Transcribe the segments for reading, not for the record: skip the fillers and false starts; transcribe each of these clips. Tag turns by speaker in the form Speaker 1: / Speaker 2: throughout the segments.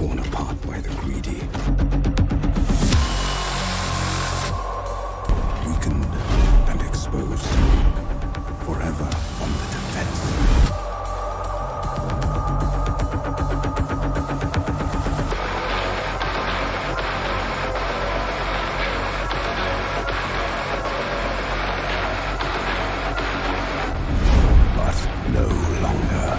Speaker 1: torn apart by the greedy. Weakened and exposed. Forever on the defense. No longer.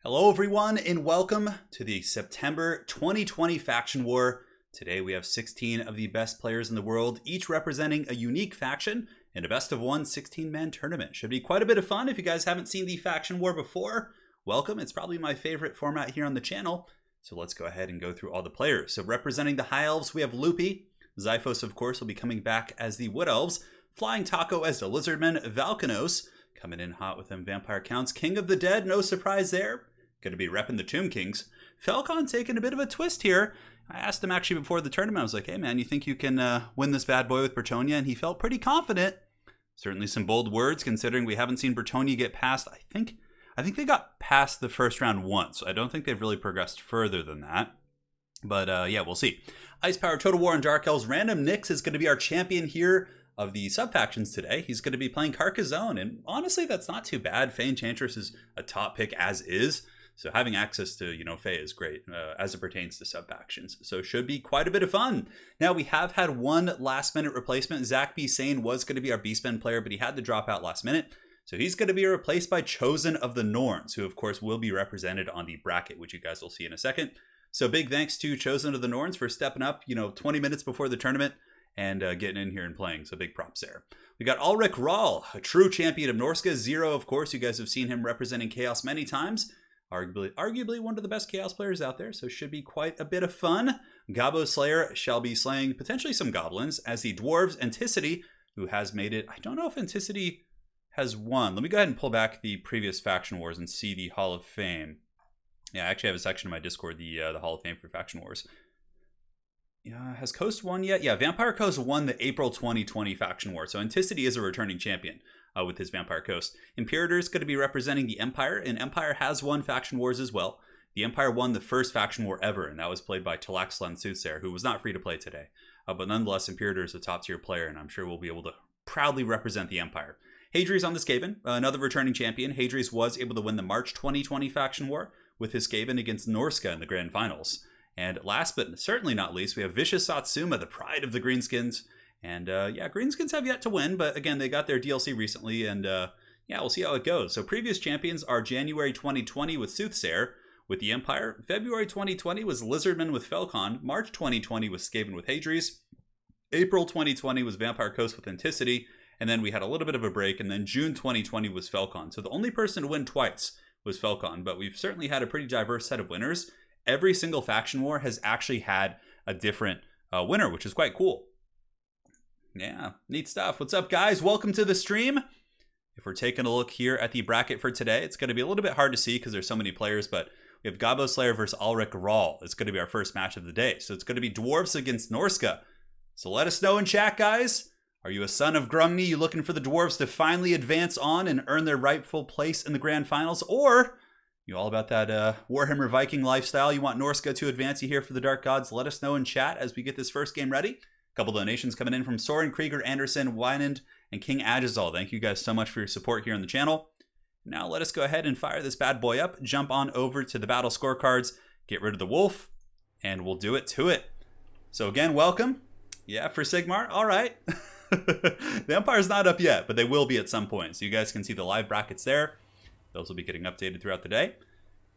Speaker 2: Hello everyone and welcome to the September 2020 Faction War. Today we have 16 of the best players in the world, each representing a unique faction in a best of one 16-man tournament. Should be quite a bit of fun. If you guys haven't seen the Faction War before, welcome. It's probably my favorite format here on the channel. So let's go ahead and go through all the players. So representing the High Elves, we have Loopy. Zyphos, of course, will be coming back as the Wood Elves. Flying Taco as the Lizardmen. Valkanos coming in hot with them Vampire Counts. King of the Dead, no surprise there. Going to be repping the Tomb Kings. Falcon taking a bit of a twist here. I asked him actually before the tournament, I was like, hey man, you think you can win this bad boy with Bretonnia? And he felt pretty confident. Certainly some bold words considering we haven't seen Bretonnia get past, I think they got past the first round once. I don't think they've really progressed further than that. But yeah, we'll see. Ice Power, Total War, and Dark Elves. Random Nyx is going to be our champion here of the sub-factions today. He's going to be playing Carcassonne, and honestly, that's not too bad. Fae Enchantress is a top pick as is. So having access to, Fae is great as it pertains to sub-factions. So should be quite a bit of fun. Now, we have had one last-minute replacement. Zach B. Sane was going to be our Beastmen player, but he had to drop out last minute. So he's going to be replaced by Chosen of the Norns, who, of course, will be represented on the bracket, which you guys will see in a second. So big thanks to Chosen of the Norns for stepping up, 20 minutes before the tournament and getting in here and playing. So big props there. We got Ulrich Rahl, a true champion of Norsca. Zero, of course, you guys have seen him representing Chaos many times. Arguably one of the best Chaos players out there, so should be quite a bit of fun. Gobbo Slayer shall be slaying potentially some goblins as the Dwarves Anticity, who has made it. I don't know if Anticity has won. Let me go ahead and pull back the previous Faction Wars and see the Hall of Fame. Yeah, I actually have a section in my Discord, the Hall of Fame for Faction Wars. Yeah, has Coast won yet? Yeah, Vampire Coast won the April 2020 Faction War, so Anticity is a returning champion with his Vampire Coast. Imperator is going to be representing the Empire, and Empire has won Faction Wars as well. The Empire won the first Faction War ever, and that was played by Talaxlan Soothsayer, who was not free to play today. But nonetheless, Imperator is a top-tier player, and I'm sure we'll be able to proudly represent the Empire. Hadri's on the Skaven, another returning champion. Hadri's was able to win the March 2020 Faction War with his Skaven against Norsca in the Grand Finals. And last but certainly not least, we have Vicious Satsuma, the pride of the Greenskins. And yeah, Greenskins have yet to win, but again, they got their DLC recently, and yeah, we'll see how it goes. So previous champions are January 2020 with Soothsayer with the Empire. February 2020 was Lizardmen with Felcon. March 2020 was Skaven with Hadri's. April 2020 was Vampire Coast with Anticity. And then we had a little bit of a break, and then June 2020 was Felcon. So the only person to win twice was Felcon, but we've certainly had a pretty diverse set of winners. Every single faction war has actually had a different winner, which is quite cool. Yeah, neat stuff. What's up, guys? Welcome to the stream. If we're taking a look here at the bracket for today, it's going to be a little bit hard to see because there's so many players, but we have Gobbo Slayer versus Ulrich Rahl. It's going to be our first match of the day. So it's going to be Dwarfs against Norsca. So let us know in chat, guys. Are you a son of Grungni? You looking for the Dwarves to finally advance on and earn their rightful place in the Grand Finals? Or you all about that Warhammer Viking lifestyle? You want Norsca to advance? You here for the Dark Gods? Let us know in chat as we get this first game ready. A couple donations coming in from Soren, Krieger, Anderson, Wynand, and King Agizal. Thank you guys so much for your support here on the channel. Now let us go ahead and fire this bad boy up. Jump on over to the battle scorecards. Get rid of the wolf. And we'll do it to it. So again, welcome. Yeah, for Sigmar. All right. The Empire's not up yet, but they will be at some point. So you guys can see the live brackets there. Those will be getting updated throughout the day.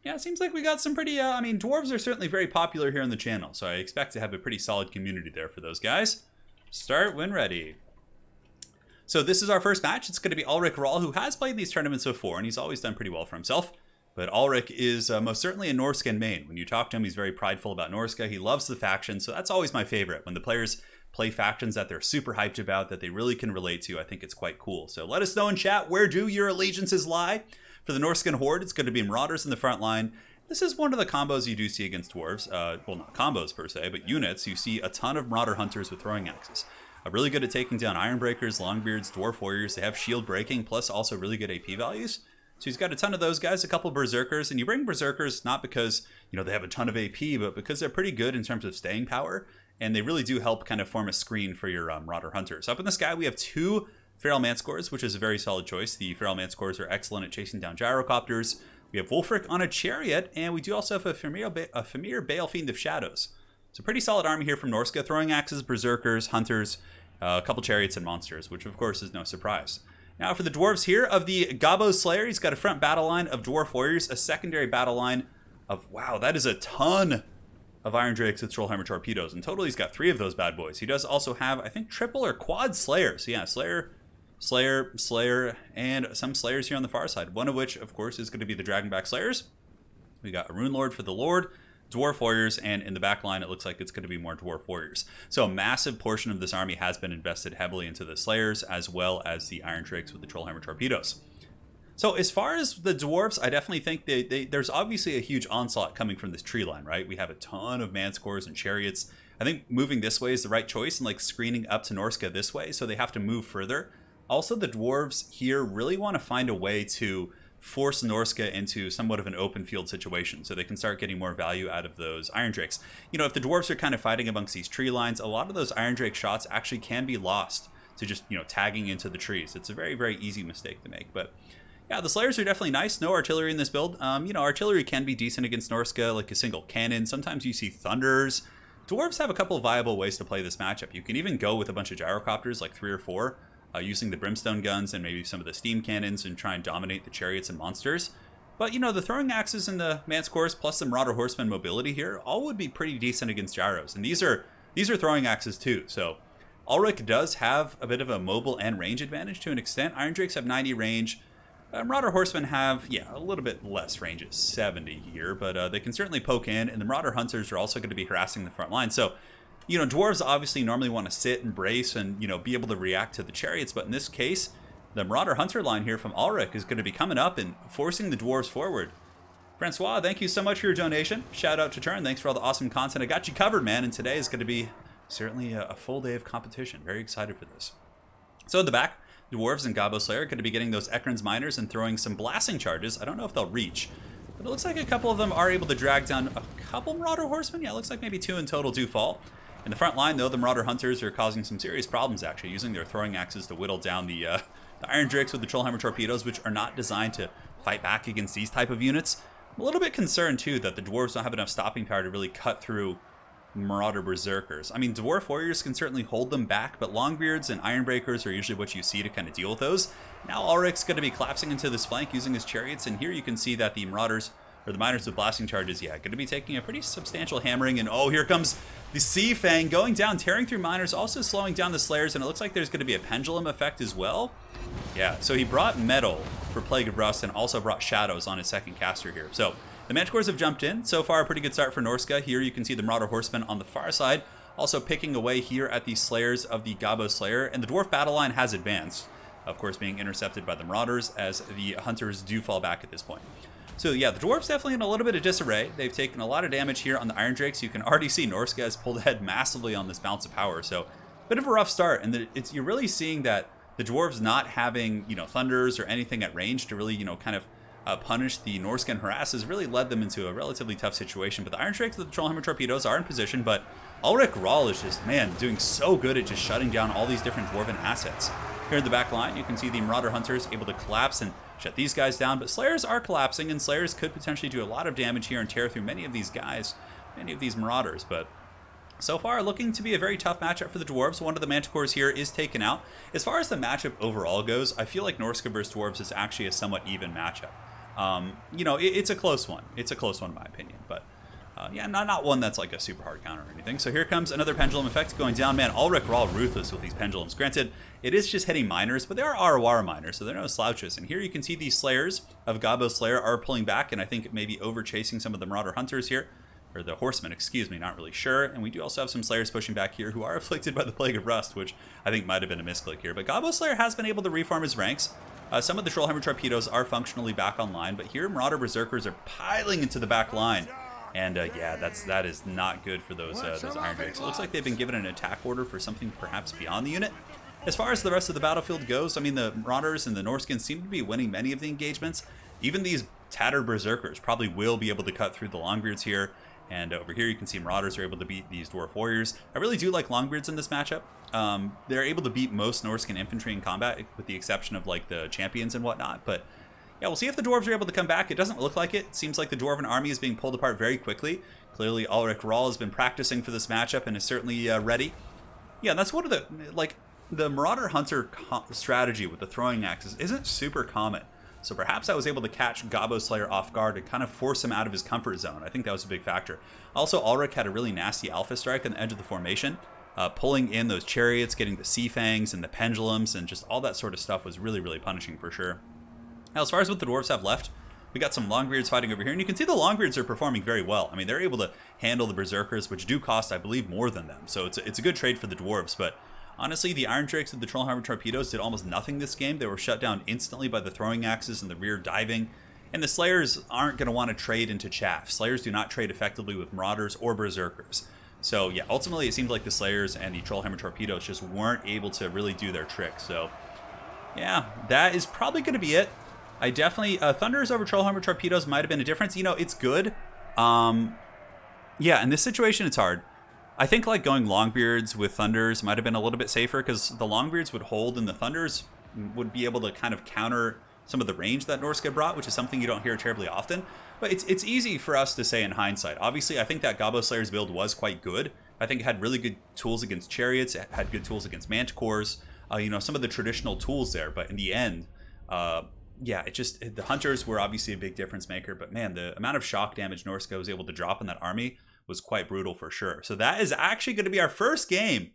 Speaker 2: Yeah, it seems like we got some pretty, I mean, Dwarves are certainly very popular here on the channel. So I expect to have a pretty solid community there for those guys. Start when ready. So this is our first match. It's going to be Ulrich Rahl, who has played these tournaments before, and he's always done pretty well for himself. But Ulrich is most certainly a Norscan main. When you talk to him, he's very prideful about Norsca. He loves the faction, so that's always my favorite. When the players play factions that they're super hyped about, that they really can relate to, I think it's quite cool. So let us know in chat, where do your allegiances lie? For the Norscan Horde, it's going to be Marauders in the front line. This is one of the combos you do see against Dwarves. Well, not combos per se, but units. You see a ton of Marauder Hunters with throwing axes. Really good at taking down Ironbreakers, Longbeards, Dwarf Warriors. They have shield breaking, plus also really good AP values. So he's got a ton of those guys, a couple Berserkers, and you bring Berserkers not because, you know, they have a ton of AP, but because they're pretty good in terms of staying power, and they really do help kind of form a screen for your Marauder Hunters. Up in the sky, we have two Feral Manscores, which is a very solid choice. The Feral Manscores are excellent at chasing down Gyrocopters. We have Wulfric on a Chariot, and we do also have a Famir Balefiend of Shadows. So pretty solid army here from Norsca, throwing axes, Berserkers, Hunters, a couple Chariots, and Monsters, which of course is no surprise. Now for the Dwarves here of the Gobbo Slayer, he's got a front battle line of Dwarf Warriors, a secondary battle line of, wow, that is a ton of Iron Drakes with Trollhammer Torpedoes. In total, he's got 3 of those bad boys. He does also have, I think, triple or quad Slayers. So yeah, Slayer, and some Slayers here on the far side. One of which, of course, is going to be the Dragonback Slayers. We got a Rune Lord for the Lord, Dwarf Warriors, and in the back line, it looks like it's going to be more Dwarf Warriors. So a massive portion of this army has been invested heavily into the Slayers, as well as the Iron Drakes with the Trollhammer Torpedoes. So as far as the Dwarves, I definitely think there's obviously a huge onslaught coming from this tree line, right? We have a ton of Manscores and Chariots. I think moving this way is the right choice, and like screening up to Norsca this way, so they have to move further. Also, the Dwarves here really want to find a way to force Norsca into somewhat of an open field situation so they can start getting more value out of those Iron Drakes. You know, if the Dwarves are kind of fighting amongst these tree lines, a lot of those Iron Drake shots actually can be lost to just, you know, tagging into the trees. It's a very, very easy mistake to make. But yeah, the Slayers are definitely nice. No artillery in this build. You know, artillery can be decent against Norsca, like a single cannon. Sometimes you see Thunders. Dwarves have a couple of viable ways to play this matchup. You can even go with a bunch of Gyrocopters, like 3 or 4, using the Brimstone guns and maybe some of the Steam Cannons and try and dominate the Chariots and Monsters. But, you know, the Throwing Axes and the Manscores plus the Marauder Horseman mobility here all would be pretty decent against Gyros. And these are Throwing Axes too. So Ulrich does have a bit of a mobile and range advantage to an extent. Iron Drakes have 90 range. Marauder Horsemen have, yeah, a little bit less range at 70 here, but they can certainly poke in, and the Marauder Hunters are also going to be harassing the front line. So, you know, Dwarves obviously normally want to sit and brace and, you know, be able to react to the chariots, but in this case, the Marauder Hunter line here from Ulrich is going to be coming up and forcing the Dwarves forward. Francois, thank you so much for your donation. Shout out to Turin. Thanks for all the awesome content. I got you covered, man, and today is going to be certainly a full day of competition. Very excited for this. So in the back, Dwarves and Gobbo Slayer are going to be getting those Ekron's Miners and throwing some blasting charges. I don't know if they'll reach, but it looks like a couple of them are able to drag down a couple Marauder Horsemen. Yeah, it looks like maybe 2 in total do fall. In the front line, though, the Marauder Hunters are causing some serious problems, actually, using their throwing axes to whittle down the Iron Drakes with the Trollhammer Torpedoes, which are not designed to fight back against these type of units. I'm a little bit concerned, too, that the Dwarves don't have enough stopping power to really cut through Marauder Berserkers. I mean, Dwarf Warriors can certainly hold them back, but Longbeards and Ironbreakers are usually what you see to kind of deal with those. Now Ulrich's going to be collapsing into this flank using his chariots, and here you can see that the Marauders, or the Miners with blasting charges, yeah, going to be taking a pretty substantial hammering, and oh, here comes the Sea Fang going down, tearing through Miners, also slowing down the Slayers, and it looks like there's going to be a pendulum effect as well. Yeah, so he brought Metal for Plague of Rust and also brought Shadows on his second caster here. So the Manticores have jumped in. So far, a pretty good start for Norsca. Here you can see the Marauder Horsemen on the far side, also picking away here at the Slayers of the Gobbo Slayer. And the Dwarf battle line has advanced, of course being intercepted by the Marauders as the Hunters do fall back at this point. So yeah, the Dwarves definitely in a little bit of disarray. They've taken a lot of damage here on the Iron Drakes. You can already see Norsca has pulled ahead massively on this bounce of power. So bit of a rough start. And you're really seeing that the Dwarves not having, you know, Thunders or anything at range to really, you know, kind of punish the Norsca and harass has really led them into a relatively tough situation. But the Iron Drakes with the Trollhammer Torpedoes are in position, but Ulrich Rahl is just, man, doing so good at just shutting down all these different Dwarven assets. Here in the back line, you can see the Marauder Hunters able to collapse and shut these guys down, but Slayers are collapsing, and Slayers could potentially do a lot of damage here and tear through many of these guys, many of these Marauders, but so far looking to be a very tough matchup for the Dwarves. One of the Manticores here is taken out. As far as the matchup overall goes, I feel like Norsca versus Dwarves is actually a somewhat even matchup. You know, it's a close one. It's a close one in my opinion, but yeah, not one that's like a super hard counter or anything. So here comes another pendulum effect going down. Man, Ulrich Rahl ruthless with these pendulums. Granted, it is just hitting miners, but they are Arawara miners, so they're no slouches. And here you can see these Slayers of Gobbo Slayer are pulling back, and I think maybe over chasing some of the Marauder Hunters here. Or the Horsemen, excuse me, not really sure. And we do also have some Slayers pushing back here who are afflicted by the Plague of Rust, which I think might have been a misclick here. But Gobbo Slayer has been able to reform his ranks. Some of the Trollhammer Torpedoes are functionally back online, but here Marauder Berserkers are piling into the back line. And yeah, that is not good for those Iron Drakes. It looks like they've been given an attack order for something perhaps beyond the unit. As far as the rest of the battlefield goes, I mean, the Marauders and the Norskins seem to be winning many of the engagements. Even these tattered Berserkers probably will be able to cut through the Longbeards here. And over here you can see Marauders are able to beat these Dwarf Warriors. I really do like Longbeards in this matchup. They're able to beat most Norscan infantry in combat, with the exception of like the champions and whatnot. But yeah, we'll see if the Dwarves are able to come back. It doesn't look like it. It seems like the Dwarven army is being pulled apart very quickly. Clearly Ulrich Rahl has been practicing for this matchup and is certainly ready. Yeah, that's one of the, like, the Marauder Hunter strategy with the throwing axes isn't super common. So perhaps I was able to catch Gobbo Slayer off guard and kind of force him out of his comfort zone. I think that was a big factor. Also, Ulrich had a really nasty alpha strike on the edge of the formation. Pulling in those chariots, getting the Sea Fangs and the pendulums and just all that sort of stuff was really, really punishing for sure. Now, as far as what the Dwarves have left, we got some Longbeards fighting over here. And you can see the Longbeards are performing very well. I mean, they're able to handle the Berserkers, which do cost, I believe, more than them. So it's a good trade for the Dwarves, but honestly, the Iron Drakes with the Trollhammer Torpedoes did almost nothing this game. They were shut down instantly by the throwing axes and the rear diving. And the Slayers aren't going to want to trade into chaff. Slayers do not trade effectively with Marauders or Berserkers. So yeah, ultimately it seemed like the Slayers and the Trollhammer Torpedoes just weren't able to really do their trick. So yeah, that is probably going to be it. I definitely, Thunders over Trollhammer Torpedoes might have been a difference. You know, it's good. Yeah, in this situation it's hard. I think like going Longbeards with Thunders might have been a little bit safer because the Longbeards would hold and the Thunders would be able to kind of counter some of the range that Norsca brought, which is something you don't hear terribly often. But it's easy for us to say in hindsight. Obviously, I think that Gobbo Slayer's build was quite good. I think it had really good tools against chariots. It had good tools against manticores. You know, some of the traditional tools there. But in the end, yeah, the Hunters were obviously a big difference maker. But man, the amount of shock damage Norsca was able to drop in that army was quite brutal for sure. So that is actually going to be our first game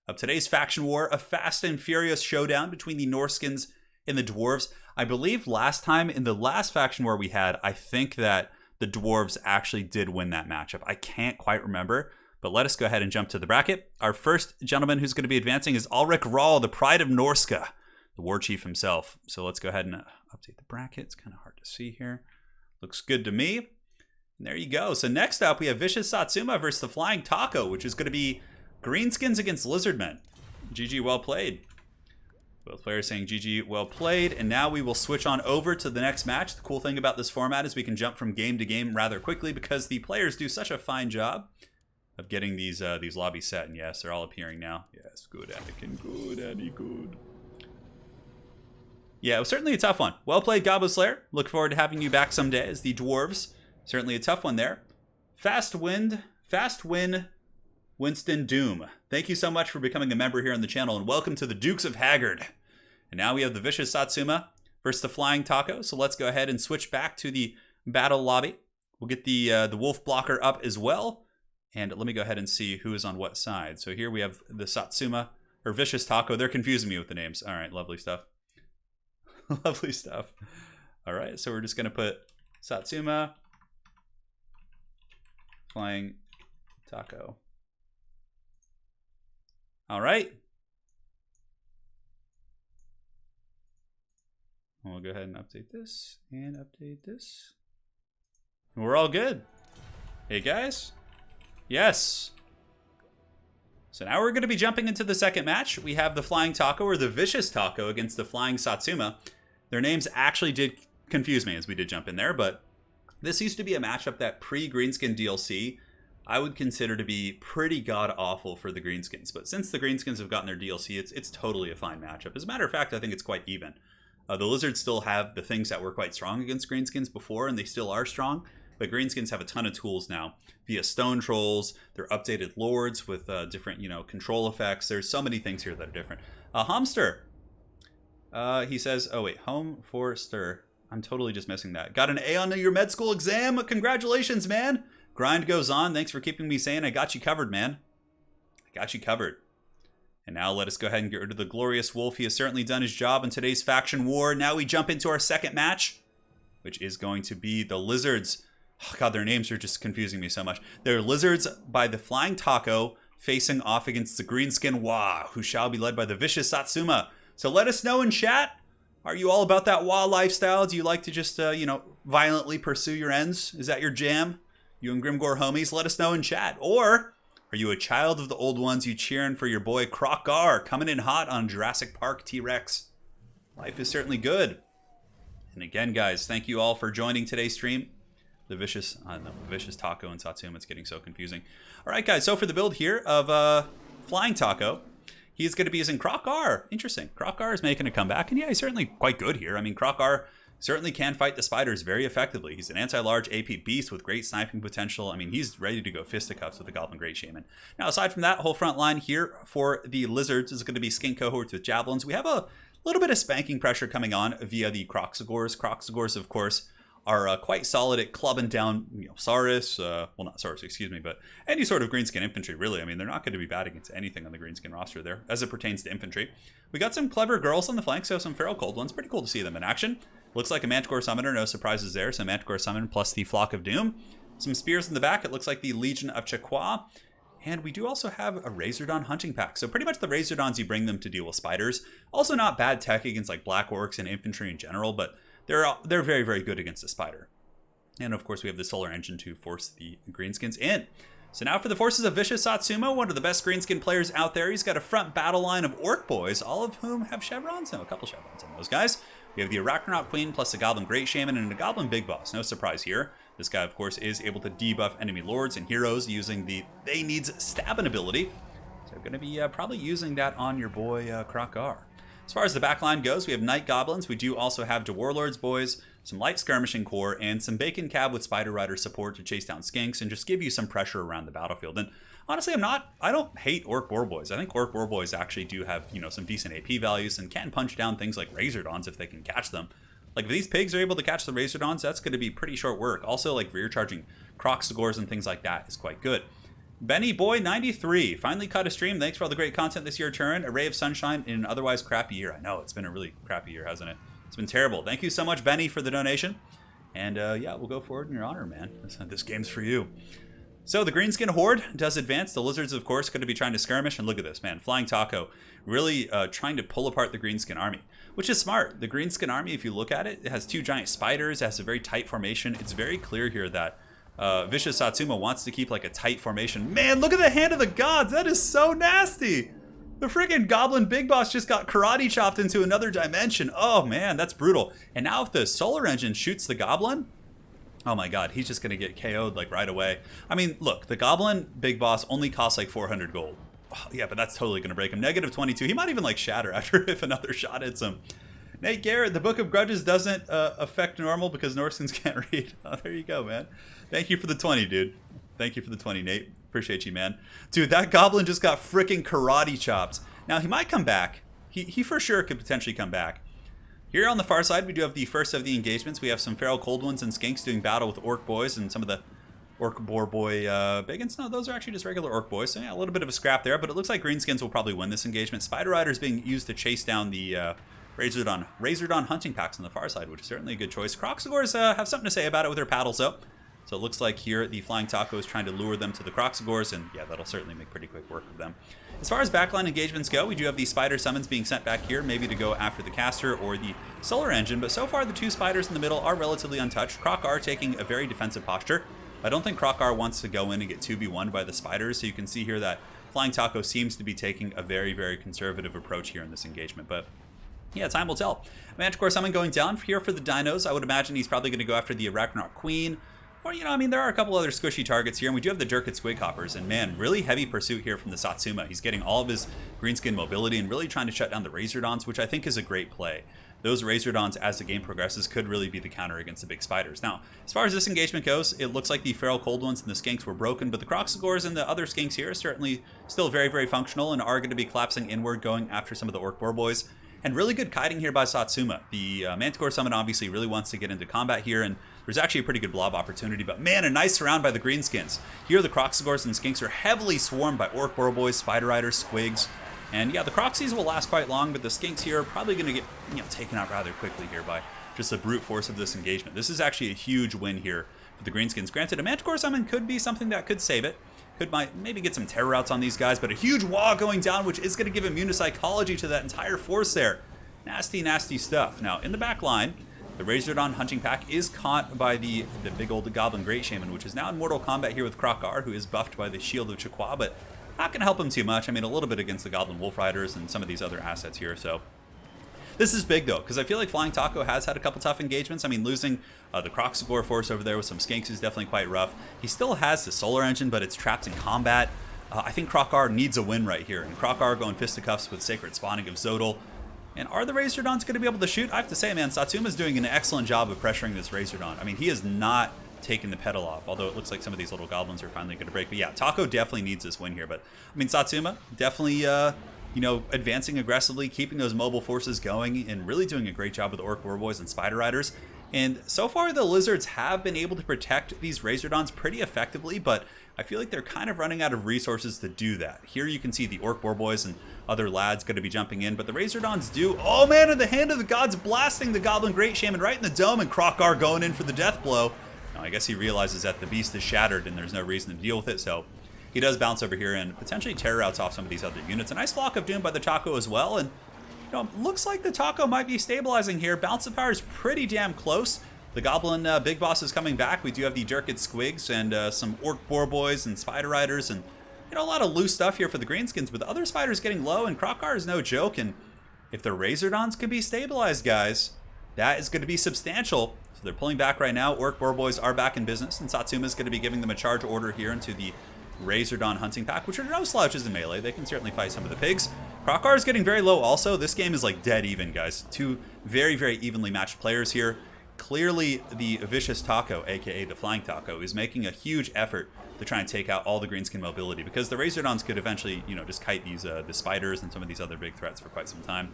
Speaker 2: of today's Faction War, a fast and furious showdown between the Norskins in the Dwarves. I believe last time in the last faction war we had, I think that the Dwarves actually did win that matchup. I can't quite remember, but let us go ahead and jump to the bracket. Our first gentleman who's going to be advancing is Ulrich Rahl, the pride of Norsca, the war chief himself. So let's go ahead and update the bracket. It's kind of hard to see here. Looks good to me. And there you go. So next up, we have Vicious Satsuma versus the Flying Taco, which is going to be Greenskins against Lizardmen. GG, well played. Both players saying GG, well played. And now we will switch on over to the next match. The cool thing about this format is we can jump from game to game rather quickly because the players do such a fine job of getting these lobbies set. And yes, they're all appearing now. Yes, good, Anakin, good, Annie, good. Yeah, it was certainly a tough one. Well played, Goblin Slayer. Look forward to having you back someday as the Dwarves. Certainly a tough one there. Fast win, Winston Doom. Thank you so much for becoming a member here on the channel, and welcome to the Dukes of Haggard. And now we have the Vicious Satsuma versus the Flying Taco. So let's go ahead and switch back to the battle lobby. We'll get the Wolf Blocker up as well. And let me go ahead and see who is on what side. So here we have the Satsuma, or Vicious Taco. They're confusing me with the names. All right, lovely stuff. Lovely stuff. All right, so we're just going to put Satsuma, Flying Taco. All right. We'll go ahead and update this and update this. We're all good. Hey, guys. Yes. So now we're going to be jumping into the second match. We have the Flying Taco, or the Vicious Taco, against the Flying Satsuma. Their names actually did confuse me as we did jump in there, but this used to be a matchup that pre-Greenskin DLC I would consider to be pretty god-awful for the Greenskins. But since the Greenskins have gotten their DLC, it's totally a fine matchup. As a matter of fact, I think it's quite even. The Lizards still have the things that were quite strong against Greenskins before, and they still are strong. But Greenskins have a ton of tools now via Stone Trolls, their updated Lords with different, control effects. There's so many things here that are different. Homster, he says, oh wait, Home for Stir. I'm totally just missing that. Got an A on your med school exam. Congratulations, man. Grind goes on. Thanks for keeping me sane. I got you covered, man. I got you covered. And now let us go ahead and get rid of the Glorious Wolf. He has certainly done his job in today's faction war. Now we jump into our second match, which is going to be the Lizards. Oh, God, their names are just confusing me so much. They're Lizards by the Flying Taco facing off against the Greenskin Wa, who shall be led by the Vicious Satsuma. So let us know in chat. Are you all about that Wa lifestyle? Do you like to just, violently pursue your ends? Is that your jam? You and Grimgore homies, let us know in chat. Or are you a child of the old ones? You cheering for your boy Krokgar coming in hot on Jurassic Park T-Rex? Life is certainly good. And again, guys, thank you all for joining today's stream. The Vicious Taco and Satsuma, it's getting so confusing. All right, guys, so for the build here of Flying Taco, he's going to be using Krokgar. Interesting. Krokgar is making a comeback, and yeah, he's certainly quite good here. I mean, Krokgar certainly can fight the spiders very effectively. He's an anti-large AP beast with great sniping potential. I mean, he's ready to go fisticuffs with the Goblin Great Shaman. Now, aside from that, whole front line here for the Lizards is going to be Skin Cohorts with Javelins. We have a little bit of spanking pressure coming on via the Kroxigors. Kroxigors, of course, are quite solid at clubbing down, Saurus, well, not Saurus, excuse me, but any sort of Greenskin infantry, really. I mean, they're not going to be bad against anything on the Greenskin roster there, as it pertains to infantry. We got some clever girls on the flank, so some Feral Cold ones. Pretty cool to see them in action. Looks like a Manticore Summoner, no surprises there. So Manticore Summon plus the Flock of Doom. Some spears in the back, it looks like the Legion of Chaqua. And we do also have a Razordon hunting pack. So pretty much the Razordons, you bring them to deal with spiders. Also not bad tech against like Black Orcs and infantry in general, but they're very, very good against the spider. And of course we have the Solar Engine to force the Greenskins in. So now for the forces of Vicious Satsuma, one of the best Greenskin players out there. He's got a front battle line of Orc boys, all of whom have chevrons. No, a couple chevrons on those guys. We have the Arachnaut Queen plus the Goblin Great Shaman and a Goblin Big Boss. No surprise here. This guy, of course, is able to debuff enemy lords and heroes using the They Needs Stabbing ability. So we're going to be probably using that on your boy Krokgar. As far as the backline goes, we have Night Goblins. We do also have Warlords boys, some Light Skirmishing Corps, and some Bacon Cab with Spider Rider support to chase down skinks and just give you some pressure around the battlefield. And honestly, I don't hate Orc War Boys. I think Orc War Boys actually do have, some decent AP values and can punch down things like Razordons if they can catch them. Like, if these pigs are able to catch the Razordons, that's going to be pretty short work. Also, like, rear charging Kroxigors and things like that is quite good. Benny Boy 93 finally caught a stream. Thanks for all the great content this year, Turin. A ray of sunshine in an otherwise crappy year. I know, it's been a really crappy year, hasn't it? It's been terrible. Thank you so much, Benny, for the donation. And yeah, we'll go forward in your honor, man. This game's for you. So the Greenskin Horde does advance. The Lizards, of course, going to be trying to skirmish. And look at this, man. Flying Taco really trying to pull apart the Greenskin army, which is smart. The Greenskin army, if you look at it, it has 2 giant spiders. It has a very tight formation. It's very clear here that Vicious Satsuma wants to keep like a tight formation. Man, look at the Hand of the Gods. That is so nasty. The freaking Goblin Big Boss just got karate chopped into another dimension. Oh, man, that's brutal. And now if the Solar Engine shoots the Goblin, oh my god, he's just going to get KO'd like right away. I mean, look, the Goblin Big Boss only costs like 400 gold. Oh, yeah, but that's totally going to break him. Negative 22. He might even like shatter after if another shot hits him. Nate Garrett, the Book of Grudges doesn't affect normal because Norscans can't read. Oh, there you go, man. Thank you for the 20, dude. Thank you for the 20, Nate. Appreciate you, man. Dude, that Goblin just got freaking karate chopped. Now, he might come back. He for sure could potentially come back. Here on the far side, we do have the first of the engagements. We have some Feral Cold Ones and Skinks doing battle with Orc Boys and some of the Orc Boar Boy Biggins. No, those are actually just regular Orc Boys. So yeah, a little bit of a scrap there, but it looks like Greenskins will probably win this engagement. Spider Rider is being used to chase down the Razordon hunting packs on the far side, which is certainly a good choice. Croxagores have something to say about it with their paddles, though. So it looks like here the Flying Taco is trying to lure them to the Croxagores, and yeah, that'll certainly make pretty quick work of them. As far as backline engagements go, we do have the Spider Summons being sent back here, maybe to go after the Caster or the Solar Engine, but so far the 2 Spiders in the middle are relatively untouched. Croc-R taking a very defensive posture. I don't think Croc-R wants to go in and get 2v1'd by the Spiders, so you can see here that Flying Taco seems to be taking a very, very conservative approach here in this engagement, but yeah, time will tell. Manticore Summon going down here for the Dinos. I would imagine he's probably going to go after the Arachnoid Queen. Or, you know, I mean, there are a couple other squishy targets here, and we do have the Durkid Squighoppers, and man, really heavy pursuit here from the Satsuma. He's getting all of his Greenskin mobility and really trying to shut down the Razordons, which I think is a great play. Those Razordons, as the game progresses, could really be the counter against the big spiders. Now, as far as this engagement goes, it looks like the Feral Cold Ones and the Skinks were broken, but the Croxagores and the other Skinks here are certainly still very, very functional and are going to be collapsing inward, going after some of the Orc Boar Boys. And really good kiting here by Satsuma. The Manticore Summon obviously really wants to get into combat here, and there's actually a pretty good blob opportunity, but man, a nice surround by the Greenskins. Here the Croxagores and Skinks are heavily swarmed by Orc Boar Boys, Spider Riders, Squigs, and yeah, the Croxies will last quite long, but the Skinks here are probably going to get taken out rather quickly here by just the brute force of this engagement. This is actually a huge win here for the Greenskins. Granted, a Manticore Summon could be something that could save it. Maybe get some terror outs on these guys, but a huge wall going down, which is going to give immunopsychology to that entire force there. Nasty, nasty stuff. Now, in the back line, the Razordon hunting pack is caught by the big old Goblin Great Shaman, which is now in mortal combat here with Croc-R, who is buffed by the Shield of Chaqua, but not going to help him too much. I mean, a little bit against the Goblin Wolf Riders and some of these other assets here, so this is big, though, because I feel like Flying Taco has had a couple tough engagements. I mean, losing the Croxagore force over there with some Skinks is definitely quite rough. He still has the Solar Engine, but it's trapped in combat. I think Croc-R needs a win right here, and Croc-R going fisticuffs with Sacred Spawning of Zodal. And are the Razordons going to be able to shoot? I have to say, man, Satsuma's doing an excellent job of pressuring this Razordon. I mean, he has not taken the pedal off, although it looks like some of these little goblins are finally going to break. But yeah, Taco definitely needs this win here. But, I mean, Satsuma definitely advancing aggressively, keeping those mobile forces going, and really doing a great job with the Orc Boar Boys and Spider Riders. And so far, the Lizards have been able to protect these Razordons pretty effectively, but I feel like they're kind of running out of resources to do that. Here you can see the Orc Boar Boys and other lads going to be jumping in, but the Razordons do. Oh man, and the Hand of the Gods blasting the Goblin Great Shaman right in the dome, and Croc-R going in for the death blow. Now, I guess he realizes that the beast is shattered and there's no reason to deal with it, so he does bounce over here and potentially terror outs off some of these other units. A nice Flock of Doom by the Taco as well, and looks like the Taco might be stabilizing here. Balance of Power is pretty damn close. The Goblin Big Boss is coming back. We do have the Durkid Squigs and some Orc Boar Boys and Spider Riders, and a lot of loose stuff here for the Greenskins, but the other Spiders getting low, and Croc-R is no joke, and if the Razordons can be stabilized, guys, that is going to be substantial. So they're pulling back right now. Orc Boar Boys are back in business, and Satsuma is going to be giving them a charge order here into the Razordon hunting pack, which are no slouches in melee. They can certainly fight some of the pigs. Croc-R is getting very low also. This game is like dead even, guys. Two very, very evenly matched players here. Clearly, the Vicious Taco, aka the Flying Taco, is making a huge effort to try and take out all the Greenskin mobility, because the Razordons could eventually, just kite these the spiders and some of these other big threats for quite some time.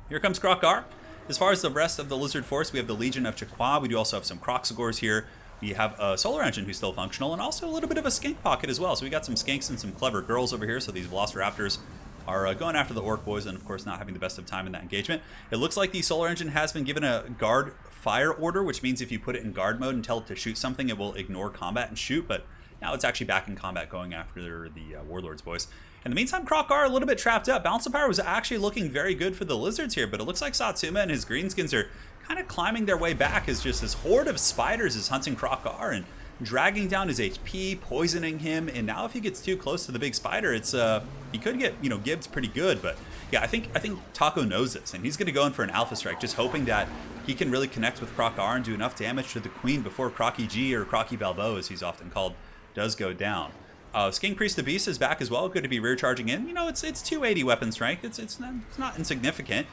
Speaker 2: Here comes Croc-R. As far as the rest of the Lizard Force, we have the Legion of Chaqua. We do also have some Croxagores here. We have a Solar Engine who's still functional, and also a little bit of a skink pocket as well. So we got some skinks and some clever girls over here. So these Velociraptors are going after the Orc boys, and of course not having the best of time in that engagement. It looks like the Solar Engine has been given a guard fire order, which means if you put it in guard mode and tell it to shoot something, it will ignore combat and shoot, but now it's actually back in combat going after the Warlords boys. In the meantime, Krokar a little bit trapped up. Balance of power was actually looking very good for the Lizards here, but it looks like Satsuma and his Greenskins are kind of climbing their way back as just this horde of spiders is hunting Krokar and dragging down his HP, poisoning him, and now if he gets too close to the big spider, it's he could get, you know, gibbed pretty good. But yeah, I think Taco knows this, and he's going to go in for an Alpha Strike, just hoping that he can really connect with Krokar and do enough damage to the Queen before Crocky G, or Crocky Balboa as he's often called, does go down. Skink Priest the Beast is back as well. Good to be rear charging in. You know, it's 280 weapon strength. It's not insignificant.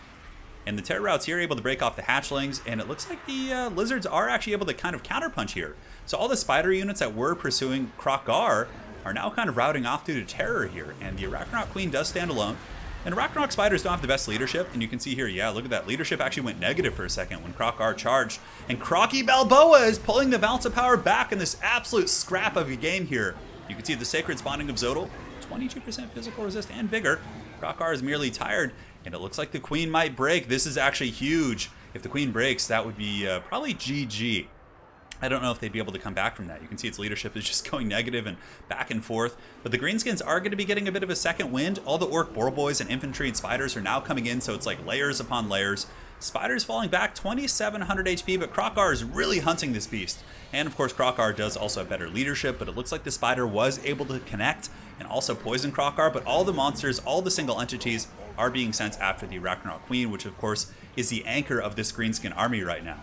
Speaker 2: And the Terror Routes here able to break off the hatchlings, and it looks like the Lizards are actually able to kind of counterpunch here. So all the spider units that were pursuing Krokar are now kind of routing off due to terror here, and the Arachnarok Queen does stand alone. And Arachnarok spiders don't have the best leadership, and you can see here, yeah, look at that. Leadership actually went negative for a second when Krokar charged, and Crocky Balboa is pulling the balance of power back in this absolute scrap of a game here. You can see the Sacred Spawning of Zodal, 22% physical resist and vigor. Krokar is merely tired, and it looks like the Queen might break. This is actually huge. If the Queen breaks, that would be probably GG. I don't know if they'd be able to come back from that. You can see its leadership is just going negative and back and forth. But the Greenskins are going to be getting a bit of a second wind. All the Orc Boar Boys and Infantry and Spiders are now coming in, so it's like layers upon layers. Spiders falling back, 2,700 HP, but Krokar is really hunting this beast. And of course, Krokar does also have better leadership, but it looks like the Spider was able to connect and also poison Krokar, but all the monsters, all the single entities are being sent after the Arachnarok Queen, which of course is the anchor of this Greenskin army right now.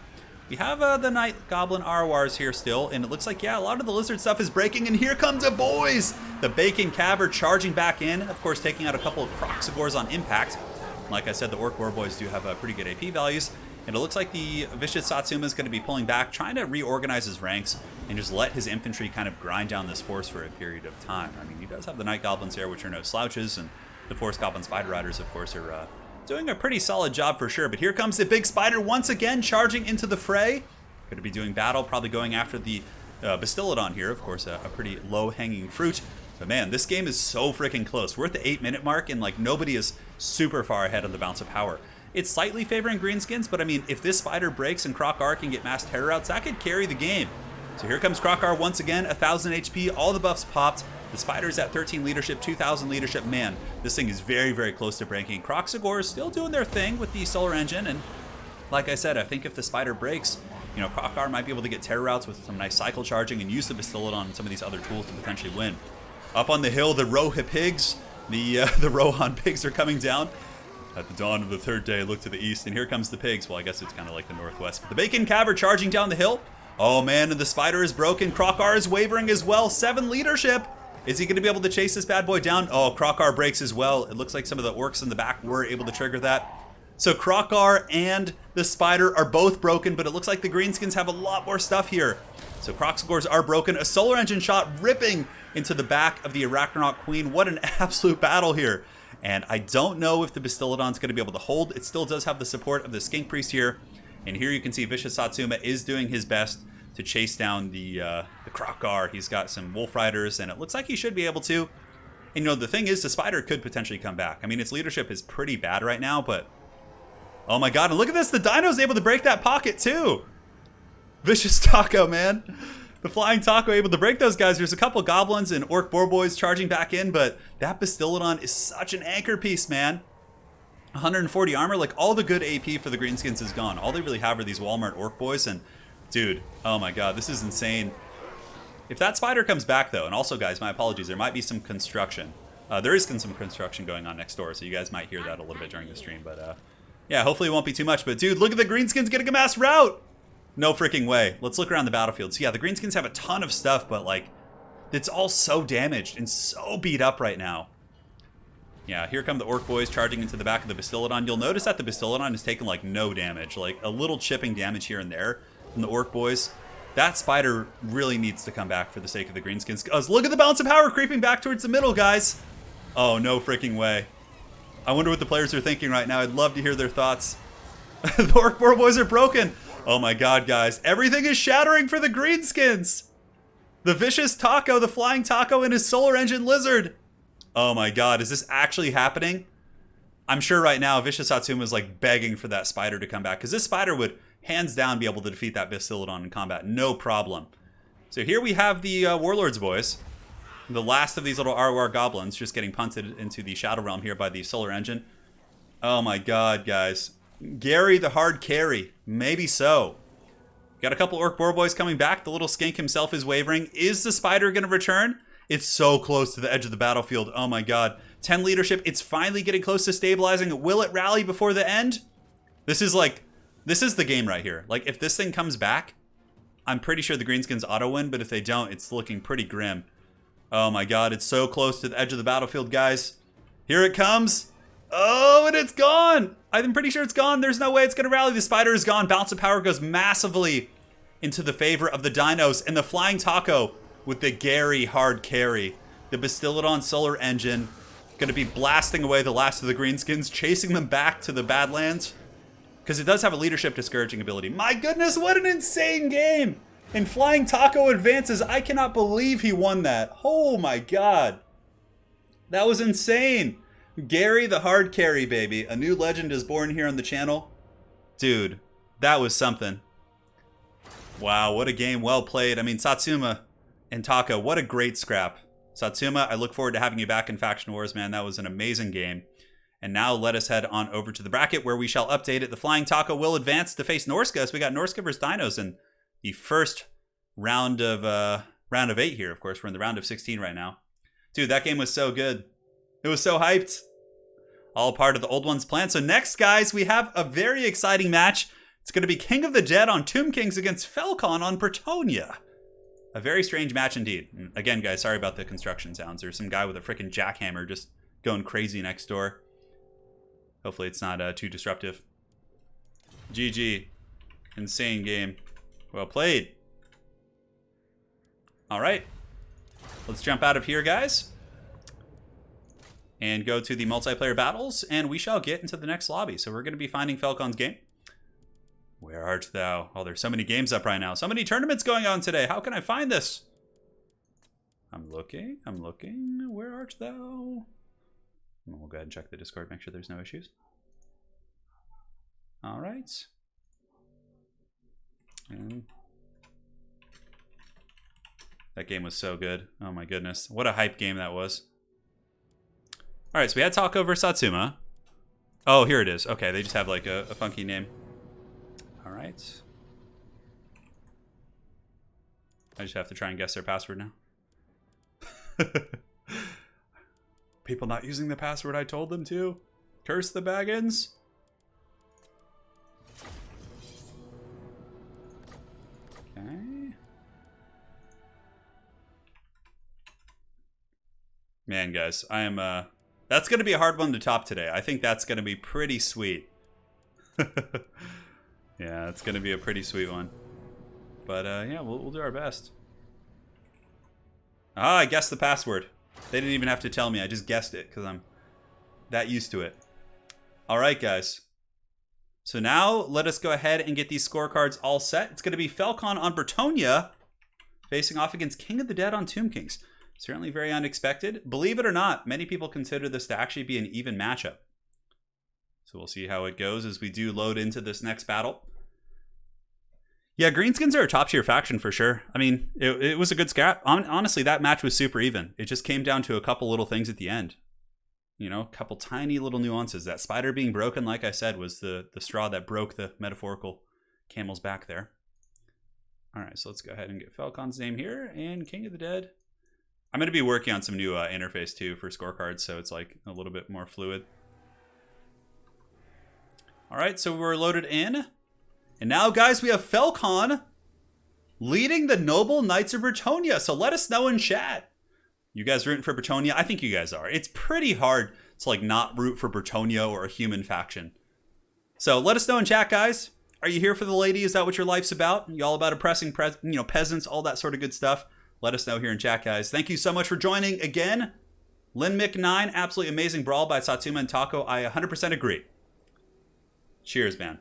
Speaker 2: We have the Night Goblin Arwars here still, and it looks like, yeah, a lot of the lizard stuff is breaking, and here comes the boys! The Bacon Cab are charging back in, of course taking out a couple of Kroxigors on impact. Like I said, the Orc War Boys do have pretty good AP values, and it looks like the Vicious Satsuma is going to be pulling back, trying to reorganize his ranks, and just let his infantry kind of grind down this force for a period of time. I mean, he does have the Night Goblins here, which are no slouches, and the Forest Goblin Spider Riders, of course, are doing a pretty solid job for sure. But here comes the big spider once again, charging into the fray. Going to be doing battle, probably going after the Bastillodon here, of course, a pretty low-hanging fruit. But man, this game is so freaking close. We're at the 8-minute mark, and like nobody is super far ahead of the Bounce of Power. It's slightly favoring Greenskins, but I mean, if this spider breaks and Krokar can get mass terror outs, that could carry the game. So here comes Krokar once again, 1,000 HP, all the buffs popped. The spider's at 13 leadership, 2,000 leadership. Man, this thing is very, very close to breaking. Kroxigor is still doing their thing with the Solar Engine, and like I said, I think if the spider breaks, you know, Krokar might be able to get terror routes with some nice cycle charging and use the Bastillodon and some of these other tools to potentially win. Up on the hill, the Roha pigs, the Rohan pigs are coming down. At the dawn of the third day, look to the east, and here comes the pigs. Well, I guess it's kind of like the northwest. But the Bacon Cab are charging down the hill. Oh man, and the spider is broken. Krokar is wavering as well. 7 leadership. Is he going to be able to chase this bad boy down? Oh, Krokar breaks as well. It looks like some of the orcs in the back were able to trigger that. So Krokar and the spider are both broken, but it looks like the Greenskins have a lot more stuff here. So Kroxigors are broken. A Solar Engine shot ripping into the back of the Arachnarok Queen. What an absolute battle here. And I don't know if the Bastillodon's going to be able to hold. It still does have the support of the Skink Priest here. And here you can see Vicious Satsuma is doing his best to chase down the Krokar. He's got some Wolf Riders, and it looks like he should be able to. And you know, the thing is, the spider could potentially come back. I mean, its leadership is pretty bad right now, but oh my god, and look at this, the Dino's able to break that pocket too. Vicious Taco, man. The Flying Taco able to break those guys. There's a couple Goblins and Orc Boar Boys charging back in, but that Bastillodon is such an anchor piece, man. 140 armor, like all the good AP for the Greenskins is gone. All they really have are these Walmart Orc Boys, and dude, oh my god, this is insane. If that spider comes back though, and also guys, my apologies, there might be some construction. There is some construction going on next door, so you guys might hear that a little bit during the stream, but yeah, hopefully it won't be too much. But dude, look at the Greenskins getting a mass rout! No freaking way. Let's look around the battlefield. So yeah, the Greenskins have a ton of stuff, but like, it's all so damaged and so beat up right now. Yeah, here come the Orc Boys charging into the back of the Bastillodon. You'll notice that the Bastillodon has taken like no damage, like a little chipping damage here and there from the Orc Boys. That spider really needs to come back for the sake of the Greenskins. Because look at the Balance of Power creeping back towards the middle, guys. Oh, no freaking way. I wonder what the players are thinking right now. I'd love to hear their thoughts. The Orc Boar Boys are broken. Oh my god, guys. Everything is shattering for the Greenskins. The vicious taco, the flying taco, and his solar engine lizard. Oh my god, is this actually happening? I'm sure right now Vicious Satsuma is like begging for that spider to come back, because this spider would hands down be able to defeat that Bastillodon in combat, no problem. So here we have the Warlords boys. The last of these little ROR goblins just getting punted into the Shadow Realm here by the solar engine. Oh my god, guys. Gary the hard carry. Maybe so. Got a couple Orc Boar boys coming back. The little skink himself is wavering. Is the spider going to return? It's so close to the edge of the battlefield. Oh my god. 10 leadership. It's finally getting close to stabilizing. Will it rally before the end? This is the game right here. Like, if this thing comes back, I'm pretty sure the Greenskins auto win, but if they don't, it's looking pretty grim. Oh my god, it's so close to the edge of the battlefield, guys. Here it comes. Oh, and it's gone. I'm pretty sure it's gone. There's no way it's going to rally. The spider is gone. Bounce of power goes massively into the favor of the dinos. And the flying taco with the Gary hard carry. The Bastillodon solar engine going to be blasting away the last of the Greenskins, chasing them back to the Badlands. Because it does have a leadership discouraging ability. My goodness, what an insane game. And Flying Taco advances. I cannot believe he won that. Oh my god. That was insane. Gary the hard carry, baby. A new legend is born here on the channel. Dude, that was something. Wow, what a game. Well played. I mean, Satsuma and Taco, what a great scrap. Satsuma, I look forward to having you back in Faction Wars, man. That was an amazing game. And now let us head on over to the bracket where we shall update it. The Flying Taco will advance to face Norsca. So we got Norsca versus Dinos in the first round of 8 here. Of course, we're in the round of 16 right now. Dude, that game was so good. It was so hyped. All part of the Old Ones plan. So next, guys, we have a very exciting match. It's going to be King of the Dead on Tomb Kings against Felcon on Bretonnia. A very strange match indeed. And again, guys, sorry about the construction sounds. There's some guy with a freaking jackhammer just going crazy next door. Hopefully it's not too disruptive. GG. Insane game. Well played. All right. Let's jump out of here, guys. And go to the multiplayer battles, and we shall get into the next lobby. So we're going to be finding Felcon's game. Where art thou? Oh, there's so many games up right now. So many tournaments going on today. How can I find this? I'm looking. Where art thou? We'll go ahead and check the Discord, make sure there's no issues. All right. And that game was so good. Oh my goodness. What a hype game that was. All right, so we had Taco versus Satsuma. Oh, here it is. Okay, they just have like a funky name. All right. I just have to try and guess their password now. People not using the password I told them to. Curse the Baggins. Okay. Man, guys, I am that's going to be a hard one to top today. I think that's going to be pretty sweet. Yeah, it's going to be a pretty sweet one. But yeah, we'll do our best. Ah, I guessed the password. They didn't even have to tell me. I just guessed it because I'm that used to it. All right, guys. So now let us go ahead and get these scorecards all set. It's going to be Felcon on Bretonnia facing off against King of the Dead on Tomb Kings. Certainly very unexpected. Believe it or not, many people consider this to actually be an even matchup. So we'll see how it goes as we do load into this next battle. Yeah, Greenskins are a top tier faction for sure. I mean, it was a good scrap. Honestly, that match was super even. It just came down to a couple little things at the end. You know, a couple tiny little nuances. That spider being broken, like I said, was the straw that broke the metaphorical camel's back there. All right, so let's go ahead and get Felcon's name here and King of the Dead. I'm going to be working on some new interface too for scorecards, so it's like a little bit more fluid. All right, so we're loaded in. And now, guys, we have Felcon leading the Noble Knights of Bretonnia. So let us know in chat. You guys rooting for Bretonnia? I think you guys are. It's pretty hard to like not root for Bretonnia or a human faction. So let us know in chat, guys. Are you here for the lady? Is that what your life's about? You all about oppressing peasants, all that sort of good stuff? Let us know here in chat, guys. Thank you so much for joining again. LinMick9, absolutely amazing brawl by Satsuma and Taco. I 100% agree. Cheers, man.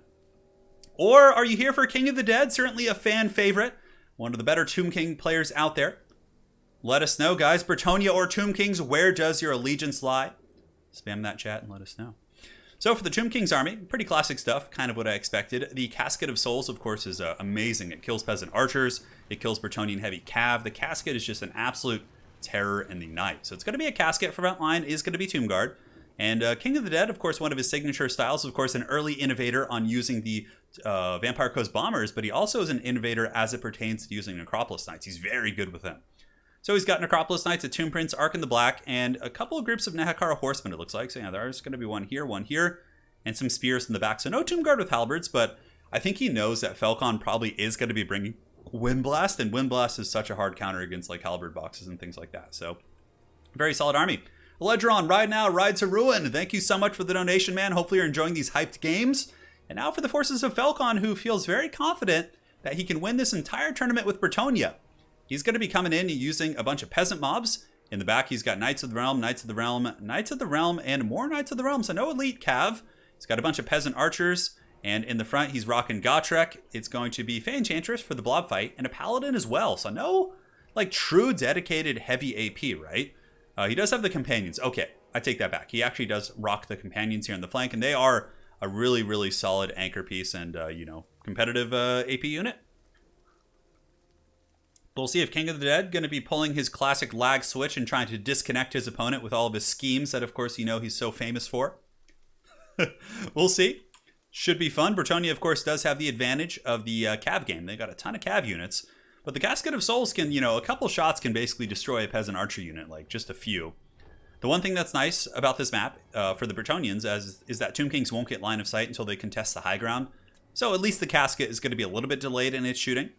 Speaker 2: Or are you here for King of the Dead? Certainly a fan favorite. One of the better Tomb King players out there. Let us know, guys. Bretonnia or Tomb Kings, where does your allegiance lie? Spam that chat and let us know. So for the Tomb King's army, pretty classic stuff, kind of what I expected. The Casket of Souls, of course, is amazing. It kills peasant archers. It kills Bretonian heavy cav. The Casket is just an absolute terror in the night. So it's going to be a Casket for front line, is going to be Tomb Guard. And King of the Dead, of course, one of his signature styles, of course, an early innovator on using the Vampire Coast Bombers, but he also is an innovator as it pertains to using Necropolis Knights. He's very good with them. So he's got Necropolis Knights, a Tomb Prince, Ark in the Black, and a couple of groups of Nehekara Horsemen, it looks like. So yeah, there's going to be one here, and some spears in the back. So no Tomb Guard with halberds, but I think he knows that Falcon probably is going to be bringing Windblast, and Windblast is such a hard counter against like halberd boxes and things like that. So very solid army. Eledron, Ride Now, Ride to Ruin. Thank you so much for the donation, man. Hopefully you're enjoying these hyped games. And now for the forces of Falcon, who feels very confident that he can win this entire tournament with Bretonnia. He's going to be coming in and using a bunch of peasant mobs. In the back, he's got Knights of the Realm, Knights of the Realm, Knights of the Realm, and more Knights of the Realm. So no elite cav. He's got a bunch of peasant archers. And in the front, he's rocking Gotrek. It's going to be Fey Enchantress for the blob fight, and a Paladin as well. So no, like, true dedicated heavy AP, right? He does have the Companions. Okay, I take that back. He actually does rock the Companions here in the flank, and they are a really, really solid anchor piece and, competitive AP unit. We'll see if King of the Dead going to be pulling his classic lag switch and trying to disconnect his opponent with all of his schemes that, of course, he's so famous for. We'll see. Should be fun. Bretonnia, of course, does have the advantage of the cav game. They got a ton of cav units. But the Casket of Souls can, a couple shots can basically destroy a peasant archer unit, like just a few. The one thing that's nice about this map for the Bretonians is that Tomb Kings won't get line of sight until they contest the high ground. So at least the Casket is going to be a little bit delayed in its shooting.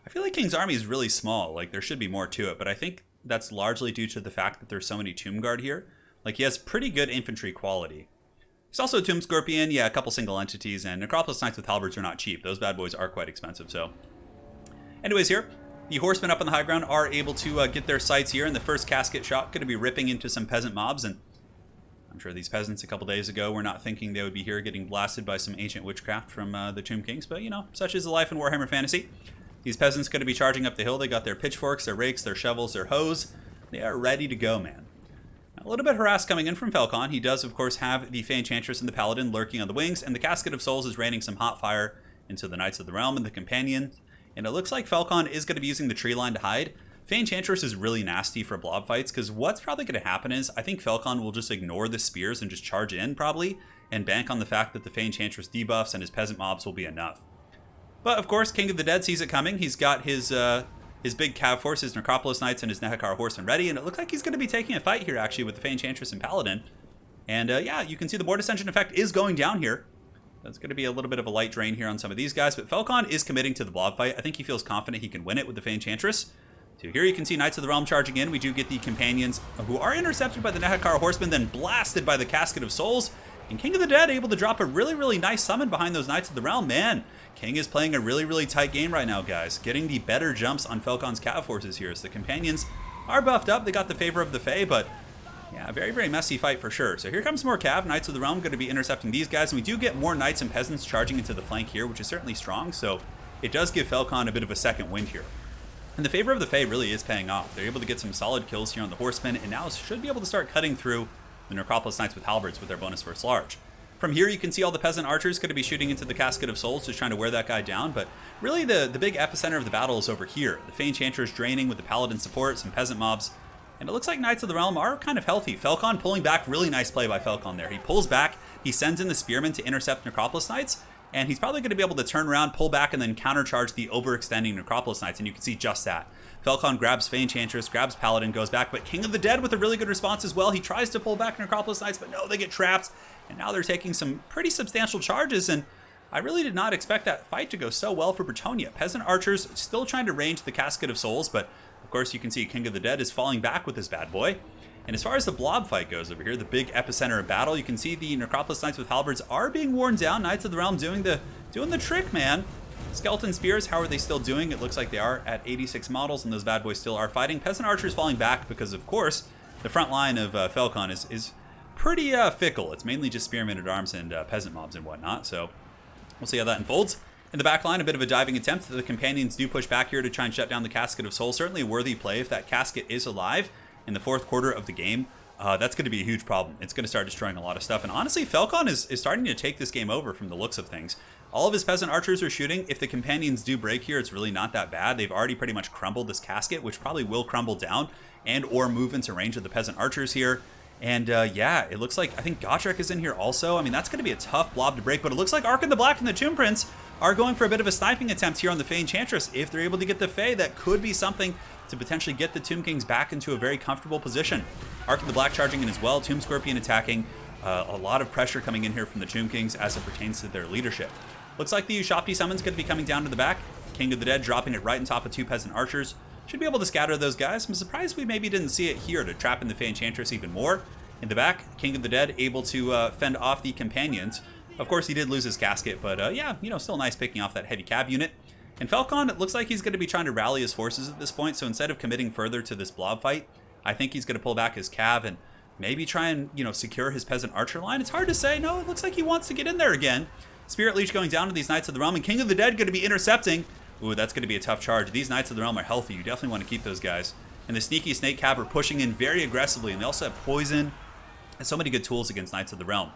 Speaker 2: I feel like King's army is really small. Like, there should be more to it, but I think that's largely due to the fact that there's so many Tomb Guard here. Like, he has pretty good infantry quality. He's also a Tomb Scorpion, yeah, a couple single entities, and Necropolis Knights with halberds are not cheap. Those bad boys are quite expensive, so. Anyways, here, the horsemen up on the high ground are able to get their sights here, and the first Casket shot going to be ripping into some peasant mobs, and I'm sure these peasants a couple days ago were not thinking they would be here getting blasted by some ancient witchcraft from the Tomb Kings, but, such is the life in Warhammer Fantasy. These peasants going to be charging up the hill. They got their pitchforks, their rakes, their shovels, their hoes. They are ready to go, man. A little bit harassed coming in from Falcon. He does, of course, have the Fey Enchantress and the Paladin lurking on the wings, and the Casket of Souls is raining some hot fire into the Knights of the Realm and the Companion. And it looks like Falcon is going to be using the tree line to hide. Fey Enchantress is really nasty for blob fights, because what's probably going to happen is I think Falcon will just ignore the spears and just charge in, probably, and bank on the fact that the Fey Enchantress debuffs and his peasant mobs will be enough. But, of course, King of the Dead sees it coming. He's got his big cav force, his Necropolis Knights, and his Nehekara Horsemen ready, and it looks like he's going to be taking a fight here, actually, with the Fey Enchantress and Paladin. And, yeah, you can see the Board Ascension effect is going down here. That's going to be a little bit of a light drain here on some of these guys, but Falcon is committing to the blob fight. I think he feels confident he can win it with the Fey Enchantress. So here you can see Knights of the Realm charging in. We do get the Companions, who are intercepted by the Nehekara Horsemen, then blasted by the Casket of Souls. And King of the Dead able to drop a really, really nice summon behind those Knights of the Realm. Man, King is playing a really, really tight game right now, guys. Getting the better jumps on Falcon's cav forces here. So the Companions are buffed up. They got the favor of the Fae, but yeah, very, very messy fight for sure. So here comes more cav. Knights of the Realm going to be intercepting these guys. And we do get more Knights and Peasants charging into the flank here, which is certainly strong. So it does give Falcon a bit of a second wind here. And the favor of the Fae really is paying off. They're able to get some solid kills here on the Horsemen, and now should be able to start cutting through the Necropolis Knights with halberds with their bonus first large. From here, you can see all the peasant archers going to be shooting into the Casket of Souls, just trying to wear that guy down. But really, the big epicenter of the battle is over here. The Fey Enchantress draining with the Paladin support, some peasant mobs. And it looks like Knights of the Realm are kind of healthy. Falcon pulling back, really nice play by Falcon there. He pulls back, he sends in the Spearmen to intercept Necropolis Knights, and he's probably going to be able to turn around, pull back, and then countercharge the overextending Necropolis Knights, and you can see just that. Falcon grabs Fey Enchantress, grabs Paladin, goes back, but King of the Dead with a really good response as well. He tries to pull back Necropolis Knights, but no, they get trapped. And now they're taking some pretty substantial charges, and I really did not expect that fight to go so well for Bretonnia. Peasant archers still trying to range the Casket of Souls, but of course you can see King of the Dead is falling back with this bad boy. And as far as the blob fight goes over here, the big epicenter of battle, you can see the Necropolis Knights with halberds are being worn down. Knights of the Realm doing the trick, man. Skeleton Spears, how are they still doing? It looks like they are at 86 models, and those bad boys still are fighting. Peasant archers falling back because, of course, the front line of Falcon is pretty fickle. It's mainly just Spearmen at Arms and peasant mobs and whatnot, so we'll see how that unfolds. In the back line, a bit of a diving attempt. The companions do push back here to try and shut down the Casket of Souls. Certainly a worthy play if that Casket is alive in the fourth quarter of the game. That's going to be a huge problem. It's going to start destroying a lot of stuff. And honestly, Falcon is starting to take this game over from the looks of things. All of his peasant archers are shooting. If the companions do break here, it's really not that bad. They've already pretty much crumbled this Casket, which probably will crumble down and or move into range of the peasant archers here. And yeah, it looks like, I think Gotrek is in here also. I mean, that's going to be a tough blob to break, but it looks like Ark and the Black and the Tomb Prince are going for a bit of a sniping attempt here on the Fey Enchantress. If they're able to get the Fey, that could be something to potentially get the Tomb Kings back into a very comfortable position. Ark and the Black charging in as well, Tomb Scorpion attacking. A lot of pressure coming in here from the Tomb Kings as it pertains to their leadership. Looks like the Ushopti summon's going to be coming down to the back. King of the Dead dropping it right on top of 2 peasant archers. Should be able to scatter those guys. I'm surprised we maybe didn't see it here to trap in the Fey Enchantress even more. In the back, King of the Dead able to fend off the companions. Of course, he did lose his casket, but yeah, you know, still nice picking off that heavy cab unit. And Falcon, it looks like he's going to be trying to rally his forces at this point, so instead of committing further to this blob fight, I think he's going to pull back his cav and maybe try and, you know, secure his peasant archer line. It's hard to say. No, it looks like he wants to get in there again. Spirit Leech going down to these Knights of the Realm, and King of the Dead going to be intercepting. Ooh, that's going to be a tough charge. These Knights of the Realm are healthy. You definitely want to keep those guys. And the sneaky Snake Cab are pushing in very aggressively, and they also have poison and so many good tools against Knights of the Realm.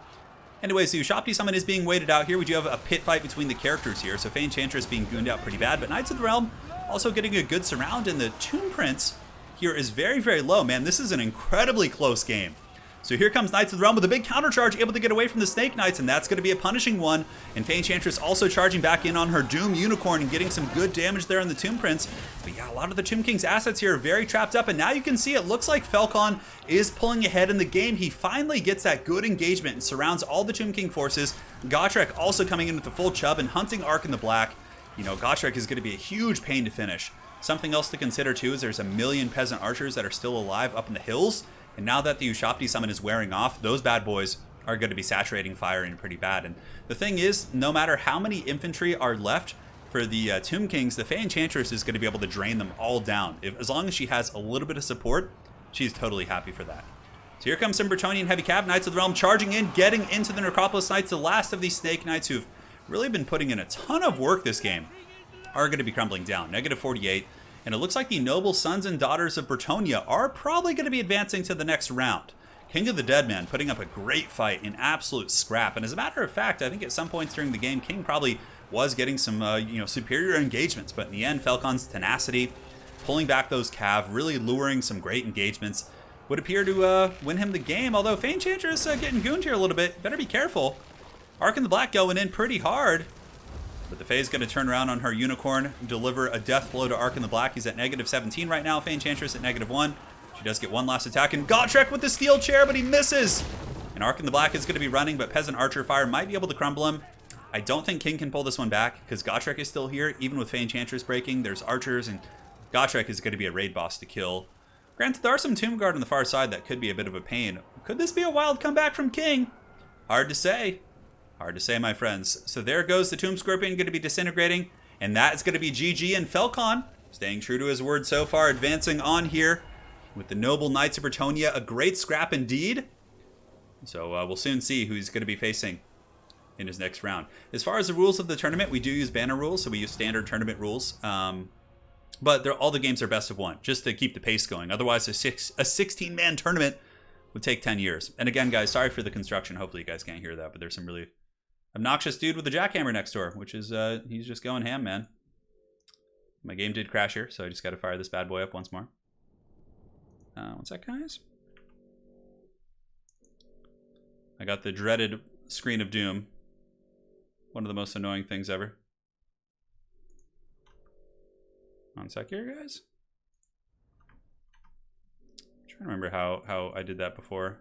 Speaker 2: Anyways, the Ushopti summon is being waited out here. We do have a pit fight between the characters here, so Fey Enchantress being gooned out pretty bad, but Knights of the Realm also getting a good surround, and the Tomb Prince here is very, very low. Man, this is an incredibly close game. So here comes Knights of the Realm with a big counter charge, able to get away from the Snake Knights, and that's going to be a punishing one. And Fey Enchantress also charging back in on her Doom Unicorn and getting some good damage there on the Tomb Prince. But yeah, a lot of the Tomb King's assets here are very trapped up, and now you can see it looks like Falcon is pulling ahead in the game. He finally gets that good engagement and surrounds all the Tomb King forces. Gotrek also coming in with the full chub and hunting Ark in the Black. You know, Gotrek is going to be a huge pain to finish. Something else to consider too is there's a million peasant archers that are still alive up in the hills. And now that the Ushopti summon is wearing off, those bad boys are going to be saturating firing pretty bad. And the thing is, no matter how many infantry are left for the Tomb Kings, the Fey Enchantress is going to be able to drain them all down. As long as she has a little bit of support, she's totally happy for that. So here comes some Bretonnian heavy cav, Knights of the Realm charging in, getting into the Necropolis Knights, the last of these Snake Knights who've really been putting in a ton of work this game, are going to be crumbling down. Negative 48. And it looks like the noble sons and daughters of Bretonnia are probably going to be advancing to the next round. King of the Dead Man putting up a great fight, an absolute scrap. And as a matter of fact, I think at some points during the game, King probably was getting some superior engagements. But in the end, Falcon's tenacity, pulling back those cav, really luring some great engagements, would appear to win him the game. Although Fey Enchantress getting gooned here a little bit. Better be careful. Ark in the Black going in pretty hard. But the Fae's going to turn around on her Unicorn, deliver a death blow to Ark in the Black. He's at negative 17 right now. Fey Enchantress at negative 1. She does get one last attack. And Gotrek with the steel chair, but he misses. And Ark in the Black is going to be running, but Peasant Archer Fire might be able to crumble him. I don't think King can pull this one back, because Gotrek is still here. Even with Fey Enchantress breaking, there's Archers, and Gotrek is going to be a raid boss to kill. Granted, there are some Tomb Guard on the far side that could be a bit of a pain. Could this be a wild comeback from King? Hard to say. Hard to say, my friends. So there goes the Tomb Scorpion going to be disintegrating. And that is going to be GG, and Falcon, staying true to his word so far, advancing on here with the noble Knights of Bretonnia. A great scrap indeed. So we'll soon see who he's going to be facing in his next round. As far as the rules of the tournament, we do use banner rules, so we use standard tournament rules. But all the games are best of one, just to keep the pace going. Otherwise, a 16-man tournament would take 10 years. And again, guys, sorry for the construction. Hopefully you guys can't hear that, but there's some really obnoxious dude with a jackhammer next door, which is, he's just going ham, man. My game did crash here, so I just got to fire this bad boy up once more. One sec, guys. I got the dreaded screen of doom. One of the most annoying things ever. One sec here, guys. I'm trying to remember how I did that before.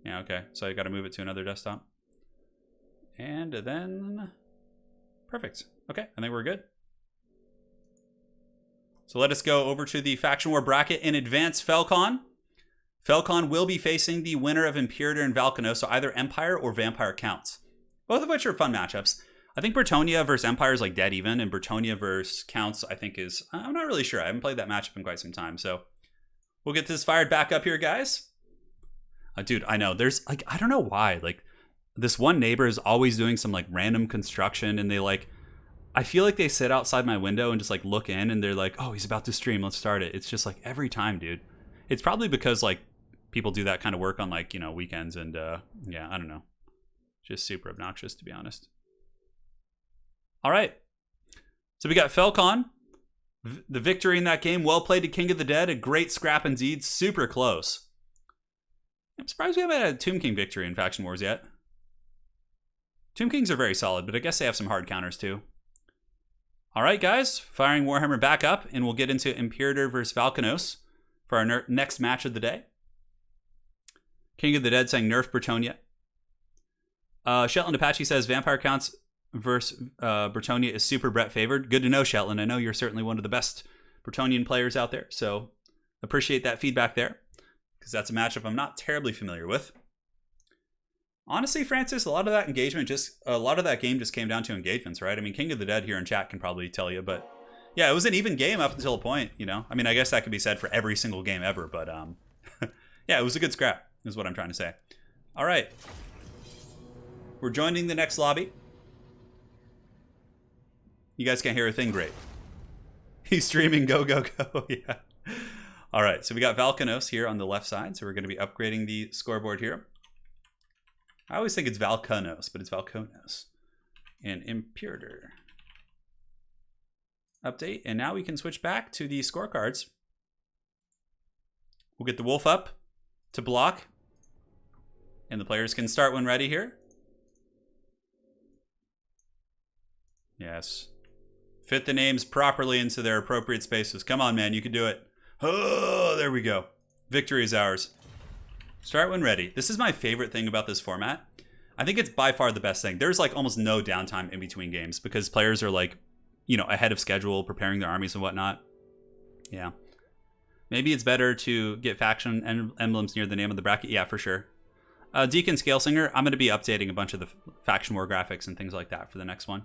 Speaker 2: Yeah, okay. So I got to move it to another desktop. And then... Perfect. Okay, I think we're good. So let us go over to the Faction War bracket in advance. Falcon. Falcon will be facing the winner of Imperator and Valkano, so either Empire or Vampire counts. Both of which are fun matchups. I think Bretonnia versus Empire is like dead even, and Bretonnia versus Counts, I think is... I'm not really sure. I haven't played that matchup in quite some time, so... We'll get this fired back up here, guys. Dude, I know. There's, like, I don't know why. Like, this one neighbor is always doing some, like, random construction, and they, like... I feel like they sit outside my window and just like look in and they're like, oh, he's about to stream, let's start it. It's just like every time, dude. It's probably because like people do that kind of work on like, you know, weekends and yeah, I don't know. Just super obnoxious, to be honest. All right. So we got Felcon. The victory in that game. Well played to King of the Dead. A great scrap indeed. Super close. I'm surprised we haven't had a Tomb King victory in Faction Wars yet. Tomb Kings are very solid, but I guess they have some hard counters too. All right, guys. Firing Warhammer back up, and we'll get into Imperator versus Valkanos for our next match of the day. King of the Dead saying nerf Bretonnia. Shetland Apache says Vampire Counts versus Bretonnia is super Brett favored. Good to know, Shetland. I know you're certainly one of the best Bretonian players out there, so appreciate that feedback there, because that's a matchup I'm not terribly familiar with. Honestly, Francis, a lot of that game just came down to engagements, right? I mean, King of the Dead here in chat can probably tell you, but yeah, it was an even game up until a point, you know? I mean, I guess that could be said for every single game ever, but yeah, it was a good scrap, is what I'm trying to say. All right. We're joining the next lobby. You guys can't hear a thing, great. He's streaming, go, go, go, yeah. All right, so we got Valkanos here on the left side, so we're gonna be upgrading the scoreboard here. I always think it's Valkanos, but it's Valkonos. And Imperator. Update, and now we can switch back to the scorecards. We'll get the wolf up to block. And the players can start when ready here. Yes. Fit the names properly into their appropriate spaces. Come on, man, you can do it. Oh, there we go. Victory is ours. Start when ready. This is my favorite thing about this format. I think it's by far the best thing. There's like almost no downtime in between games because players are like, you know, ahead of schedule, preparing their armies and whatnot. Yeah. Maybe it's better to get faction emblems near the name of the bracket. Yeah, for sure. Deacon Scalesinger, I'm going to be updating a bunch of the faction war graphics and things like that for the next one.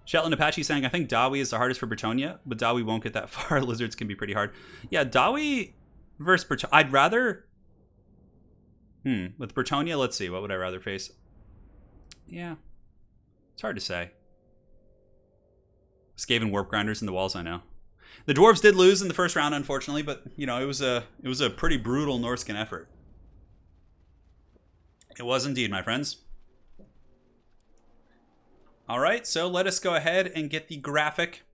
Speaker 2: Shetland Apache saying, I think Dawi is the hardest for Bretonnia, but Dawi won't get that far. Lizards can be pretty hard. Yeah, Dawi versus Bretonnia. I'd rather... With Bretonnia, let's see. What would I rather face? Yeah. It's hard to say. Skaven warp grinders in the walls, I know. The Dwarves did lose in the first round, unfortunately, but, you know, it was a pretty brutal Norscan effort. It was indeed, my friends. All right, so let us go ahead and get the graphic.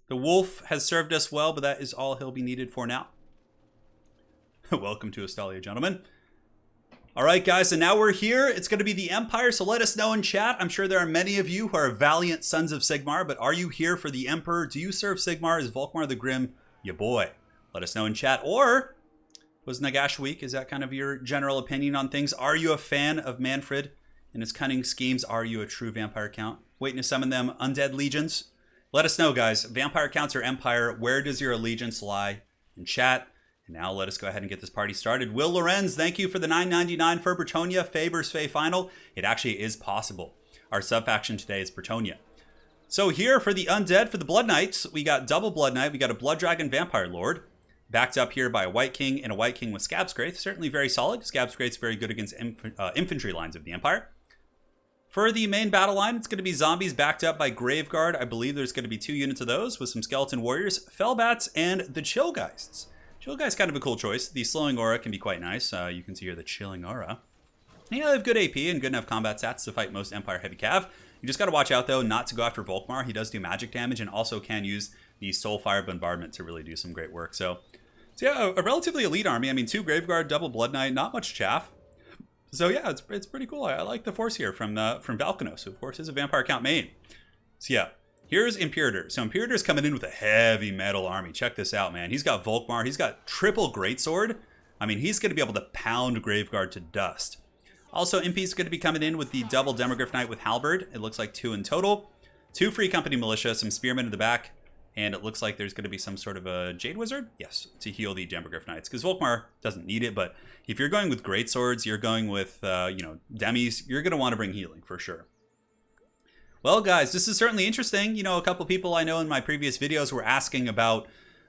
Speaker 2: The wolf has served us well, but that is all he'll be needed for now. Welcome to Astalia, gentlemen. All right, guys, and now we're here. It's going to be the Empire, so let us know in chat. I'm sure there are many of you who are valiant sons of Sigmar, but are you here for the Emperor? Do you serve Sigmar? Is Volkmar the Grim your boy? Let us know in chat. Or was Nagash weak? Is that kind of your general opinion on things? Are you a fan of Manfred and his cunning schemes? Are you a true vampire count? Waiting to summon them undead legions? Let us know, guys. Vampire counts or Empire? Where does your allegiance lie? In chat. And now let us go ahead and get this party started. Will Lorenz, thank you for the $9.99 for Bretonnia. Fae vs. Fae final. It actually is possible. Our sub-faction today is Bretonnia. So here for the Undead, for the Blood Knights, we got double Blood Knight. We got a Blood Dragon Vampire Lord. Backed up here by a White King and a White King with Scabscraith. Certainly very solid. Scabscraith's very good against infantry lines of the Empire. For the main battle line, it's going to be zombies backed up by Graveguard. I believe there's going to be 2 units of those with some Skeleton Warriors, Fellbats, and the Chillgeists. Chillgeist kind of a cool choice. The Slowing Aura can be quite nice. You can see here the Chilling Aura. Yeah, they have good AP and good enough combat stats to fight most Empire Heavy Cav. You just got to watch out, though, not to go after Volkmar. He does do magic damage and also can use the Soulfire Bombardment to really do some great work. So yeah, a relatively elite army. I mean, 2 Graveguard, double Blood Knight, not much chaff. So yeah, it's pretty cool. I like the force here from Valkanos, who of course is a Vampire Count main. So yeah. Here's Imperator. So Imperator's coming in with a heavy metal army. Check this out, man. He's got Volkmar. He's got triple Greatsword. I mean, he's going to be able to pound Graveguard to dust. Also, Impy's going to be coming in with the double Demogryph Knight with Halberd. It looks like 2 in total. 2 Free Company Militia, some Spearmen in the back. And it looks like there's going to be some sort of a Jade Wizard. Yes, to heal the Demogryph Knights. Because Volkmar doesn't need it, but if you're going with Greatswords, you're going with, Demis, you're going to want to bring healing for sure. Well, guys, this is certainly interesting. You know, a couple people I know in my previous videos were asking about,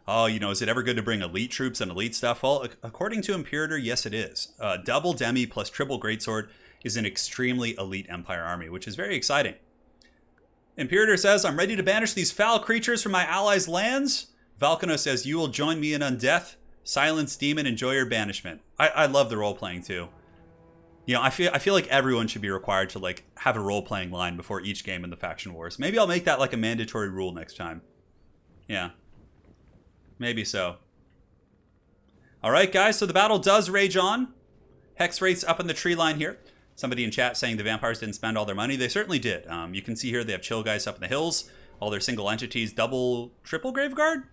Speaker 2: oh, you know, is it ever good to bring elite troops and elite stuff? Well, according to Imperator, yes, it is. Double Demi plus triple Greatsword is an extremely elite Empire army, which is very exciting. Imperator says, I'm ready to banish these foul creatures from my allies' lands. Valkano says, you will join me in undeath. Silence demon, enjoy your banishment. I love the role-playing too. You know, I feel like everyone should be required to like have a role-playing line before each game in the Faction Wars. Maybe I'll make that like a mandatory rule next time. Yeah. Maybe so. Alright guys, so the battle does rage on. Hex rates up in the tree line here. Somebody in chat saying the vampires didn't spend all their money. They certainly did. You can see here they have chill guys up in the hills. All their single entities, triple graveguard?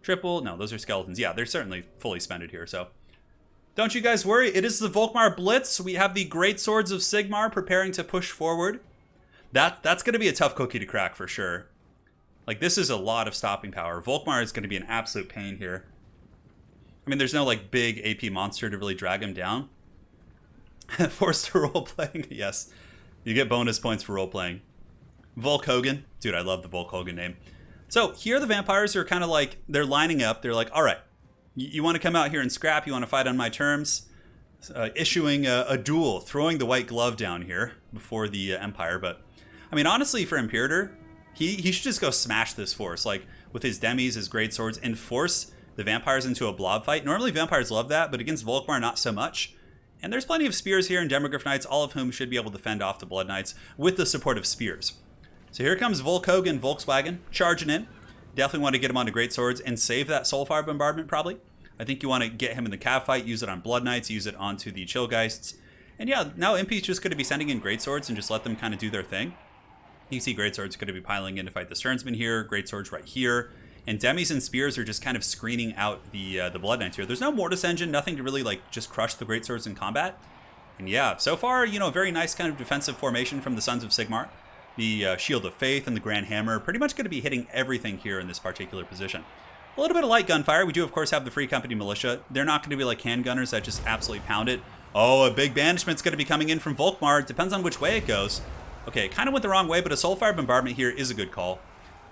Speaker 2: No, those are skeletons. Yeah, they're certainly fully spended here, so. Don't you guys worry, it is the Volkmar Blitz. We have the Great Swords of Sigmar preparing to push forward. That's going to be a tough cookie to crack for sure. Like, this is a lot of stopping power. Volkmar is going to be an absolute pain here. I mean, there's no, like, big AP monster to really drag him down. Forced to role-playing, yes. You get bonus points for role-playing. Volk Hogan. Dude, I love the Volk Hogan name. So, here the vampires are kind of like, they're lining up. They're like, all right, you want to come out here and scrap? You want to fight on my terms? Issuing a duel, throwing the white glove down here before the Empire. But, I mean, honestly, for Imperator, he should just go smash this force. Like, with his demis, his great swords, and force the vampires into a blob fight. Normally, vampires love that, but against Volkmar, not so much. And there's plenty of spears here and Demogryph Knights, all of whom should be able to fend off the Blood Knights with the support of spears. So here comes Volk Hogan, Volkswagen, charging in. Definitely want to get him onto Great Swords and save that Soulfire Bombardment, probably. I think you want to get him in the Cav fight, use it on Blood Knights, use it onto the Chillgeists. And yeah, now MP's just going to be sending in Great Swords and just let them kind of do their thing. You see Great Swords going to be piling in to fight the Sternsmen here, Great Swords right here. And Demis and Spears are just kind of screening out the Blood Knights here. There's no Mortis Engine, nothing to really like just crush the Great Swords in combat. And yeah, so far, you know, very nice kind of defensive formation from the Sons of Sigmar. The Shield of Faith and the Grand Hammer pretty much going to be hitting everything here in this particular position. A little bit of light gunfire. We do, of course, have the Free Company Militia. They're not going to be like handgunners that just absolutely pound it. Oh, a big banishment's going to be coming in from Volkmar. It depends on which way it goes. Okay, it kind of went the wrong way, but a Soulfire Bombardment here is a good call.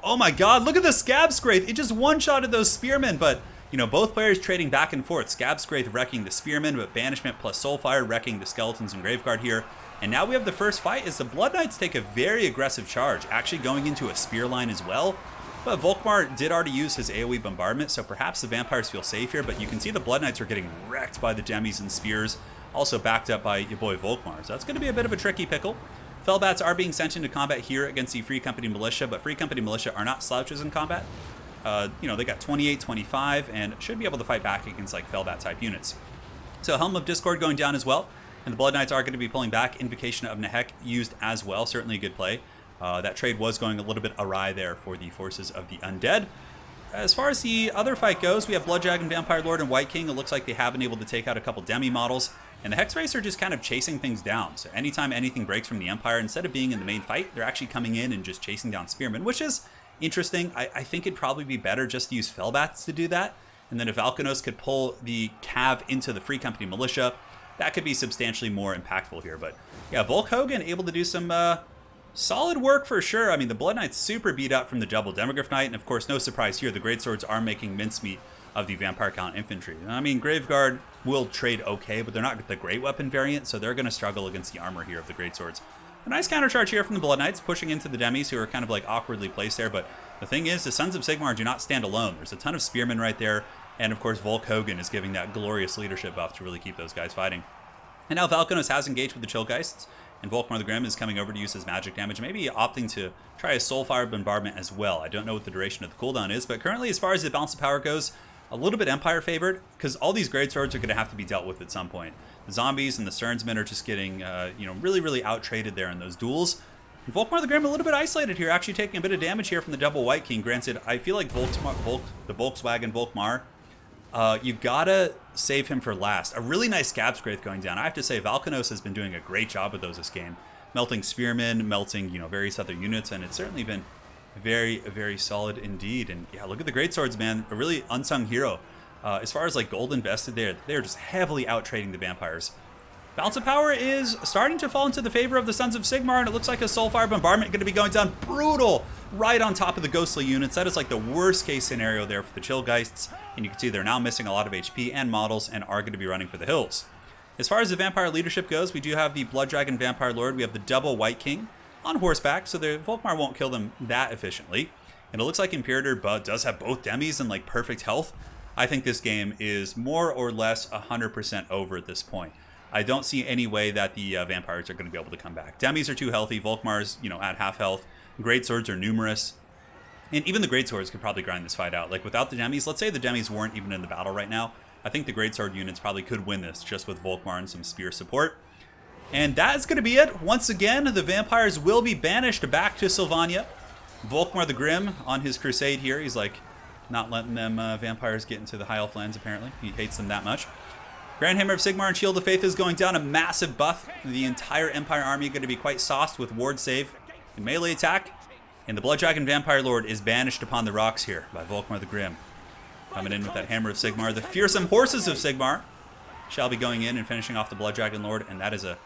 Speaker 2: Oh my god, look at the Scab Scraith. It just one-shotted those Spearmen, but, you know, both players trading back and forth. Scab Scraith wrecking the Spearmen, but Banishment plus Soulfire wrecking the Skeletons and Graveguard here. And now we have the first fight as the Blood Knights take a very aggressive charge, actually going into a spear line as well. But Volkmar did already use his AoE bombardment, so perhaps the vampires feel safe here, but you can see the Blood Knights are getting wrecked by the Demis and Spears, also backed up by your boy Volkmar. So that's going to be a bit of a tricky pickle. Fellbats are being sent into combat here against the Free Company Militia, but Free Company Militia are not slouches in combat. You know, they got 28, 25, and should be able to fight back against like Fellbat type units. So Helm of Discord going down as well. And the Blood Knights are going to be pulling back. Invocation of Nehek used as well. Certainly a good play. That trade was going a little bit awry there for the forces of the Undead. As far as the other fight goes, we have Blood Dragon, Vampire Lord, and White King. It looks like they have been able to take out a couple Demi models. And the Hex Race are just kind of chasing things down. So anytime anything breaks from the Empire, instead of being in the main fight, they're actually coming in and just chasing down Spearmen, which is interesting. I think it'd probably be better just to use Fellbats to do that. And then if Valkanos could pull the Cav into the Free Company Militia, that could be substantially more impactful here. But yeah, Volk Hogan able to do some solid work for sure. I mean, the Blood Knight's super beat up from the double Demogryph Knight. And of course, no surprise here, the Great Swords are making mincemeat of the Vampire Count Infantry. I mean, Graveguard will trade okay, but they're not the great weapon variant, so they're going to struggle against the armor here of the Great Swords. A nice countercharge here from the Blood Knights, pushing into the Demis, who are kind of like awkwardly placed there. But the thing is, the Sons of Sigmar do not stand alone. There's a ton of Spearmen right there. And of course, Volk Hogan is giving that glorious leadership buff to really keep those guys fighting. And now Valkanos has engaged with the Chillgeists, and Volkmar the Grim is coming over to use his magic damage, maybe opting to try a Soulfire Bombardment as well. I don't know what the duration of the cooldown is, but currently, as far as the balance of power goes, a little bit Empire favored, because all these Great Swords are going to have to be dealt with at some point. The Zombies and the Sternsmen are just getting, you know, really out-traded there in those duels. And Volkmar the Grim a little bit isolated here, actually taking a bit of damage here from the double White King. Granted, I feel like the Volkswagen Volkmar, you gotta save him for last. A really nice Scab Scraith going down. I have to say, Valkanos has been doing a great job with those this game. Melting Spearmen, melting, you know, various other units, and it's certainly been very solid indeed. And yeah, look at the Great Swords, man. A really unsung hero. As far as like gold invested there, they're just heavily out-trading the vampires. Balance of power is starting to fall into the favor of the Sons of Sigmar, and it looks like a Soulfire Bombardment going to be going down brutal right on top of the ghostly units. That is like the worst case scenario there for the Chillgeists, and you can see they're now missing a lot of HP and models and are going to be running for the hills. As far as the vampire leadership goes, we do have the Blood Dragon Vampire Lord. We have the double White King. on horseback, so the Volkmar won't kill them that efficiently. And it looks like Imperator does have both demis and like perfect health. I think this game is more or less 100% over at this point. I don't see any way that the vampires are going to be able to come back. Demis are too healthy. Volkmar's, at half health. Greatswords are numerous. And even the greatswords could probably grind this fight out. Like, without the demis, let's say the demis weren't even in the battle right now, I think the greatsword units probably could win this just with Volkmar and some spear support. And that is going to be it. Once again, the vampires will be banished back to Sylvania. Volkmar the Grim on his crusade here. He's like not letting them vampires get into the High Elf lands, apparently. He hates them that much. Grand Hammer of Sigmar and Shield of Faith is going down. A massive buff. The entire Empire army going to be quite sauced with ward save and melee attack. And the Blood Dragon Vampire Lord is banished upon the rocks here by Volkmar the Grim. Coming in with that Hammer of Sigmar. The fearsome Horses of Sigmar shall be going in and finishing off the Blood Dragon Lord. And that is a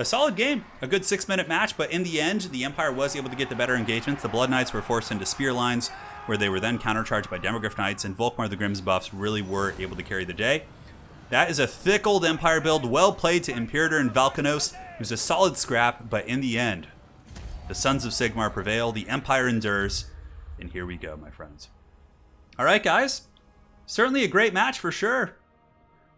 Speaker 2: solid game. A good 6-minute match. But in the end, the Empire was able to get the better engagements. The Blood Knights were forced into spear lines, where they were then countercharged by Demogryph Knights. And Volkmar the Grim's buffs really were able to carry the day. That is a thick old Empire build. Well played to Imperator and Valkanos. It was a solid scrap. But in the end, the Sons of Sigmar prevail, the Empire endures, and here we go, my friends. All right, guys. Certainly a great match for sure.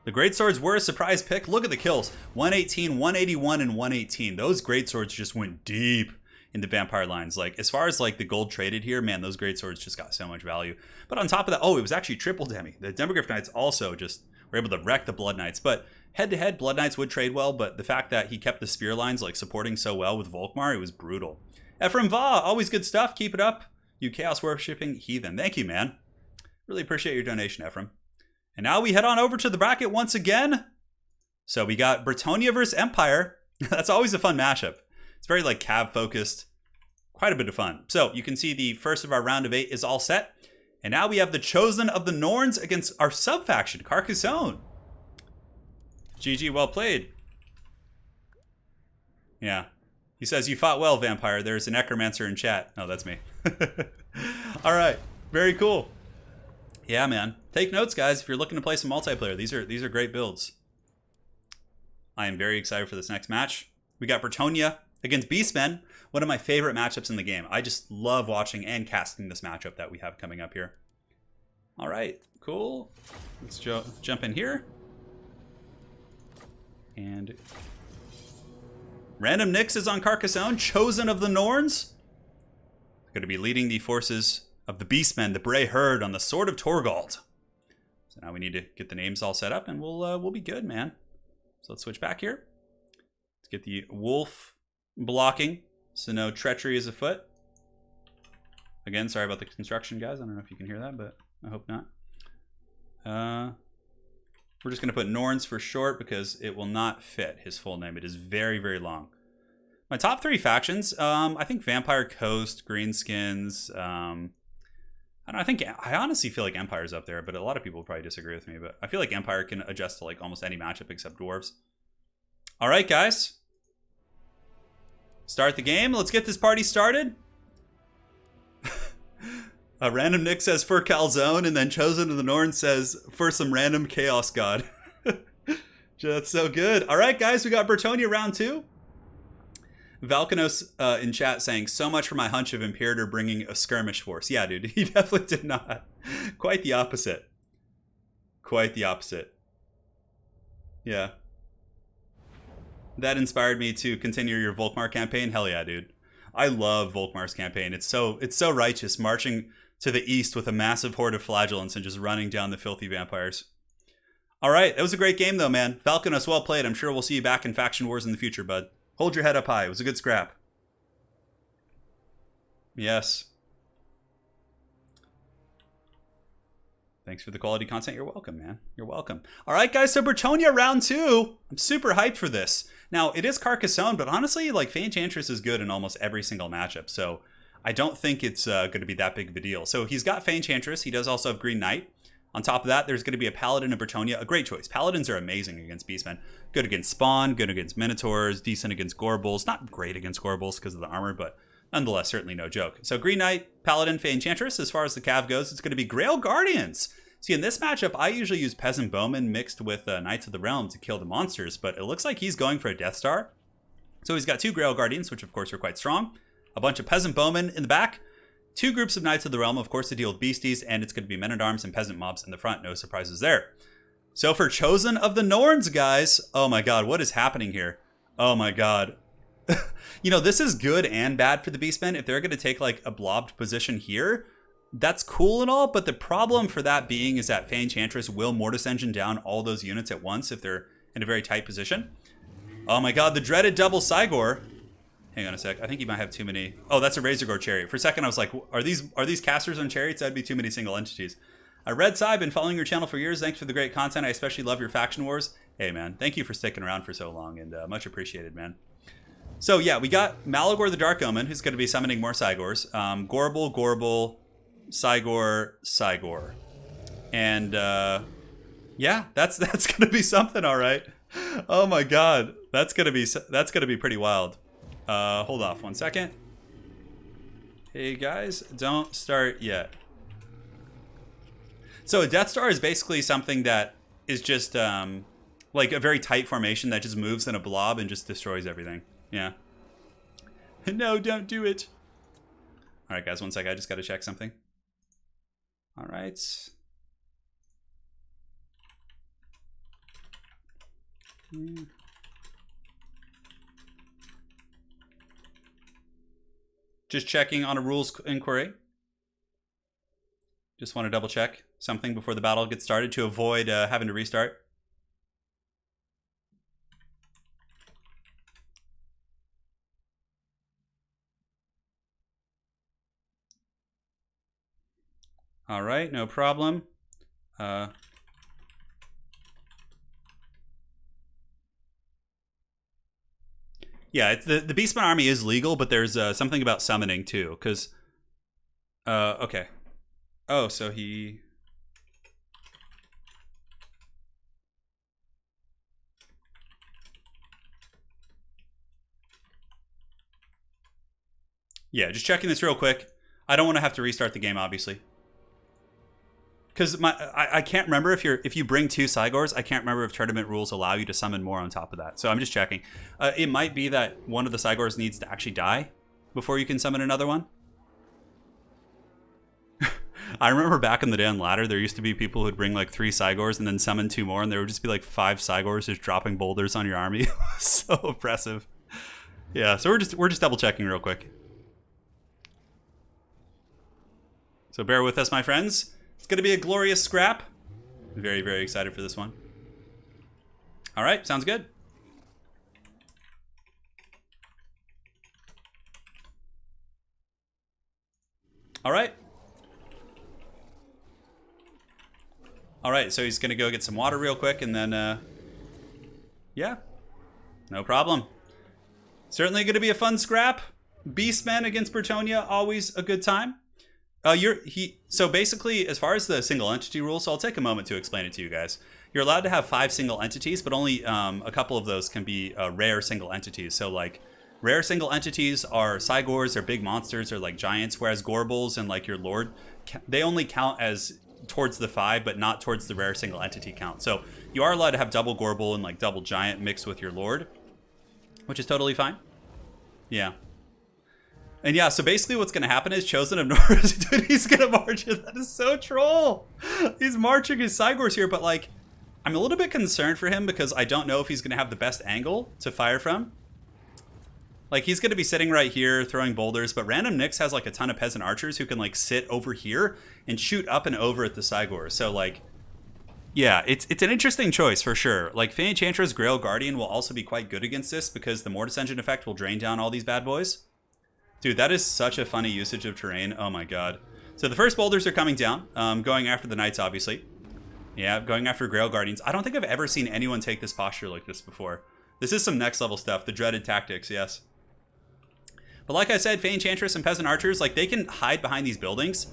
Speaker 2: The Greatswords were a surprise pick. Look at the kills. 118, 181, and 118. Those Greatswords just went deep in the Vampire lines. Like, as far as like the gold traded here, man, those Greatswords just got so much value. But on top of that, it was actually triple demi. The Demogryph Knights also just were able to wreck the Blood Knights. But head-to-head, Blood Knights would trade well, but the fact that he kept the spear lines like supporting so well with Volkmar, it was brutal. Ephraim Va, always good stuff. Keep it up. You chaos-worshipping heathen. Thank you, man. Really appreciate your donation, Ephraim. And now we head on over to the bracket once again. So we got Bretonnia versus Empire. That's always a fun matchup. It's very like Cav-focused. Quite a bit of fun. So you can see the first of our round of 8 is all set. And now we have the Chosen of the Norns against our sub-faction, Carcassonne. GG, well played. Yeah. He says, you fought well, Vampire. There's a necromancer in chat. Oh, that's me. All right. Very cool. Yeah, man. Take notes, guys, if you're looking to play some multiplayer. These are great builds. I am very excited for this next match. We got Bretonnia against Beastmen. One of my favorite matchups in the game. I just love watching and casting this matchup that we have coming up here. All right. Cool. Let's jump in here. And Random Nyx is on Carcassonne, Chosen of the Norns. Going to be leading the forces of the Beastmen, the Bray Herd, on the Sword of Torgald. So now we need to get the names all set up, and we'll be good, man. So let's switch back here. Let's get the wolf blocking, so no treachery is afoot. Again, sorry about the construction, guys. I don't know if you can hear that, but I hope not. We're just going to put Norns for short because it will not fit his full name. It is very, very long. My top 3 factions, I think Vampire Coast, Greenskins. I honestly feel like Empire's up there, but a lot of people will probably disagree with me. But I feel like Empire can adjust to like almost any matchup except Dwarves. All right, guys. Start the game. Let's get this party started. A Random Nick says for Calzone, and then Chosen of the Norn says for some random Chaos God. That's so good. All right, guys, we got Bretonnia round 2. Valkanos in chat saying, so much for my hunch of Imperator bringing a skirmish force. Yeah, dude, he definitely did not. Quite the opposite. Quite the opposite. Yeah. That inspired me to continue your Volkmar campaign. Hell yeah, dude. I love Volkmar's campaign. It's so righteous, marching to the east with a massive horde of flagellants and just running down the filthy vampires. All right, that was a great game though, man. Valkanos, well played. I'm sure we'll see you back in Faction Wars in the future, bud. Hold your head up high. It was a good scrap. Yes. Thanks for the quality content. You're welcome, man. You're welcome. All right, guys. So Bretonnia round 2. I'm super hyped for this. Now, it is Carcassonne, but honestly, like, Enchantress is good in almost every single matchup. So I don't think it's going to be that big of a deal. So he's got Enchantress. He does also have Green Knight. On top of that, there's going to be a Paladin of Bretonnia. A great choice. Paladins are amazing against Beastmen. Good against Spawn, good against Minotaurs, decent against Gorbals. Not great against Gorbals because of the armor, but nonetheless, certainly no joke. So Green Knight, Paladin, Enchantress. As far as the Cav goes, it's going to be Grail Guardians. See, in this matchup, I usually use Peasant Bowmen mixed with Knights of the Realm to kill the monsters, but it looks like he's going for a Death Star. So he's got 2 Grail Guardians, which of course are quite strong. A bunch of Peasant Bowmen in the back. 2 groups of Knights of the Realm, of course, to deal with beasties. And it's going to be Men-at-Arms and Peasant Mobs in the front. No surprises there. So for Chosen of the Norns, guys. Oh my god, what is happening here? Oh my god. You know, this is good and bad for the Beastmen. If they're going to take like a blobbed position here, that's cool and all, but the problem for that being is that Fey Enchantress will Mortis Engine down all those units at once if they're in a very tight position. Oh my god, the dreaded double Cygor. Hang on a sec. I think you might have too many. Oh, that's a Razorgore Chariot. For a second, I was like, are these casters on chariots? That'd be too many single entities. Red Sai, been following your channel for years. Thanks for the great content. I especially love your faction wars. Hey, man. Thank you for sticking around for so long, and much appreciated, man. So, yeah, we got Malagor the Dark Omen, who's going to be summoning more Cygors. Gorble, Cygor. And, yeah, that's going to be something, all right. Oh, my God. That's going to be pretty wild. Hold off 1 second. Hey, guys, don't start yet. So a Death Star is basically something that is just like a very tight formation that just moves in a blob and just destroys everything. Yeah. No, don't do it. All right, guys, 1 sec. I just got to check something. All right. Just checking on a rules inquiry. Just want to double check something before the battle gets started to avoid having to restart. All right, no problem. Yeah, the Beastmen army is legal, but there's something about summoning too, because okay. Oh, so he... Yeah, just checking this real quick. I don't want to have to restart the game, obviously. Because I can't remember if you bring 2 Cygors, I can't remember if tournament rules allow you to summon more on top of that. So I'm just checking. It might be that one of the Cygors needs to actually die before you can summon another one. I remember back in the day on Ladder, there used to be people who'd bring like 3 Cygors and then summon 2 more, and there would just be like 5 Cygors just dropping boulders on your army. So oppressive. Yeah, so we're just double checking real quick. So bear with us, my friends. It's going to be a glorious scrap. I'm very, very excited for this one. All right, sounds good. All right. All right, so he's going to go get some water real quick, and then, yeah, no problem. Certainly going to be a fun scrap. Beastmen against Bretonnia, always a good time. So basically, as far as the single entity rules, so I'll take a moment to explain it to you guys. You're allowed to have 5 single entities, but only a couple of those can be rare single entities. So like rare single entities are Cygors, or big monsters, or like giants, whereas Gorbles and like your Lord, they only count as towards the 5, but not towards the rare single entity count. So you are allowed to have double Gorble and like double giant mixed with your Lord, which is totally fine. Yeah. And yeah, so basically what's going to happen is Chosen of Norsca, dude, he's going to march it. That is so troll. He's marching his Cygors here, but like, I'm a little bit concerned for him because I don't know if he's going to have the best angle to fire from. Like, he's going to be sitting right here throwing boulders, but Random Nyx has like a ton of peasant archers who can like sit over here and shoot up and over at the Cygor. So like, yeah, it's an interesting choice for sure. Like, Fey Enchantress Grail Guardian will also be quite good against this because the Mortis Engine effect will drain down all these bad boys. Dude, that is such a funny usage of terrain. Oh my god. So the first boulders are coming down, going after the Knights, obviously. Yeah, going after Grail Guardians. I don't think I've ever seen anyone take this posture like this before. This is some next level stuff. The dreaded tactics, yes. But like I said, Fey Enchantress and Peasant Archers, like, they can hide behind these buildings.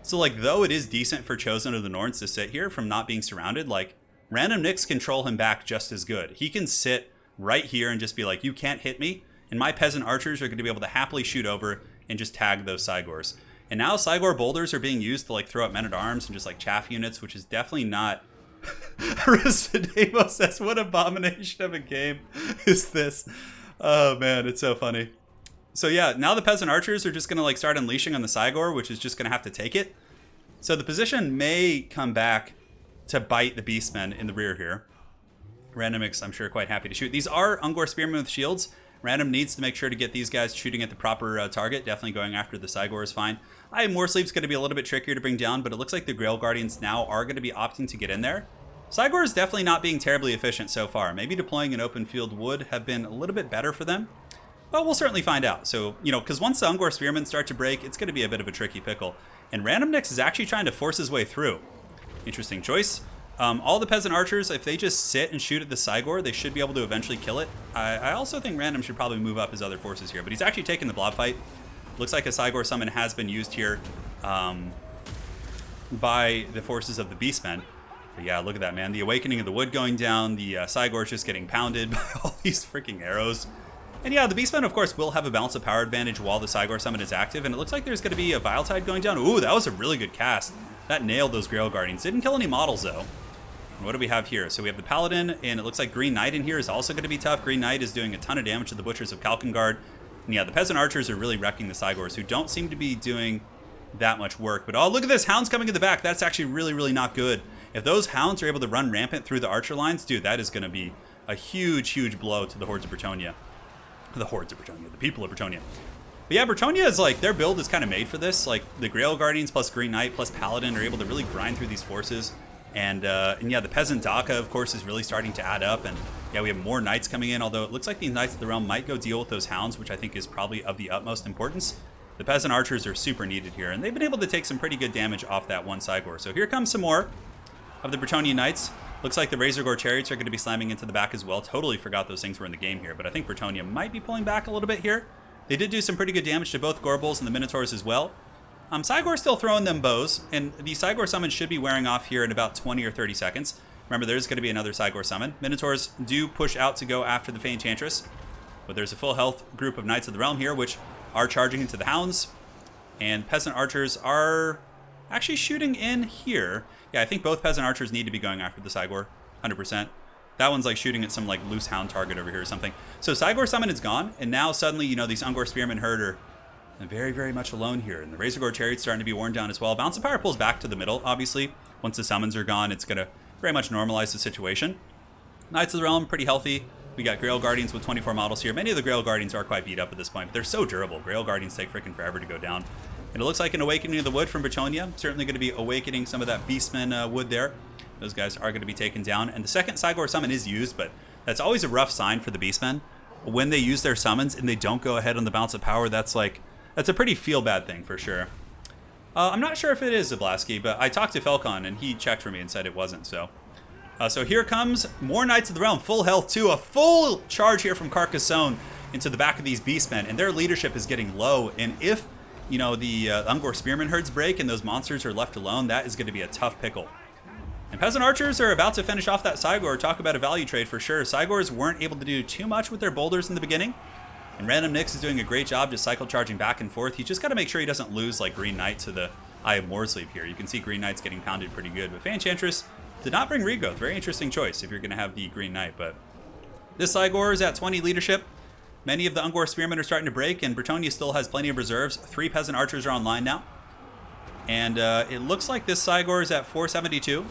Speaker 2: So, like, though it is decent for Chosen of the Norns to sit here from not being surrounded, like, Random Nyx control him back just as good. He can sit right here and just be like, you can't hit me. And my Peasant Archers are going to be able to happily shoot over and just tag those Cygors. And now Cygor boulders are being used to, like, throw up men-at-arms and just, like, chaff units, which is definitely not... Arisademo says, what abomination of a game is this? Oh man, it's so funny. So yeah, now the peasant archers are just gonna like start unleashing on the Cygor, which is just gonna have to take it. So the position may come back to bite the Beastmen in the rear here. Randomix, I'm sure, quite happy to shoot. These are Ungor Spearmen with shields. Random needs to make sure to get these guys shooting at the proper target. Definitely going after the Cygor is fine. Moorsleep's going to be a little bit trickier to bring down, but it looks like the Grail Guardians now are going to be opting to get in there. Cygor is definitely not being terribly efficient so far. Maybe deploying an open field would have been a little bit better for them. But we'll certainly find out. So, you know, because once the Ungor Spearmen start to break, it's going to be a bit of a tricky pickle. And Randomnix is actually trying to force his way through. Interesting choice. All the peasant archers, if they just sit and shoot at the Cygor, they should be able to eventually kill it. I also think Random should probably move up his other forces here, but he's actually taking the blob fight. Looks like a Cygor summon has been used here by the forces of the Beastmen. But yeah, look at that, man. The Awakening of the Wood going down, the Cygor's just getting pounded by all these freaking arrows. And yeah, the Beastmen, of course, will have a balance of power advantage while the Cygor summon is active, and it looks like there's going to be a Vile Tide going down. Ooh, that was a really good cast. That nailed those Grail Guardians. Didn't kill any models, though. And what do we have here? So we have the Paladin, and it looks like Green Knight in here is also going to be tough. Green Knight is doing a ton of damage to the Butchers of Kalkengard. And yeah, the Peasant Archers are really wrecking the Cygors, who don't seem to be doing that much work. But oh, look at this. Hounds coming in the back. That's actually really, really not good. If those Hounds are able to run rampant through the Archer lines, dude, that is going to be a huge, huge blow to the Hordes of Bretonnia. The Hordes of Bretonnia. The people of Bretonnia. But yeah, Bretonnia is like, their build is kind of made for this. Like, the Grail Guardians plus Green Knight plus Paladin are able to really grind through these forces. And yeah, the Peasant Daka, of course, is really starting to add up. And yeah, we have more Knights coming in, although it looks like these Knights of the Realm might go deal with those Hounds, which I think is probably of the utmost importance. The Peasant Archers are super needed here, and they've been able to take some pretty good damage off that one Cygor. So here comes some more of the Bretonnian Knights. Looks like the Razorgore Chariots are going to be slamming into the back as well. Totally forgot those things were in the game here, but I think Bretonnia might be pulling back a little bit here. They did do some pretty good damage to both Gorbals and the Minotaurs as well. Cygor's still throwing them bows, and the Cygor summon should be wearing off here in about 20 or 30 seconds. Remember, there's going to be another Cygor summon. Minotaurs do push out to go after the Enchantress, but there's a full health group of Knights of the Realm here, which are charging into the Hounds, and Peasant Archers are actually shooting in here. Yeah, I think both Peasant Archers need to be going after the Cygor, 100%. That one's like shooting at some like loose Hound target over here or something. So Cygor summon is gone, and now suddenly, you know, these Ungor Spearmen herd are very, very much alone here. And the Razorgore Chariot's starting to be worn down as well. Bounce of Power pulls back to the middle, obviously. Once the summons are gone, it's going to very much normalize the situation. Knights of the Realm, pretty healthy. We got Grail Guardians with 24 models here. Many of the Grail Guardians are quite beat up at this point, but they're so durable. Grail Guardians take freaking forever to go down. And it looks like an Awakening of the Wood from Bretonnia. Certainly going to be awakening some of that Beastmen wood there. Those guys are going to be taken down. And the second Cygor summon is used, but that's always a rough sign for the Beastmen. When they use their summons and they don't go ahead on the Bounce of Power, that's a pretty feel-bad thing for sure. I'm not sure if it is Zablaski, but I talked to Felcon and he checked for me and said it wasn't. So here comes more Knights of the Realm, full health too. A full charge here from Carcassonne into the back of these Beastmen, and their leadership is getting low. And if, you know, the Ungor Spearmen herds break and those monsters are left alone, that is going to be a tough pickle. And Peasant Archers are about to finish off that Cygor. Talk about a value trade for sure. Cygors weren't able to do too much with their boulders in the beginning. And Random Nix is doing a great job just cycle charging back and forth. He's just got to make sure he doesn't lose like Green Knight to the Eye of Moorsleep here. You can see Green Knight's getting pounded pretty good. But Enchantress did not bring regrowth. Very interesting choice if you're going to have the Green Knight. But this Cygor is at 20 leadership. Many of the Ungor Spearmen are starting to break, and Bretonnia still has plenty of reserves. 3 Peasant Archers are online now. And it looks like this Cygor is at 472.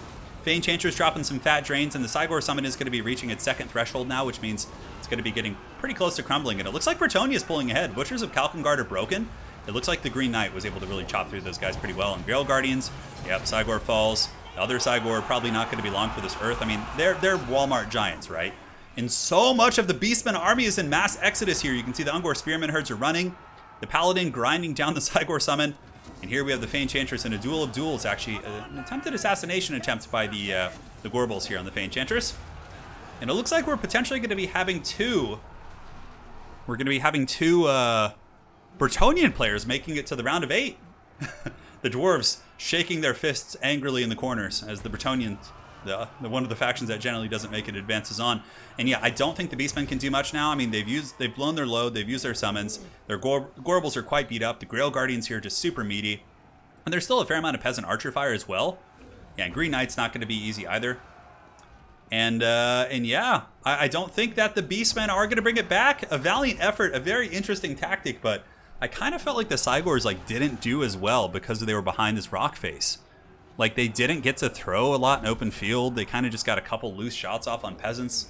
Speaker 2: Enchantress dropping some fat drains, and the Cygor summon is going to be reaching its second threshold now, which means it's going to be getting pretty close to crumbling. And it looks like Bretonnia is pulling ahead. Butchers of Kalkengard are broken. It looks like the Green Knight was able to really chop through those guys pretty well. And Grail Guardians, yep, Cygor falls. The other Cygor probably not going to be long for this earth. I mean, they're Walmart giants, right? And so much of the Beastmen army is in mass exodus here. You can see the Ungor Spearmen herds are running. The Paladin grinding down the Cygor summon. And here we have the Enchantress in a duel of duels, actually. An attempted assassination attempt by the Gorbals here on the Enchantress. And it looks like we're potentially going to be having two... We're going to be having two Bretonnian players making it to the round of 8. The Dwarves shaking their fists angrily in the corners as the Bretonnians, the one of the factions that generally doesn't make it, advances on. And yeah, I don't think the Beastmen can do much now. I mean, they've blown their load, they've used their summons. Their Gorbals are quite beat up. The Grail Guardians here are just super meaty. And there's still a fair amount of Peasant Archer fire as well. Yeah, and Green Knight's not going to be easy either. And yeah, I don't think that the Beastmen are going to bring it back. A valiant effort, a very interesting tactic, but I kind of felt like the Cygors like didn't do as well because they were behind this rock face. Like they didn't get to throw a lot in open field. They kind of just got a couple loose shots off on peasants.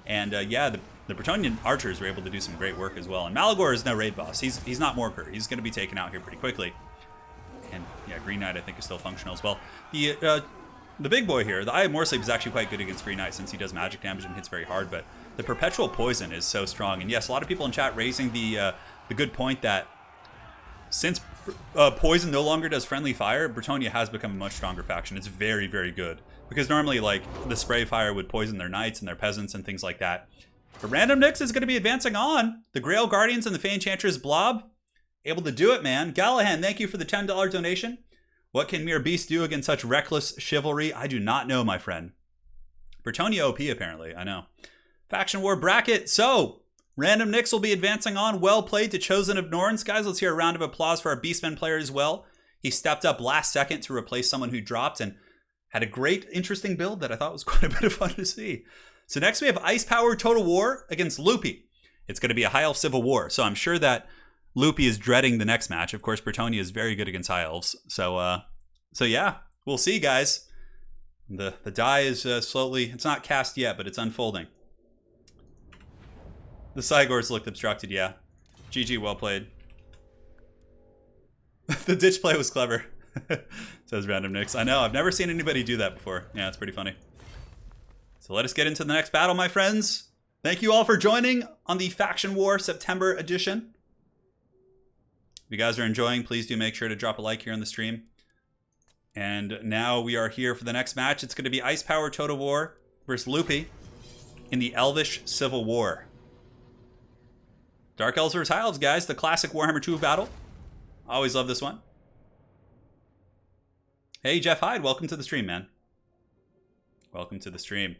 Speaker 2: And yeah, the Bretonnian archers were able to do some great work as well. And Malagor is no raid boss. He's not Morker. He's going to be taken out here pretty quickly. And yeah, Green Knight I think is still functional as well. The big boy here, the Eye of Morsleep is actually quite good against Green Knight since he does magic damage and hits very hard. But the Perpetual Poison is so strong. And yes, a lot of people in chat raising the good point that since Poison no longer does friendly fire, Bretonnia has become a much stronger faction. It's very, very good. Because normally, like, the spray fire would poison their knights and their peasants and things like that. But Random Nyx is going to be advancing on. The Grail Guardians and the Fey Enchantress Blob. Able to do it, man. Gallahan, thank you for the $10 donation. What can mere beast do against such reckless chivalry? I do not know, my friend. Bretonnia OP, apparently. I know. Faction War bracket. So, Random Nyx will be advancing on. Well played to Chosen of Norns. Guys, let's hear a round of applause for our Beastmen player as well. He stepped up last second to replace someone who dropped and had a great, interesting build that I thought was quite a bit of fun to see. So next we have Ice Power Total War against Loopy. It's going to be a High Elf Civil War. So I'm sure that Loopy is dreading the next match. Of course, Bretonnia is very good against High Elves. So yeah, we'll see, guys. The die is slowly, it's not cast yet, but it's unfolding. The Cygors looked obstructed, yeah. GG, well played. The ditch play was clever, says Random Nyx. I know, I've never seen anybody do that before. Yeah, it's pretty funny. So let us get into the next battle, my friends. Thank you all for joining on the Faction War September edition. If you guys are enjoying, please do make sure to drop a like here on the stream. And now we are here for the next match. It's going to be Ice Power Total War versus Loopy in the Elvish Civil War. Dark Elves versus High Elves, guys. The classic Warhammer 2 battle. Always love this one. Hey, Jeff Hyde. Welcome to the stream, man. Welcome to the stream.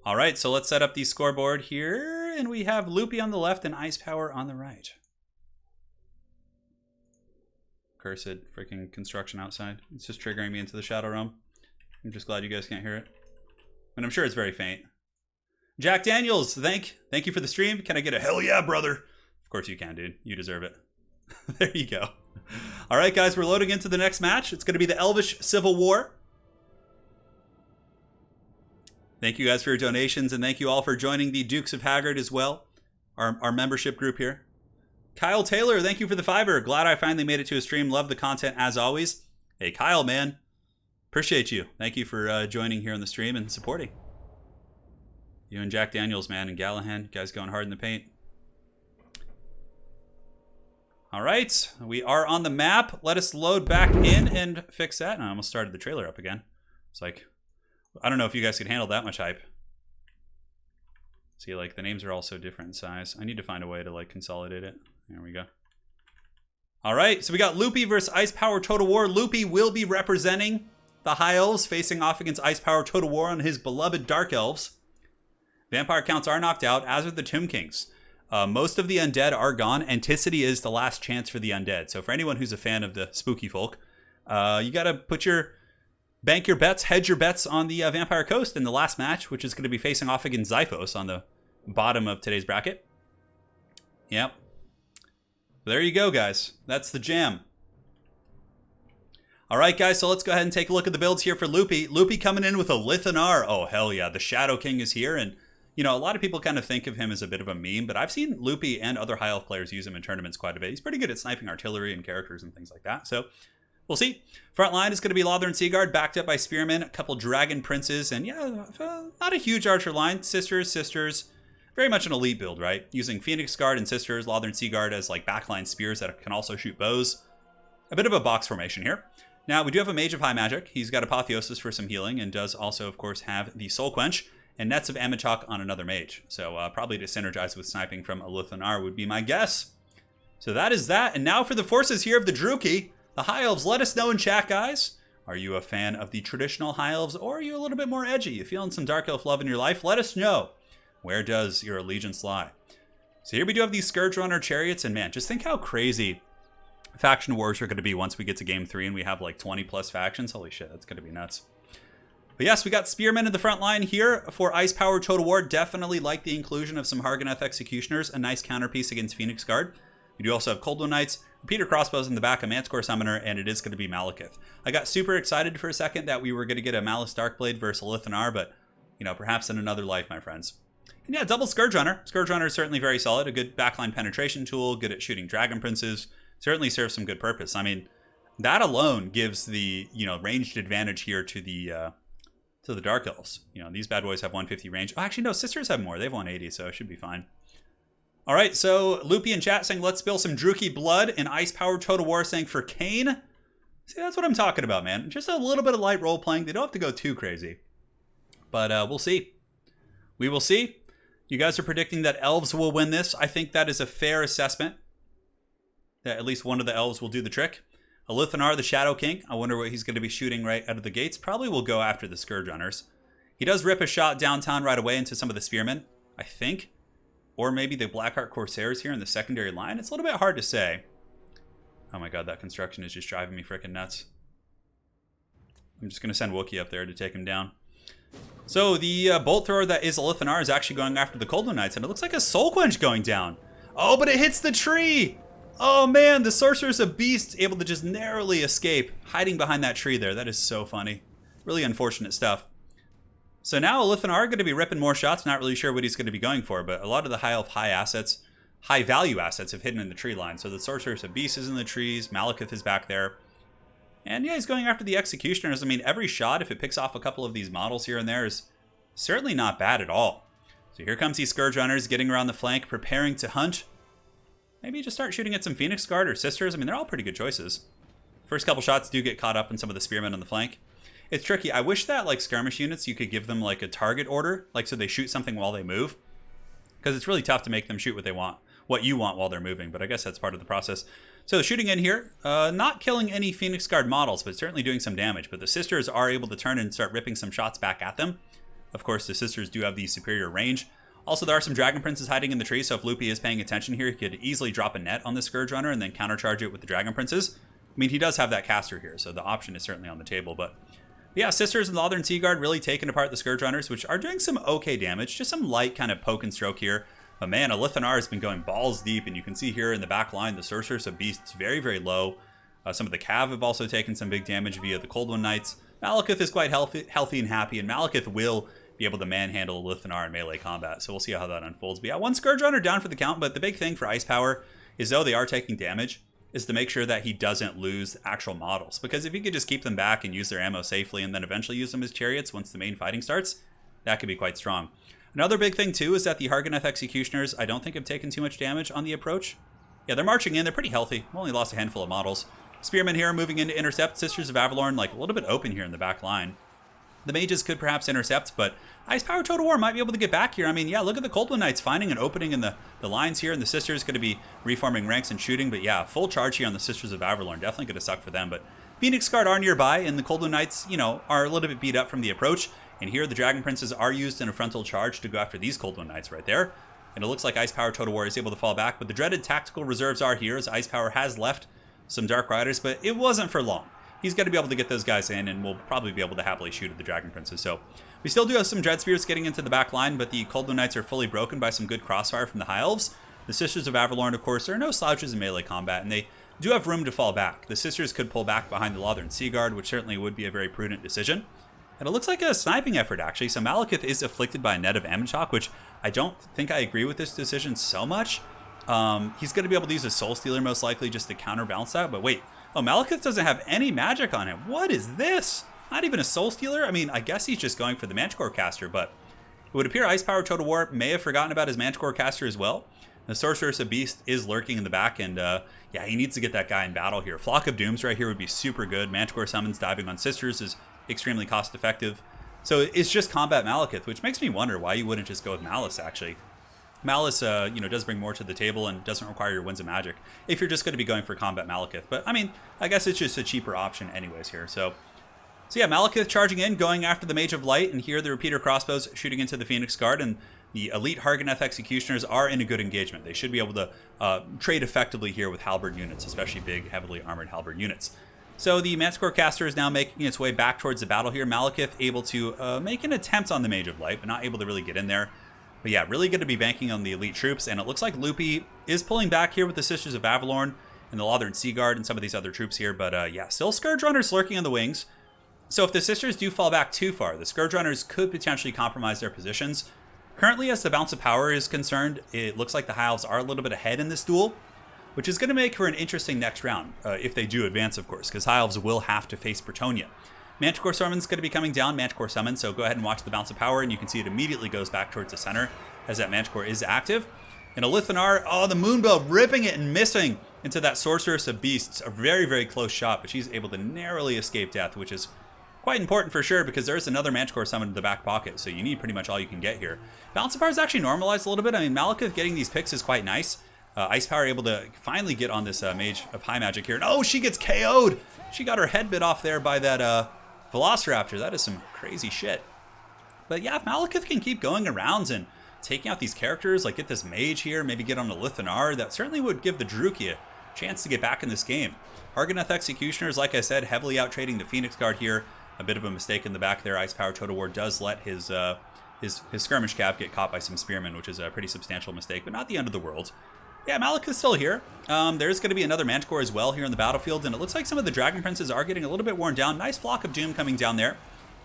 Speaker 2: All right, so let's set up the scoreboard here. And we have Loopy on the left and Ice Power on the right. Cursed freaking construction outside. It's just triggering me into the Shadow Realm. I'm just glad you guys can't hear it. And I'm sure it's very faint. Jack Daniels, thank you for the stream. Can I get a hell yeah, brother? Of course you can, dude. You deserve it. There you go. All right, guys, we're loading into the next match. It's going to be the Elvish Civil War. Thank you guys for your donations, and thank you all for joining the Dukes of Haggard as well, our membership group here. Kyle Taylor, thank you for the $5. Glad I finally made it to a stream. Love the content as always. Hey, Kyle, man. Appreciate you. Thank you for joining here on the stream and supporting. You and Jack Daniels, man, and Gallahan, you guys going hard in the paint. All right, we are on the map. Let us load back in and fix that. And I almost started the trailer up again. It's like, I don't know if you guys could handle that much hype. See, like, the names are all so different in size. I need to find a way to, like, consolidate it. There we go. All right, so we got Loopy versus Ice Power Total War. Loopy will be representing the High Elves, facing off against Ice Power Total War on his beloved Dark Elves. Vampire counts are knocked out, as are the Tomb Kings. Most of the undead are gone. Anticity is the last chance for the undead. So for anyone who's a fan of the spooky folk, you got to bank your bets, hedge your bets on the Vampire Coast in the last match, which is going to be facing off against Xiphos on the bottom of today's bracket. Yep. There you go, guys. That's the jam. All right, guys, so let's go ahead and take a look at the builds here for Loopy. Loopy coming in with a Lithanar. Oh, hell yeah. The Shadow King is here, and you know, a lot of people kind of think of him as a bit of a meme, but I've seen Loopy and other High Elf players use him in tournaments quite a bit. He's pretty good at sniping artillery and characters and things like that, so we'll see. Front line is going to be Lothar and Seaguard, backed up by Spearmen, a couple Dragon Princes, and yeah, not a huge archer line. Sisters. Very much an elite build, right? Using Phoenix Guard and Sisters, Lothar and Seaguard as like backline spears that can also shoot bows. A bit of a box formation here. Now, we do have a Mage of High Magic. He's got Apotheosis for some healing and does also, of course, have the Soul Quench and Nets of Amachok on another Mage. So probably to synergize with sniping from a Lithanar would be my guess. So that is that. And now for the forces here of the Druchii. The High Elves, let us know in chat, guys. Are you a fan of the traditional High Elves, or are you a little bit more edgy? You feeling some Dark Elf love in your life? Let us know. Where does your allegiance lie? So here we do have these Scourge Runner Chariots, and man, just think how crazy faction wars are going to be once we get to game 3 and we have like 20 plus factions. Holy shit, that's going to be nuts. But yes, we got Spearmen in the front line here for Ice Power Total War. Definitely like the inclusion of some Harganeth Executioners, a nice counterpiece against Phoenix Guard. We do also have Cold One Knights, Repeater Crossbows in the back, a Manticore Summoner, and it is going to be Malekith. I got super excited for a second that we were going to get a Malice Darkblade versus a Lithanar, but, perhaps in another life, my friends. And yeah, double Scourge Runner. Scourge Runner is certainly very solid, a good backline penetration tool, good at shooting Dragon Princes, certainly serves some good purpose. I mean, that alone gives the, ranged advantage here to the Dark Elves. These bad boys have 150 range. Oh, actually, no, Sisters have more. They have 180, so it should be fine. All right, so Loopy in chat saying, let's spill some Druchii blood, and Ice Power Total War saying for Kane. See, that's what I'm talking about, man. Just a little bit of light role playing. They don't have to go too crazy. But we'll see. We will see. You guys are predicting that Elves will win this. I think that is a fair assessment. That at least one of the Elves will do the trick. A Lithanar, the Shadow King. I wonder what he's going to be shooting right out of the gates. Probably will go after the Scourge Runners. He does rip a shot downtown right away into some of the Spearmen, I think. Or maybe the Blackheart Corsairs here in the secondary line. It's a little bit hard to say. Oh my god, that construction is just driving me freaking nuts. I'm just going to send Wookiee up there to take him down. So the bolt thrower that is a Lithanar is actually going after the Cold One Knights, and it looks like a Soul Quench going down. Oh, but it hits the tree! Oh man, the Sorceress of Beast able to just narrowly escape, hiding behind that tree there. That is so funny. Really unfortunate stuff. So now Lithanar are going to be ripping more shots. Not really sure what he's going to be going for, but a lot of the high elf, high value assets have hidden in the tree line. So the Sorceress of Beast is in the trees. Malekith is back there. And yeah, he's going after the Executioners. I mean, every shot, if it picks off a couple of these models here and there, is certainly not bad at all. So here comes these Scourge Runners getting around the flank, preparing to hunt. Maybe just start shooting at some Phoenix Guard or Sisters. I mean, they're all pretty good choices. First couple shots do get caught up in some of the Spearmen on the flank. It's tricky. I wish that, like, skirmish units, you could give them, like, a target order, like, so they shoot something while they move. Because it's really tough to make them shoot what you want while they're moving, but I guess that's part of the process. So shooting in here, not killing any Phoenix Guard models, but certainly doing some damage. But the Sisters are able to turn and start ripping some shots back at them. Of course, the Sisters do have the superior range. Also, there are some Dragon Princes hiding in the tree, so if Loopy is paying attention here, he could easily drop a net on the Scourge Runner and then countercharge it with the Dragon Princes. I mean, he does have that caster here, so the option is certainly on the table, but yeah, Sisters and the Northern Sea Guard really taking apart the Scourge Runners, which are doing some okay damage. Just some light kind of poke and stroke here. But man, a Lithanar has been going balls deep, and you can see here in the back line, the Sorceress of Beasts very, very low. Some of the Cav have also taken some big damage via the Cold One Knights. Malekith is quite healthy and happy, and Malekith will be able to manhandle a Lithanar in melee combat. So we'll see how that unfolds. But yeah, one Scourge Runner down for the count, but the big thing for Ice Power is, though they are taking damage, is to make sure that he doesn't lose actual models. Because if he could just keep them back and use their ammo safely and then eventually use them as chariots once the main fighting starts, that could be quite strong. Another big thing too is that the Harganeth Executioners I don't think have taken too much damage on the approach. Yeah, they're marching in, they're pretty healthy. Only lost a handful of models. Spearmen here moving in to intercept. Sisters of Avalorn like a little bit open here in the back line. The mages could perhaps intercept, but Ice Power Total War might be able to get back here. I mean, yeah, look at the Cold One Knights finding an opening in the lines here, and the Sisters going to be reforming ranks and shooting. But yeah, full charge here on the Sisters of Avalorn. Definitely going to suck for them. But Phoenix Guard are nearby, and the Cold One Knights, are a little bit beat up from the approach. And here the Dragon Princes are used in a frontal charge to go after these Cold One Knights right there. And it looks like Ice Power Total War is able to fall back. But the dreaded tactical reserves are here, as Ice Power has left some Dark Riders, but it wasn't for long. He's got to be able to get those guys in, and we'll probably be able to happily shoot at the Dragon Princes. So we still do have some Dread Spears getting into the back line, but the Cold One Knights are fully broken by some good crossfire from the High Elves. The Sisters of Avalorn, of course, are no slouches in melee combat, and they do have room to fall back. The Sisters could pull back behind the Northern Sea Guard, which certainly would be a very prudent decision. And it looks like a sniping effort, actually. So Malekith is afflicted by a net of Ammonchok, which I don't think I agree with this decision so much. He's going to be able to use a Soul Stealer, most likely, just to counterbalance that. But wait. Oh, Malekith doesn't have any magic on him. What is this? Not even a Soul Stealer? I mean, I guess he's just going for the Manticore Caster, but it would appear Ice Power Total War may have forgotten about his Manticore Caster as well. The Sorceress of Beast is lurking in the back, and yeah, he needs to get that guy in battle here. Flock of Dooms right here would be super good. Manticore Summons diving on Sisters is extremely cost-effective. So it's just Combat Malekith, which makes me wonder why you wouldn't just go with Malice, actually. Malice, does bring more to the table and doesn't require your Winds of Magic if you're just going to be going for Combat Malekith. But, I mean, I guess it's just a cheaper option anyways here. So yeah, Malekith charging in, going after the Mage of Light, and here the Repeater Crossbows shooting into the Phoenix Guard, and the Elite Harganeth Executioners are in a good engagement. They should be able to trade effectively here with Halberd units, especially big, heavily armored Halberd units. So the Manticore caster is now making its way back towards the battle here. Malekith able to make an attempt on the Mage of Light, but not able to really get in there. But yeah, really good to be banking on the elite troops. And it looks like Loopy is pulling back here with the Sisters of Avalorn and the Lothern Sea Guard and some of these other troops here. But yeah, still Scourge Runners lurking on the wings. So if the Sisters do fall back too far, the Scourge Runners could potentially compromise their positions. Currently, as the balance of power is concerned, it looks like the High Elves are a little bit ahead in this duel, which is going to make for an interesting next round, if they do advance, of course, because High Elves will have to face Bretonnia. Manticore Summon's going to be coming down, Manticore Summon, so go ahead and watch the Bounce of Power, and you can see it immediately goes back towards the center, as that Manticore is active. And Elithanar, oh, the Moonbow ripping it and missing into that Sorceress of Beasts. A very, very close shot, but she's able to narrowly escape death, which is quite important for sure, because there's another Manticore Summon in the back pocket, so you need pretty much all you can get here. Balance of Power is actually normalized a little bit. I mean, Malekith getting these picks is quite nice. Ice Power able to finally get on this Mage of High Magic here. And oh, she gets KO'd! She got her head bit off there by that Velociraptor. That is some crazy shit. But yeah, if Malekith can keep going around and taking out these characters, like get this Mage here, maybe get on a Lithanar, that certainly would give the Druki a chance to get back in this game. Harganeth Executioners, like I said, heavily out-trading the Phoenix Guard here. A bit of a mistake in the back there. Ice Power Total War does let his skirmish cav get caught by some spearmen, which is a pretty substantial mistake, but not the end of the world. Yeah, Malekith's still here. There's going to be another Manticore as well here in the battlefield, and it looks like some of the Dragon Princes are getting a little bit worn down. Nice Flock of Doom coming down there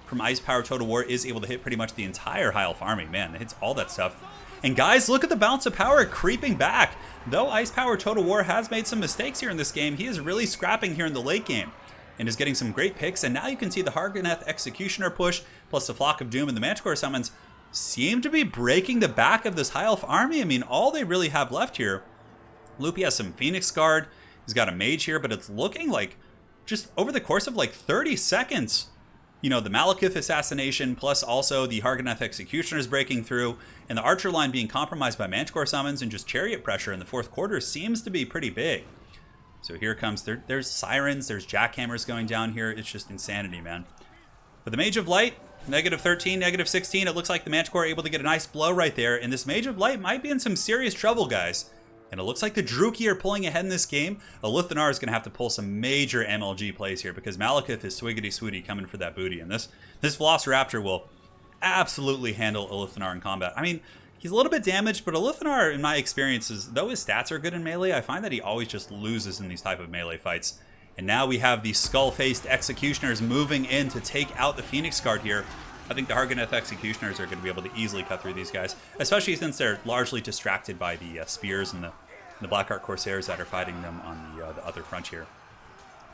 Speaker 2: from Ice Power Total War is able to hit pretty much the entire High Elf army. Man, it hits all that stuff. And guys, look at the Bounce of Power creeping back. Though Ice Power Total War has made some mistakes here in this game, he is really scrapping here in the late game and is getting some great picks. And now you can see the Harganeth Executioner push plus the Flock of Doom and the Manticore summons seem to be breaking the back of this High Elf army. I mean, all they really have left here. Loopy has some Phoenix Guard. He's got a Mage here, but it's looking like just over the course of like 30 seconds, you know, the Malekith assassination plus also the Harganeth Executioners breaking through and the Archer line being compromised by Manticore summons and just Chariot pressure in the fourth quarter seems to be pretty big. So here comes, there's Sirens, there's Jackhammers going down here. It's just insanity, man. But the Mage of Light, -13, -16. It looks like the Manticore are able to get a nice blow right there. And this Mage of Light might be in some serious trouble, guys. And it looks like the Druki are pulling ahead in this game. Elithanar is going to have to pull some major MLG plays here because Malekith is swiggity-swooty coming for that booty. And this Velociraptor will absolutely handle Elithanar in combat. I mean, he's a little bit damaged, but Elithanar, in my experiences, though his stats are good in melee, I find that he always just loses in these type of melee fights. And now we have the Skull-Faced Executioners moving in to take out the Phoenix Guard here. I think the Harganeth Executioners are going to be able to easily cut through these guys, especially since they're largely distracted by the spears and the Blackheart Corsairs that are fighting them on the other front here.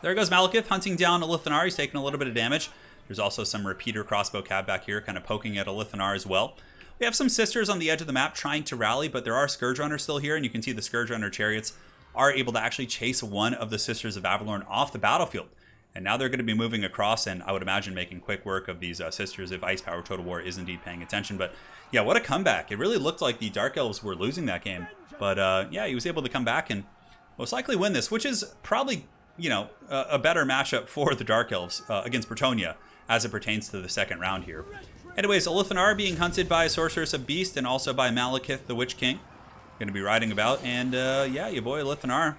Speaker 2: There goes Malekith hunting down Elithanar. He's taking a little bit of damage. There's also some repeater crossbow cab back here kind of poking at Elithanar as well. We have some Sisters on the edge of the map trying to rally, but there are Scourge Runners still here, and you can see the Scourge Runner chariots are able to actually chase one of the Sisters of Avalorn off the battlefield. And now they're going to be moving across, and I would imagine making quick work of these Sisters if Ice Power Total War is indeed paying attention. But yeah, what a comeback. It really looked like the Dark Elves were losing that game. But yeah, he was able to come back and most likely win this, which is probably, you know, a better matchup for the Dark Elves against Bretonnia as it pertains to the second round here. Anyways, Elithanar being hunted by Sorceress of Beast and also by Malekith, the Witch King. Going to be riding about. And yeah, your boy Elithanar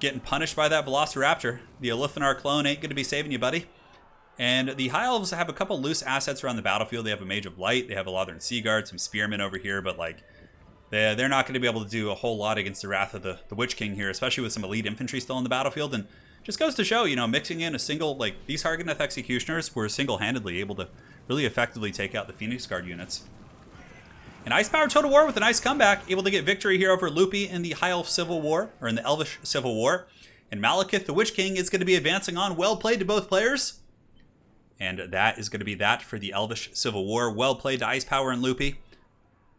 Speaker 2: getting punished by that Velociraptor. The Elithanar clone ain't going to be saving you, buddy. And the High Elves have a couple loose assets around the battlefield. They have a Mage of Light. They have a Lothern Sea Guard, some Spearmen over here. But, like, they're not going to be able to do a whole lot against the Wrath of the Witch King here, especially with some elite infantry still in the battlefield. And just goes to show, you know, mixing in a single, like, these Harganeth Executioners were single-handedly able to really effectively take out the Phoenix Guard units. And Ice Power Total War with a nice comeback, able to get victory here over Loopy in the High Elf Civil War, or in the Elvish Civil War. And Malekith, the Witch King, is going to be advancing on. Well played to both players. And that is going to be that for the Elvish Civil War. Well played to Ice Power and Loopy.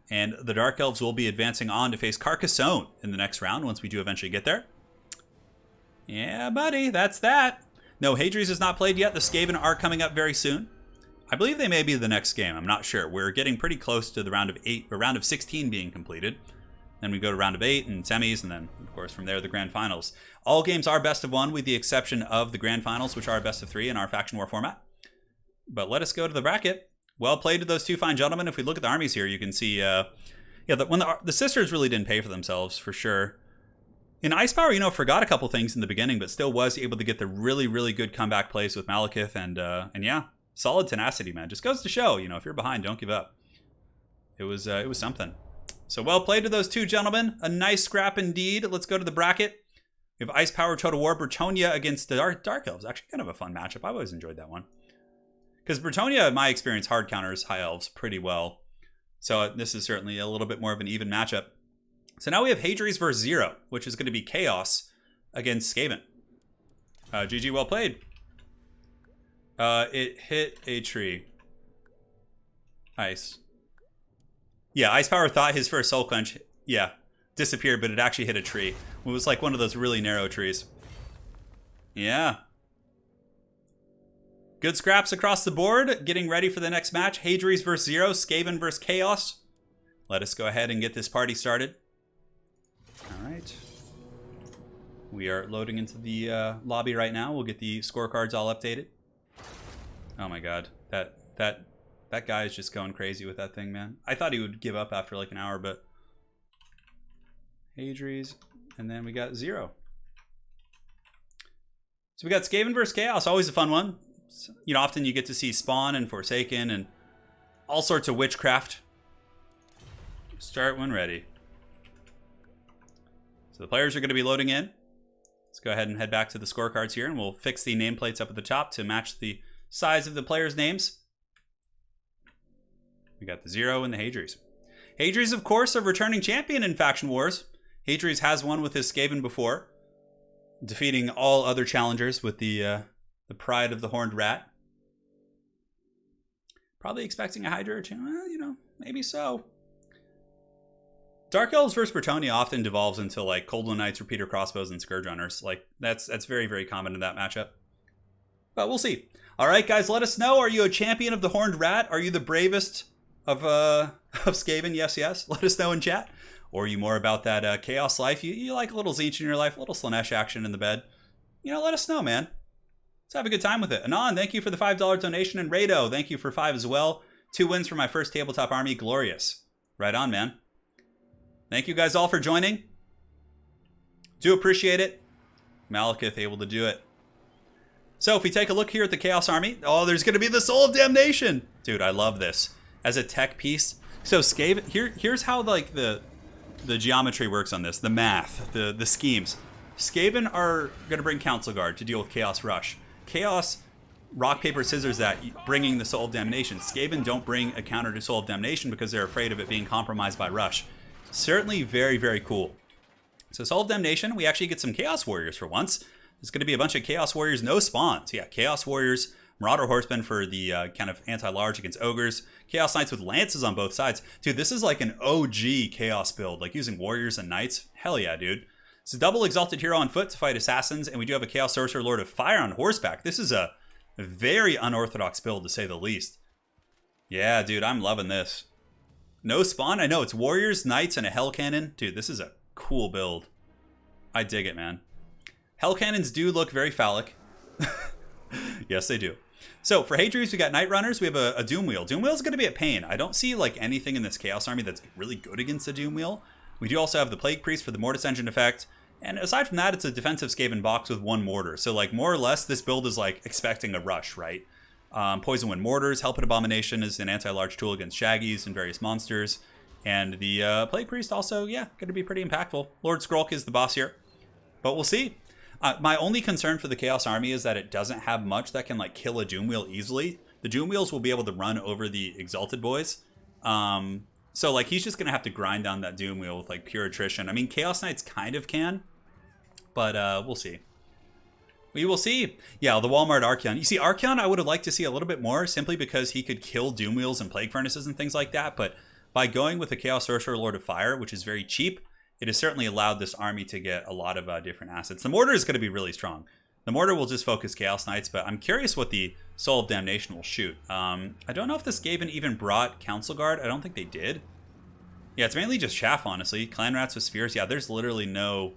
Speaker 2: And the Dark Elves will be advancing on to face Carcassonne in the next round, once we do eventually get there. Yeah, buddy, that's that. No, Hadri's is not played yet. The Skaven are coming up very soon. I believe they may be the next game. I'm not sure. We're getting pretty close to the round of 8, or round of 16 being completed. Then we go to round of 8 and semis, and then, of course, from there, the grand finals. All games are best of 1, with the exception of the grand finals, which are best of 3 in our Faction War format. But let us go to the bracket. Well played to those two fine gentlemen. If we look at the armies here, you can see, yeah, when the Sisters really didn't pay for themselves, for sure. In Ice Power, you know, forgot a couple things in the beginning, but still was able to get the really, really good comeback plays with Malekith, and yeah, solid tenacity, man. Just goes to show, you know, if you're behind, don't give up. It was something. So well played to those two gentlemen. A nice scrap indeed. Let's go to the bracket. We have Ice Power Total War Bretonnia against the Dark Elves. Actually, kind of a fun matchup. I've always enjoyed that one. Because Bretonnia, in my experience, hard counters High Elves pretty well. So this is certainly a little bit more of an even matchup. So now we have Hadries versus Zero, which is going to be Chaos against Skaven. GG, well played. It hit a tree. Nice. Yeah, Ice Power thought his first Soul Quench, yeah, disappeared, but it actually hit a tree. It was like one of those really narrow trees. Yeah. Good scraps across the board. Getting ready for the next match. Hadries versus Zero, Skaven versus Chaos. Let us go ahead and get this party started. All right. We are loading into the lobby right now. We'll get the scorecards all updated. Oh my god. That guy is just going crazy with that thing, man. I thought he would give up after like an hour, but... Hadries, and then we got Zero. So we got Skaven versus Chaos, always a fun one. You know, often you get to see Spawn and Forsaken and all sorts of witchcraft. Start when ready. So the players are going to be loading in. Let's go ahead and head back to the scorecards here, and we'll fix the nameplates up at the top to match the size of the players' names. We got the Zero and the Hadries. Hadries, of course, a returning champion in Faction Wars. Hadries has won with his Skaven before, defeating all other challengers with the pride of the Horned Rat. Probably expecting a Hydra or two. Well, you know, maybe so. Dark Elves versus Bretonnia often devolves into like Cold One Knights, Repeater Crossbows, and Scourge Runners. Like that's very, very common in that matchup. But we'll see. All right, guys, let us know. Are you a champion of the Horned Rat? Are you the bravest of Skaven? Yes, yes. Let us know in chat. Or are you more about that chaos life? You like a little Tzeentch in your life, a little Slaanesh action in the bed? You know, let us know, man. Let's have a good time with it. Anon, thank you for the $5 donation. And Rado, thank you for 5 as well. 2 wins for my first tabletop army. Glorious. Right on, man. Thank you guys all for joining. Do appreciate it. Malekith able to do it. So if we take a look here at the Chaos Army, oh, there's going to be the Soul of Damnation. Dude, I love this. As a tech piece. So Skaven, here's how like the geometry works on this. The math, the schemes. Skaven are going to bring Council Guard to deal with Chaos Rush. Chaos, rock, paper, scissors that, bringing the Soul of Damnation. Skaven don't bring a counter to Soul of Damnation because they're afraid of it being compromised by Rush. Certainly very, very cool. So Soul of Damnation, we actually get some Chaos Warriors for once. There's going to be a bunch of Chaos Warriors, no spawns. Yeah, Chaos Warriors, Marauder Horsemen for the kind of anti-large against Ogres. Chaos Knights with Lances on both sides. Dude, this is like an OG Chaos build, like using Warriors and Knights. Hell yeah, dude. It's a double Exalted Hero on foot to fight Assassins, and we do have a Chaos Sorcerer Lord of Fire on horseback. This is a very unorthodox build, to say the least. Yeah, dude, I'm loving this. No spawn? I know, it's Warriors, Knights, and a Hell Cannon. Dude, this is a cool build. I dig it, man. Hell Cannons do look very phallic. Yes, they do. So for Hadries, we got Night Runners. We have a Doom Wheel. Doom Wheel is going to be a pain. I don't see like anything in this Chaos Army that's really good against the Doom Wheel. We do also have the Plague Priest for the Mortis Engine effect. And aside from that, it's a defensive Skaven box with 1 mortar. So like more or less, this build is like expecting a rush, right? Poison Wind Mortars, Hellpit Abomination is an anti-large tool against Shaggies and various monsters. And the Plague Priest also, yeah, going to be pretty impactful. Lord Skrulk is the boss here. But we'll see. My only concern for the Chaos Army is that it doesn't have much that can like kill a Doom Wheel easily. The Doom Wheels will be able to run over the Exalted Boys. So like he's just going to have to grind down that Doom Wheel with like pure attrition. I mean, Chaos Knights kind of can, but we'll see. We will see. Yeah, the Walmart Archeon. You see, Archeon I would have liked to see a little bit more simply because he could kill Doom Wheels and Plague Furnaces and things like that. But by going with the Chaos Sorcerer Lord of Fire, which is very cheap, it has certainly allowed this army to get a lot of different assets. The Mortar is going to be really strong. The Mortar will just focus Chaos Knights, but I'm curious what the Soul of Damnation will shoot. I don't know if the Skaven even brought Council Guard. I don't think they did. Yeah, it's mainly just Chaff, honestly. Clan Rats with Spears. Yeah, there's literally no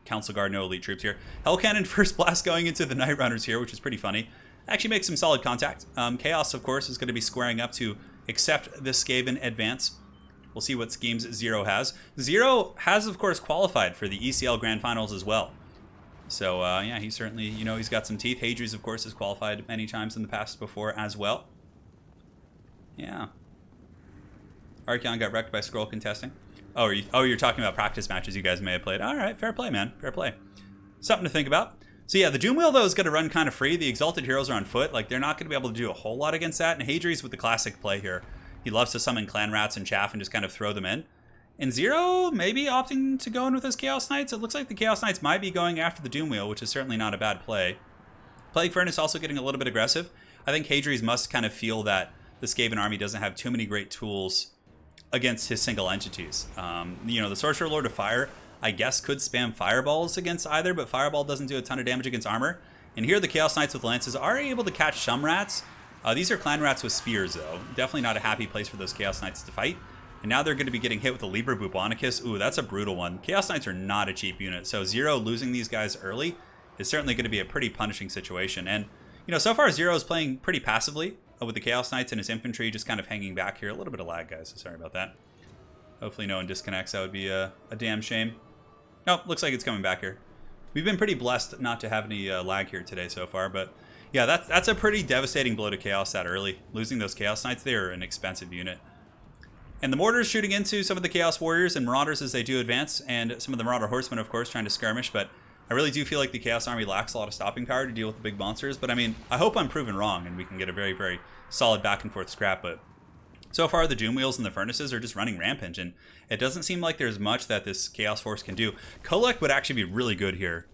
Speaker 2: Council Guard, no elite troops here. Hell Cannon First Blast going into the Night Runners here, which is pretty funny. Actually makes some solid contact. Chaos, of course, is going to be squaring up to accept this Skaven advance. We'll see what schemes Zero has. Zero has, of course, qualified for the ECL Grand Finals as well. So, yeah, he's certainly, you know, he's got some teeth. Hadri's, of course, has qualified many times in the past before as well. Yeah. Archeon got wrecked by scroll contesting. Oh, you're talking about practice matches you guys may have played. All right, fair play, man. Fair play. Something to think about. So yeah, the Doom Wheel, though, is going to run kind of free. The Exalted Heroes are on foot. Like, they're not going to be able to do a whole lot against that. And Hadri's with the classic play here. He loves to summon Clan Rats and Chaff and just kind of throw them in. And Zero maybe opting to go in with his Chaos Knights. It looks like the Chaos Knights might be going after the Doom Wheel, which is certainly not a bad play. Plague Furnace also getting a little bit aggressive. I think Hadri's must kind of feel that the Skaven army doesn't have too many great tools against his single entities. You know, the Sorcerer Lord of Fire, I guess, could spam Fireballs against either, but Fireball doesn't do a ton of damage against armor. And here the Chaos Knights with Lances are able to catch some rats. These are Clan Rats with Spears, though. Definitely not a happy place for those Chaos Knights to fight. And now they're going to be getting hit with a Liber Bubonicus. Ooh, that's a brutal one. Chaos Knights are not a cheap unit, so Zero losing these guys early is certainly going to be a pretty punishing situation. And, you know, so far Zero is playing pretty passively with the Chaos Knights and his infantry just kind of hanging back here. A little bit of lag, guys. Sorry about that. Hopefully no one disconnects. That would be a damn shame. Oh, looks like it's coming back here. We've been pretty blessed not to have any lag here today so far, but yeah, that's a pretty devastating blow to Chaos that early. Losing those Chaos Knights, they are an expensive unit. And the Mortars shooting into some of the Chaos Warriors and Marauders as they do advance, and some of the Marauder Horsemen, of course, trying to skirmish, but I really do feel like the Chaos Army lacks a lot of stopping power to deal with the big monsters. But I mean, I hope I'm proven wrong and we can get a very, very solid back and forth scrap. But so far, the Doom Wheels and the Furnaces are just running rampage, and it doesn't seem like there's much that this Chaos Force can do. Kolek would actually be really good here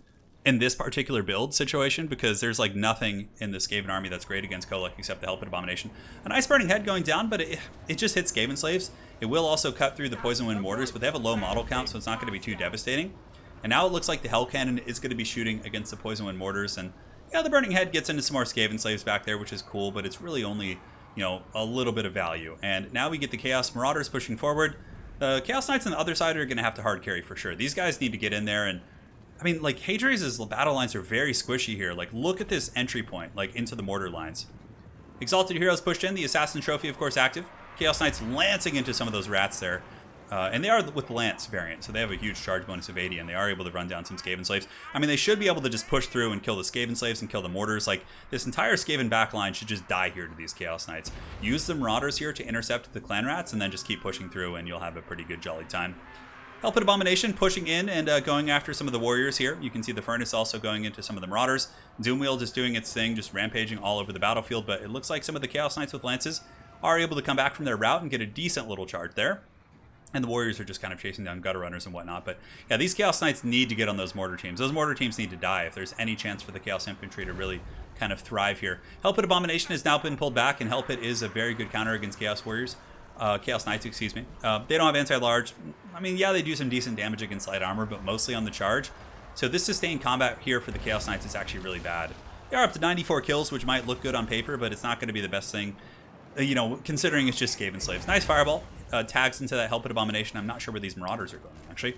Speaker 2: in this particular build situation, because there's like nothing in the Skaven army that's great against Kolek except the Helped Abomination. An Ice Burning Head going down, but it just hits Skaven Slaves. It will also cut through the Poison Wind Mortars, but they have a low model count, so it's not going to be too devastating. And now it looks like the Hell Cannon is going to be shooting against the Poison Wind Mortars, and yeah, the Burning Head gets into some more Skaven Slaves back there, which is cool, but it's really only, you know, a little bit of value. And now we get the Chaos Marauders pushing forward. The Chaos Knights on the other side are going to have to hard carry for sure. These guys need to get in there, and I mean, like, Hadri's battle lines are very squishy here. Like, look at this entry point, like, into the mortar lines. Exalted Heroes pushed in, the Assassin Trophy, of course, active. Chaos Knights lancing into some of those rats there. And they are with the Lance variant, so they have a huge charge bonus of 80, and they are able to run down some Skaven Slaves. I mean, they should be able to just push through and kill the Skaven Slaves and kill the Mortars. Like, this entire Skaven backline should just die here to these Chaos Knights. Use the Marauders here to intercept the Clan Rats, and then just keep pushing through, and you'll have a pretty good jolly time. Helped Abomination pushing in and going after some of the Warriors here. You can see the Furnace also going into some of the Marauders. Doomwheel just doing its thing, just rampaging all over the battlefield, but it looks like some of the Chaos Knights with Lances are able to come back from their route and get a decent little charge there. And the Warriors are just kind of chasing down Gutter Runners and whatnot. But yeah, these Chaos Knights need to get on those Mortar teams. Those Mortar teams need to die if there's any chance for the Chaos Infantry to really kind of thrive here. Helped Abomination has now been pulled back, and Helped is a very good counter against Chaos Warriors. Chaos Knights, excuse me. They don't have anti-large. I mean, yeah, they do some decent damage against light armor, but mostly on the charge. So this sustained combat here for the Chaos Knights is actually really bad. They are up to 94 kills, which might look good on paper, but it's not going to be the best thing, you know, considering it's just Skaven Slaves. Nice Fireball. Tags into that Helped Abomination. I'm not sure where these Marauders are going, actually.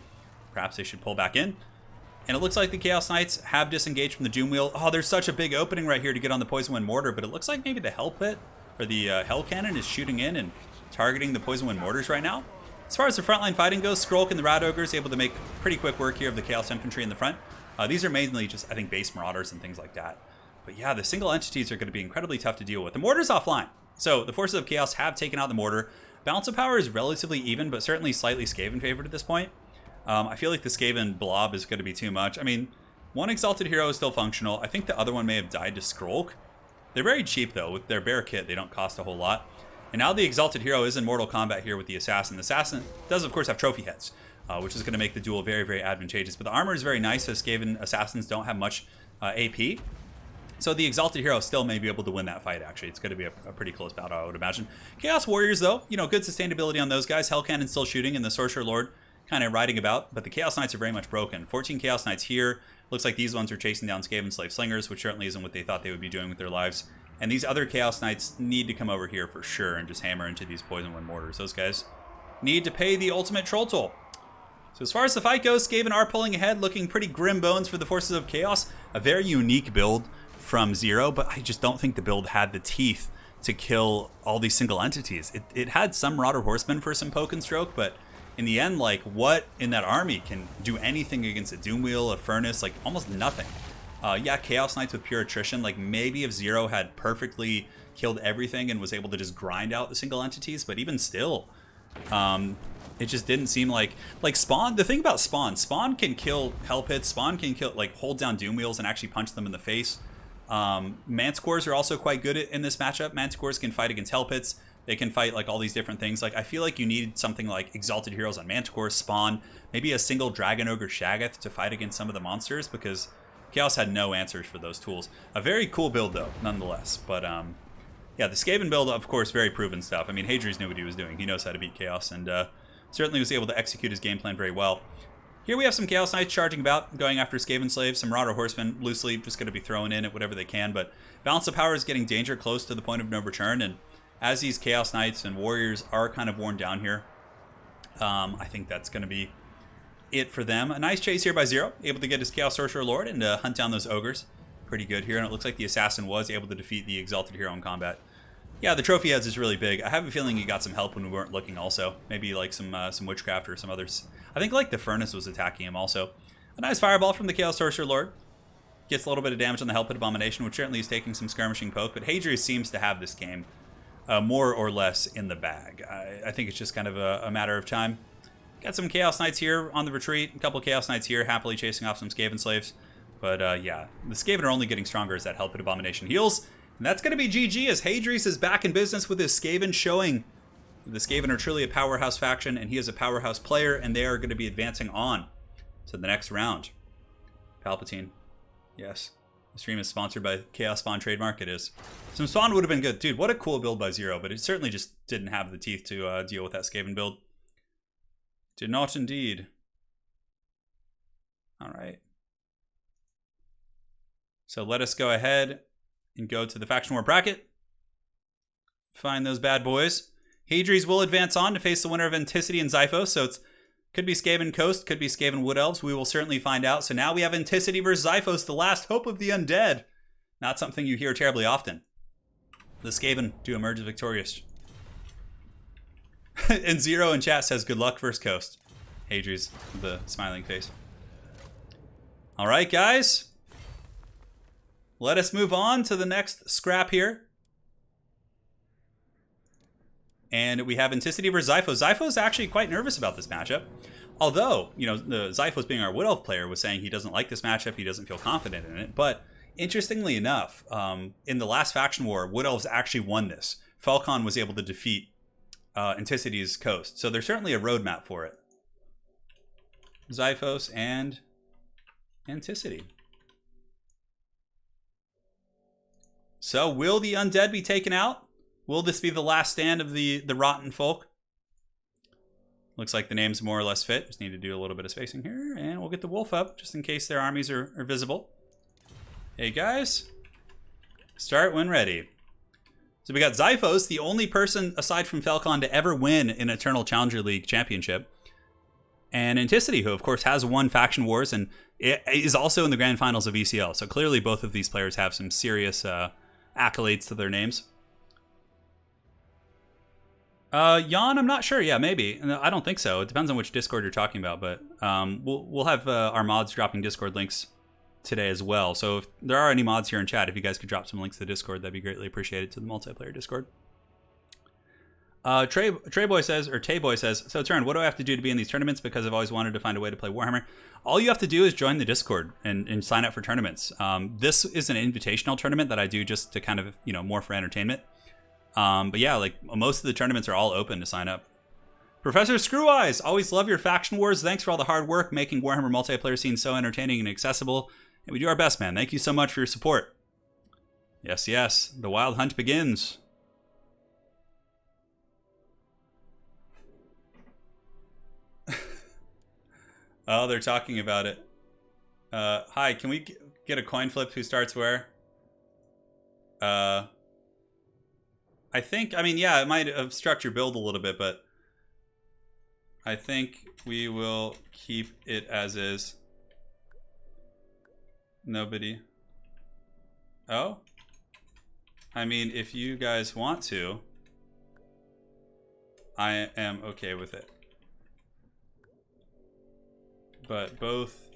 Speaker 2: Perhaps they should pull back in. And it looks like the Chaos Knights have disengaged from the Doom Wheel. Oh, there's such a big opening right here to get on the Poison Wind Mortar, but it looks like maybe the Hell Pit or the Hell Cannon is shooting in and targeting the Poison Wind Mortars right now. As far as the frontline fighting goes, Skrulk and the Rat Ogre is able to make pretty quick work here of the Chaos Infantry in the front. These are mainly just, I think, base Marauders and things like that. But yeah, the single entities are going to be incredibly tough to deal with. The Mortar's offline. So the Forces of Chaos have taken out the Mortar. Balance of power is relatively even, but certainly slightly Skaven favored at this point. I feel like the Skaven blob is going to be too much. I mean, one Exalted Hero is still functional. I think the other one may have died to Skrulk. They're very cheap, though. With their bare kit, they don't cost a whole lot. And now the Exalted Hero is in mortal combat here with the Assassin. The Assassin does, of course, have trophy heads, which is going to make the duel very, very advantageous. But the armor is very nice, as Skaven Assassins don't have much AP. So the Exalted Hero still may be able to win that fight, actually. It's going to be a pretty close battle, I would imagine. Chaos Warriors, though, you know, good sustainability on those guys. Hell Cannon's still shooting, and the Sorcerer Lord kind of riding about. But the Chaos Knights are very much broken. 14 Chaos Knights here. Looks like these ones are chasing down Skaven Slave Slingers, which certainly isn't what they thought they would be doing with their lives. And these other Chaos Knights need to come over here for sure and just hammer into these Poison Wind Mortars. Those guys need to pay the ultimate troll toll. So as far as the fight goes, Skaven are pulling ahead, looking pretty grim bones for the Forces of Chaos. A very unique build from Zero, but I just don't think the build had the teeth to kill all these single entities. It had some Marauder Horsemen for some poke and stroke, but in the end, like, what in that army can do anything against a Doomwheel, a Furnace? Like, almost nothing. Yeah, Chaos Knights with pure attrition. Like, maybe if Zero had perfectly killed everything and was able to just grind out the single entities, but even still, it just didn't seem like Spawn. The thing about Spawn can kill Hell Pits. Spawn can kill, like, hold down Doomwheels and actually punch them in the face. Manticores are also quite good in this matchup. Manticores can fight against Hell Pits. They can fight like all these different things. Like, I feel like you need something like Exalted Heroes on Manticore, Spawn, maybe a single Dragon Ogre Shaggoth to fight against some of the monsters, because Chaos had no answers for those tools. A very cool build though, nonetheless. But yeah, the Skaven build, of course, very proven stuff. I mean, Hadri's knew what he was doing. He knows how to beat Chaos, and certainly was able to execute his game plan very well. Here we have some Chaos Knights charging about, going after Skaven Slaves. Some Marauder Horsemen loosely just going to be throwing in at whatever they can, but Balance of Power is getting danger close to the point of no return, and as these Chaos Knights and Warriors are kind of worn down here, I think that's going to be it for them. A nice chase here by Zero, able to get his Chaos Sorcerer Lord and hunt down those Ogres. Pretty good here, and it looks like the Assassin was able to defeat the Exalted Hero in combat. Yeah, the Trophy Heads is really big. I have a feeling he got some help when we weren't looking also. Maybe like some Witchcraft or some others. I think like the Furnace was attacking him also. A nice Fireball from the Chaos Sorcerer Lord. Gets a little bit of damage on the Hell Pit Abomination, which certainly is taking some skirmishing poke, but Hadri seems to have this game more or less in the bag. I think it's just kind of a matter of time. Got some Chaos Knights here on the retreat. A couple Chaos Knights here happily chasing off some Skaven Slaves. But yeah, the Skaven are only getting stronger as that Hell Pit Abomination heals. And that's going to be GG as Hadris is back in business with his Skaven, showing the Skaven are truly a powerhouse faction, and he is a powerhouse player, and they are going to be advancing on to the next round. Palpatine. Yes. The stream is sponsored by Chaos Spawn Trademark. It is. Some Spawn would have been good. Dude, what a cool build by Zero, but it certainly just didn't have the teeth to deal with that Skaven build. Did not indeed. All right. So let us go ahead and go to the Faction War bracket. Find those bad boys. Hadris will advance on to face the winner of Anticity and Zyphos. So it's could be Skaven Coast, could be Skaven Wood Elves. We will certainly find out. So now we have Anticity versus Zyphos, the last hope of the undead. Not something you hear terribly often. The Skaven do emerge victorious. And Zero in chat says, good luck versus Coast. Hadris, the smiling face. All right, guys. Let us move on to the next scrap here. And we have Anticity versus Zyphos. Zyphos is actually quite nervous about this matchup. Although, you know, the Zyphos being our Wood Elf player was saying he doesn't like this matchup. He doesn't feel confident in it. But interestingly enough, in the last Faction War, Wood Elves actually won this. Falcon was able to defeat Anticity's Coast. So there's certainly a roadmap for it. Zyphos and Anticity. So will the undead be taken out? Will this be the last stand of the rotten folk? Looks like the names more or less fit. Just need to do a little bit of spacing here. And we'll get the wolf up just in case their armies are visible. Hey guys. Start when ready. So we got Zyphos, the only person aside from Falcon to ever win an Eternal Challenger League championship. And Anticity, who of course has won Faction Wars and is also in the grand finals of ECL. So clearly both of these players have some serious accolades to their names. Jan, I'm not sure. Yeah, maybe. I don't think so. It depends on which Discord you're talking about, but we'll have our mods dropping Discord links today as well. So if there are any mods here in chat, if you guys could drop some links to the Discord, that'd be greatly appreciated, to the multiplayer Discord. Treyboy says, or Tayboy says, so Turin, what do I have to do to be in these tournaments? Because I've always wanted to find a way to play Warhammer. All you have to do is join the Discord and sign up for tournaments. This is an invitational tournament that I do just to kind of, you know, more for entertainment. But yeah, like most of the tournaments are all open to sign up. Professor Screw-Eyes, always love your Faction Wars. Thanks for all the hard work making Warhammer multiplayer scene so entertaining and accessible. And we do our best, man. Thank you so much for your support. Yes, yes, the wild hunt begins. Oh, they're talking about it. Hi, can we get a coin flip who starts where? I think, I mean, yeah, it might obstruct your build a little bit, but I think we will keep it as is. Nobody. Oh? I mean, if you guys want to, I am okay with it. But both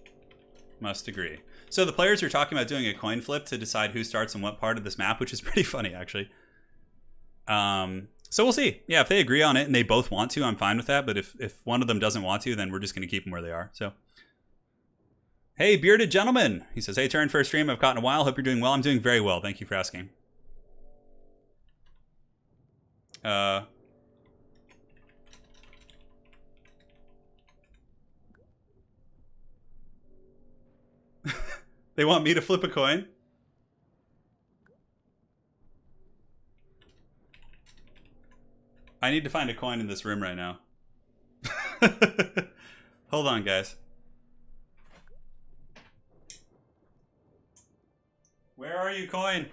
Speaker 2: must agree. So the players are talking about doing a coin flip to decide who starts in what part of this map, which is pretty funny, actually. So we'll see. Yeah, if they agree on it and they both want to, I'm fine with that. But if one of them doesn't want to, then we're just going to keep them where they are. So, hey, Bearded Gentleman. He says, hey, Turin, first stream I've caught in a while. Hope you're doing well. I'm doing very well. Thank you for asking. They want me to flip a coin? I need to find a coin in this room right now. Hold on, guys. Where are you, coin?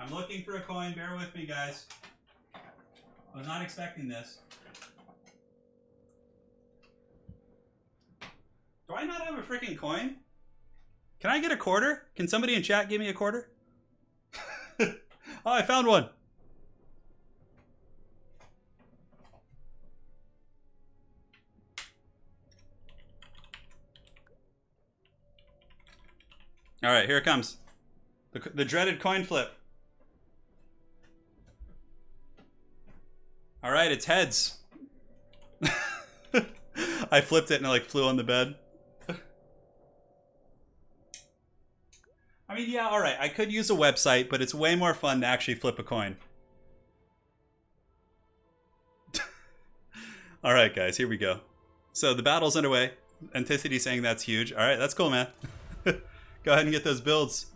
Speaker 2: I'm looking for a coin. Bear with me, guys. I was not expecting this. Do I not have a freaking coin? Can I get a quarter? Can somebody in chat give me a quarter? Oh, I found one. All right, here it comes. The dreaded coin flip. All right, it's heads. I flipped it and it like flew on the bed. I mean, yeah, all right. I could use a website, but it's way more fun to actually flip a coin. All right, guys, here we go. So the battle's underway. Antiquity saying that's huge. All right, that's cool, man. Go ahead and get those builds.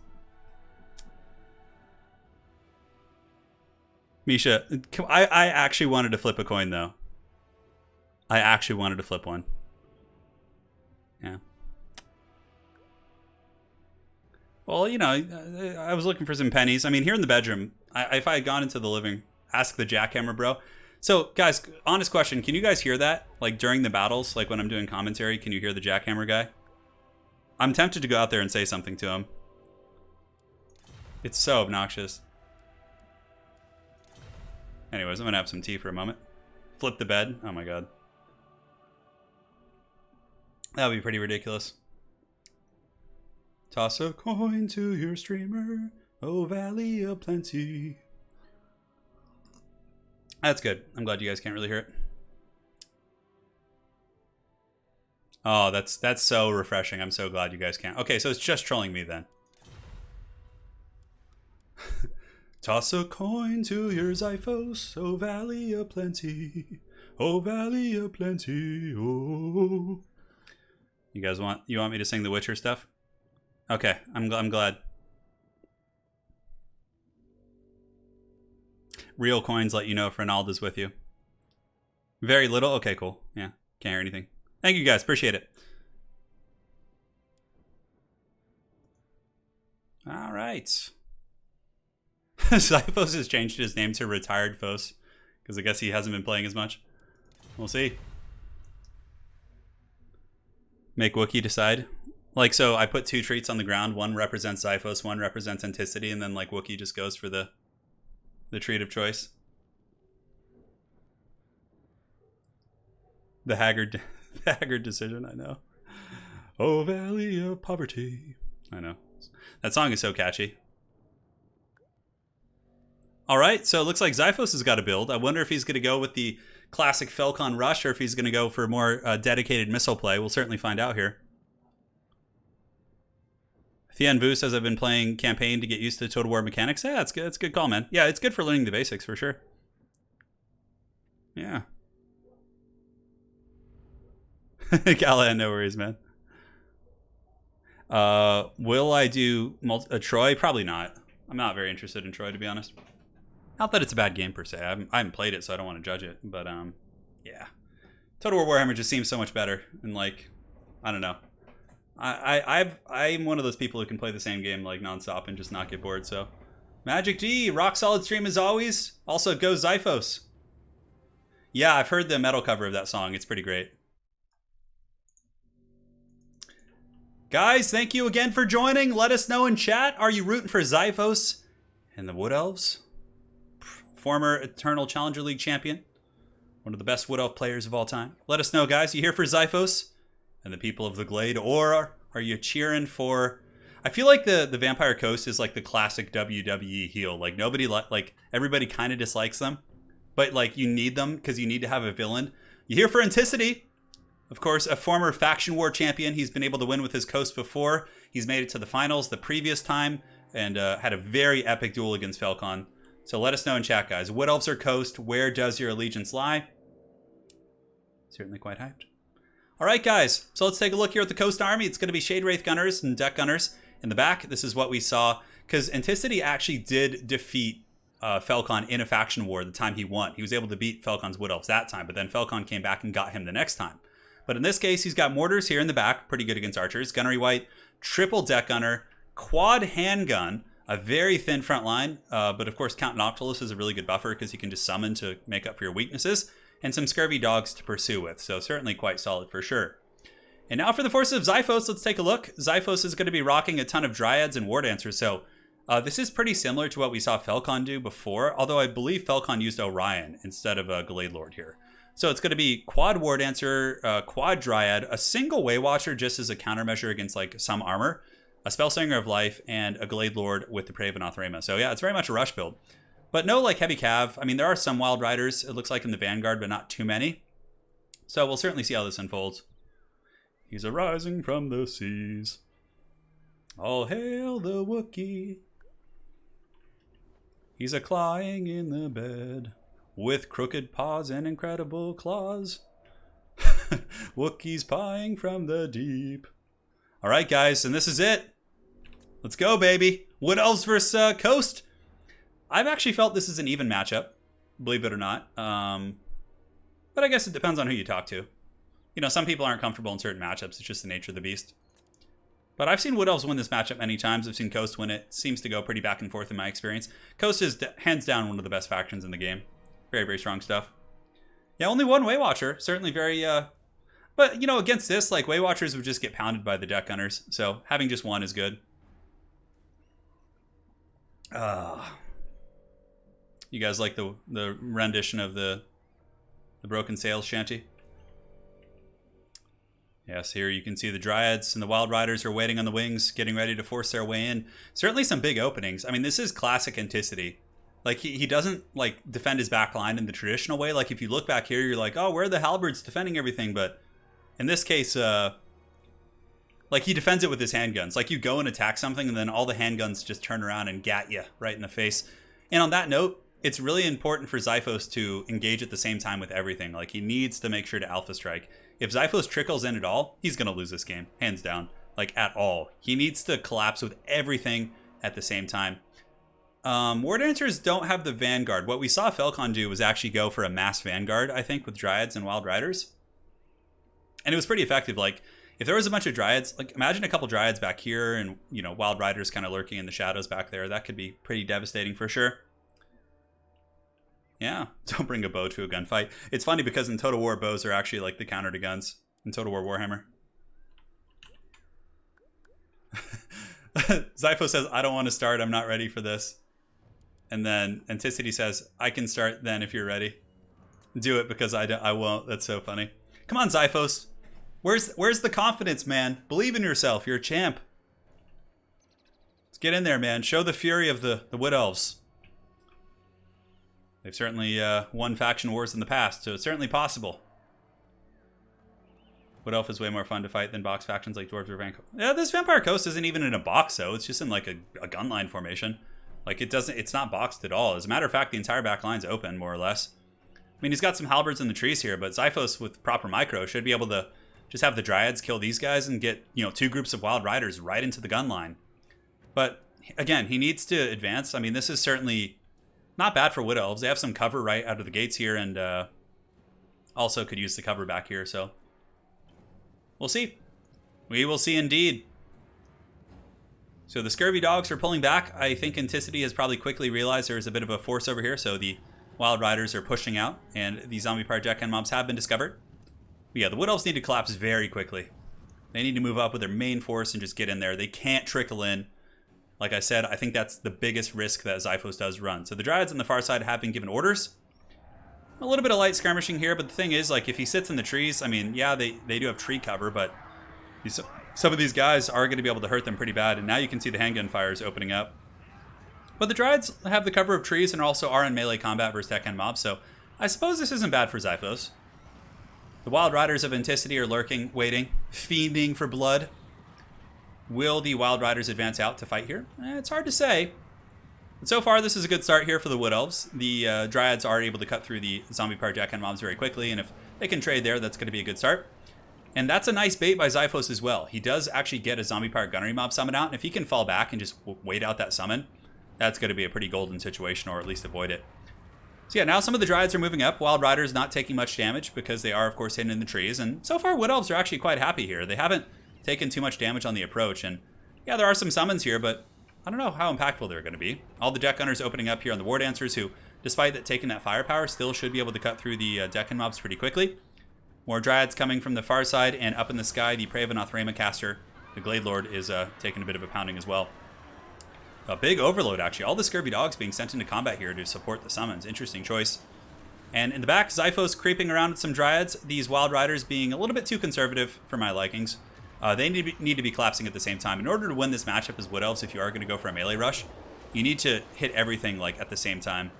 Speaker 2: Misha, I actually wanted to flip a coin, though. I actually wanted to flip one. Yeah. Well, you know, I was looking for some pennies. I mean, here in the bedroom, if I had gone into the living, ask the jackhammer bro. So, guys, honest question. Can you guys hear that? Like, during the battles, like when I'm doing commentary, can you hear the jackhammer guy? I'm tempted to go out there and say something to him. It's so obnoxious. Anyways, I'm going to have some tea for a moment. Flip the bed. Oh, my God. That would be pretty ridiculous. Toss a coin to your streamer, oh valley of plenty. That's good. I'm glad you guys can't really hear it. Oh, that's so refreshing. I'm so glad you guys can't. Okay, so it's just trolling me then. Toss a coin to your Xiphos, oh valley of plenty, oh valley of plenty, oh. You guys want me to sing the Witcher stuff? Okay, I'm glad. Real coins let you know if Ronaldo's with you. Very little? Okay, cool. Yeah, can't hear anything. Thank you guys, appreciate it. All right. Xiphos has changed his name to Retired Phos because I guess he hasn't been playing as much. We'll see. Make Wookiee decide. Like, so I put two treats on the ground. One represents Xiphos, one represents Antiquity, and then like Wookiee just goes for the treat of choice. The haggard decision, I know. Oh, valley of poverty. I know. That song is so catchy. All right, so it looks like Xiphos has got a build. I wonder if he's going to go with the classic Felcon Rush or if he's going to go for more dedicated missile play. We'll certainly find out here. Thien Vu says, I've been playing campaign to get used to the Total War mechanics. Yeah, that's good. That's a good call, man. Yeah, it's good for learning the basics, for sure. Yeah. Callahan, no worries, man. Will I do Troy? Probably not. I'm not very interested in Troy, to be honest. Not that it's a bad game, per se. I haven't played it, so I don't want to judge it. But, yeah. Total War Warhammer just seems so much better. And, like, I don't know. I'm one of those people who can play the same game like nonstop and just not get bored. So, Magic G, rock solid stream as always. Also, go Xiphos. Yeah, I've heard the metal cover of that song. It's pretty great. Guys, thank you again for joining. Let us know in chat. Are you rooting for Xiphos and the Wood Elves? Former Eternal Challenger League champion. One of the best Wood Elf players of all time. Let us know, guys. You here for Xiphos and the people of the Glade? Or are you cheering for... I feel like the Vampire Coast is like the classic WWE heel. Like nobody, like everybody kind of dislikes them. But like you need them because you need to have a villain. You here for Anticity? Of course, a former Faction War champion. He's been able to win with his Coast before. He's made it to the finals the previous time and had a very epic duel against Falcon. So let us know in chat, guys. Wood Elves or Coast? Where does your allegiance lie? Certainly quite hyped. All right, guys. So let's take a look here at the Coast Army. It's going to be Shade Wraith Gunners and Deck Gunners. In the back, this is what we saw. Because Anticity actually did defeat Falcon in a faction war the time he won. He was able to beat Falcon's Wood Elves that time, but then Falcon came back and got him the next time. But in this case, he's got mortars here in the back, pretty good against archers. Gunnery White, triple deck gunner, quad handgun, a very thin front line. But of course, Count Noctilus is a really good buffer because he can just summon to make up for your weaknesses, and some scurvy dogs to pursue with. So certainly quite solid for sure. And now for the forces of Xiphos, let's take a look. Xiphos is going to be rocking a ton of Dryads and War Dancers. So this is pretty similar to what we saw Falcon do before, although I believe Falcon used Orion instead of a Glade Lord here. So it's going to be quad War Dancer, quad Dryad, a single Way Watcher just as a countermeasure against like some armor, a Spellslinger of Life, and a Glade Lord with the Prey of Anathrema. So yeah, it's very much a rush build. But no like heavy cav. I mean, there are some Wild Riders, it looks like in the Vanguard, but not too many. So we'll certainly see how this unfolds. He's arising from the seas. All hail the Wookiee. He's a-clawing in the bed with crooked paws and incredible claws. Wookiees pawing from the deep. All right, guys, and this is it. Let's go, baby. Wood Elves versus Coast. I've actually felt this is an even matchup, believe it or not. But I guess it depends on who you talk to. You know, some people aren't comfortable in certain matchups. It's just the nature of the beast. But I've seen Wood Elves win this matchup many times. I've seen Coast win it. Seems to go pretty back and forth in my experience. Coast is hands down one of the best factions in the game. Very, very strong stuff. Yeah, only one Way Watcher. Certainly very... But, you know, against this, like, Way Watchers would just get pounded by the Deck Gunners. So having just one is good. You guys like the rendition of the Broken Sails shanty? Yes, here you can see the Dryads and the Wild Riders are waiting on the wings, getting ready to force their way in. Certainly some big openings. I mean, this is classic Anticity. Like, he doesn't, like, defend his back line in the traditional way. Like, if you look back here, you're like, oh, where are the halberds defending everything? But in this case, like, he defends it with his handguns. Like, you go and attack something, and then all the handguns just turn around and gat you right in the face. And on that note, it's really important for Xiphos to engage at the same time with everything. Like, he needs to make sure to Alpha Strike. If Xiphos trickles in at all, he's going to lose this game, hands down. Like, at all. He needs to collapse with everything at the same time. War Dancers don't have the Vanguard. What we saw Falcon do was actually go for a mass Vanguard, I think, with Dryads and Wild Riders. And it was pretty effective. Like, if there was a bunch of Dryads, like, imagine a couple Dryads back here and, you know, Wild Riders kind of lurking in the shadows back there. That could be pretty devastating for sure. Yeah, don't bring a bow to a gunfight. It's funny because in Total War, bows are actually like the counter to guns in Total War Warhammer. Xiphos says, I don't want to start. I'm not ready for this. And then Anticity says, I can start then if you're ready. Do it because I won't. That's so funny. Come on, Xiphos. Where's the confidence, man? Believe in yourself. You're a champ. Let's get in there, man. Show the fury of the Wood Elves. They've certainly won faction wars in the past, so it's certainly possible. Wood Elf is way more fun to fight than box factions like Dwarves or Vampire. Yeah, this Vampire Coast isn't even in a box, though. It's just in like a gunline formation. Like, it's not boxed at all. As a matter of fact, the entire back line's open, more or less. I mean, he's got some halberds in the trees here, but Xiphos with proper micro should be able to just have the Dryads kill these guys and get, you know, 2 groups of Wild Riders right into the gun line. But, again, he needs to advance. I mean, this is certainly not bad for Wood Elves. They have some cover right out of the gates here, and also could use the cover back here, so we'll see. We will see indeed. So the Scurvy Dogs are pulling back. I think Anticity has probably quickly realized there's a bit of a force over here, so the Wild Riders are pushing out, and the Zombie Pirate Deck End mobs have been discovered. But yeah, the Wood Elves need to collapse very quickly. They need to move up with their main force and just get in there. They can't trickle in. Like I said, I think that's the biggest risk that Xiphos does run. So the Dryads on the far side have been given orders. A little bit of light skirmishing here, but the thing is, like, if he sits in the trees, I mean, yeah, they do have tree cover, but some of these guys are going to be able to hurt them pretty bad. And now you can see the handgun fires opening up. But the Dryads have the cover of trees and also are in melee combat versus deckhand mobs, so I suppose this isn't bad for Xiphos. The Wild Riders of Anticity are lurking, waiting, fiending for blood. Will the Wild Riders advance out to fight here? It's hard to say. But so far, this is a good start here for the Wood Elves. The Dryads are able to cut through the zombie power deckhand mobs very quickly, and if they can trade there, that's going to be a good start. And that's a nice bait by Xiphos as well. He does actually get a zombie power gunnery mob summon out, and if he can fall back and just wait out that summon, that's going to be a pretty golden situation, or at least avoid it. So yeah, now some of the Dryads are moving up. Wild Riders not taking much damage because they are, of course, hidden in the trees. And so far, Wood Elves are actually quite happy here. They haven't taken too much damage on the approach. And yeah, there are some summons here, but I don't know how impactful they're going to be. All the Deck Gunners opening up here on the War Dancers, who, despite that taking that firepower, still should be able to cut through the deckhand mobs pretty quickly. More Dryads coming from the far side, and up in the sky, the Prey of Anothrema caster, the Glade Lord, is taking a bit of a pounding as well. A big overload, actually. All the Scurvy Dogs being sent into combat here to support the summons. Interesting choice. And in the back, Xiphos creeping around with some Dryads. These Wild Riders being a little bit too conservative for my likings. They need to be collapsing at the same time. In order to win this matchup as Wood Elves, if you are going to go for a melee rush, you need to hit everything like at the same time.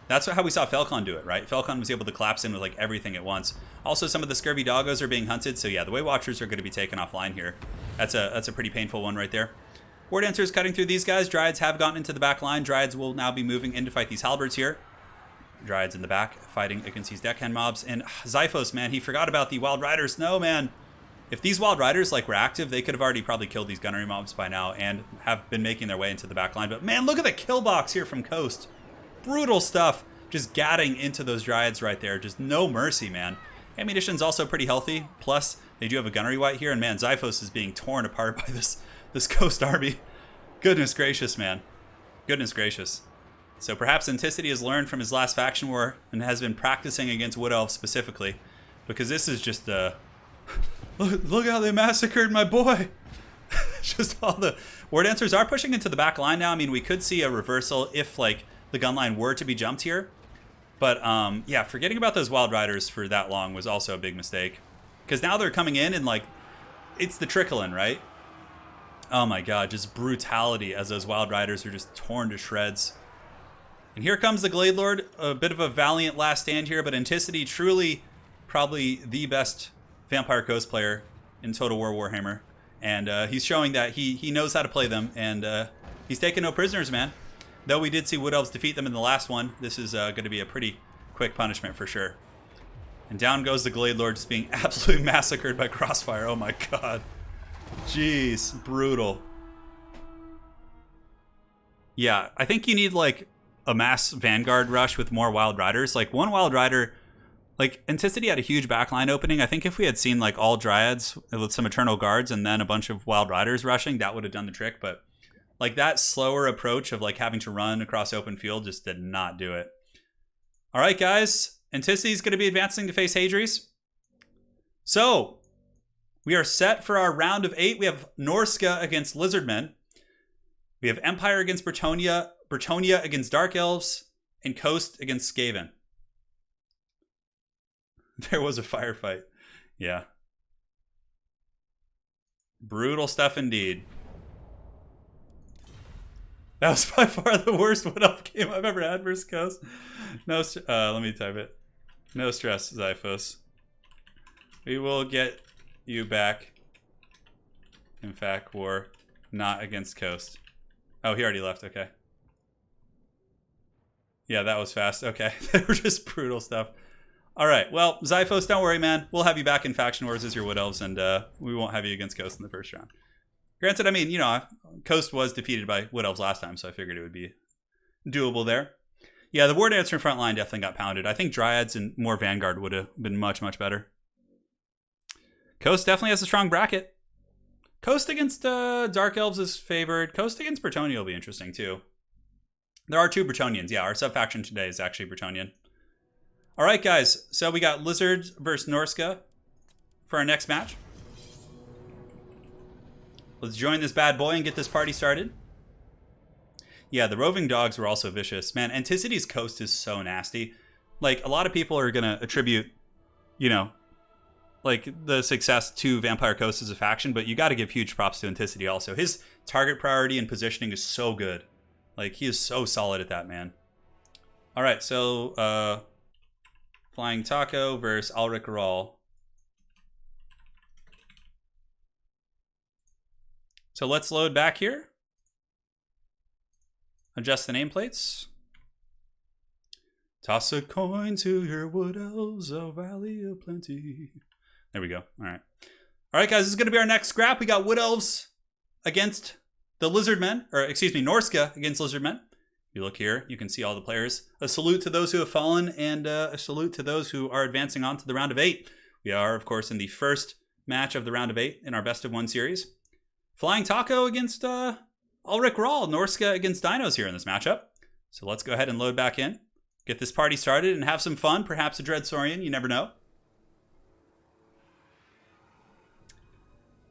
Speaker 2: That's how we saw Falcon do it, right? Falcon was able to collapse in with like everything at once. Also, some of the Scurvy Doggos are being hunted, so yeah, the Way Watchers are going to be taken offline here. That's a pretty painful one right there. War Dancers cutting through these guys. Dryads have gotten into the back line. Dryads will now be moving in to fight these Halberds here. Dryads in the back fighting against these deckhand mobs. And Xiphos, man, he forgot about the Wild Riders. No, man. If these Wild Riders like were active, they could have already probably killed these gunnery mobs by now and have been making their way into the back line. But man, look at the kill box here from Coast. Brutal stuff. Just gadding into those Dryads right there. Just no mercy, man. Ammunition's also pretty healthy. Plus, they do have a gunnery wight here. And man, Xiphos is being torn apart by this Coast army. Goodness gracious, man. Goodness gracious. So perhaps Anticity has learned from his last faction war and has been practicing against Wood Elves specifically. Because this is just look how they massacred my boy. Just all the War Dancers are pushing into the back line now. I mean, we could see a reversal if like the gun line were to be jumped here. But yeah, forgetting about those Wild Riders for that long was also a big mistake. Because now they're coming in and like, it's the trickle-in, right? Oh my god, just brutality as those Wild Riders are just torn to shreds. And here comes the Glade Lord, a bit of a valiant last stand here, but Anticity truly probably the best Vampire Coast player in Total War Warhammer. And he's showing that he knows how to play them, and he's taking no prisoners, man. Though we did see Wood Elves defeat them in the last one, this is going to be a pretty quick punishment for sure. And down goes the Glade Lord, just being absolutely massacred by Crossfire. Oh my god. Jeez, brutal. Yeah, I think you need like a mass Vanguard rush with more Wild Riders. Like one Wild Rider, like Anticity had a huge backline opening. I think if we had seen like all Dryads with some Eternal Guards and then a bunch of Wild Riders rushing, that would have done the trick. But like that slower approach of like having to run across open field just did not do it. All right, guys. Anticity is going to be advancing to face Hadries. So we are set for our round of 8. We have Norsca against Lizardmen. We have Empire against Bretonnia, Bretonnia against Dark Elves, and Coast against Skaven. There was a firefight. Yeah. Brutal stuff indeed. That was by far the worst Wood Elf game I've ever had versus Coast. No, let me type it. No stress, Xiphos. We will get you back. In fact, war not against Coast. Oh, he already left. Okay. Yeah, that was fast. Okay. They were just brutal stuff. All right. Well, Xiphos, don't worry, man. We'll have you back in Faction Wars as your Wood Elves, and we won't have you against Coast in the first round. Granted, I mean, you know, Coast was defeated by Wood Elves last time, so I figured it would be doable there. Yeah, the War Dancer in front line definitely got pounded. I think Dryads and more Vanguard would have been much, much better. Coast definitely has a strong bracket. Coast against Dark Elves is favored. Coast against Bretonnia will be interesting, too. There are 2 Bretonians. Yeah, our sub-faction today is actually Bretonian. All right, guys. So we got Lizards versus Norsca for our next match. Let's join this bad boy and get this party started. Yeah, the roving dogs were also vicious. Man, Anticity's Coast is so nasty. Like, a lot of people are going to attribute, you know, like, the success to Vampire Coast as a faction, but you got to give huge props to Anticity also. His target priority and positioning is so good. Like, he is so solid at that, man. All right, so, Flying Taco versus Ulrich Rahl. So let's load back here. Adjust the nameplates. Toss a coin to your wood elves, a valley of plenty. There we go. All right. All right, guys, this is going to be our next scrap. We got wood elves against the Lizardmen, or excuse me, Norsca against Lizardmen. You look here, you can see all the players. A salute to those who have fallen, and a salute to those who are advancing on to the round of 8. We are, of course, in the first match of the round of 8 in our best of 1 series. Flying Taco against Ulrich Rahl, Norsca against Dinos here in this matchup. So let's go ahead and load back in. Get this party started and have some fun. Perhaps a Dread Saurian, you never know.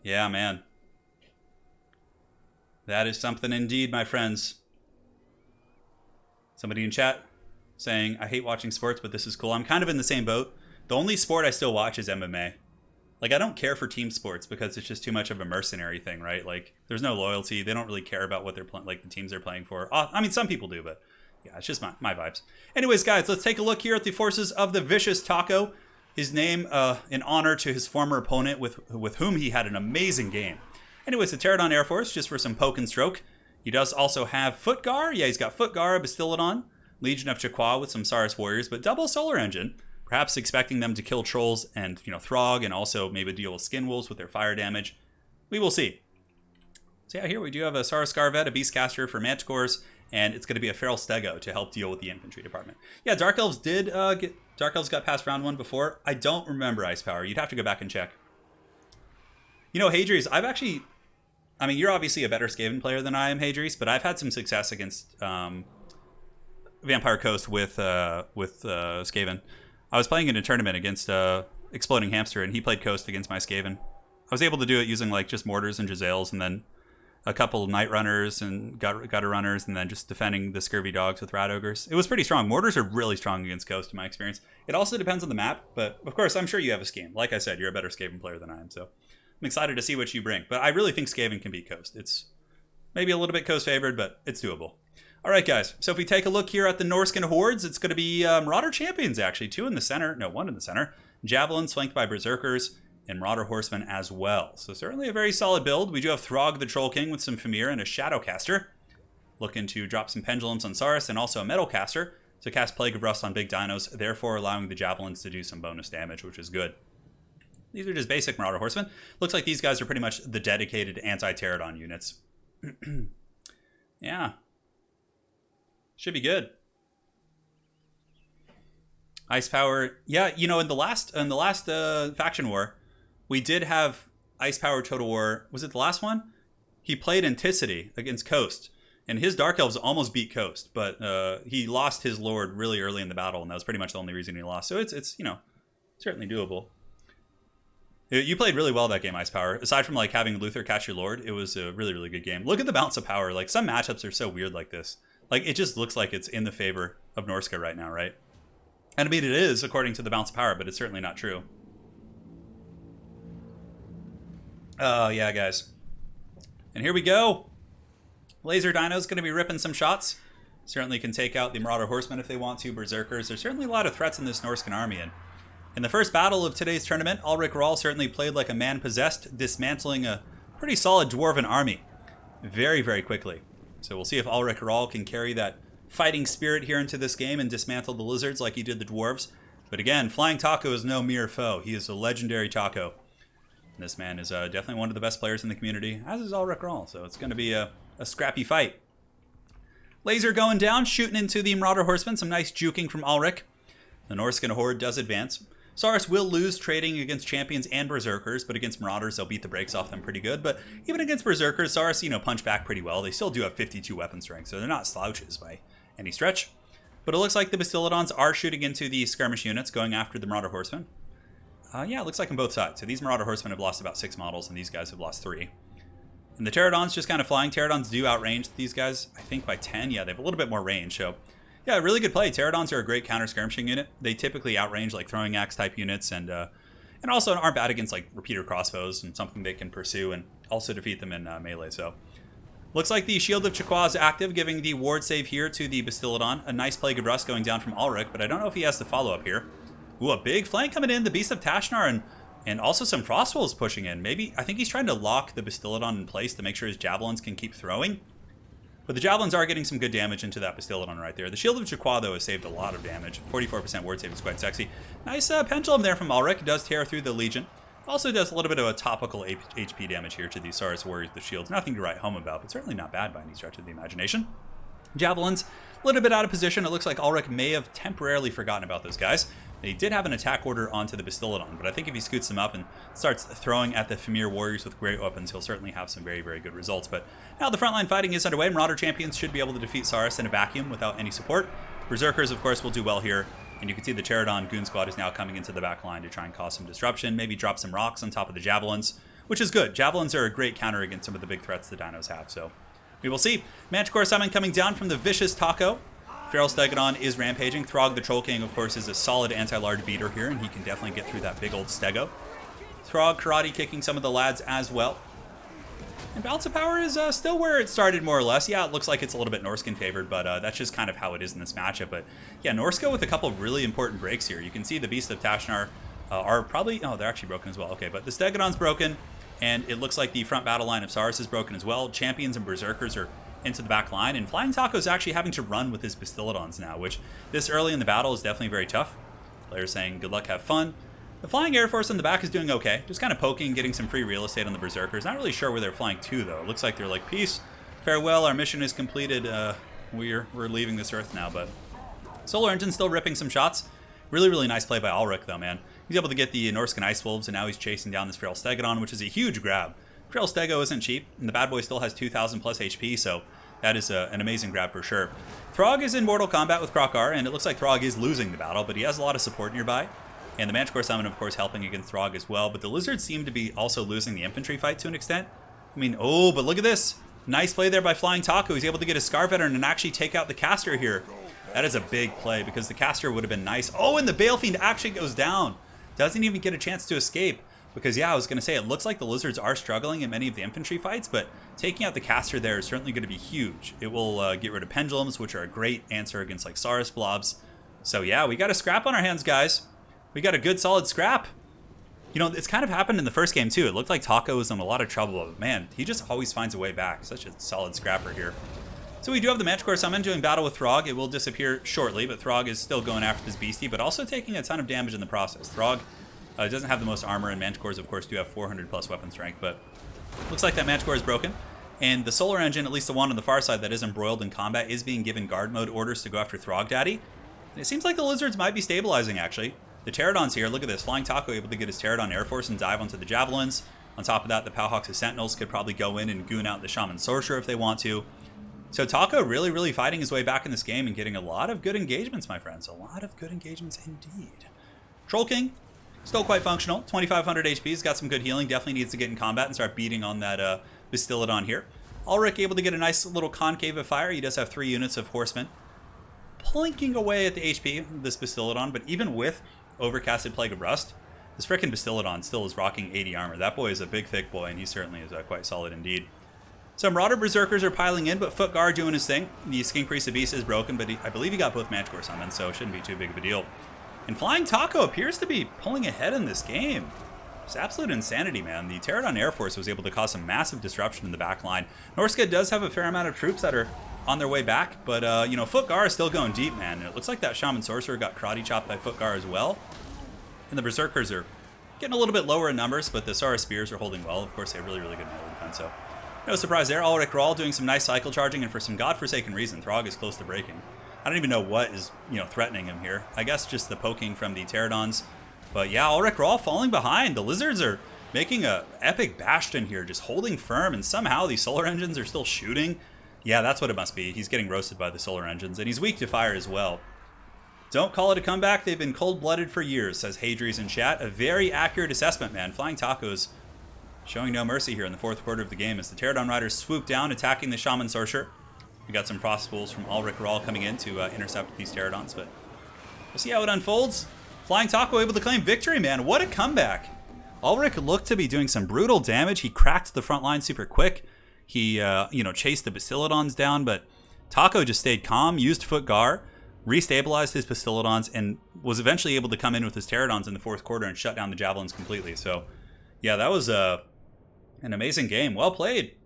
Speaker 2: Yeah, man. That is something indeed, my friends. Somebody in chat saying, I hate watching sports, but this is cool. I'm kind of in the same boat. The only sport I still watch is MMA. Like, I don't care for team sports because it's just too much of a mercenary thing, right? Like, there's no loyalty. They don't really care about what they're like the teams they're playing for. I mean, some people do, but yeah, it's just my vibes. Anyways, guys, let's take a look here at the forces of the Vicious Taco. His name in honor to his former opponent with whom he had an amazing game. Anyways, the Pterodon Air Force, just for some poke and stroke. He does also have Footgar. Yeah, he's got Footgar, Bastillodon, Legion of Chaqua with some Saurus Warriors, but double Solar Engine. Perhaps expecting them to kill trolls and, you know, Throg, and also maybe deal with Skin Wolves with their fire damage. We will see. So yeah, here we do have a Saurus Scarvet, a Beastcaster for Manticores, and it's going to be a Feral Stego to help deal with the infantry department. Yeah, Dark Elves got past round 1 before. I don't remember Ice Power. You'd have to go back and check. You know, Hadries, I mean, you're obviously a better Skaven player than I am, Hadries, but I've had some success against Vampire Coast with Skaven. I was playing in a tournament against Exploding Hamster, and he played Coast against my Skaven. I was able to do it using like just Mortars and Giselles, and then a couple of Night Runners and Gutter Runners, and then just defending the Scurvy Dogs with Rat Ogres. It was pretty strong. Mortars are really strong against Coast in my experience. It also depends on the map, but of course, I'm sure you have a scheme. Like I said, you're a better Skaven player than I am, so I'm excited to see what you bring. But I really think Skaven can beat Coast. It's maybe a little bit Coast favored, but it's doable. All right, guys. So if we take a look here at the Norscan hordes, it's going to be Marauder Champions, actually. 2 in the center. No, 1 in the center. Javelins flanked by Berserkers and Marauder Horsemen as well. So certainly a very solid build. We do have Throg the Troll King with some Famir and a Shadowcaster. Looking to drop some Pendulums on Saurus and also a Metalcaster to cast Plague of Rust on big dinos, therefore allowing the Javelins to do some bonus damage, which is good. These are just basic Marauder Horsemen. Looks like these guys are pretty much the dedicated anti-Pterodon units. Yeah. Should be good. Ice Power. Yeah, you know, in the last faction war, we did have Ice Power Total War. Was it the last one? He played Anticity against Coast, and his Dark Elves almost beat Coast, but he lost his Lord really early in the battle, and that was pretty much the only reason he lost. So it's you know, certainly doable. You played really well that game, Ice Power. Aside from like having Luther catch your Lord, it was a really, really good game. Look at the balance of power. Like, some matchups are so weird like this. Like, it just looks like it's in the favor of Norsca right now, right? And I mean, it is, according to the balance of power, but it's certainly not true. Oh, yeah, guys. And here we go. Laser Dino's going to be ripping some shots. Certainly can take out the Marauder Horsemen if they want to. Berserkers. There's certainly a lot of threats in this Norscan army. And in the first battle of today's tournament, Ulrich Rahl certainly played like a man possessed, dismantling a pretty solid Dwarven army very, very quickly. So we'll see if Ulrich Rahl can carry that fighting spirit here into this game and dismantle the lizards like he did the dwarves. But again, Flying Taco is no mere foe. He is a legendary Taco. And this man is definitely one of the best players in the community, as is Ulrich Rahl. So it's going to be a scrappy fight. Laser going down, shooting into the Marauder Horsemen. Some nice juking from Ulrich. The Norscan horde does advance. Saurus will lose trading against champions and berserkers, but against marauders, they'll beat the brakes off them pretty good. But even against berserkers, Saurus, you know, punch back pretty well. They still do have 52 weapon strength, so they're not slouches by any stretch. But it looks like the Bastillodons are shooting into the skirmish units, going after the Marauder Horsemen. Yeah, it looks like on both sides. So these Marauder Horsemen have lost about 6 models, and these guys have lost 3. And the Pterodons just kind of flying. Pterodons do outrange these guys, I think, by 10. Yeah, they have a little bit more range. So, yeah, really good play. Pterodons are a great counter-skirmishing unit. They typically outrange, like, throwing axe type units and also aren't bad against, like, repeater crossbows and something they can pursue and also defeat them in melee. So, looks like the Shield of Chaqua is active, giving the ward save here to the Bastiladon. A nice Plague of Rust going down from Ulrich, but I don't know if he has the follow-up here. Ooh, a big flank coming in. The Beast of Tashnar and also some Frostwolves pushing in. Maybe, I think he's trying to lock the Bastiladon in place to make sure his Javelins can keep throwing. But the Javelins are getting some good damage into that Bastiladon right there. The Shield of Chaqua, though, has saved a lot of damage. 44% ward save is quite sexy. Nice Pendulum there from Ulrich. It does tear through the Legion. Also does a little bit of a topical HP damage here to the Saurus Warriors with the shields. Nothing to write home about, but certainly not bad by any stretch of the imagination. Javelins, a little bit out of position. It looks like Ulrich may have temporarily forgotten about those guys. He did have an attack order onto the Bastiladon, but I think if he scoots them up and starts throwing at the Famir Warriors with great weapons, he'll certainly have some very, very good results. But now the frontline fighting is underway. Marauder Champions should be able to defeat Saurus in a vacuum without any support. Berserkers, of course, will do well here. And you can see the Pterodon Goon Squad is now coming into the back line to try and cause some disruption, maybe drop some rocks on top of the Javelins, which is good. Javelins are a great counter against some of the big threats the Dinos have, so we will see. Manticore Summon coming down from the Vicious Taco. Feral Stegodon is rampaging. Throg the Troll King, of course, is a solid anti-large beater here, and he can definitely get through that big old Stego. Throg karate kicking some of the lads as well. And Balance of Power is still where it started, more or less. Yeah, it looks like it's a little bit Norscan favored, but that's just kind of how it is in this matchup. But yeah, Norsca with a couple of really important breaks here. You can see the Beast of Tashnar are probably... Oh, they're actually broken as well. Okay, but the Stegodon's broken, and it looks like the front battle line of Saurus is broken as well. Champions and Berserkers are into the back line, and Flying Taco is actually having to run with his Bastiladons now, which this early in the battle is definitely very tough. Players saying, good luck, have fun. The Flying Air Force in the back is doing okay. Just kind of poking, getting some free real estate on the Berserkers. Not really sure where they're flying to, though. It looks like they're like, peace, farewell, our mission is completed. We're leaving this Earth now, but Solar Engine still ripping some shots. Really, really nice play by Ulrich, though, man. He's able to get the Norscan Ice Wolves, and now he's chasing down this Feral Stegodon, which is a huge grab. Feral Stego isn't cheap, and the bad boy still has 2,000 plus HP, so that is an amazing grab for sure. Throg is in mortal combat with Krokar, and it looks like Throg is losing the battle, but he has a lot of support nearby. And the Manticore Summon, of course, helping against Throg as well. But the Lizards seem to be also losing the infantry fight to an extent. I mean, oh, but look at this. Nice play there by Flying Taco. He's able to get his Scar Veteran and actually take out the Caster here. That is a big play because the Caster would have been nice. Oh, and the Balefiend actually goes down. Doesn't even get a chance to escape. Because, yeah, I was going to say, it looks like the Lizards are struggling in many of the infantry fights, but taking out the Caster there is certainly going to be huge. It will get rid of Pendulums, which are a great answer against, like, Saurus Blobs. So, yeah, we got a scrap on our hands, guys. We got a good, solid scrap. You know, it's kind of happened in the first game, too. It looked like Taco was in a lot of trouble, but, man, he just always finds a way back. Such a solid scrapper here. So we do have the Manticore Summon doing battle with Throg. It will disappear shortly, but Throg is still going after this beastie, but also taking a ton of damage in the process. Throg doesn't have the most armor, and Manticores, of course, do have 400 plus weapon strength, but looks like that Manticore is broken. And the Solar Engine, at least the one on the far side that is embroiled in combat, is being given guard mode orders to go after Throg Daddy. And it seems like the Lizards might be stabilizing, actually. The Pterodons here, look at this. Flying Taco able to get his Pterodon Air Force and dive onto the Javelins. On top of that, the Powhawks of Sentinels could probably go in and goon out the Shaman Sorcerer if they want to. So Taco really, really fighting his way back in this game and getting a lot of good engagements, my friends. A lot of good engagements indeed. Troll King, still quite functional. 2,500 HP. He's got some good healing. Definitely needs to get in combat and start beating on that Bastiladon here. Ulrich able to get a nice little concave of fire. He does have 3 units of horsemen. Plinking away at the HP of this Bastiladon, but even with Overcasted Plague of Rust, this frickin' Bastiladon still is rocking 80 armor. That boy is a big, thick boy, and he certainly is quite solid indeed. Some Marauder Berserkers are piling in, but Footgar doing his thing. The Skink Priest of Beast is broken, but I believe he got both Manticore summons, so it shouldn't be too big of a deal. And Flying Taco appears to be pulling ahead in this game. It's absolute insanity, man. The Pterodon Air Force was able to cause some massive disruption in the back line. Norsca does have a fair amount of troops that are on their way back, but, you know, Footgar is still going deep, man. And it looks like that Shaman Sorcerer got karate chopped by Footgar as well. And the Berserkers are getting a little bit lower in numbers, but the Saurus Spears are holding well. Of course, they have really, really good melee defense, so no surprise there. Ulrich Rahl doing some nice cycle charging, and for some godforsaken reason, Throg is close to breaking. I don't even know what is, you know, threatening him here. I guess just the poking from the Pterodons. But yeah, Ulrich Rahl falling behind. The Lizards are making a epic bastion here, just holding firm, and somehow these Solar Engines are still shooting. Yeah, that's what it must be. He's getting roasted by the Solar Engines, and he's weak to fire as well. Don't call it a comeback. They've been cold-blooded for years, says Hadries in chat. A very accurate assessment, man. Flying Tacos showing no mercy here in the fourth quarter of the game as the Pterodon Riders swoop down, attacking the Shaman Sorcerer. We got some frost spools from Ulrich Rahl coming in to intercept these Pterodons, but we'll see how it unfolds. Flying Taco able to claim victory, man. What a comeback. Ulrich looked to be doing some brutal damage. He cracked the front line super quick. He, chased the Bastiladons down, but Taco just stayed calm, used Foot Gar, restabilized his Bastiladons, and was eventually able to come in with his Pterodons in the fourth quarter and shut down the Javelins completely. So, yeah, that was an amazing game. Well played.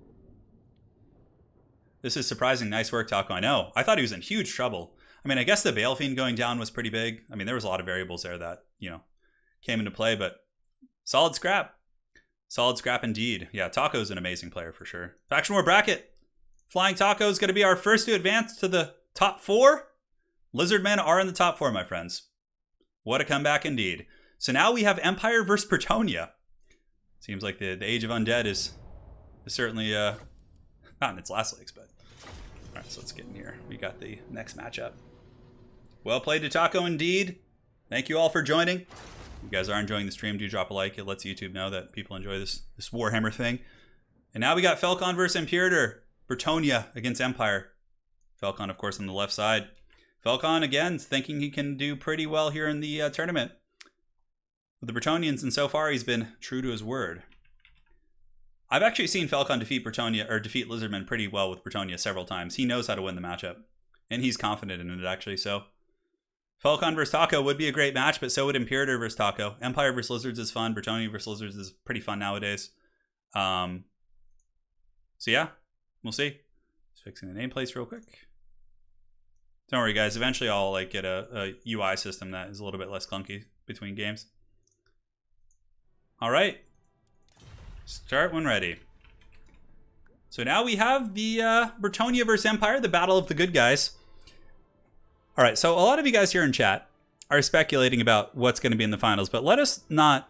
Speaker 2: This is surprising. Nice work, Taco. I know. I thought he was in huge trouble. I mean, I guess the Balefiend going down was pretty big. I mean, there was a lot of variables there that, came into play, but solid scrap. Solid scrap indeed. Yeah, Taco's an amazing player for sure. Faction War bracket. Flying Taco is going to be our first to advance to the top 4. Lizardmen are in the top 4, my friends. What a comeback indeed. So now we have Empire versus Bretonnia. Seems like the Age of Undead is certainly not in its last legs, but all right, so let's get in here. We got the next matchup. Well played to Taco indeed. Thank you all for joining. If you guys are enjoying the stream, do drop a like. It lets YouTube know that people enjoy this Warhammer thing. And now we got Falcon versus Imperator. Bretonnia against Empire. Falcon, of course, on the left side. Falcon, again, thinking he can do pretty well here in the tournament. With the Bretonnians, and so far he's been true to his word. I've actually seen Falcon defeat Lizardmen pretty well with Bretonnia several times. He knows how to win the matchup. And he's confident in it, actually, so... Falcon versus Taco would be a great match, but so would Imperator versus Taco. Empire versus Lizards is fun. Bretonnia versus Lizards is pretty fun nowadays. So yeah, we'll see. Just fixing the nameplates real quick. Don't worry, guys. Eventually, I'll get a UI system that is a little bit less clunky between games. All right, start when ready. So now we have the Bretonnia versus Empire, the battle of the good guys. All right, so a lot of you guys here in chat are speculating about what's going to be in the finals, but let us not...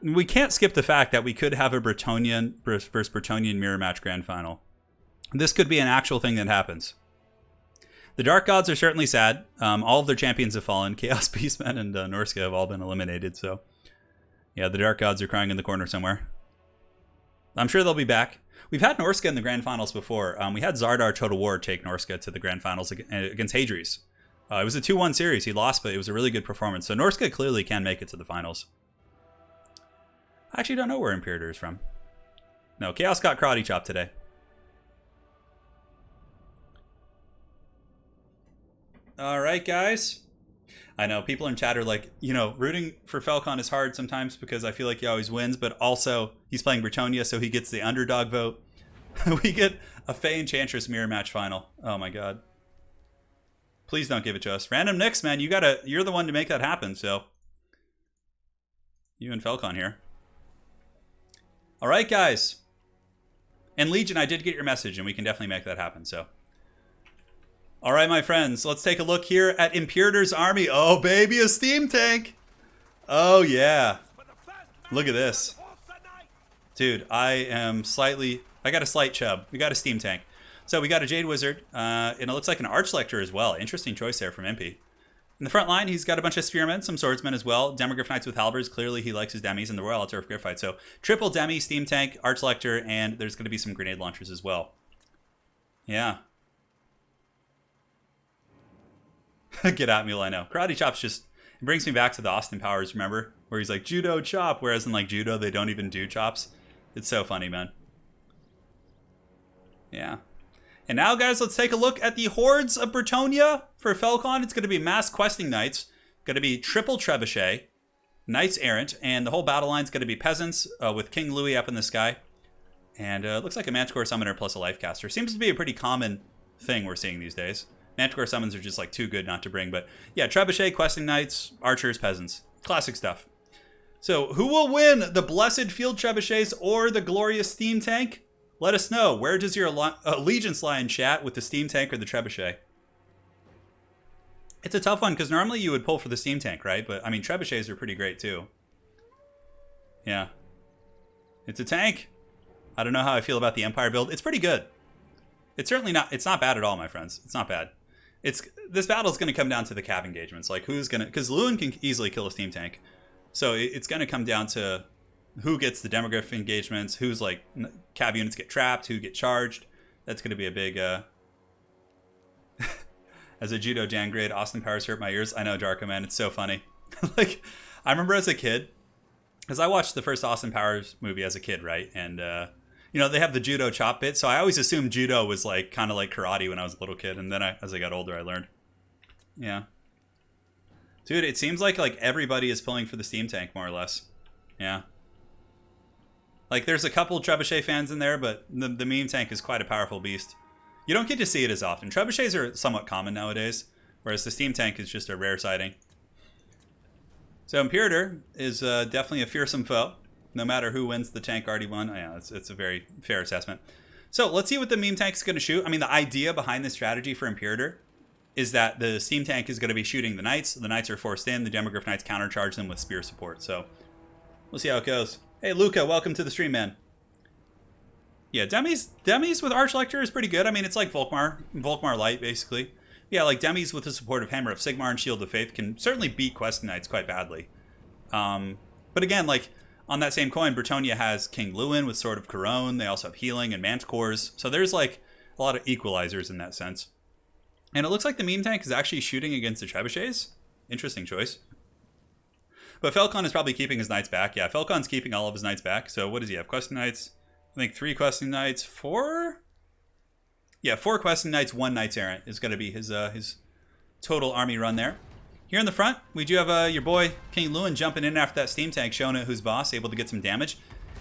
Speaker 2: We can't skip the fact that we could have a Bretonnian versus Bretonnian mirror match grand final. This could be an actual thing that happens. The Dark Gods are certainly sad. All of their champions have fallen. Chaos Beastmen and Norsca have all been eliminated, so... Yeah, the Dark Gods are crying in the corner somewhere. I'm sure they'll be back. We've had Norsca in the grand finals before. We had Zardar Total War take Norsca to the grand finals against Hadries. It was a 2-1 series. He lost, but it was a really good performance. So Norsca clearly can make it to the finals. I actually don't know where Imperator is from. No, Chaos got karate chop today. All right, guys. I know people in chat are like, rooting for Falcon is hard sometimes because I feel like he always wins, but also he's playing Bretonnia, so he gets the underdog vote. We get a Fae Enchantress mirror match final. Oh my god. Please don't give it to us. Random Nix, man, you're the one to make that happen, so. You and Falcon here. All right, guys. And Legion, I did get your message, and we can definitely make that happen, so. All right, my friends, let's take a look here at Imperator's army. Oh, baby, a steam tank. Oh, yeah. Look at this. Dude, I got a slight chub. We got a steam tank. So we got a Jade Wizard, and it looks like an Arch Lector as well. Interesting choice there from MP. In the front line, he's got a bunch of Spearmen, some Swordsmen as well. Demogryph Knights with Halberds. Clearly, he likes his demis in the Royal Altar of Gryphite. So triple demi, steam tank, Arch Lector, and there's going to be some grenade launchers as well. Yeah. Get at me, I know. Karate Chop's just... It brings me back to the Austin Powers, remember? Where he's like, Judo Chop, whereas in Judo, they don't even do chops. It's so funny, man. Yeah. And now, guys, let's take a look at the Hordes of Bretonnia for Falcon. It's going to be Mass Questing Knights. Going to be Triple Trebuchet, Knights Errant, and the whole battle line's going to be Peasants with King Louis up in the sky. And it looks like a Manticore Summoner plus a Lifecaster. Seems to be a pretty common thing we're seeing these days. Manticore summons are just too good not to bring, but yeah, Trebuchet, Questing Knights, Archers, Peasants. Classic stuff. So who will win, the Blessed Field Trebuchets or the Glorious Steam Tank? Let us know. Where does your allegiance lie in chat, with the Steam Tank or the Trebuchet? It's a tough one because normally you would pull for the Steam Tank, right? But I mean, Trebuchets are pretty great too. Yeah. It's a tank. I don't know how I feel about the Empire build. It's pretty good. It's certainly not, it's not bad at all, my friends. It's not bad. This battle is going to come down to the cav engagements. Who's going to... Because Lewin can easily kill a steam tank. So it's going to come down to who gets the demographic engagements, who's like cav units get trapped, who get charged. That's going to be a big as a judo Jan grade, Austin Powers hurt my ears. I know, Jarko, man, it's so funny. Like, I remember as a kid, because I watched the first Austin Powers movie as a kid, right? And you know, they have the judo chop bit, so I always assumed judo was like kind of like karate when I was a little kid, and then as I got older I learned. Yeah, dude, it seems like everybody is pulling for the steam tank more or less. Yeah, like there's a couple trebuchet fans in there, but the meme tank is quite a powerful beast. You don't get to see it as often. Trebuchets are somewhat common nowadays, whereas the steam tank is just a rare sighting. So Imperator is definitely a fearsome foe. No matter who wins, the tank already won. Oh, yeah, it's a very fair assessment. So let's see what the meme tank is going to shoot. I mean, the idea behind this strategy for Imperator is that the steam tank is going to be shooting the knights. The knights are forced in. The Demogryph knights countercharge them with spear support. So we'll see how it goes. Hey, Luca, welcome to the stream, man. Yeah, Demis with Archlector is pretty good. I mean, it's like Volkmar Light, basically. Yeah, like Demis with the support of Hammer of Sigmar and Shield of Faith can certainly beat Questing Knights quite badly. But again, like, on that same coin, Bretonnia has King Lewin with Sword of Couronne. They also have Healing and Manticores. So there's, like, a lot of equalizers in that sense. And it looks like the meme tank is actually shooting against the trebuchets. Interesting choice. But Felcon is probably keeping his knights back. Yeah, Felcon's keeping all of his knights back. So what does he have? Questing Knights... I think 3 Questing Knights, 4? Yeah, 4 Questing Knights, 1 Knights Errant is going to be his total army run there. Here in the front, we do have your boy King Lewin jumping in after that steam tank, showing it who's boss, able to get some damage.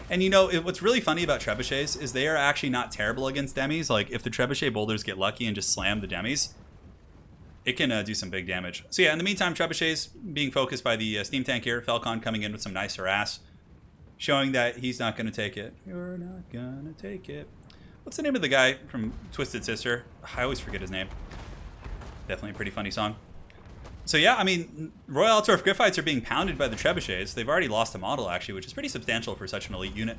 Speaker 2: And you know, what's really funny about trebuchets is they are actually not terrible against demis. Like, if the trebuchet boulders get lucky and just slam the demis, it can do some big damage. So yeah, in the meantime, trebuchets being focused by the steam tank here. Felcon coming in with some nice harass, showing that he's not going to take it. You're not going to take it. What's the name of the guy from Twisted Sister? I always forget his name. Definitely a pretty funny song. So yeah, I mean, Royal Altdorf Griffites are being pounded by the trebuchets. They've already lost a model, actually, which is pretty substantial for such an elite unit.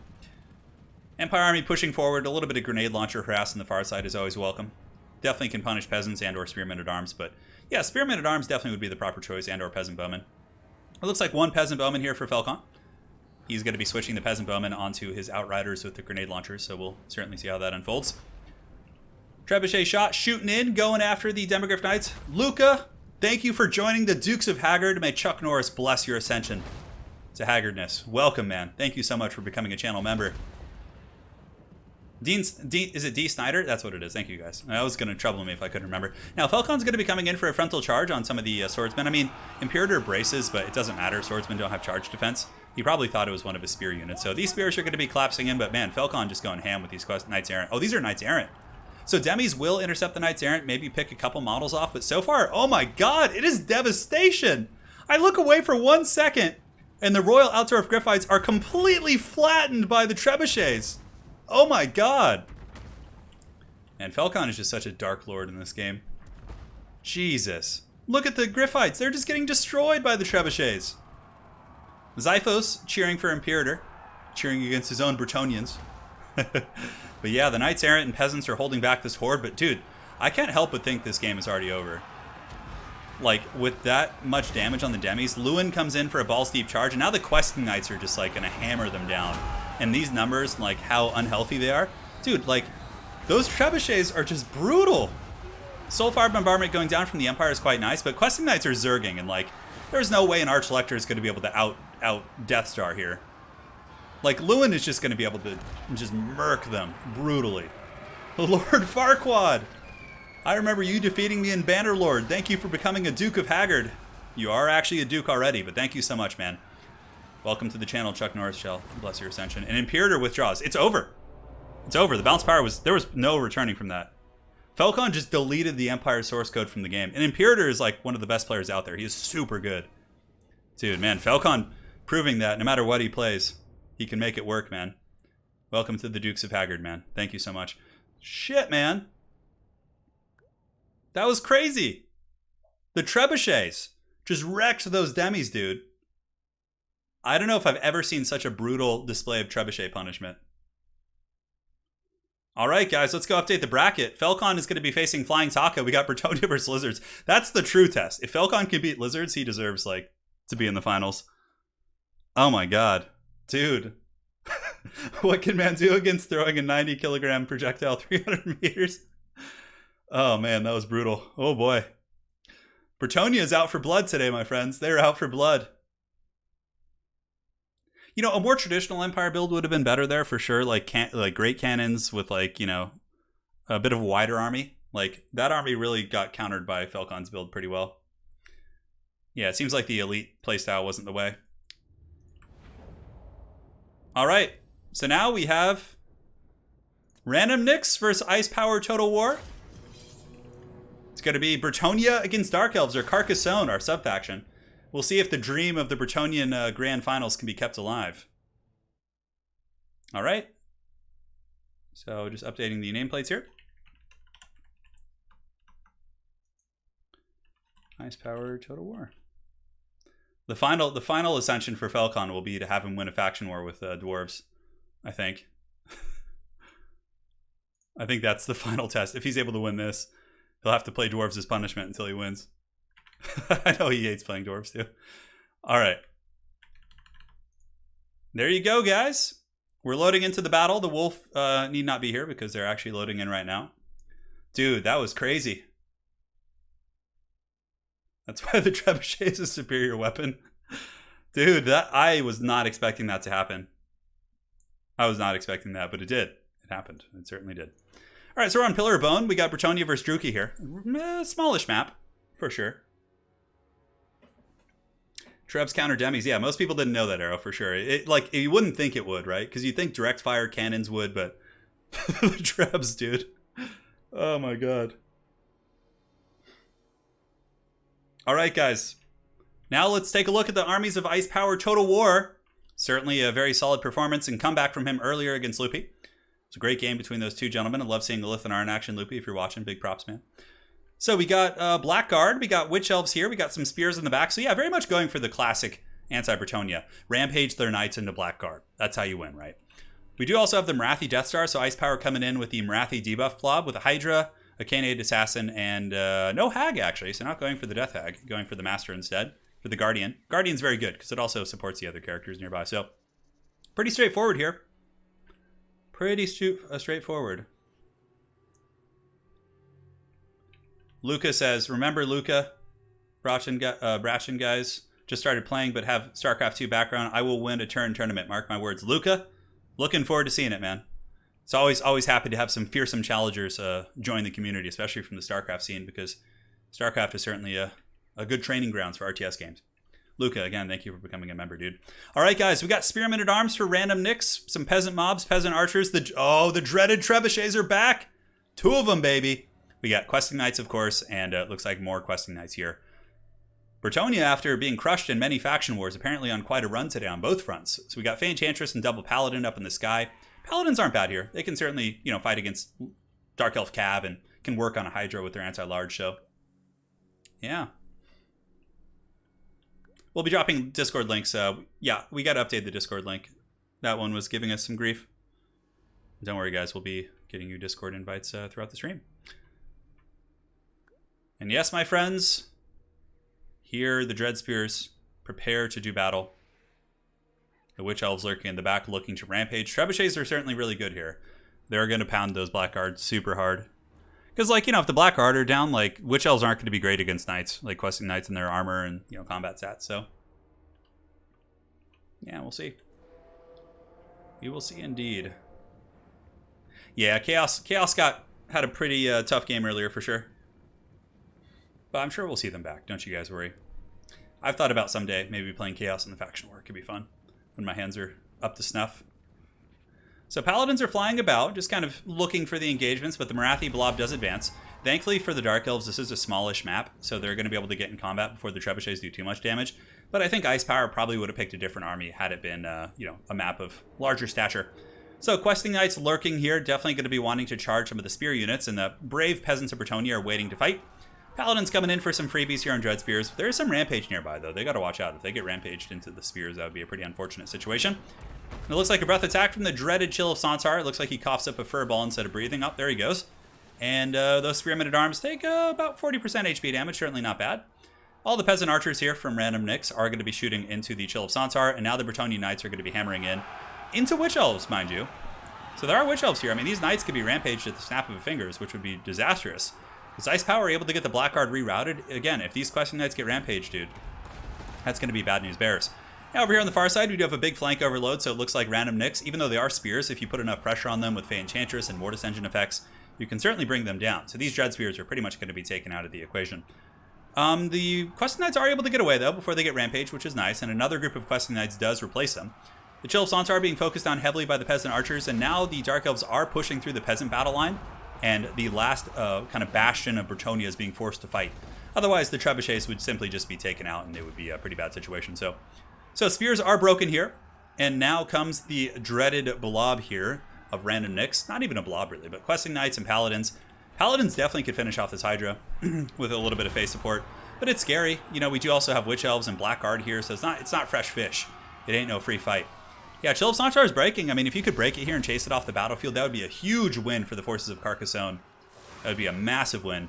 Speaker 2: Empire Army pushing forward. A little bit of grenade launcher harass on the far side is always welcome. Definitely can punish peasants and or spearmen at arms, but yeah, spearmen at arms definitely would be the proper choice, and or peasant bowmen. It looks like 1 peasant bowman here for Felcon. He's going to be switching the peasant bowman onto his outriders with the grenade launchers, so we'll certainly see how that unfolds. Trebuchet shot shooting in, going after the Demogryph Knights. Luca, thank you for joining the Dukes of Haggard. May Chuck Norris bless your ascension to Haggardness. Welcome, man. Thank you so much for becoming a channel member. Is it D. Snyder? That's what it is. Thank you, guys. That was going to trouble me if I couldn't remember. Now, Felcon's going to be coming in for a frontal charge on some of the swordsmen. I mean, Imperator braces, but it doesn't matter. Swordsmen don't have charge defense. He probably thought it was one of his spear units. So these spears are going to be collapsing in, but man, Felcon just going ham with these Knights Errant. Oh, these are Knights Errant. So Demis will intercept the Knights Errant, maybe pick a couple models off, but so far, oh my god, it is devastation! I look away for 1 second, and the Royal Altdorf Griffites are completely flattened by the trebuchets. Oh my god. And Felcon is just such a dark lord in this game. Jesus. Look at the Griffites, they're just getting destroyed by the trebuchets. Xiphos cheering for Imperator, cheering against his own Bretonians. But yeah, the Knights Errant and peasants are holding back this horde, but dude, I can't help but think this game is already over. Like, with that much damage on the demis, Lewin comes in for a balls deep charge, and now the Questing Knights are just like gonna hammer them down. And these numbers, like how unhealthy they are, dude, like those trebuchets are just brutal. Soulfire Bombardment going down from the Empire is quite nice, but Questing Knights are zerging, and like there's no way an Archlector is going to be able to out Death Star here. Like, Lewin is just going to be able to just murk them brutally. Lord Farquaad, I remember you defeating me in Bannerlord. Thank you for becoming a Duke of Haggard. You are actually a Duke already, but thank you so much, man. Welcome to the channel, Chuck Norris Shell. Bless your ascension. And Imperator withdraws. It's over. It's over. The bounce power there was no returning from that. Felcon just deleted the Empire source code from the game. And Imperator is like one of the best players out there. He is super good. Dude, man, Felcon proving that no matter what he plays, he can make it work, man. Welcome to the Dukes of Haggard, man. Thank you so much. Shit, man. That was crazy. The trebuchets just wrecked those demis, dude. I don't know if I've ever seen such a brutal display of trebuchet punishment. All right, guys, let's go update the bracket. Felcon is going to be facing Flying Taka. We got Bretonnia versus Lizards. That's the true test. If Felcon can beat Lizards, he deserves, like, to be in the finals. Oh my god. Dude. What can man do against throwing a 90-kilogram projectile 300 meters? Oh, man, that was brutal. Oh, boy. Bretonnia is out for blood today, my friends. They're out for blood. You know, a more traditional Empire build would have been better there for sure. Like great cannons with, like, you know, a bit of a wider army. Like, that army really got countered by Falcon's build pretty well. Yeah, it seems like the elite playstyle wasn't the way. All right. So now we have Random Nyx versus Ice Power Total War. It's going to be Bretonnia against Dark Elves, or Carcassonne, our sub-faction. We'll see if the dream of the Bretonnian Grand Finals can be kept alive. All right. So just updating the nameplates here. Ice Power Total War. The final ascension for Falcon will be to have him win a faction war with Dwarves, I think. I think that's the final test. If he's able to win this, he'll have to play Dwarves as punishment until he wins. I know he hates playing Dwarves too. All right. There you go, guys. We're loading into the battle. The wolf need not be here because they're actually loading in right now. Dude, that was crazy. That's why the trebuchet is a superior weapon. Dude, I was not expecting that to happen. I was not expecting that, but it did. It happened. It certainly did. All right, so we're on Pillar of Bone. We got Bretonnia versus Druki here. Smallish map, for sure. Trebs counter demis. Yeah, most people didn't know that arrow for sure. Like, you wouldn't think it would, right? Because you think direct fire cannons would, but the Trebs, dude. Oh my god. All right, guys. Now let's take a look at the armies of Ice Power Total War. Certainly a very solid performance and comeback from him earlier against Loopy. It's a great game between those two gentlemen. I love seeing the Lithanar in action, Loopy, if you're watching. Big props, man. So we got Blackguard. We got Witch Elves here. We got some spears in the back. So yeah, very much going for the classic anti-Bretonnia. Rampage their knights into Blackguard. That's how you win, right? We do also have the Marathi Death Star. So Ice Power coming in with the Marathi debuff blob with a Hydra, a Canade Assassin, and no Hag, actually. So not going for the Death Hag, going for the Master instead, for the Guardian. Guardian's very good because it also supports the other characters nearby. So pretty straightforward here. Pretty straightforward. Luca says, remember Luca, Brashin guys, just started playing but have StarCraft 2 background. I will win a Turin tournament. Mark my words. Luca, looking forward to seeing it, man. It's always happy to have some fearsome challengers join the community, especially from the StarCraft scene, because StarCraft is certainly a good training grounds for RTS games. Luca, again, thank you for becoming a member, dude. All right, guys, we got Spearmen at Arms for Random Nyx, some Peasant Mobs, Peasant Archers. The dreaded Trebuchets are back. 2 of them, baby. We got Questing Knights, of course, and it looks like more Questing Knights here. Bretonnia, after being crushed in many faction wars, apparently on quite a run today on both fronts. So we got Fey Enchantress and Double Paladin up in the sky. Paladins aren't bad here. They can certainly, fight against Dark Elf Cav and can work on a Hydra with their anti-large, so yeah. We'll be dropping Discord links. Yeah, we got to update the Discord link. That one was giving us some grief. Don't worry, guys. We'll be getting you Discord invites throughout the stream. And yes, my friends, here the Dread Spears prepare to do battle. The Witch Elves lurking in the back, looking to rampage. Trebuchets are certainly really good here. They're going to pound those Blackguards super hard. Because, if the Blackguard are down, Witch Elves aren't going to be great against Knights, Questing Knights in their armor and, combat stats. So, yeah, we'll see. We will see indeed. Yeah, Chaos had a pretty tough game earlier for sure. But I'm sure we'll see them back. Don't you guys worry. I've thought about someday maybe playing Chaos in the faction war. It could be fun when my hands are up to snuff. So Paladins are flying about, just kind of looking for the engagements, but the Marathi Blob does advance. Thankfully for the Dark Elves, this is a smallish map, so they're going to be able to get in combat before the Trebuchets do too much damage. But I think Ice Power probably would have picked a different army had it been, a map of larger stature. So Questing Knights lurking here, definitely going to be wanting to charge some of the spear units, and the brave peasants of Bretonnia are waiting to fight. Paladins coming in for some freebies here on Dread Spears. There is some Rampage nearby, though. They got to watch out. If they get rampaged into the spears, that would be a pretty unfortunate situation. It looks like a breath attack from the dreaded Chill of Santar. It looks like he coughs up a fur ball instead of breathing. Oh, there he goes. And those Spearmen at Arms take about 40% HP damage. Certainly not bad. All the Peasant Archers here from Random Nyx are going to be shooting into the Chill of Santar. And now the Bretonnian Knights are going to be hammering in. into Witch Elves, mind you. So there are Witch Elves here. I mean, these Knights could be rampaged at the snap of a fingers, which would be disastrous. Is Ice Power able to get the Blackguard rerouted? Again, if these Questing Knights get rampaged, dude, that's going to be bad news bears. Now, over here on the far side, we do have a big flank overload, so it looks like random nicks. Even though they are spears, if you put enough pressure on them with Fey Enchantress and Mortis Engine effects, you can certainly bring them down. So these Dread Spears are pretty much going to be taken out of the equation. The Questing Knights are able to get away, though, before they get rampaged, which is nice, and another group of Questing Knights does replace them. The Chill of Sauntar are being focused on heavily by the Peasant Archers, and now the Dark Elves are pushing through the Peasant battle line, and the last kind of bastion of Bretonnia is being forced to fight. Otherwise, the Trebuchets would simply just be taken out, and it would be a pretty bad situation. So spears are broken here, and now comes the dreaded blob here of random nicks. Not even a blob, really, but Questing Knights and Paladins. Paladins definitely could finish off this Hydra with a little bit of face support, but it's scary. You know, we do also have Witch Elves and Blackguard here, so it's not fresh fish. It ain't no free fight. Yeah, Chill of Sauntar is breaking. I mean, if you could break it here and chase it off the battlefield, that would be a huge win for the forces of Carcassonne. That would be a massive win.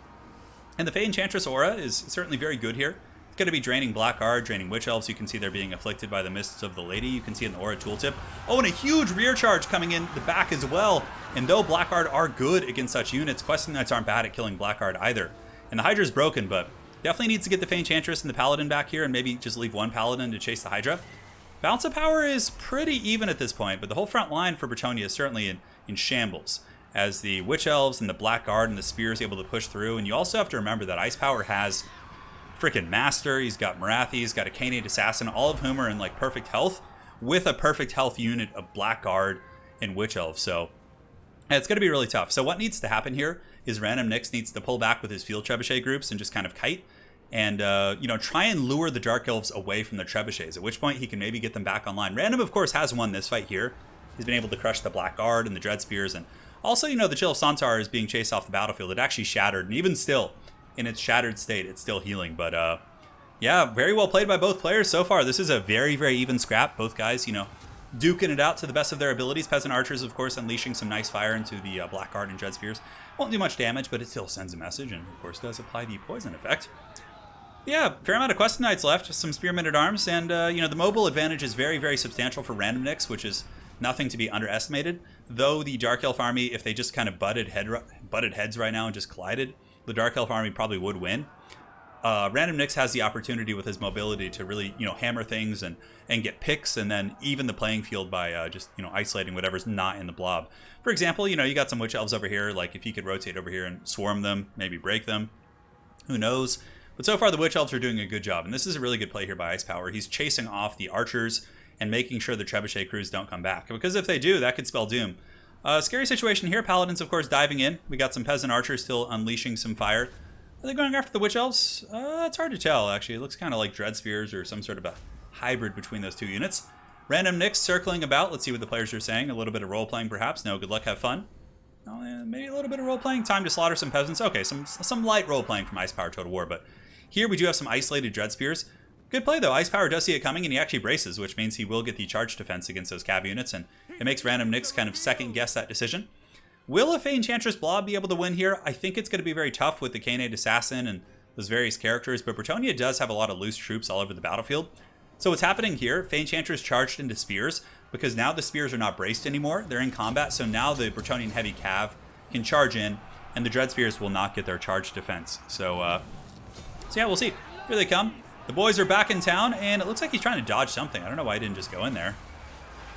Speaker 2: And the Fey Enchantress aura is certainly very good here. It's going to be draining Blackguard, draining Witch Elves. You can see they're being afflicted by the Mists of the Lady. You can see in the aura tooltip. Oh, and a huge rear charge coming in the back as well. And though Blackguard are good against such units, Questing Knights aren't bad at killing Blackguard either. And the Hydra's broken, but definitely needs to get the Fey Enchantress and the Paladin back here, and maybe just leave one Paladin to chase the Hydra. Balance of power is pretty even at this point, but the whole front line for Bretonnia is certainly in shambles, as the Witch Elves and the Blackguard and the Spears able to push through. And you also have to remember that Ice Power has freaking Master, he's got Marathi, he's got a Canid Assassin, all of whom are in like perfect health, with a perfect health unit of Blackguard and Witch Elves. So it's going to be really tough. So what needs to happen here is Random Nix needs to pull back with his Field Trebuchet groups and just kind of kite. And, try and lure the Dark Elves away from the Trebuchets, at which point he can maybe get them back online. Random, of course, has won this fight here. He's been able to crush the Blackguard and the Dread Spears. And also, the Chill of Sauntar is being chased off the battlefield. It actually shattered. And even still, in its shattered state, it's still healing. But, yeah, very well played by both players so far. This is a very, very even scrap. Both guys, duking it out to the best of their abilities. Peasant Archers, of course, unleashing some nice fire into the Blackguard and Dread Spears. Won't do much damage, but it still sends a message. And, of course, does apply the poison effect. Yeah, fair amount of Questing Knights left, just some Spearmen at Arms, and, the mobile advantage is very, very substantial for Random Nix, which is nothing to be underestimated. Though the Dark Elf army, if they just kind of butted heads right now and just collided, the Dark Elf army probably would win. Random Nix has the opportunity with his mobility to really, hammer things and get picks, and then even the playing field by just, isolating whatever's not in the blob. For example, you got some Witch Elves over here, like if he could rotate over here and swarm them, maybe break them, who knows? But so far, the Witch Elves are doing a good job, and this is a really good play here by Ice Power. He's chasing off the Archers and making sure the Trebuchet crews don't come back, because if they do, that could spell doom. Scary situation here. Paladins, of course, diving in. We got some Peasant Archers still unleashing some fire. Are they going after the Witch Elves? It's hard to tell, actually. It looks kind of like Dread Spears or some sort of a hybrid between those two units. Random Nix circling about. Let's see what the players are saying. A little bit of role-playing, perhaps. No, good luck, have fun. Maybe a little bit of role-playing. Time to slaughter some peasants. Okay, some light role-playing from Ice Power Total War, but here we do have some isolated Dread Spears. Good play, though. Ice Power does see it coming, and he actually braces, which means he will get the charge defense against those cav units, and it makes Random Nix kind of second-guess that decision. Will a Fey Enchantress Blob be able to win here? I think it's going to be very tough with the Canid Assassin and those various characters, but Bretonnia does have a lot of loose troops all over the battlefield. So what's happening here, Fey Enchantress charged into Spears, because now the Spears are not braced anymore. They're in combat, so now the Bretonnian Heavy Cav can charge in, and the Dread Spears will not get their charge defense. So yeah, we'll see. Here they come. The boys are back in town, and it looks like he's trying to dodge something. I don't know why he didn't just go in there.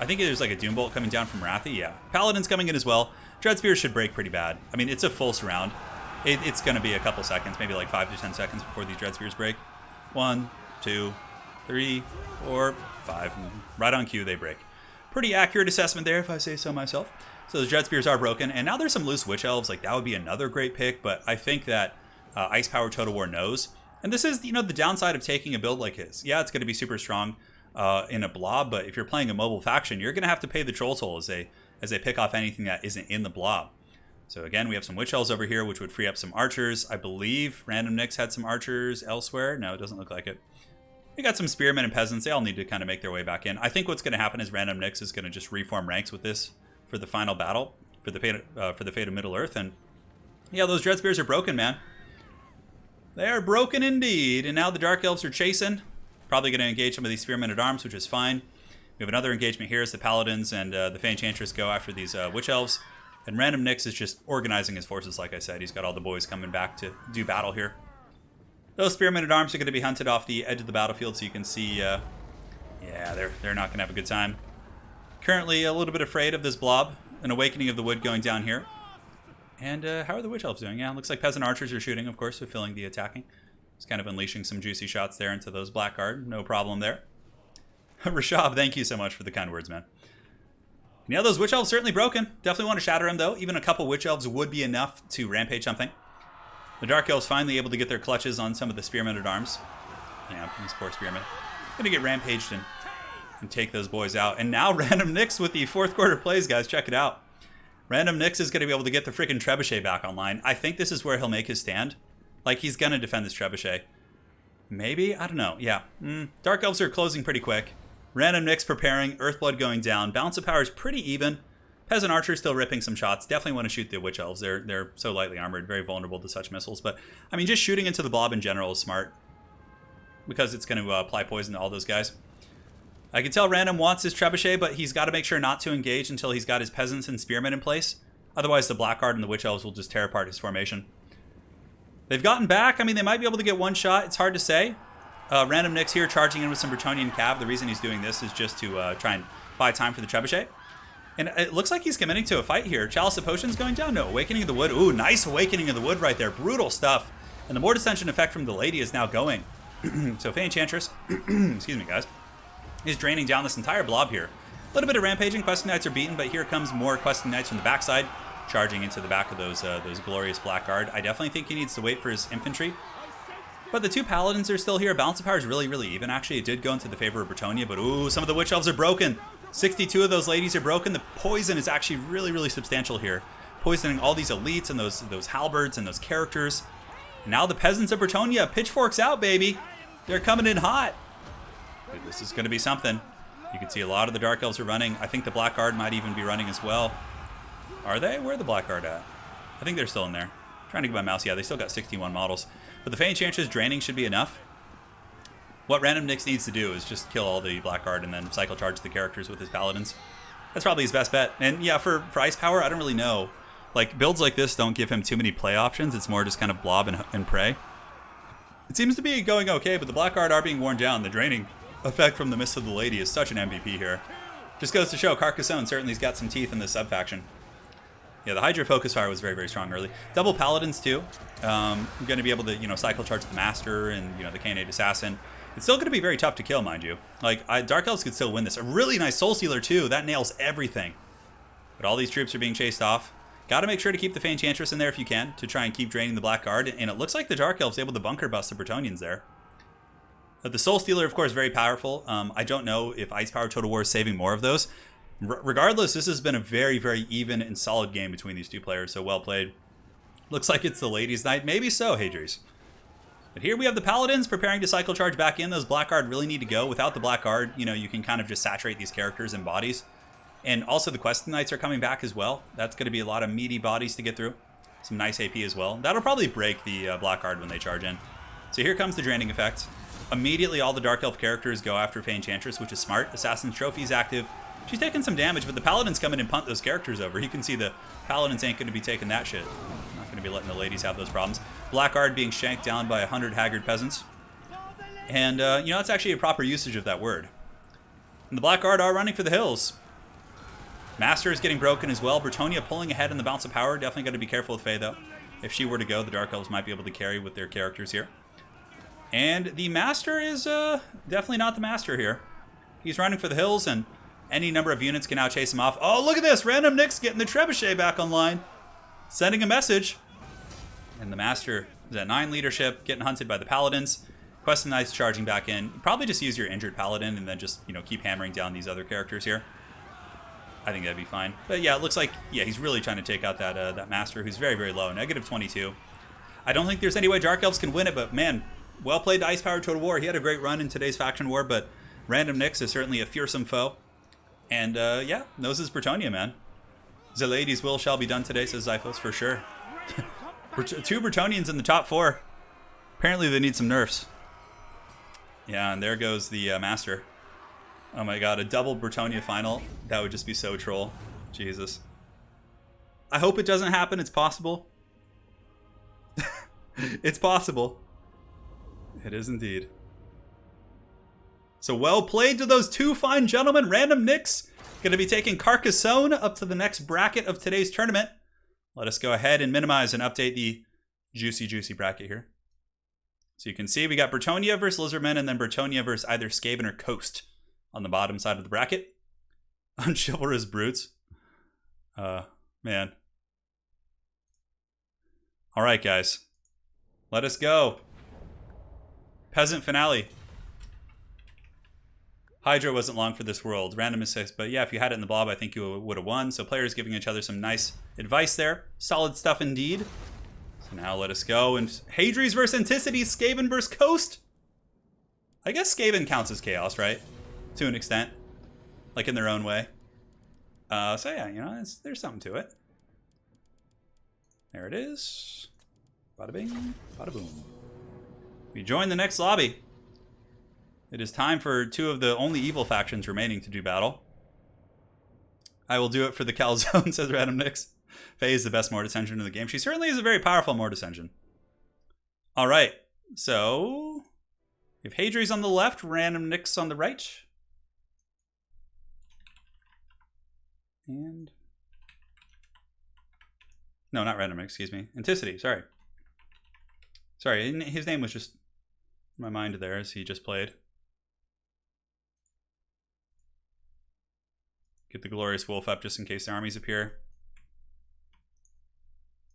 Speaker 2: I think there's like a Doom Bolt coming down from Marathi. Yeah. Paladin's coming in as well. Dread Spears should break pretty bad. I mean, it's a full surround. It's going to be a couple seconds, maybe like 5 to 10 seconds before these Dread Spears break. 1, 2, 3, 4, 5. Right on cue, they break. Pretty accurate assessment there, if I say so myself. So the Dread Spears are broken, and now there's some loose Witch Elves. Like, that would be another great pick, but I think that Ice Power Total War knows. And this is, the downside of taking a build like his. Yeah, it's going to be super strong in a blob, but if you're playing a mobile faction, you're going to have to pay the Troll Toll as they pick off anything that isn't in the blob. So again, we have some Witch Elves over here, which would free up some Archers. I believe Random Nix had some Archers elsewhere. No, it doesn't look like it. We got some Spearmen and Peasants. They all need to kind of make their way back in. I think what's going to happen is Random Nix is going to just reform ranks with this for the final battle, for the fate of Middle-earth. And yeah, those Dread Spears are broken, man. They are broken indeed. And now the Dark Elves are chasing. Probably going to engage some of these Spearmen at Arms, which is fine. We have another engagement here as the Paladins and the Fey Enchantress go after these Witch Elves. And Random Nyx is just organizing his forces, like I said. He's got all the boys coming back to do battle here. Those Spearmen at Arms are going to be hunted off the edge of the battlefield, so you can see, yeah, they're not going to have a good time. Currently a little bit afraid of this blob, an Awakening of the Wood going down here. And how are the Witch Elves doing? Yeah, looks like Peasant Archers are shooting, of course, fulfilling the attacking. It's kind of unleashing some juicy shots there into those Blackguard. No problem there. Rashab, thank you so much for the kind words, man. Yeah, those Witch Elves certainly broken. Definitely want to shatter him, though. Even a couple Witch Elves would be enough to rampage something. The Dark Elves finally able to get their clutches on some of the Spearmen at Arms. Yeah, these poor Spearmen. Gonna get rampaged and take those boys out. And now Random Nyx with the fourth quarter plays, guys. Check it out. Random Nyx is gonna be able to get the freaking Trebuchet back online. I think this is where he'll make his stand. Like, he's gonna defend this Trebuchet. Maybe? I don't know. Yeah. Dark Elves are closing pretty quick. Random Nyx preparing, Earthblood going down. Balance of power is pretty even. Peasant Archer still ripping some shots. Definitely want to shoot the Witch Elves. They're so lightly armored, very vulnerable to such missiles. But, I mean, just shooting into the blob in general is smart. Because it's going to apply poison to all those guys. I can tell Random wants his Trebuchet, but he's got to make sure not to engage until he's got his Peasants and Spearmen in place. Otherwise, the Blackguard and the Witch Elves will just tear apart his formation. They've gotten back. I mean, they might be able to get one shot. It's hard to say. Random Nyx here charging in with some Bretonnian Cav. The reason he's doing this is just to try and buy time for the Trebuchet. And it looks like he's committing to a fight here. Chalice of Potions going down. No, Awakening of the Wood. Ooh, nice Awakening of the Wood right there. Brutal stuff. And the Mortis Ascension effect from the Lady is now going. So Fey Enchantress, excuse me, guys, is draining down this entire blob here. A little bit of rampaging. Questing Knights are beaten, but here comes more Questing Knights from the backside, charging into the back of those glorious Blackguard. I definitely think he needs to wait for his infantry. But the two Paladins are still here. Balance of power is really, really even. Actually, it did go into the favor of Bretonnia, but ooh, some of the Witch Elves are broken. 62 of those ladies are broken. The poison is actually really, really substantial here. Poisoning all these elites and those halberds and those characters. And now the Peasants of Bretonnia. Pitchforks out, baby. They're coming in hot. Dude, this is going to be something. You can see a lot of the Dark Elves are running. I think the Blackguard might even be running as well. Are they? Where are the Blackguard at? I think they're still in there. I'm trying to get my mouse. Yeah, they still got 61 models. But the Fey Enchantress draining should be enough. What Random Nyx needs to do is just kill all the Blackguard and then cycle charge the characters with his Paladins. That's probably his best bet. And yeah, for ice power, I don't really know. Like, builds like this don't give him too many play options. It's more just kind of blob and prey. It seems to be going okay, but the Blackguard are being worn down. The draining effect from the Mist of the Lady is such an MVP here. Just goes to show, Carcassonne certainly's got some teeth in this sub-faction. Yeah, the Hydra Focus Fire was very, very strong early. Double Paladins, too. I'm going to be able to, cycle charge the Master and, the Kainate Assassin. It's still going to be very tough to kill, mind you. Like, Dark Elves could still win this. A really nice Soul Stealer, too. That nails everything. But all these troops are being chased off. Got to make sure to keep the Fey Enchantress in there if you can, to try and keep draining the Blackguard. And it looks like the Dark Elves able to bunker bust the Bretonnians there. But the Soul Stealer, of course, very powerful. I don't know if Ice Power Total War is saving more of those. Regardless, this has been a very, very even and solid game between these two players, so well played. Looks like it's the Ladies' Night. Maybe so, Hadries. But here we have the Paladins preparing to cycle charge back in. Those Blackguard really need to go. Without the Blackguard, you can kind of just saturate these characters and bodies. And also the Questing Knights are coming back as well. That's going to be a lot of meaty bodies to get through. Some nice AP as well. That'll probably break the Blackguard when they charge in. So here comes the draining effect. Immediately all the Dark Elf characters go after Fey Enchantress, which is smart. Assassin's Trophy is active. She's taking some damage, but the Paladins come in and punt those characters over. You can see the Paladins ain't going to be taking that shit. Not going to be letting the ladies have those problems. Blackguard being shanked down by 100 haggard peasants. And, that's actually a proper usage of that word. And the Blackguard are running for the hills. Master is getting broken as well. Bretonnia pulling ahead in the Bounce of Power. Definitely got to be careful with Faye, though. If she were to go, the Dark Elves might be able to carry with their characters here. And the Master is definitely not the Master here. He's running for the hills, and any number of units can now chase him off. Oh, look at this! Random Nyx getting the Trebuchet back online. Sending a message. And the Master is at 9 leadership, getting hunted by the Paladins. Questing Knights charging back in. Probably just use your injured Paladin and then just, keep hammering down these other characters here. I think that'd be fine. But yeah, it looks like, he's really trying to take out that Master, who's very, very low. Negative 22. I don't think there's any way Dark Elves can win it, but man, well played to Ice Power Total War. He had a great run in today's Faction War, but Random Nyx is certainly a fearsome foe. And knows his Bretonnia, man. The ladies' will shall be done today, says Zyphos, for sure. 2 Bretonnians in the top 4. Apparently they need some nerfs. Yeah, and there goes the Master. Oh my god, a double Bretonnia final. That would just be so troll. Jesus. I hope it doesn't happen. It's possible. It's possible. It is indeed. So well played to those two fine gentlemen. Random Nicks going to be taking Carcassonne up to the next bracket of today's tournament. Let us go ahead and minimize and update the juicy bracket here. So you can see we got Bretonnia versus Lizardmen, and then Bretonnia versus either Skaven or Coast on the bottom side of the bracket. Unchivalrous Brutes. Man. All right, guys. Let us go. Peasant finale. Hydra wasn't long for this world. Random mistakes, but yeah, if you had it in the blob, I think you would have won. So players giving each other some nice advice there. Solid stuff indeed. So now let us go. And Hadries versus Antiquity, Skaven versus Coast. I guess Skaven counts as chaos, right? To an extent. Like in their own way. So yeah, you know, there's something to it. There it is. Bada bing, bada boom. We join the next lobby. It is time for two of the only evil factions remaining to do battle. I will do it for the calzone, says Random Nicks. Faye is the best Mortis engine in the game. She certainly is a very powerful Mortis engine. All right, so if Hadries on the left, Random Nicks on the right. And no, not Random Nicks, excuse me. Antiquity, sorry. Sorry, his name was just in my mind there as he just played. Get the Glorious Wolf up just in case the armies appear.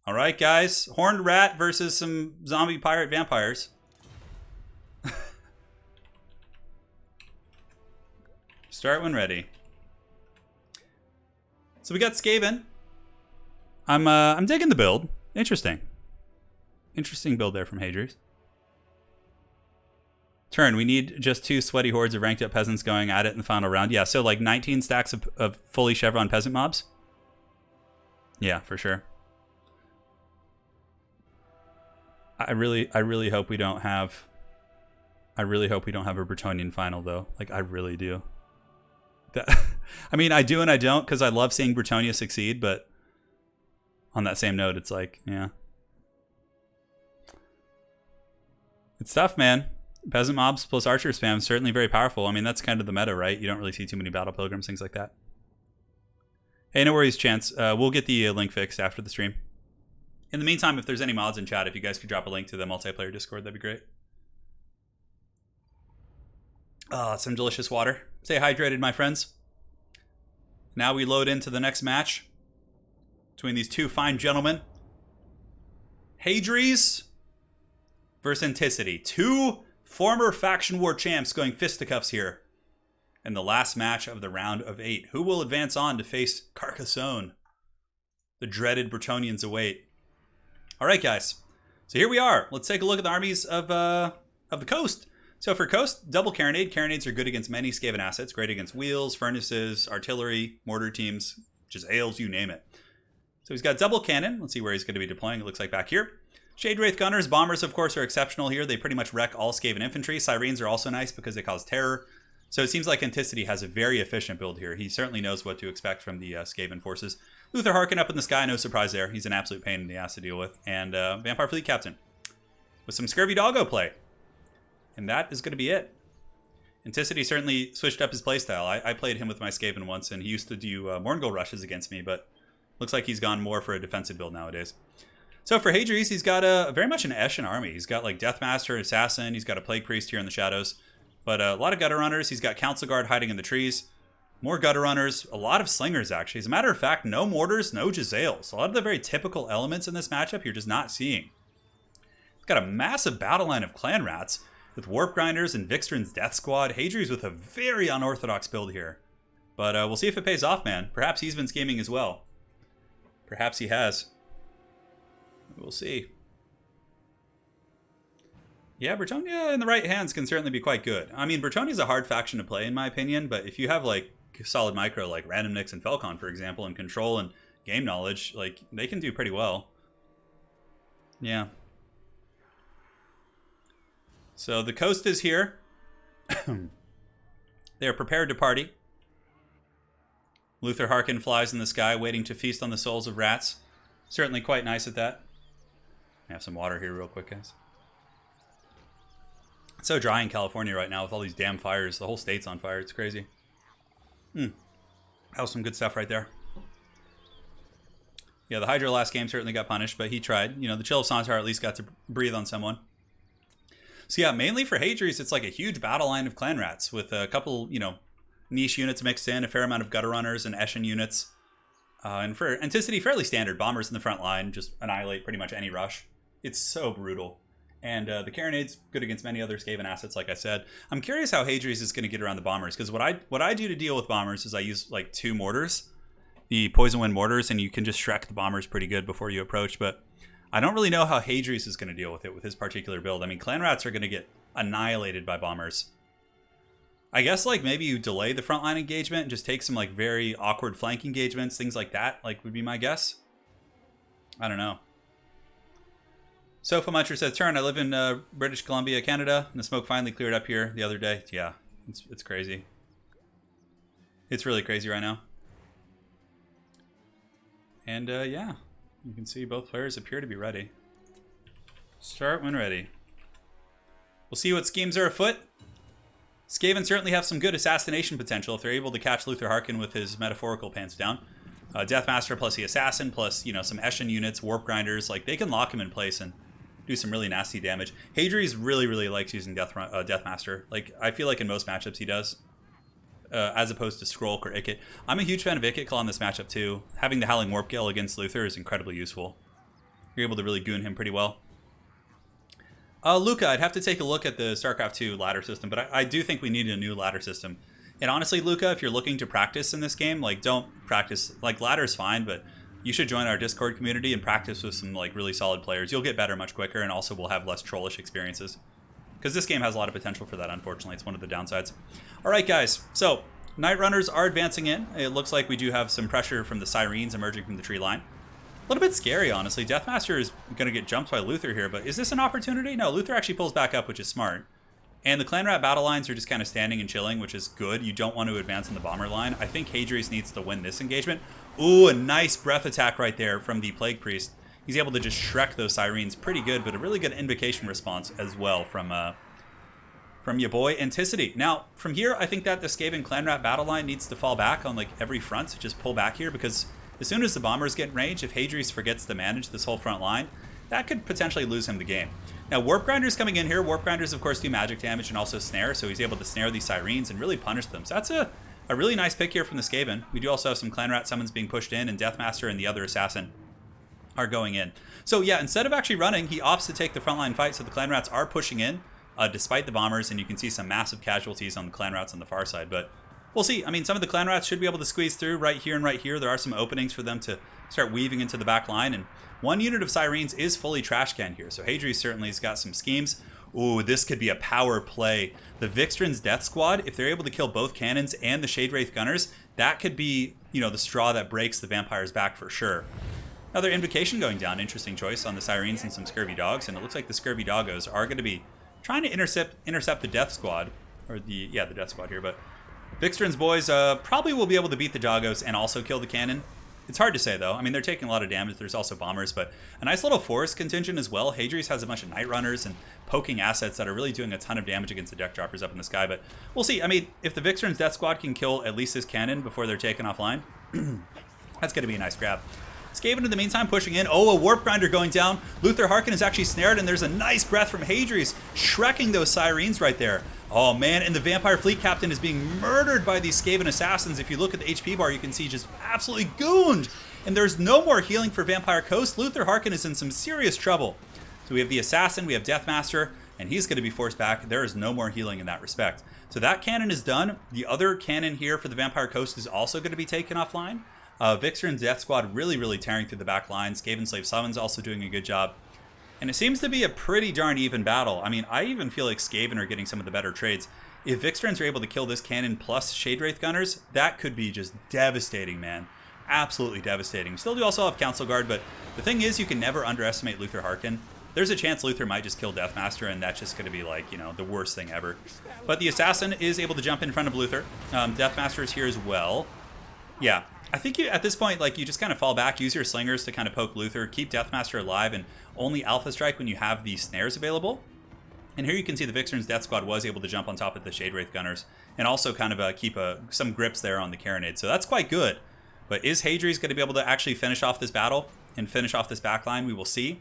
Speaker 2: All right, guys. Horned Rat versus some zombie pirate vampires. Start when ready. So we got Skaven. I'm digging the build. Interesting. Interesting build there from Hadries. Turn, we need just 2 sweaty hordes of ranked up peasants going at it in the final round. Yeah, so like 19 stacks of fully Chevron peasant mobs. Yeah, for sure. I really hope we don't have a Bretonnian final though. Like I really do. I mean, I do and I don't because I love seeing Bretonnia succeed, but on that same note, it's like, yeah. It's tough, man. Peasant mobs plus archer spam is certainly very powerful. I mean, that's kind of the meta, right? You don't really see too many battle pilgrims, things like that. Hey, no worries, Chance. We'll get the link fixed after the stream. In the meantime, if there's any mods in chat, if you guys could drop a link to the multiplayer Discord, that'd be great. Some delicious water. Stay hydrated, my friends. Now we load into the next match between these two fine gentlemen. Hadries versus Antiquity. Two former faction war champs going fisticuffs here in the last match of the round of 8. Who will advance on to face Carcassonne? The dreaded Bretonnians await. All right, guys. So here we are. Let's take a look at the armies of the coast. So for coast, double carronade. Carronades are good against many Skaven assets. Great against wheels, furnaces, artillery, mortar teams, just Elves, you name it. So he's got double cannon. Let's see where he's going to be deploying. It looks like back here. Shade Wraith Gunners, Bombers, of course, are exceptional here. They pretty much wreck all Skaven infantry. Sirens are also nice because they cause terror. So it seems like Antiquity has a very efficient build here. He certainly knows what to expect from the Skaven forces. Luther Harkin up in the sky, no surprise there. He's an absolute pain in the ass to deal with. And Vampire Fleet Captain with some Scurvy Doggo play. And that is going to be it. Antiquity certainly switched up his playstyle. I played him with my Skaven once, and he used to do Morngul rushes against me, but looks like he's gone more for a defensive build nowadays. So for Hadries, he's got very much an Eshin army. He's got like Deathmaster, Assassin. He's got a Plague Priest here in the shadows. But a lot of Gutter Runners. He's got Council Guard hiding in the trees. More Gutter Runners. A lot of Slingers, actually. As a matter of fact, no Mortars, no Jezzails. A lot of the very typical elements in this matchup you're just not seeing. He's got a massive battle line of Clan Rats with Warp Grinders and Vixtrin's Death Squad. Hadries with a very unorthodox build here. But we'll see if it pays off, man. Perhaps he's been scheming as well. Perhaps he has. We'll see. Yeah, Bretonnia in the right hands can certainly be quite good. I mean, Bretonnia's a hard faction to play, in my opinion, but if you have, like, solid micro, like Random Nicks and Felcon, for example, and control and game knowledge, like, they can do pretty well. Yeah. So the coast is here. They are prepared to party. Luther Harkin flies in the sky, waiting to feast on the souls of rats. Certainly quite nice at that. I have some water here real quick, guys. It's so dry in California right now with all these damn fires. The whole state's on fire. It's crazy. That was some good stuff right there. Yeah, the Hydra last game certainly got punished, but he tried. You know, the Chill of Santar at least got to breathe on someone. So yeah, mainly for Hadries, it's like a huge battle line of clan rats with a couple, you know, niche units mixed in, a fair amount of gutter runners and Eshin units. And for Anticity, fairly standard. Bombers in the front line, just annihilate pretty much any rush. It's so brutal. And the Carronade's good against many other Skaven assets, like I said. I'm curious how Hadries is going to get around the bombers, because what I do to deal with bombers is I use like 2 mortars, the Poison Wind mortars, and you can just Shrek the bombers pretty good before you approach, but I don't really know how Hadries is going to deal with it with his particular build. I mean, clan rats are going to get annihilated by bombers. I guess like maybe you delay the frontline engagement and just take some like very awkward flank engagements, things like that, like would be my guess. I don't know. Sofa Muncher says, Turin, I live in British Columbia, Canada, and the smoke finally cleared up here the other day. Yeah, it's crazy. It's really crazy right now. And yeah, you can see both players appear to be ready. Start when ready. We'll see what schemes are afoot. Skaven certainly have some good assassination potential if they're able to catch Luther Harkin with his metaphorical pants down. Deathmaster plus the Assassin plus, you know, some Eshin units, Warp Grinders, like they can lock him in place and do some really nasty damage. Hadries really likes using Deathmaster. Like, I feel like in most matchups he does, as opposed to Skrulk or Ikit. I'm a huge fan of Ikit Claw in this matchup too. Having the Howling Warp Gale against Luther is incredibly useful. You're able to really goon him pretty well. Luca, I'd have to take a look at the StarCraft 2 ladder system, but I do think we need a new ladder system. And honestly, Luca, if you're looking to practice in this game, like, don't practice. Like, ladder's fine, but you should join our Discord community and practice with some, like, really solid players. You'll get better much quicker, and also will have less trollish experiences. Because this game has a lot of potential for that, unfortunately. It's one of the downsides. All right, guys. So, Night Runners are advancing in. It looks like we do have some pressure from the Sirens emerging from the tree line. A little bit scary, honestly. Deathmaster is going to get jumped by Luther here, but is this an opportunity? No, Luther actually pulls back up, which is smart. And the Clan Rat battle lines are just kind of standing and chilling, which is good. You don't want to advance in the bomber line. I think Hadries needs to win this engagement. Ooh, a nice breath attack right there from the Plague Priest. He's able to just Shrek those Sirens pretty good, but a really good invocation response as well from your boy Anticity. Now, from here, I think that the Skaven Clan Rat battle line needs to fall back on like every front, just pull back here, because as soon as the bombers get in range, if Hadries forgets to manage this whole front line, that could potentially lose him the game. Now, Warp Grinders coming in here. Warp Grinders, of course, do magic damage and also snare, so he's able to snare these Sirens and really punish them. So that's a really nice pick here from the Skaven. We do also have some Clan Rat summons being pushed in, and Deathmaster and the other Assassin are going in. So yeah, instead of actually running, he opts to take the frontline fight, so the Clan Rats are pushing in, despite the bombers, and you can see some massive casualties on the Clan Rats on the far side, but we'll see. I mean, some of the Clan Rats should be able to squeeze through right here and right here. There are some openings for them to start weaving into the back line, and one unit of Sirens is fully trash canned here, so Hadries certainly has got some schemes. Ooh, this could be a power play. The Vikstrin's Death Squad, if they're able to kill both cannons and the Shade Wraith Gunners, that could be, you know, the straw that breaks the Vampire's back for sure. Another Invocation going down. Interesting choice on the Sirens and some Scurvy Dogs, and it looks like the Scurvy Doggos are going to be trying to intercept the Death Squad, or the Death Squad here, but Vikstrin's boys probably will be able to beat the Doggos and also kill the cannon. It's hard to say, though. I mean, they're taking a lot of damage. There's also bombers, but a nice little forest contingent as well. Hadries has a bunch of Night Runners and poking assets that are really doing a ton of damage against the deck droppers up in the sky, but we'll see. I mean, if the Vikstrin's Death Squad can kill at least this cannon before they're taken offline, that's going to be a nice grab. Skaven in the meantime pushing in. Oh, a Warp Grinder going down. Luther Harkin is actually snared, and there's a nice breath from Hadries, shrekking those Sirens right there. Oh man, and the Vampire Fleet Captain is being murdered by these Skaven Assassins. If you look at the HP bar, you can see just absolutely gooned. And there's no more healing for Vampire Coast. Luther Harkin is in some serious trouble. So we have the Assassin, we have Deathmaster, and he's going to be forced back. There is no more healing in that respect. So that cannon is done. The other cannon here for the Vampire Coast is also going to be taken offline. Vikstrin's Death Squad really tearing through the back line. Skaven Slave Summons also doing a good job. And it seems to be a pretty darn even battle. I mean, I even feel like Skaven are getting some of the better trades. If Vikstrins are able to kill this cannon plus Shade Wraith Gunners, that could be just devastating, man. Absolutely devastating. Still do also have Council Guard, but the thing is, you can never underestimate Luther Harkin. there's a chance Luther might just kill Deathmaster, and that's just going to be like, you know, the worst thing ever. But the Assassin is able to jump in front of Luther. Deathmaster is here as well. Yeah, I think you, at this point, like, you just kind of fall back, use your slingers to kind of poke Luther, keep Deathmaster alive, and only Alpha Strike when you have the snares available. And here you can see the Vixen's Death Squad was able to jump on top of the Shade Wraith Gunners, and also kind of keep some grips there on the Carronade. So that's quite good. But is Hadri's going to be able to actually finish off this battle and finish off this backline? We will see.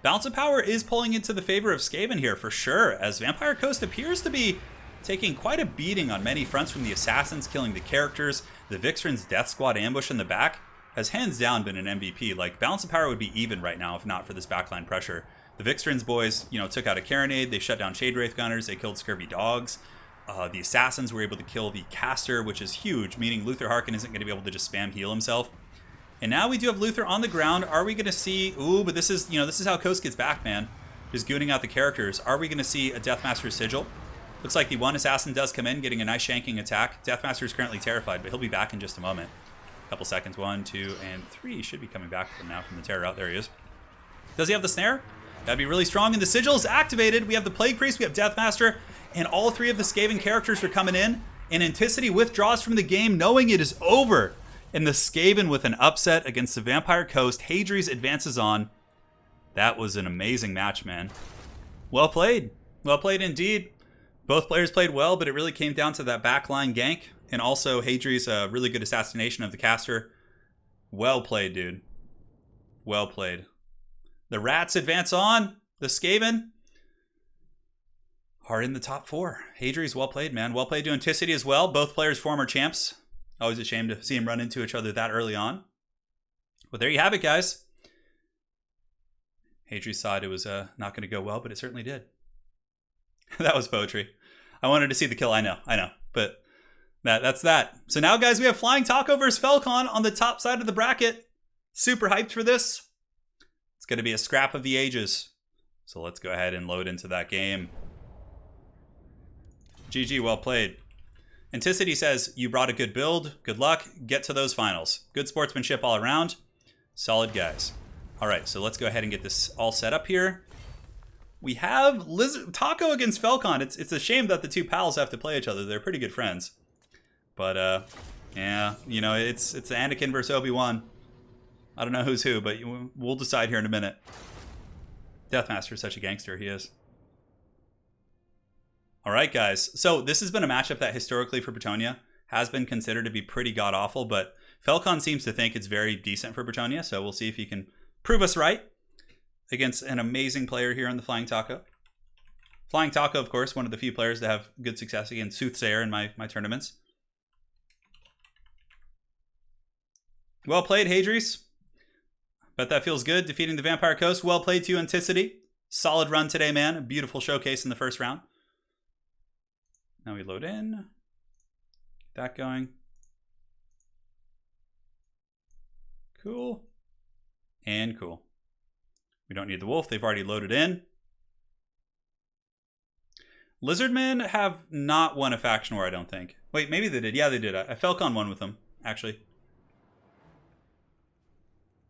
Speaker 2: Balance of power is pulling into the favor of Skaven here for sure, as Vampire Coast appears to be taking quite a beating on many fronts, from the Assassins killing the characters. The Vixen's Death Squad ambush in the back has hands down been an MVP. Like, balance of power would be even right now if not for this backline pressure. The Vixen's boys, you know, took out a Carronade, they shut down Shade Wraith Gunners, they killed Scurvy Dogs. The Assassins were able to kill the Caster, which is huge, meaning Luther Harkin isn't going to be able to just spam heal himself. And now we do have Luther on the ground. Are we going to see... Ooh, but this is, you know, this is how Coast gets back, man. Just gooning out the characters. Are we going to see a Deathmaster Sigil? Looks like the one Assassin does come in, getting a nice shanking attack. Deathmaster is currently terrified, but he'll be back in just a moment. A couple seconds. 1, 2, and 3. Should be coming back from now from the terror out. There he is. Does he have the snare? That'd be really strong. And the Sigil is activated. We have the Plague Priest, we have Deathmaster, and all three of the Skaven characters are coming in. And Anticity withdraws from the game, knowing it is over. And the Skaven with an upset against the Vampire Coast. Hadri's advances on. That was an amazing match, man. Well played. Well played indeed. Both players played well, but it really came down to that backline gank. And also Hadri's really good assassination of the caster. Well played, dude. Well played. The Rats advance on. The Skaven are in the top 4. Hadri's well played, man. Well played to Anticity as well. Both players former champs. Always a shame to see them run into each other that early on. But there you have it, guys. Hadri's side, it was not going to go well, but it certainly did. That was poetry. I wanted to see the kill. I know. But that's that. So now, guys, we have Flying Taco versus Falcon on the top side of the bracket. Super hyped for this. It's going to be a scrap of the ages. So let's go ahead and load into that game. GG, well played. Anticity says, you brought a good build. Good luck. Get to those finals. Good sportsmanship all around. Solid guys. All right, so let's go ahead and get this all set up here. We have Taco against Falcon. It's a shame that the two pals have to play each other. They're pretty good friends. But, yeah, you know, it's Anakin versus Obi-Wan. I don't know who's who, but we'll decide here in a minute. Deathmaster is such a gangster. He is. All right, guys. So this has been a matchup that historically for Bretonnia has been considered to be pretty god-awful, but Falcon seems to think it's very decent for Bretonnia, so we'll see if he can prove us right against an amazing player here on the Flying Taco. Flying Taco, of course, one of the few players to have good success against Soothsayer in my tournaments. Well played, Hadri's. Bet that feels good, defeating the Vampire Coast. Well played to you, Anticity. Solid run today, man. A beautiful showcase in the first round. Now we load in. Get that going. Cool. And cool. We don't need the wolf. They've already loaded in. Lizardmen have not won a faction war, I don't think. Wait, maybe they did. Yeah, they did. I Falcon won with them, actually.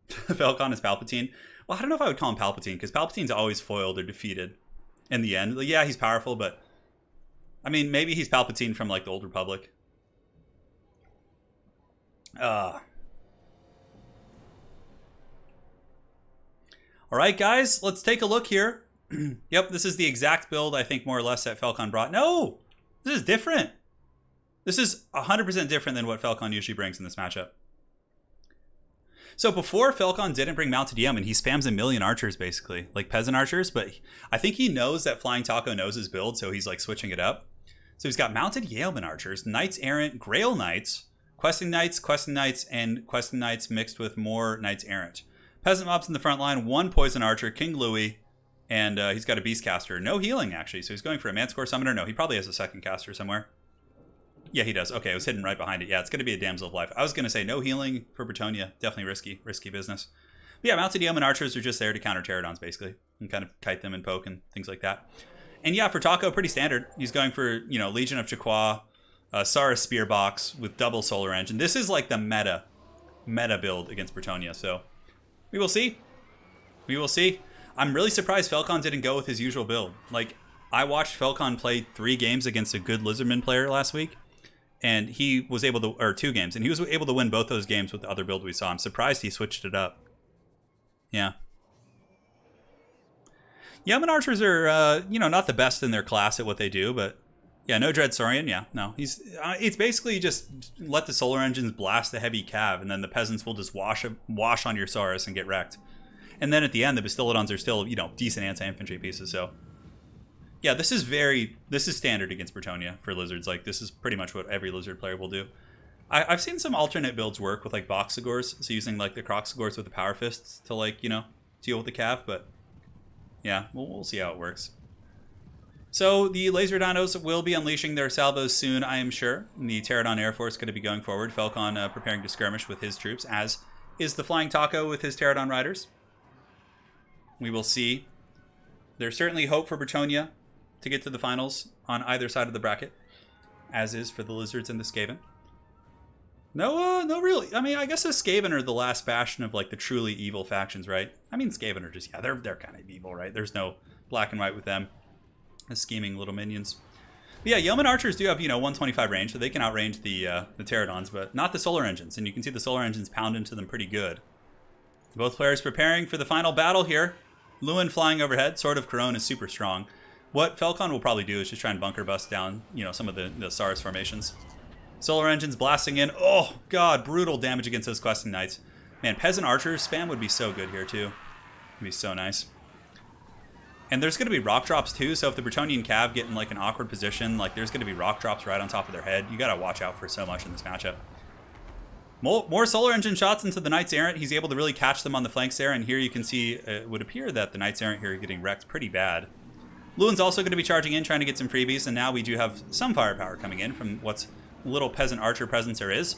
Speaker 2: Falcon is Palpatine. Well, I don't know if I would call him Palpatine, because Palpatine's always foiled or defeated in the end. Like, yeah, he's powerful, but... I mean, maybe he's Palpatine from, like, the Old Republic. All right, guys, let's take a look here. Yep, this is the exact build, I think, more or less, that Falcon brought. No! This is different. This is 100% different than what Falcon usually brings in this matchup. So before, Falcon didn't bring Mounted Yeoman. He spams a million archers, basically, like peasant archers, but I think he knows that Flying Taco knows his build, so he's, like, switching it up. So he's got Mounted Yeoman archers, Knights Errant, Grail Knights, Questing Knights, and Questing Knights mixed with more Knights Errant. Peasant mobs in the front line, 1 Poison Archer, King Louis, and he's got a Beastcaster. No healing, actually, so he's going for a Manticore Summoner. No, he probably has a second caster somewhere. Yeah, he does. Okay, it was hidden right behind it. Yeah, it's going to be a Damsel of Life. I was going to say no healing for Bretonnia. Definitely risky business. But yeah, Mounted Yeoman archers are just there to counter Pterodons, basically, and kind of kite them and poke and things like that. And yeah, for Taco, pretty standard. He's going for, you know, Legion of Chaqua, Saurus Spear Box with double Solar Engine. This is like the meta build against Bretonnia, so we will see. We will see. I'm really surprised Felcon didn't go with his usual build. Like, I watched Felcon play 3 games against a good Lizardmen player last week, and he was able to, or 2 games, and he was able to win both those games with the other build we saw. I'm surprised he switched it up. Yeah. Yeoman archers are, not the best in their class at what they do, but yeah, no Dread Saurian. Yeah, no, it's basically just let the solar engines blast the heavy cav, and then the peasants will just wash on your Saurus and get wrecked. And then at the end, the Bastillodons are still, decent anti-infantry pieces. So yeah, this is standard against Bretonnia for lizards. Like, this is pretty much what every lizard player will do. I've seen some alternate builds work with like Boxagors, so using like the Croxagors with the Power Fists to like, deal with the cav, but yeah, we'll see how it works. So the Laser Dinos will be unleashing their salvos soon, I am sure. And the Pterodon Air Force going to be going forward. Felcon preparing to skirmish with his troops, as is the Flying Taco with his Pterodon Riders. We will see. There's certainly hope for Bretonnia to get to the finals on either side of the bracket, as is for the Lizards and the Skaven. No real. I mean, I guess the Skaven are the last bastion of like the truly evil factions, right? I mean, Skaven are just, they're kind of evil, right? There's no black and white with them. The scheming little minions. But yeah, Yeoman archers do have 125 range, so they can outrange the Pterodons, but not the solar engines. And you can see the solar engines pound into them pretty good. Both players preparing for the final battle here. Lewin flying overhead. Sword of Corone is super strong. What Felcon will probably do is just try and bunker bust down, some of the Saurus formations. Solar engines blasting in. Oh, God, brutal damage against those questing knights. Man, peasant archer spam would be so good here, too. It'd be so nice. And there's going to be rock drops, too, so if the Bretonnian cav get in, like, an awkward position, like, there's going to be rock drops right on top of their head. You got to watch out for so much in this matchup. More solar engine shots into the Knights Errant. He's able to really catch them on the flanks there, and here you can see it would appear that the Knights Errant here are getting wrecked pretty bad. Lewin's also going to be charging in, trying to get some freebies, and now we do have some firepower coming in from what's little peasant archer presence there is.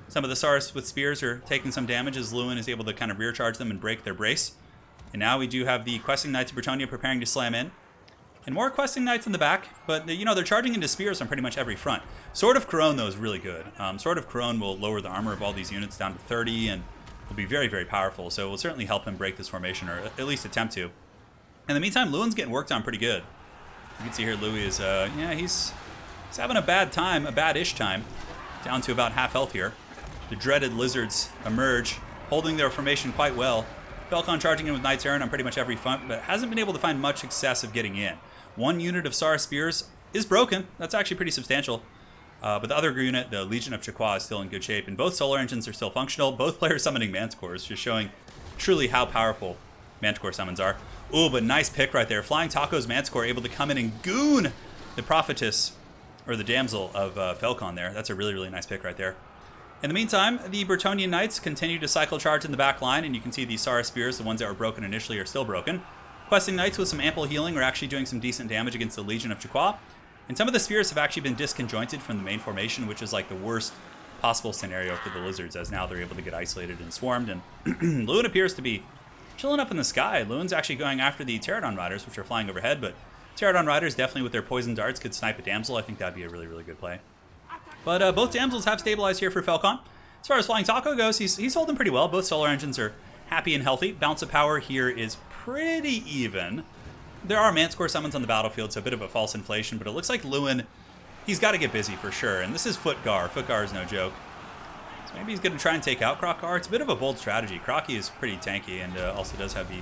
Speaker 2: Some of the Saurus with spears are taking some damage as Lewin is able to kind of rear charge them and break their brace. And now we do have the questing knights of Bretonnia preparing to slam in. And more questing knights in the back, but they're charging into spears on pretty much every front. Sword of Corone, though, is really good. Sword of Corone will lower the armor of all these units down to 30 and will be very, very powerful. So it will certainly help him break this formation, or at least attempt to. In the meantime, Lewin's getting worked on pretty good. You can see here Louis is, he's having a bad time, a bad-ish time. Down to about half health here. The dreaded lizards emerge, holding their formation quite well. Felcon charging in with Knights Errant on pretty much every front, but hasn't been able to find much success of getting in. One unit of Saurus Spears is broken. That's actually pretty substantial. But the other unit, the Legion of Chaqua, is still in good shape, and both solar engines are still functional. Both players summoning Manticores, just showing truly how powerful Manticore summons are. Ooh, but nice pick right there. Flying Taco's Manticore able to come in and goon the prophetess, or the damsel of Felcon there. That's a really, really nice pick right there. In the meantime, the Bretonnian Knights continue to cycle charge in the back line, and you can see the Saurus Spears, the ones that were broken initially, are still broken. Questing Knights with some ample healing are actually doing some decent damage against the Legion of Chaqua. And some of the spears have actually been disconjointed from the main formation, which is like the worst possible scenario for the lizards, as now they're able to get isolated and swarmed. And Lewin appears to be chilling up in the sky. Lewin's actually going after the Pterodon Riders, which are flying overhead, but Pterodon Riders definitely with their poison darts could snipe a damsel. I think that'd be a really, really good play. But both damsels have stabilized here for Felcon. As far as Flying Taco goes, he's holding pretty well. Both solar engines are happy and healthy. Bounce of power here is pretty even. There are Manticore summons on the battlefield, so a bit of a false inflation, but it looks like Lewin, he's got to get busy for sure. And this is Footgar. Footgar is no joke. So maybe he's going to try and take out Crockgar. It's a bit of a bold strategy. Crocky is pretty tanky and also does have the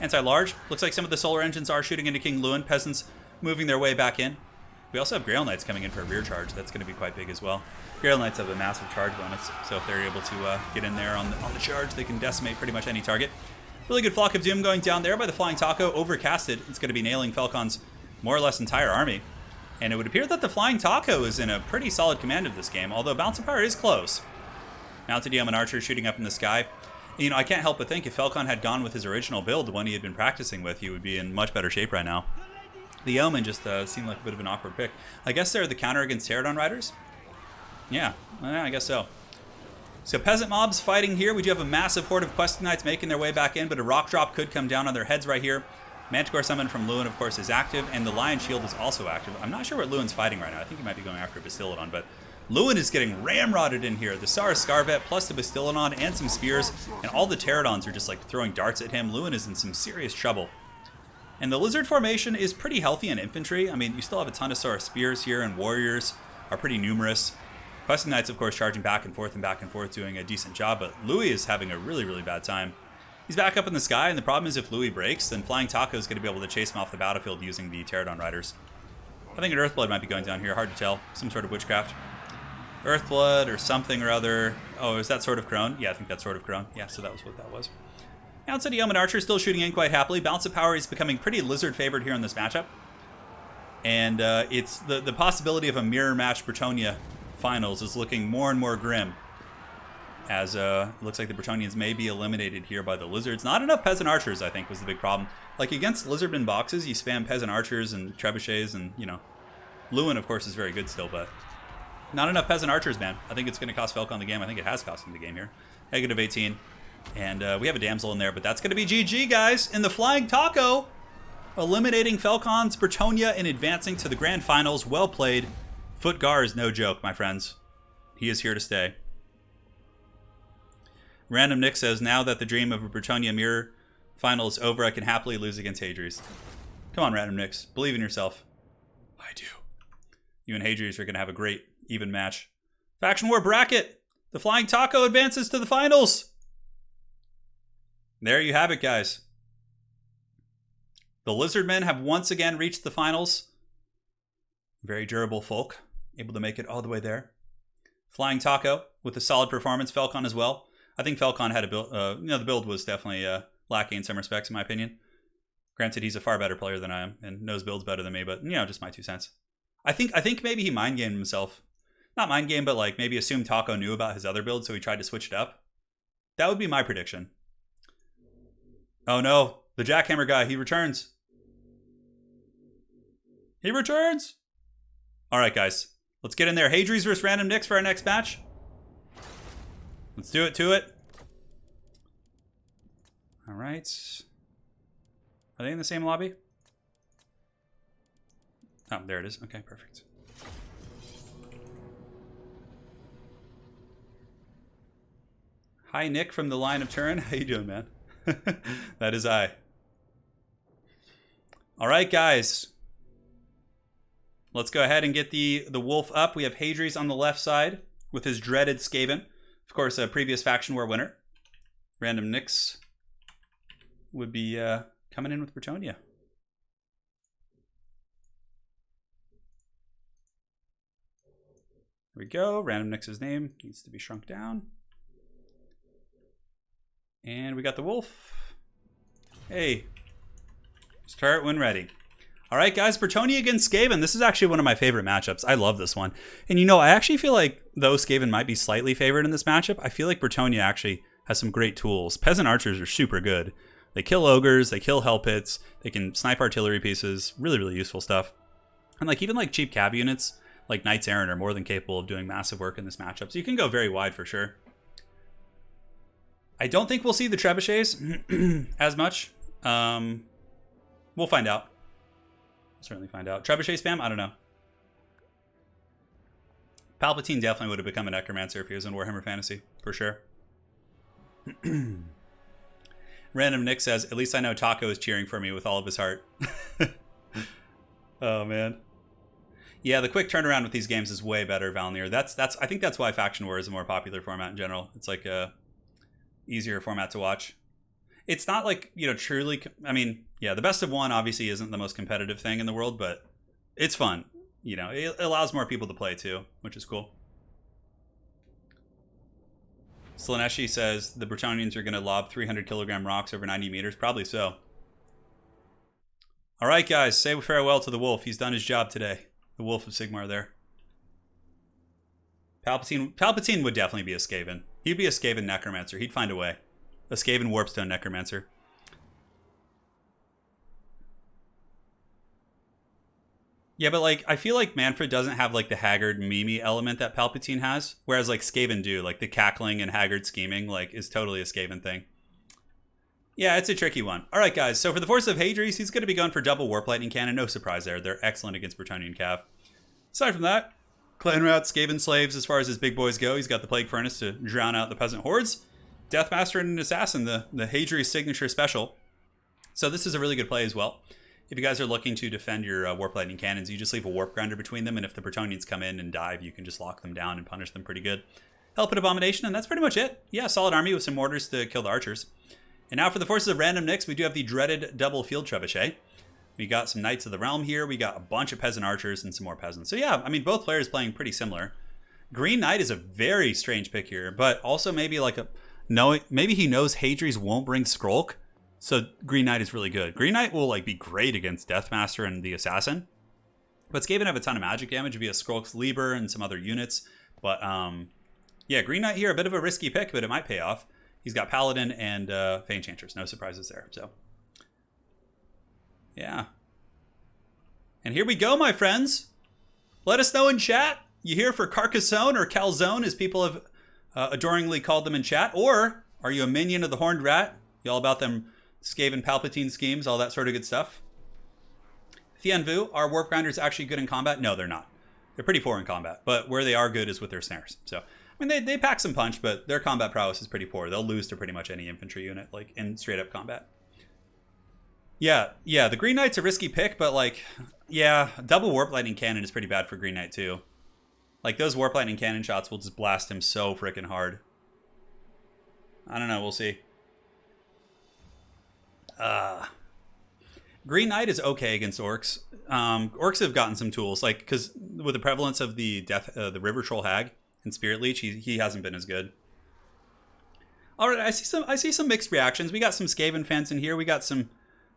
Speaker 2: anti-large. Looks like some of the solar engines are shooting into King Lewin. Peasants moving their way back in. We also have Grail Knights coming in for a rear charge. That's going to be quite big as well. Grail Knights have a massive charge bonus, so if they're able to get in there on the charge, they can decimate pretty much any target. Really good Flock of Doom going down there by the Flying Taco. Overcasted. It's going to be nailing Felcon's more or less entire army. And it would appear that the Flying Taco is in a pretty solid command of this game, although Bounce of Power is close. Mounted Yeoman Archer shooting up in the sky. I can't help but think if Felcon had gone with his original build, the one he had been practicing with, he would be in much better shape right now. The Yeoman just seemed like a bit of an awkward pick. I guess they're the counter against Pterodon Riders? Yeah, I guess so. So peasant mobs fighting here. We do have a massive horde of Questing Knights making their way back in, but a rock drop could come down on their heads right here. Manticore summon from Lewin, of course, is active, and the Lion Shield is also active. I'm not sure what Lewin's fighting right now. I think he might be going after Bastillodon, but Lewin is getting ramrodded in here. The Saurus Scarvet plus the Bastiladon and some spears, and all the Pterodons are just like throwing darts at him. Lewin is in some serious trouble. And the Lizard formation is pretty healthy in infantry. I mean, you still have a ton of Saurus spears here, and warriors are pretty numerous. Questing Knights, of course, charging back and forth, doing a decent job, but Louis is having a really, really bad time. He's back up in the sky, and the problem is if Louis breaks, then Flying Taco is going to be able to chase him off the battlefield using the Pterodon Riders. I think an Earthblood might be going down here, hard to tell. Some sort of witchcraft. Earthblood or something or other. Oh, is that Sword of Crone? Yeah, I think that's Sword of Crone. Yeah, so that was what that was. Outside Yeoman Archer still shooting in quite happily. Balance of Power is becoming pretty Lizard favored here in this matchup. And it's the possibility of a mirror match Bretonnia finals is looking more and more grim. As it looks like the Bretonians may be eliminated here by the Lizards. Not enough Peasant Archers, I think, was the big problem. Like, against Lizardmen boxes, you spam Peasant Archers and Trebuchets and, you know. Lewin, of course, is very good still, but not enough Peasant Archers, man. I think it's going to cost Falcon the game. I think it has cost him the game here. Negative 18. And we have a Damsel in there, but that's going to be GG, guys. In the Flying Taco, eliminating Falcon's Bretonnia and advancing to the Grand Finals. Well played. Footgar is no joke, my friends. He is here to stay. Random Nick says, now that the dream of a Bretonnia Mirror final is over, I can happily lose against Hadri's. Come on, Random Nicks. Believe in yourself. I do. You and Hadri's are going to have a great, even match. Faction War Bracket. The Flying Taco advances to the finals. There you have it, guys. The Lizardmen have once again reached the finals. Very durable folk. Able to make it all the way there. Flying Taco with a solid performance. Falcon as well. I think Falcon had a build. The build was definitely lacking in some respects, in my opinion. Granted, he's a far better player than I am and knows builds better than me, but just my 2 cents. I think maybe he mind gamed himself. Not mind game, but like maybe assumed Taco knew about his other build, so he tried to switch it up. That would be my prediction. Oh no, the Jackhammer guy, he returns. He returns. All right, guys, let's get in there. Hadri's versus Random Nicks for our next match. Let's do it to it. All right. Are they in the same lobby? Oh, there it is. Okay, perfect. Hi, Nick from the line of Turin. How you doing, man? That is I. All right, guys. Let's go ahead and get the wolf up. We have Hadri's on the left side with his dreaded Skaven. Of course, a previous Faction War winner. Random Nicks would be coming in with Bretonnia. There we go. Random Nicks' name needs to be shrunk down. And we got the wolf. Hey. Start when ready. All right, guys. Bretonnia against Skaven. This is actually one of my favorite matchups. I love this one. And I actually feel like, though Skaven might be slightly favored in this matchup, I feel like Bretonnia actually has some great tools. Peasant Archers are super good. They kill ogres, they kill hell pits, they can snipe artillery pieces. Really, really useful stuff. And even cheap cav units, like Knights Errant, are more than capable of doing massive work in this matchup. So you can go very wide for sure. I don't think we'll see the trebuchets as much. We'll find out. We'll certainly find out. Trebuchet spam? I don't know. Palpatine definitely would have become a necromancer if he was in Warhammer Fantasy, for sure. Random Nick says, at least I know Taco is cheering for me with all of his heart. Oh, man. Yeah, the quick turnaround with these games is way better, Valnir. I think that's why Faction War is a more popular format in general. It's like a easier format to watch. It's not truly, the best of one obviously isn't the most competitive thing in the world, but it's fun. It allows more people to play too, which is cool. Slaneshi says the Bretonians are going to lob 300 kilogram rocks over 90 meters. Probably so. All right, guys, say farewell to the wolf. He's done his job today. The Wolf of Sigmar there. Palpatine would definitely be a Skaven. He'd be a Skaven necromancer. He'd find a way. A Skaven Warpstone necromancer. Yeah, but I feel like Manfred doesn't have the haggard meme element that Palpatine has, whereas Skaven do. The cackling and haggard scheming is totally a Skaven thing. Yeah, it's a tricky one. All right, guys. So for the Force of Hadri's, he's going to be going for double Warp Lightning Cannon. No surprise there. They're excellent against Bretonnian Cav. Aside from that, Clan Rats, Skaven Slaves, as far as his big boys go. He's got the Plague Furnace to drown out the Peasant Hordes. Deathmaster and an Assassin, the Hadri's signature special. So this is a really good play as well. If you guys are looking to defend your Warp Lightning Cannons, you just leave a Warp Grinder between them, and if the Bretonnians come in and dive, you can just lock them down and punish them pretty good. Help at Abomination, and that's pretty much it. Yeah, solid army with some mortars to kill the archers. And now for the forces of Random Nicks, we do have the dreaded double field trebuchet. We got some Knights of the Realm here. We got a bunch of peasant archers and some more peasants. So yeah, I mean, both players playing pretty similar. Green Knight is a very strange pick here, but also maybe like maybe he knows Hadri's won't bring Skrulk, so Green Knight is really good. Green Knight will like be great against Deathmaster and the Assassin, but Skaven have a ton of magic damage via Skrulk's Lieber and some other units. But yeah, Green Knight here, a bit of a risky pick, but it might pay off. He's got Paladin and Fey Enchantress. No surprises there. So yeah. And here we go, my friends. Let us know in chat. You here for Carcassonne or Calzone, as people have adoringly called them in chat? Or are you a minion of the Horned Rat? You all about them Skaven Palpatine schemes, all that sort of good stuff? Thien Vu, are Warp Grinders actually good in combat? No, they're not. They're pretty poor in combat, but where they are good is with their snares. So, I mean, they pack some punch, but their combat prowess is pretty poor. They'll lose to pretty much any infantry unit, like in straight up combat. Yeah, the Green Knight's a risky pick, but like, yeah, double Warp Lightning Cannon is pretty bad for Green Knight too. Like, those Warp Lightning Cannon shots will just blast him so freaking hard. I don't know, we'll see. Green Knight is okay against Orcs. Orcs have gotten some tools, like, because with the prevalence of the the River Troll Hag and Spirit Leech, he hasn't been as good. All right, I see some mixed reactions. We got some Skaven fans in here. We got some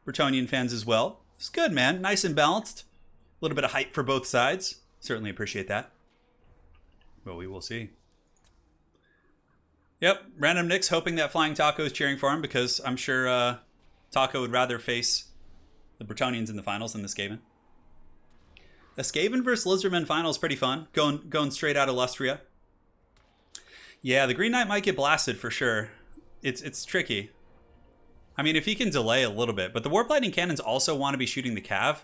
Speaker 2: Bretonnian fans as well. It's good, man. Nice and balanced. A little bit of hype for both sides. Certainly appreciate that. Well, we will see. Yep, Random Nicks hoping that Flying Taco is cheering for him, because I'm sure Taco would rather face the Bretonnians in the finals than the Skaven. The Skaven versus Lizardmen final is pretty fun. Going straight out of Lustria. Yeah, the Green Knight might get blasted for sure. It's tricky. I mean, if he can delay a little bit. But the Warp Lightning Cannons also want to be shooting the Cav.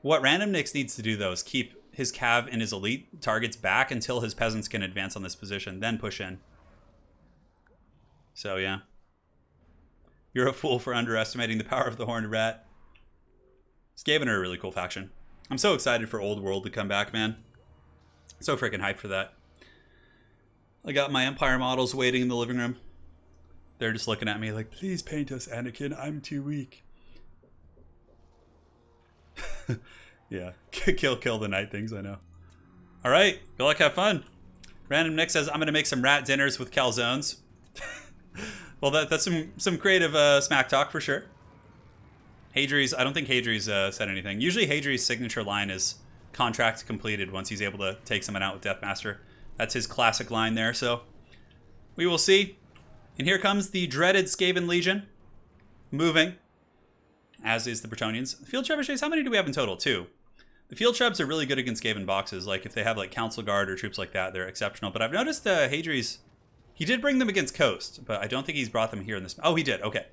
Speaker 2: What Random Nicks needs to do, though, is keep his Cav and his elite targets back until his peasants can advance on this position, then push in. So, yeah. You're a fool for underestimating the power of the Horned Rat. Skaven are a really cool faction. I'm so excited for Old World to come back, man. So freaking hyped for that. I got my Empire models waiting in the living room. They're just looking at me like, please paint us, Anakin. I'm too weak. Yeah, kill the night things, I know. All right, good luck, have fun. Random Nick says, I'm going to make some rat dinners with calzones. Well, that's some creative smack talk for sure. Hadri's, I don't think Hadri's said anything. Usually Hadri's signature line is contract completed once he's able to take someone out with Deathmaster. That's his classic line there, so we will see. And here comes the dreaded Skaven Legion, moving, as is the Bretonnians. Field Trebuchets, how many do we have in total? 2. The Field Trebs are really good against Skaven boxes. Like, if they have, like, Council Guard or troops like that, they're exceptional. But I've noticed Hadri's, he did bring them against Coast, but I don't think he's brought them here in this. Oh, he did. Okay.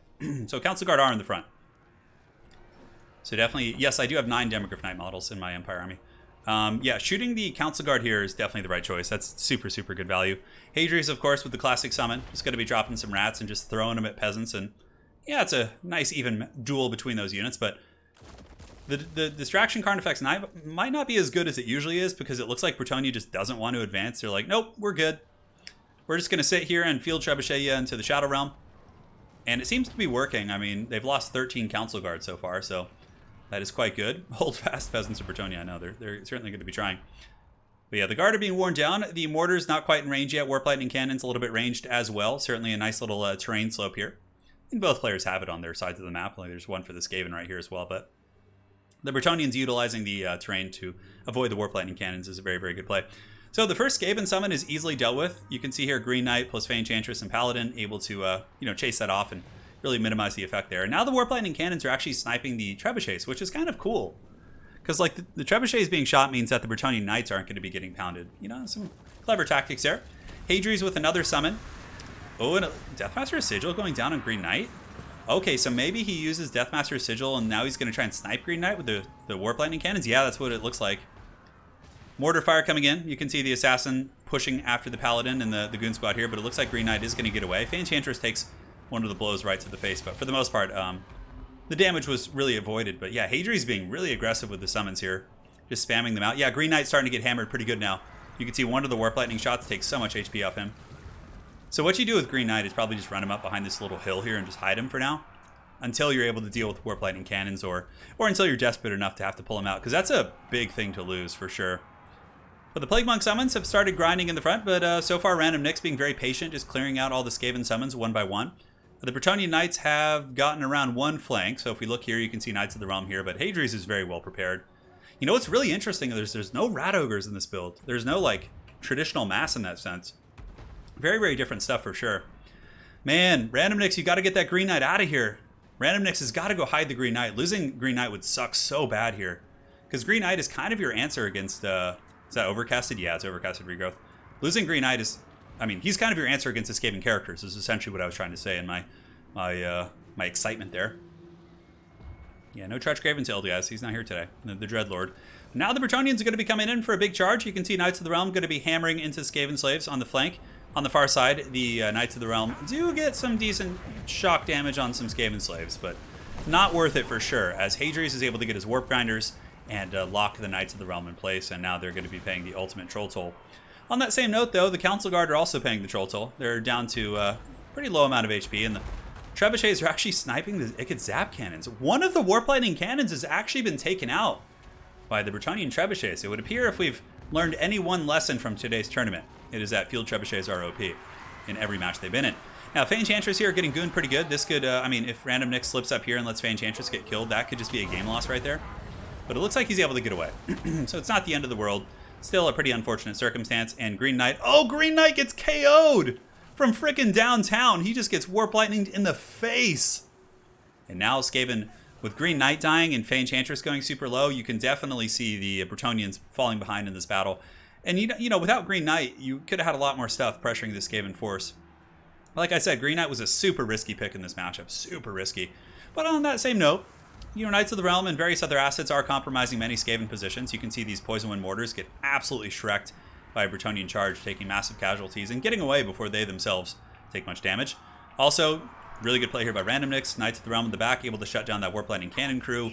Speaker 2: So Council Guard are in the front. So definitely, yes, I do have 9 Demogryph Knight models in my Empire army. Yeah, shooting the Council Guard here is definitely the right choice. That's super, super good value. Hadri's, of course, with the classic summon. Just going to be dropping some rats and just throwing them at peasants. And yeah, it's a nice even duel between those units. But the Distraction Carnifex might not be as good as it usually is, because it looks like Bretonnia just doesn't want to advance. They're like, nope, we're good. We're just going to sit here and Field Trebuchet you into the Shadow Realm. And it seems to be working. I mean, they've lost 13 Council Guards so far, so that is quite good. Hold fast, peasants of Bretonnia. I know they're certainly going to be trying. But yeah, the guard are being worn down. The mortar's not quite in range yet. Warp Lightning Cannon's a little bit ranged as well. Certainly a nice little terrain slope here. And both players have it on their sides of the map. Like, there's one for the Skaven right here as well. But the Bretonnians utilizing the terrain to avoid the Warp Lightning Cannons is a very, very good play. So the first Skaven summon is easily dealt with. You can see here Green Knight plus Fey Enchantress and Paladin able to chase that off and really minimize the effect there. And now the Warp Lightning Cannons are actually sniping the Trebuchets, which is kind of cool. Because like the Trebuchets being shot means that the Bretonnian Knights aren't going to be getting pounded. You know, some clever tactics there. Hadri's with another summon. Oh, and a Deathmaster Sigil going down on Green Knight. Okay, so maybe he uses Deathmaster Sigil and now he's going to try and snipe Green Knight with the Warp Lightning Cannons. Yeah, that's what it looks like. Mortar fire coming in. You can see the assassin pushing after the paladin and the goon squad here, but it looks like Green Knight is going to get away. Enchantress takes one of the blows right to the face, but for the most part, the damage was really avoided. But yeah, Hadri's being really aggressive with the summons here, just spamming them out. Yeah, Green Knight's starting to get hammered pretty good now. You can see one of the Warp Lightning shots takes so much HP off him. So what you do with Green Knight is probably just run him up behind this little hill here and just hide him for now, until you're able to deal with Warp Lightning cannons, or until you're desperate enough to have to pull him out, because that's a big thing to lose for sure. But the Plague Monk summons have started grinding in the front, but so far Random Nick's being very patient, just clearing out all the Skaven summons one by one. The Bretonnia Knights have gotten around one flank, so if we look here, you can see Knights of the Realm here, but Hadri's is very well prepared. You know what's really interesting? There's no Rat Ogres in this build. There's no, like, traditional mass in that sense. Very, very different stuff for sure. Man, Random Nicks, you got to get that Green Knight out of here. Random Nicks has got to go hide the Green Knight. Losing Green Knight would suck so bad here, because Green Knight is kind of your answer against... is that Overcasted? Yeah, it's Overcasted Regrowth. Losing Green Knight is... I mean, he's kind of your answer against the Skaven characters, is essentially what I was trying to say in my excitement there. Yeah, no Trutch Graven Tailed, guys. He's not here today. The Dreadlord. Now the Bretonnians are going to be coming in for a big charge. You can see Knights of the Realm going to be hammering into Skaven Slaves on the flank. On the far side, the Knights of the Realm do get some decent shock damage on some Skaven Slaves, but not worth it for sure, as Hadri's is able to get his Warp Grinders and lock the Knights of the Realm in place, and now they're going to be paying the ultimate Troll Toll. On that same note, though, the Council Guard are also paying the Troll Toll. They're down to a pretty low amount of HP, and the Trebuchets are actually sniping the Ikit Zap cannons. One of the Warp Lightning cannons has actually been taken out by the Bretonnian Trebuchets. It would appear, if we've learned any one lesson from today's tournament, it is that Field Trebuchets are OP in every match they've been in. Now, Enchantress here getting gooned pretty good. This could, I mean, if Random Nick slips up here and lets Enchantress get killed, that could just be a game loss right there. But it looks like he's able to get away. So it's not the end of the world. Still a pretty unfortunate circumstance. And Green Knight, oh, Green Knight gets KO'd from frickin' downtown. He just gets Warp Lightninged in the face. And now Skaven, with Green Knight dying and Enchantress going super low, you can definitely see the Bretonnians falling behind in this battle. And, you know, without Green Knight, you could have had a lot more stuff pressuring this Skaven force. Like I said, Green Knight was a super risky pick in this matchup. Super risky. But on that same note, you know, Knights of the Realm and various other assets are compromising many Skaven positions. You can see these Poison Wind Mortars get absolutely shreked by a Bretonnian charge, taking massive casualties and getting away before they themselves take much damage. Also, really good play here by Random Nicks. Knights of the Realm in the back, able to shut down that Warp Lightning Cannon crew.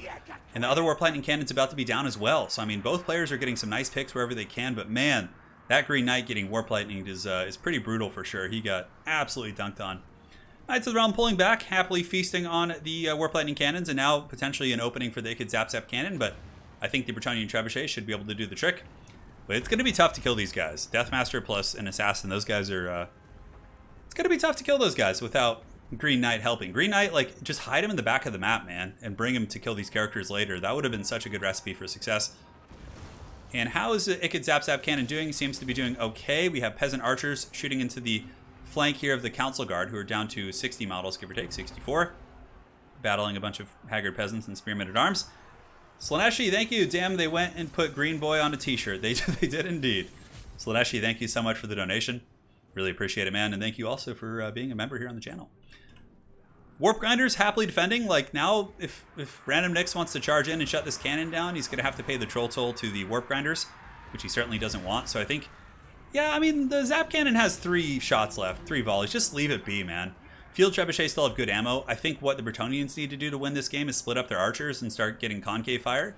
Speaker 2: And the other Warp Lightning Cannon's about to be down as well. So, I mean, both players are getting some nice picks wherever they can. But, man, that Green Knight getting Warp Lightning is pretty brutal for sure. He got absolutely dunked on. Knights of the Realm pulling back, happily feasting on the Warp Lightning Cannons, and now potentially an opening for the Ikit Zap Zap Cannon, but I think the Bretonnian Trebuchet should be able to do the trick. But it's going to be tough to kill these guys. Deathmaster plus an Assassin, those guys are... it's going to be tough to kill those guys without Green Knight helping. Green Knight, like, just hide him in the back of the map, man, and bring him to kill these characters later. That would have been such a good recipe for success. And how is the Ikit Zap Zap Cannon doing? Seems to be doing okay. We have Peasant Archers shooting into the flank here of the Council Guard, who are down to 60 models, give or take, 64. Battling a bunch of haggard peasants and spearmen at arms. Slaneshi, thank you. Damn, they went and put Green Boy on a t-shirt. They did indeed. Slaneshi, thank you so much for the donation. Really appreciate it, man. And thank you also for being a member here on the channel. Warp Grinders happily defending. Like, now, if Random Nicks wants to charge in and shut this cannon down, he's going to have to pay the Troll Toll to the Warp Grinders, which he certainly doesn't want. So I think... yeah, I mean, the Zap Cannon has 3 shots left, 3 volleys. Just leave it be, man. Field Trebuchets still have good ammo. I think what the Bretonnians need to do to win this game is split up their archers and start getting concave fire.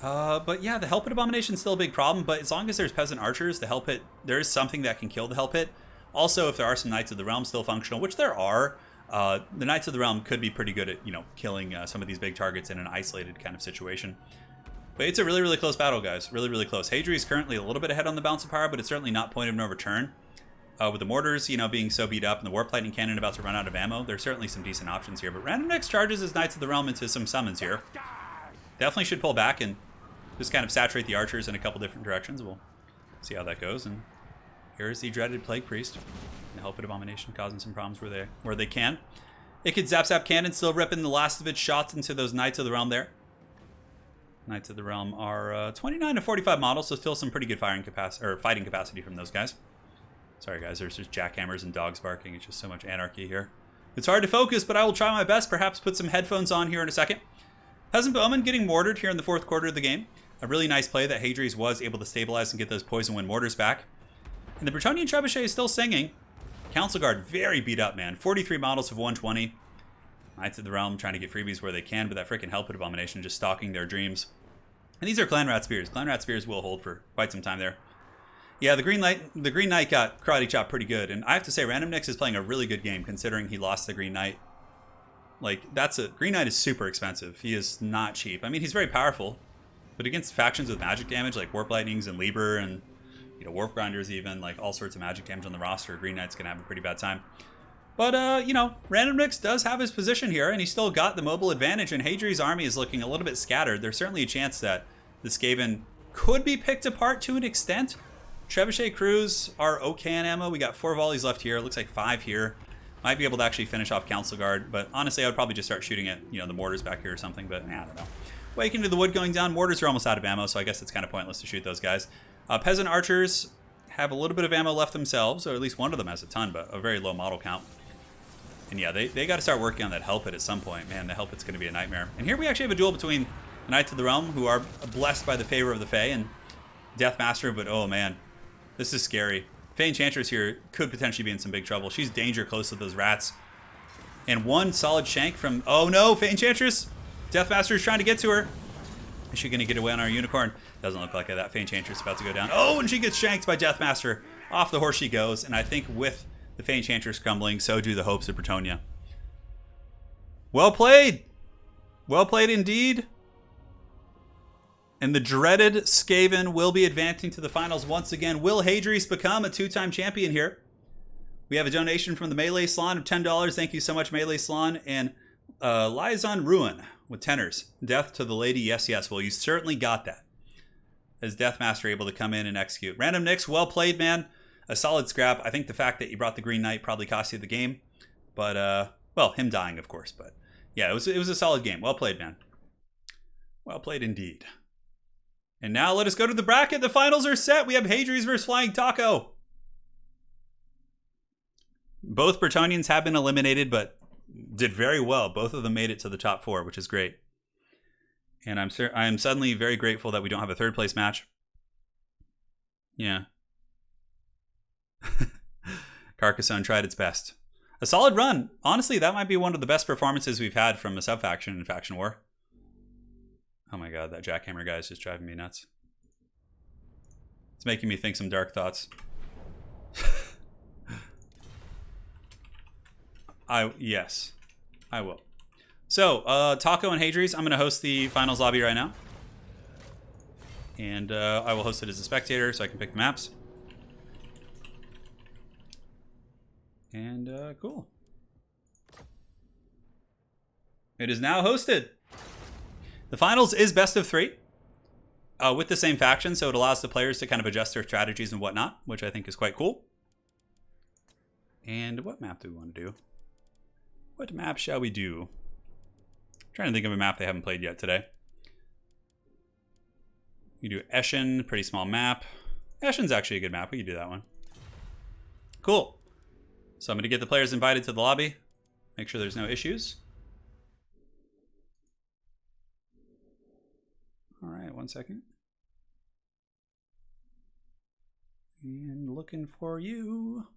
Speaker 2: But yeah, the Hell Pit Abomination is still a big problem, but as long as there's Peasant Archers, the Hell Pit, there is something that can kill the Hell Pit. Also, if there are some Knights of the Realm still functional, which there are, the Knights of the Realm could be pretty good at, you know, killing some of these big targets in an isolated kind of situation. But it's a really, really close battle, guys. Really, really close. Hadri is currently a little bit ahead on the balance of power, but it's certainly not point of no return. With the mortars, you know, being so beat up and the Warp Lightning Cannon about to run out of ammo, there's certainly some decent options here. But Random Nicks charges his Knights of the Realm into some summons here. Definitely should pull back and just kind of saturate the archers in a couple different directions. We'll see how that goes. And here's the dreaded Plague Priest. The Hell Pit Abomination causing some problems where they can. Ikit Zap Zap Cannon still ripping the last of its shots into those Knights of the Realm there. Knights of the Realm are 29 to 45 models, so still some pretty good fighting capacity from those guys. Sorry, guys, there's just jackhammers and dogs barking. It's just so much anarchy here. It's hard to focus, but I will try my best. Perhaps put some headphones on here in a second. Peasant Bowman getting mortared here in the 4th quarter of the game. A really nice play that Hadri's was able to stabilize and get those Poison Wind Mortars back. And the Bretonnian Trebuchet is still singing. Council Guard very beat up, man. 43 models of 120. Knights of the Realm trying to get freebies where they can, but that freaking Hellpit Abomination just stalking their dreams. And these are Clan Rat Spears. Clan Rat Spears will hold for quite some time there. Yeah, the Green Knight got karate chopped pretty good. And I have to say, Random Nix is playing a really good game considering he lost the Green Knight. Like, Green Knight is super expensive. He is not cheap. I mean, he's very powerful. But against factions with magic damage, like Warp Lightnings and Lieber and, you know, Warp Grinders even, like all sorts of magic damage on the roster, Green Knight's going to have a pretty bad time. But, you know, Random Nix does have his position here, and he still got the mobile advantage, and Hadri's army is looking a little bit scattered. There's certainly a chance that the Skaven could be picked apart to an extent. Trebuchet crews are okay on ammo. We got 4 volleys left here. It looks like 5 here. Might be able to actually finish off Council Guard, but honestly, I would probably just start shooting at, you know, the mortars back here or something, but I don't know. Wake into the wood going down. Mortars are almost out of ammo, so I guess it's kind of pointless to shoot those guys. Peasant archers have a little bit of ammo left themselves, or at least one of them has a ton, but a very low model count. And yeah, they got to start working on that Hellpit at some point. Man, the Hellpit's going to be a nightmare. And here we actually have a duel between the Knights of the Realm, who are blessed by the favor of the Fae, and Deathmaster, but oh man, this is scary. Fae Enchantress here could potentially be in some big trouble. She's danger close to those rats. And one solid shank from, oh no, Fae Enchantress! Deathmaster is trying to get to her. Is she going to get away on our Unicorn? Doesn't look like that. Fae Enchantress is about to go down. Oh, and she gets shanked by Deathmaster. Off the horse she goes, and I think with the Fae Enchantress crumbling, so do the hopes of Bretonnia. Well played! Well played indeed. And the dreaded Skaven will be advancing to the finals once again. Will Hadri's become a 2-time champion here? We have a donation from the Melee Salon of $10. Thank you so much, Melee Salon. And Liaison Ruin with tenors. Death to the lady, yes, yes. Well, you certainly got that. As Deathmaster able to come in and execute. Random Nix, well played, man. A solid scrap. I think the fact that you brought the Green Knight probably cost you the game. But, well, him dying, of course. But, yeah, it was a solid game. Well played, man. Well played indeed. And now let us go to the bracket. The finals are set. We have Hadri's versus Flying Taco. Both Bretonnians have been eliminated, but did very well. Both of them made it to the top 4, which is great. And I'm suddenly very grateful that we don't have a 3rd place match. Yeah. Carcassonne tried its best. A solid run. Honestly, that might be one of the best performances we've had from a sub-faction in Faction War. Oh my god, that Jackhammer guy is just driving me nuts. It's making me think some dark thoughts. Yes, I will. So, Taco and Hadri's, I'm going to host the finals lobby right now. And I will host it as a spectator so I can pick the maps. And cool. It is now hosted. The finals is best of 3 with the same faction, so it allows the players to kind of adjust their strategies and whatnot, which I think is quite cool. And what map do we want to do? What map shall we do? I'm trying to think of a map they haven't played yet today. You do Eschen, pretty small map. Eschen's actually a good map. We can do that one. Cool. So I'm going to get the players invited to the lobby. Make sure there's no issues. All right, 1 second. And looking for you.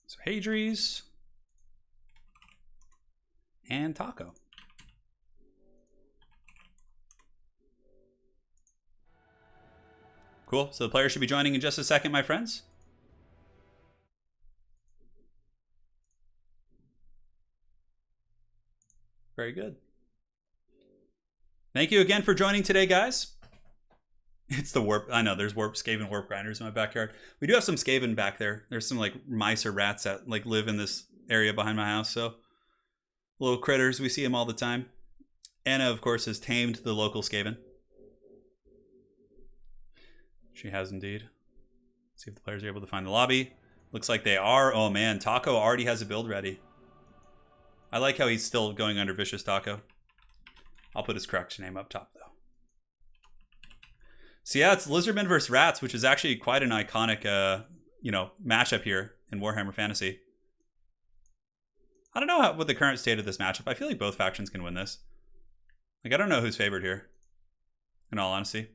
Speaker 2: So Hadri's and Taco. Cool. So the players should be joining in just a second, my friends. Very good. Thank you again for joining today, guys. It's the warp. I know there's Skaven warp grinders in my backyard. We do have some Skaven back there. There's some like mice or rats that like live in this area behind my house. So little critters, we see them all the time. Anna, of course, has tamed the local Skaven. She has indeed. Let's see if the players are able to find the lobby. Looks like they are. Oh man, Taco already has a build ready. I like how he's still going under Vicious Taco. I'll put his correct name up top, though. So yeah, it's Lizardmen versus Rats, which is actually quite an iconic, matchup here in Warhammer Fantasy. I don't know what the current state of this matchup. I feel like both factions can win this. Like, I don't know who's favored here. in all honesty.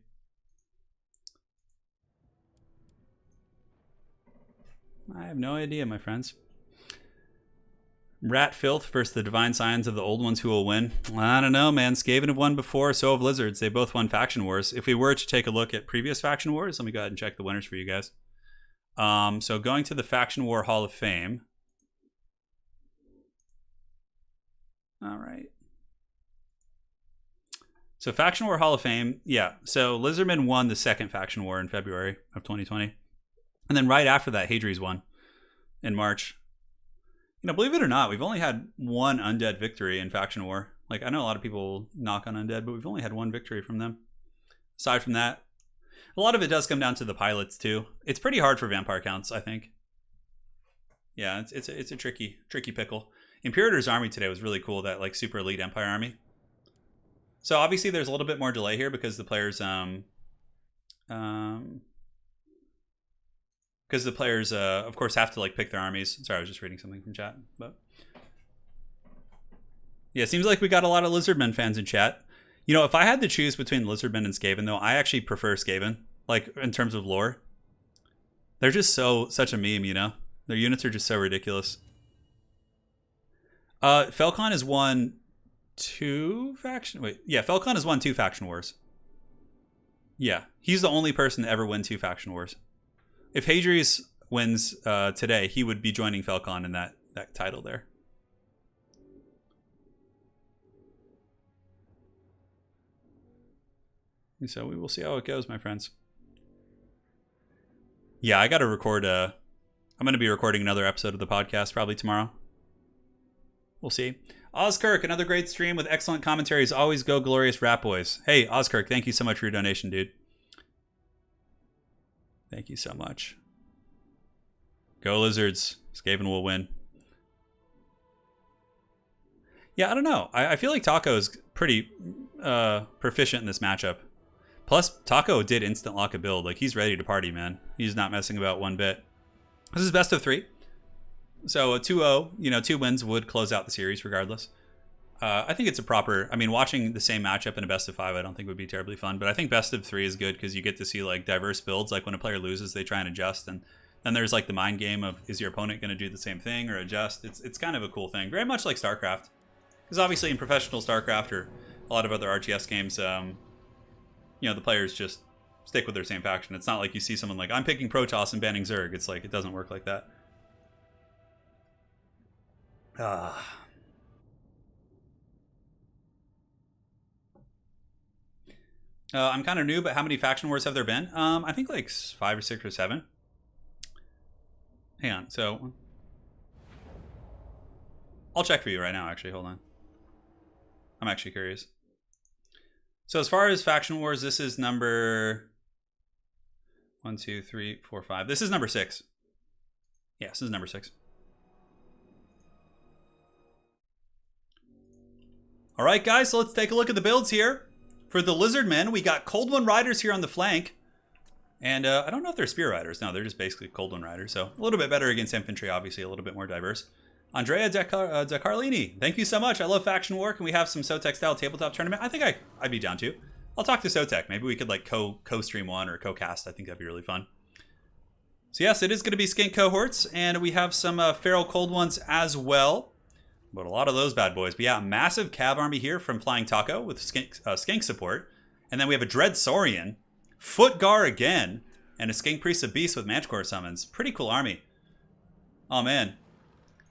Speaker 2: I have no idea, my friends. Rat Filth versus the Divine Signs of the Old Ones, who will win? I don't know, man. Skaven have won before, so have Lizards. They both won Faction Wars. If we were to take a look at previous Faction Wars, let me go ahead and check the winners for you guys. So going to the Faction War Hall of Fame. All right. So Faction War Hall of Fame, yeah. So Lizardmen won the second Faction War in February of 2020. And then right after that, Hadri's won in March. You know, believe it or not, we've only had one undead victory in Faction War. Like, I know a lot of people knock on undead, but we've only had one victory from them. Aside from that, a lot of it does come down to the pilots, too. It's pretty hard for vampire counts, I think. Yeah, it's a tricky pickle. Imperator's army today was really cool, that, like, super elite Empire army. So, obviously, there's a little bit more delay here because the players, of course, have to like pick their armies. Sorry, I was just reading something from chat. But yeah, it seems like we got a lot of Lizardmen fans in chat. You know, if I had to choose between Lizardmen and Skaven, though, I actually prefer Skaven. Like, in terms of lore. They're just such a meme, you know? Their units are just so ridiculous. Falcon has won 2 faction... Wait, yeah, Falcon has won 2 faction wars. Yeah, he's the only person to ever win 2 faction wars. If Hadri's wins today, he would be joining Falcon in that title there. And so we will see how it goes, my friends. Yeah, I got to record. I'm going to be recording another episode of the podcast probably tomorrow. We'll see. Ozkirk, another great stream with excellent commentaries. Always go glorious Rat Boys. Hey, Ozkirk, thank you so much for your donation, dude. Thank you so much. Go Lizards. Skaven will win. Yeah, I don't know. I feel like Taco is pretty proficient in this matchup. Plus, Taco did instant lock a build. Like, he's ready to party, man. He's not messing about one bit. This is best of 3. So a 2-0, you know, 2 wins would close out the series regardless. I think it's a proper... I mean, watching the same matchup in a best of 5 I don't think would be terribly fun. But I think best of 3 is good because you get to see, like, diverse builds. Like, when a player loses, they try and adjust. And then there's, like, the mind game of, is your opponent going to do the same thing or adjust? It's kind of a cool thing. Very much like StarCraft. Because obviously in professional StarCraft or a lot of other RTS games, you know, the players just stick with their same faction. It's not like you see someone like, I'm picking Protoss and banning Zerg. It's like, it doesn't work like that. I'm kind of new, but how many faction wars have there been? I think like 5 or 6 or 7. Hang on, so I'll check for you right now, actually. Hold on. I'm actually curious. So as far as faction wars, this is number 1, 2, 3, 4, 5. This is number 6. Yeah, this is number 6. All right, guys, so let's take a look at the builds here. For the Lizardmen, we got Cold One Riders here on the flank. And I don't know if they're Spear Riders. No, they're just basically Cold One Riders. So a little bit better against infantry, obviously, a little bit more diverse. Andrea DeCarlini, thank you so much. I love faction war. Can we have some Sotek-style tabletop tournament? I think I'd be down to. I'll talk to Sotek. Maybe we could like co-stream one or co-cast. I think that'd be really fun. So yes, it is going to be skink cohorts, and we have some feral cold ones as well. But a lot of those bad boys. But yeah, massive cav army here from Flying Taco with skink support. And then we have a Dread Saurian, Footgar again, and a Skink Priest of Beast with Manticore summons. Pretty cool army. Oh man.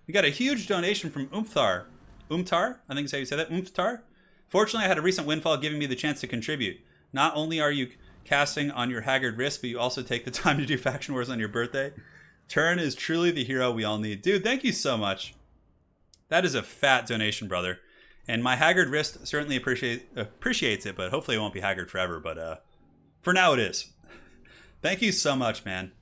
Speaker 2: We got a huge donation from Umthar. Umtar? I think is how you say that. Umthar? Fortunately, I had a recent windfall giving me the chance to contribute. Not only are you casting on your haggard wrist, but you also take the time to do faction wars on your birthday. Turin is truly the hero we all need. Dude, thank you so much. That is a fat donation, brother. And my haggard wrist certainly appreciates it, but hopefully it won't be haggard forever. But for now it is. Thank you so much, man.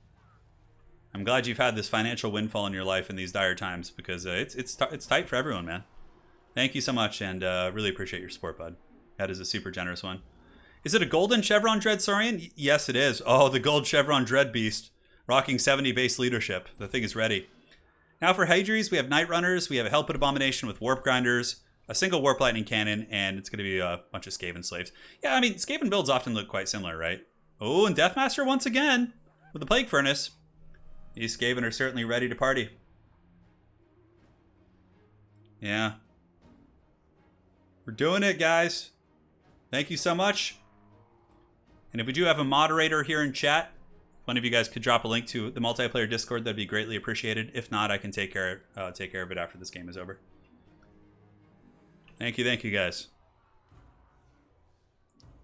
Speaker 2: I'm glad you've had this financial windfall in your life in these dire times because it's tight for everyone, man. Thank you so much, and really appreciate your support, bud. That is a super generous one. Is it a golden Chevron Dread Saurian? Yes, it is. Oh, the gold Chevron Dread Beast, rocking 70 base leadership. The thing is ready. Now for Hadries, we have Night Runners. We have a Hellpit Abomination with Warp Grinders. a single Warp Lightning Cannon, and it's going to be a bunch of Skaven slaves. Yeah, I mean, Skaven builds often look quite similar, right? Oh, and Deathmaster once again with the Plague Furnace. These Skaven are certainly ready to party. Yeah. We're doing it, guys. Thank you so much. And if we do have a moderator here in chat, one of you guys could drop a link to the multiplayer Discord. That'd be greatly appreciated. If not, I can take care of it after this game is over. Thank you, guys.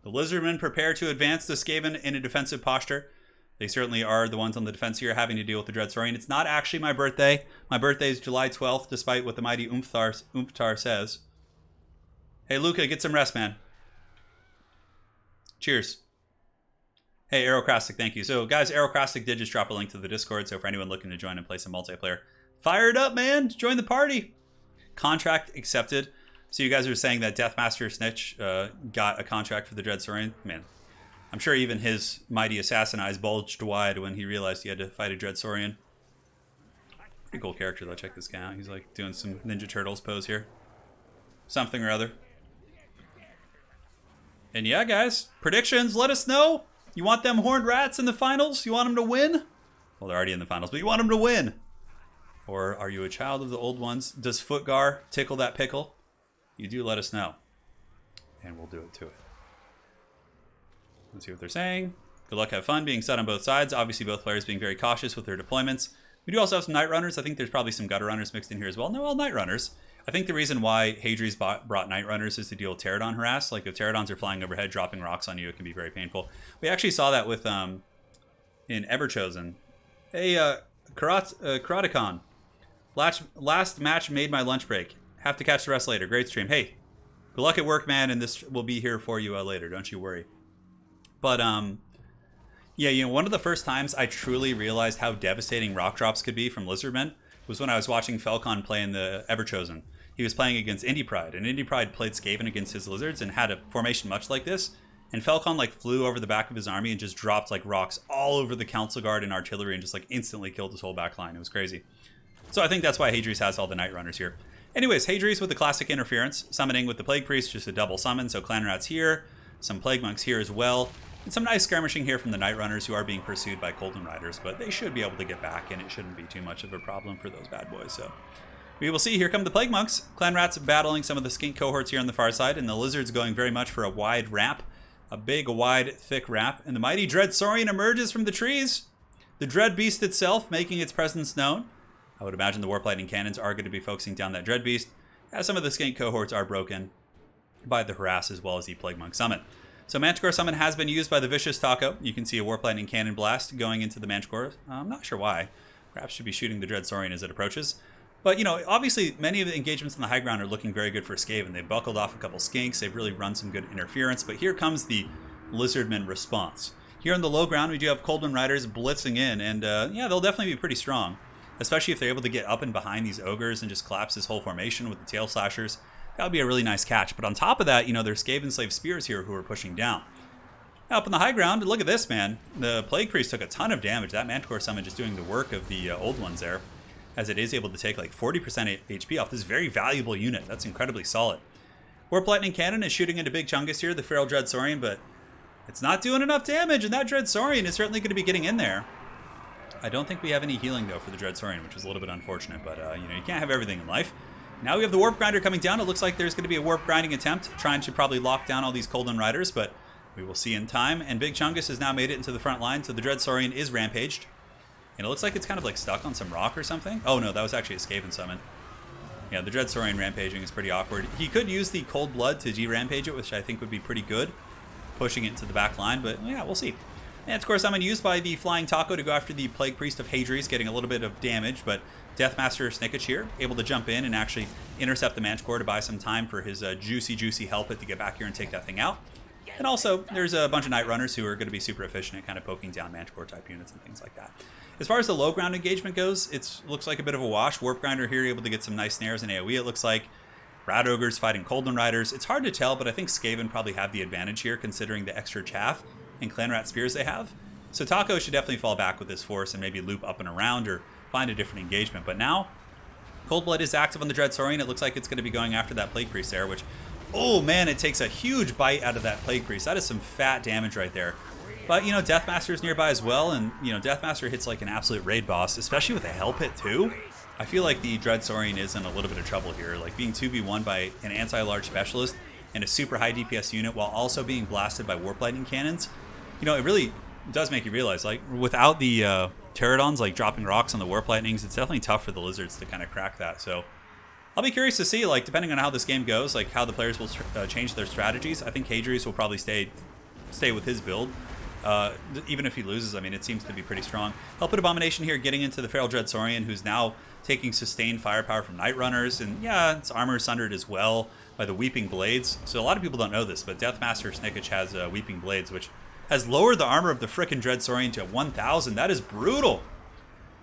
Speaker 2: The Lizardmen prepare to advance the Skaven in a defensive posture. They certainly are the ones on the defense here having to deal with the Dreadsaurian. It's not actually my birthday. My birthday is July 12th, despite what the mighty Umftar says. Hey, Luca, get some rest, man. Cheers. Hey, Aerocrastic, thank you. So, guys, Aerocrastic did just drop a link to the Discord, so for anyone looking to join and play some multiplayer, fire it up, man. Join the party. Contract accepted. So you guys are saying that Deathmaster Snitch got a contract for the Dreadsaurian? Man, I'm sure even his mighty assassin eyes bulged wide when he realized he had to fight a Dreadsaurian. Pretty cool character, though. Check this guy out. He's like doing some Ninja Turtles pose here. Something or other. And yeah, guys, predictions, let us know. You want them Horned Rats in the finals? You want them to win? Well, they're already in the finals, but you want them to win. Or are you a child of the old ones? Does Footgar tickle that pickle? You do let us know. And we'll do it to it. Let's see what they're saying. Good luck, have fun being set on both sides. Obviously, both players being very cautious with their deployments. We do also have some Night Runners. I think there's probably some Gutter Runners mixed in here as well. No, all Night Runners. I think the reason why Hadri's brought Night Runners is to deal with Pterodon harass. Like, if Pterodons are flying overhead, dropping rocks on you, it can be very painful. We actually saw that with, in Everchosen. Hey, Karatecon. Last match made my lunch break. Have to catch the rest later. Great stream. Hey, good luck at work, man, and this will be here for you later. Don't you worry. But, yeah, you know, one of the first times I truly realized how devastating rock drops could be from Lizardmen was when I was watching Falcon play in the Everchosen. He was playing against Indie Pride, and Indie Pride played Skaven against his Lizards and had a formation much like this. And Falcon, like, flew over the back of his army and just dropped, like, rocks all over the Council Guard and artillery and just, like, instantly killed his whole back line. It was crazy. So I think that's why Hadri's has all the Night Runners here. Anyways, Hadri's with the classic interference, summoning with the Plague Priest, just a double summon, so Clan Rats here, some Plague Monks here as well, and some nice skirmishing here from the Night Runners who are being pursued by Colden Riders, but they should be able to get back, and it shouldn't be too much of a problem for those bad boys, so we will see. Here come the Plague Monks. Clan Rats battling some of the skink cohorts here on the far side, and the Lizards going very much for a wide wrap, a big, wide, thick wrap, and the mighty Dreadsaurian emerges from the trees, the Dread Beast itself making its presence known. I would imagine the Warp Lightning Cannons are going to be focusing down that Dread Beast, as some of the skink cohorts are broken by the Harass as well as the Plague Monk Summon. So Manticore Summon has been used by the Vicious Taco. You can see a Warp Lightning Cannon blast going into the Manticore. I'm not sure why. Perhaps should be shooting the Dreadsaurian as it approaches. But, you know, obviously many of the engagements on the high ground are looking very good for Skaven. They've buckled off a couple skinks. They've really run some good interference. But here comes the Lizardmen response. Here on the low ground, we do have Coldman Riders blitzing in. And, yeah, they'll definitely be pretty strong. Especially if they're able to get up and behind these ogres and just collapse this whole formation with the tail slashers. That would be a really nice catch. But on top of that, you know, there's Skaven Slave Spears here who are pushing down. Now up on the high ground, look at this, man. The Plague Priest took a ton of damage. That Manticore Summon just doing the work of the old ones there, as it is able to take like 40% HP off this very valuable unit. That's incredibly solid. Warp Lightning Cannon is shooting into Big Chungus here, the Feral Dreadsaurian, but it's not doing enough damage, and that Dreadsaurian is certainly going to be getting in there. I don't think we have any healing, though, for the Dreadsaurian, which is a little bit unfortunate, but, you know, you can't have everything in life. Now we have the Warp Grinder coming down. It looks like there's going to be a Warp Grinding attempt, trying to probably lock down all these Colden Riders, but we will see in time. And Big Chungus has now made it into the front line, so the Dreadsaurian is rampaged. And it looks like it's kind of, like, stuck on some rock or something. Oh, no, that was actually a Skaven summon. Yeah, the Dreadsaurian rampaging is pretty awkward. He could use the Cold Blood to de-rampage it, which I think would be pretty good, pushing it into the back line, but, yeah, we'll see. And of course, I'm used by the Flying Taco to go after the Plague Priest of Hadri's, getting a little bit of damage, but Deathmaster Snickage here, able to jump in and actually intercept the Manticore to buy some time for his juicy help it to get back here and take that thing out. And also, there's a bunch of Night Runners who are going to be super efficient at kind of poking down Manticore type units and things like that. As far as the low ground engagement goes, it looks like a bit of a wash. Warp Grinder here able to get some nice snares in AoE, it looks like. Rat Ogres fighting Colden Riders. It's hard to tell, but I think Skaven probably have the advantage here considering the extra chaff and Clan Rat Spears they have. So Taco should definitely fall back with this force and maybe loop up and around or find a different engagement. But now, Cold Blood is active on the Dread Saurian. It looks like it's going to be going after that Plague Priest there, which, oh man, it takes a huge bite out of that Plague Priest. That is some fat damage right there. But, you know, Deathmaster is nearby as well, and, you know, Deathmaster hits like an absolute raid boss, especially with a Hell Pit too. I feel like the Dread Saurian is in a little bit of trouble here, like being 2v1 by an anti-large specialist and a super high DPS unit while also being blasted by Warp Lightning cannons. You know, it really does make you realize, like, without the Pterodons, like, dropping rocks on the Warp Lightnings, it's definitely tough for the Lizards to kind of crack that. So I'll be curious to see, like, depending on how this game goes, like, how the players will change their strategies. I think Hadrius will probably stay with his build. Even if he loses, I mean, it seems to be pretty strong. Helped Abomination here getting into the Feral Dread Saurian, who's now taking sustained firepower from Night Runners, and yeah, its armor is sundered as well by the Weeping Blades. So a lot of people don't know this, but Deathmaster Snickage has Weeping Blades, which has lowered the armor of the frickin' Dread Saurian to 1,000. That is brutal.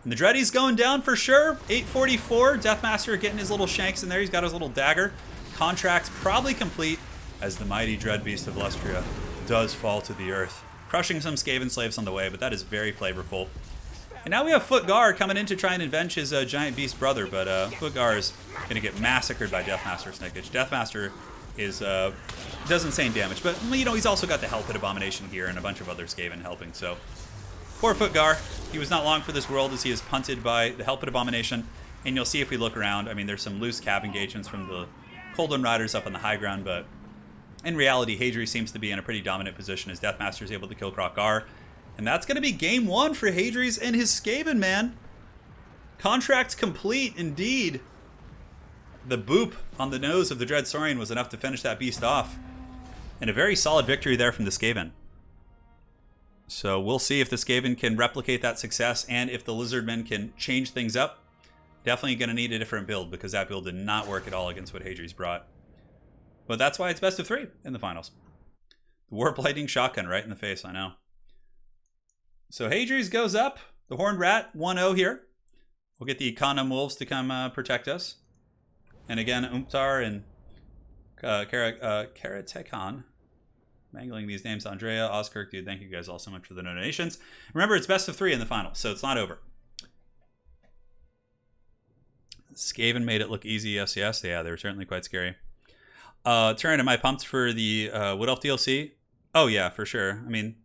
Speaker 2: And the Dready's going down for sure. 844. Deathmaster getting his little shanks in there. He's got his little dagger. Contract's probably complete as the mighty Dread Beast of Lustria does fall to the earth. Crushing some Skaven slaves on the way, but that is very flavorful. And now we have Footgar coming in to try and avenge his giant beast brother, but Footgar is going to get massacred by Deathmaster Snickage. Deathmaster is does insane damage, but you know, he's also got the Hell Pit Abomination here and a bunch of other Skaven helping. So poor Footgar, he was not long for this world as he is punted by the Hell Pit Abomination. And you'll see if we look around, I mean, there's some loose cab engagements from the Coldon Riders up on the high ground, but in reality, Hadri seems to be in a pretty dominant position as Deathmaster is able to kill Krokgar. And that's going to be game one for Hadri's and his Skaven, man. Contract complete, indeed. The boop on the nose of the Dread Saurian was enough to finish that beast off. And a very solid victory there from the Skaven. So we'll see if the Skaven can replicate that success and if the Lizardmen can change things up. Definitely going to need a different build because that build did not work at all against what Hadri's brought. But that's why it's best of 3 in the finals. The Warp Lightning shotgun right in the face, I know. So Hadri's goes up. The Horned Rat 1-0 here. We'll get the Condom Wolves to come protect us. And again, Umtar and Karatekon. Mangling these names. Andrea, Oskirk, dude, thank you guys all so much for the donations. Remember, it's best of 3 in the final, so it's not over. Skaven made it look easy, yes. Yeah, they were certainly quite scary. Turin, am I pumped for the Wood Elf DLC? Oh, yeah, for sure. I mean,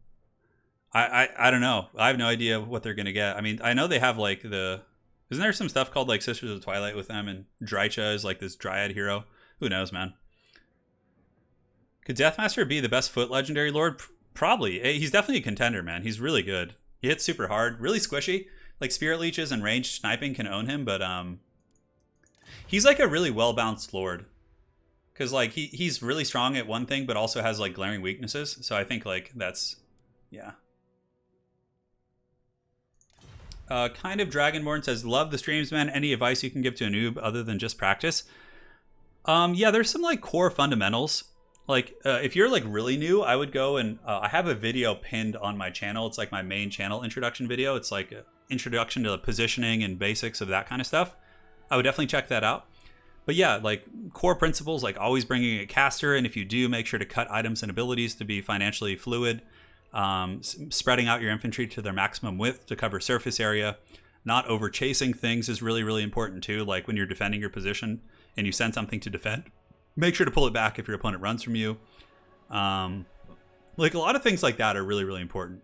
Speaker 2: I don't know. I have no idea what they're going to get. I mean, I know they have, like, the... Isn't there some stuff called, like, Sisters of Twilight with them? And Drycha is, like, this Dryad hero? Who knows, man? Could Deathmaster be the best foot legendary lord? Probably. He's definitely a contender, man. He's really good. He hits super hard. Really squishy. Like, Spirit Leeches and ranged sniping can own him, but, he's, like, a really well-balanced lord. Because, like, he's really strong at one thing, but also has, like, glaring weaknesses. So I think, like, that's... Yeah. Kind of Dragonborn says, love the streams, man. Any advice you can give to a noob other than just practice? Yeah, there's some, like, core fundamentals. Like, if you're, like, really new, I would go and... I have a video pinned on my channel. It's, like, my main channel introduction video. It's, like, an introduction to the positioning and basics of that kind of stuff. I would definitely check that out. But yeah, like, core principles, like always bringing a caster, and if you do, make sure to cut items and abilities to be financially fluid. Spreading out your infantry to their maximum width to cover surface area. Not over chasing things is really, really important too. Like when you're defending your position and you send something to defend, make sure to pull it back if your opponent runs from you. Like a lot of things like that are really, really important.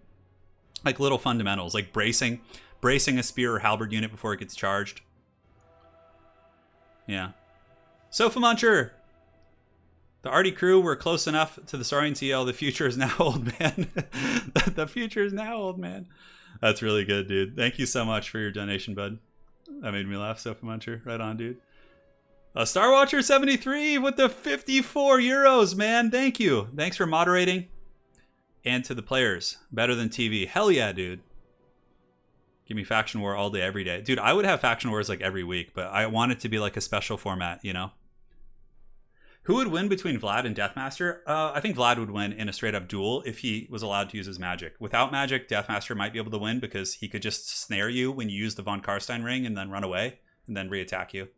Speaker 2: Like little fundamentals, like bracing a spear or halberd unit before it gets charged. Yeah. Sofa Muncher. The Artie crew were close enough to the Saurian CL. The future is now old, man. The future is now old, man. That's really good, dude. Thank you so much for your donation, bud. That made me laugh, Sofa Muncher. Right on, dude. Star Watcher 73 with the 54 euros, man. Thank you. Thanks for moderating. And to the players. Better than TV. Hell yeah, dude. Give me Faction War all day, every day. Dude, I would have Faction Wars like every week, but I want it to be like a special format, you know? Who would win between Vlad and Deathmaster? I think Vlad would win in a straight-up duel if he was allowed to use his magic. Without magic, Deathmaster might be able to win because he could just snare you when you use the Von Karstein ring and then run away and then re-attack you.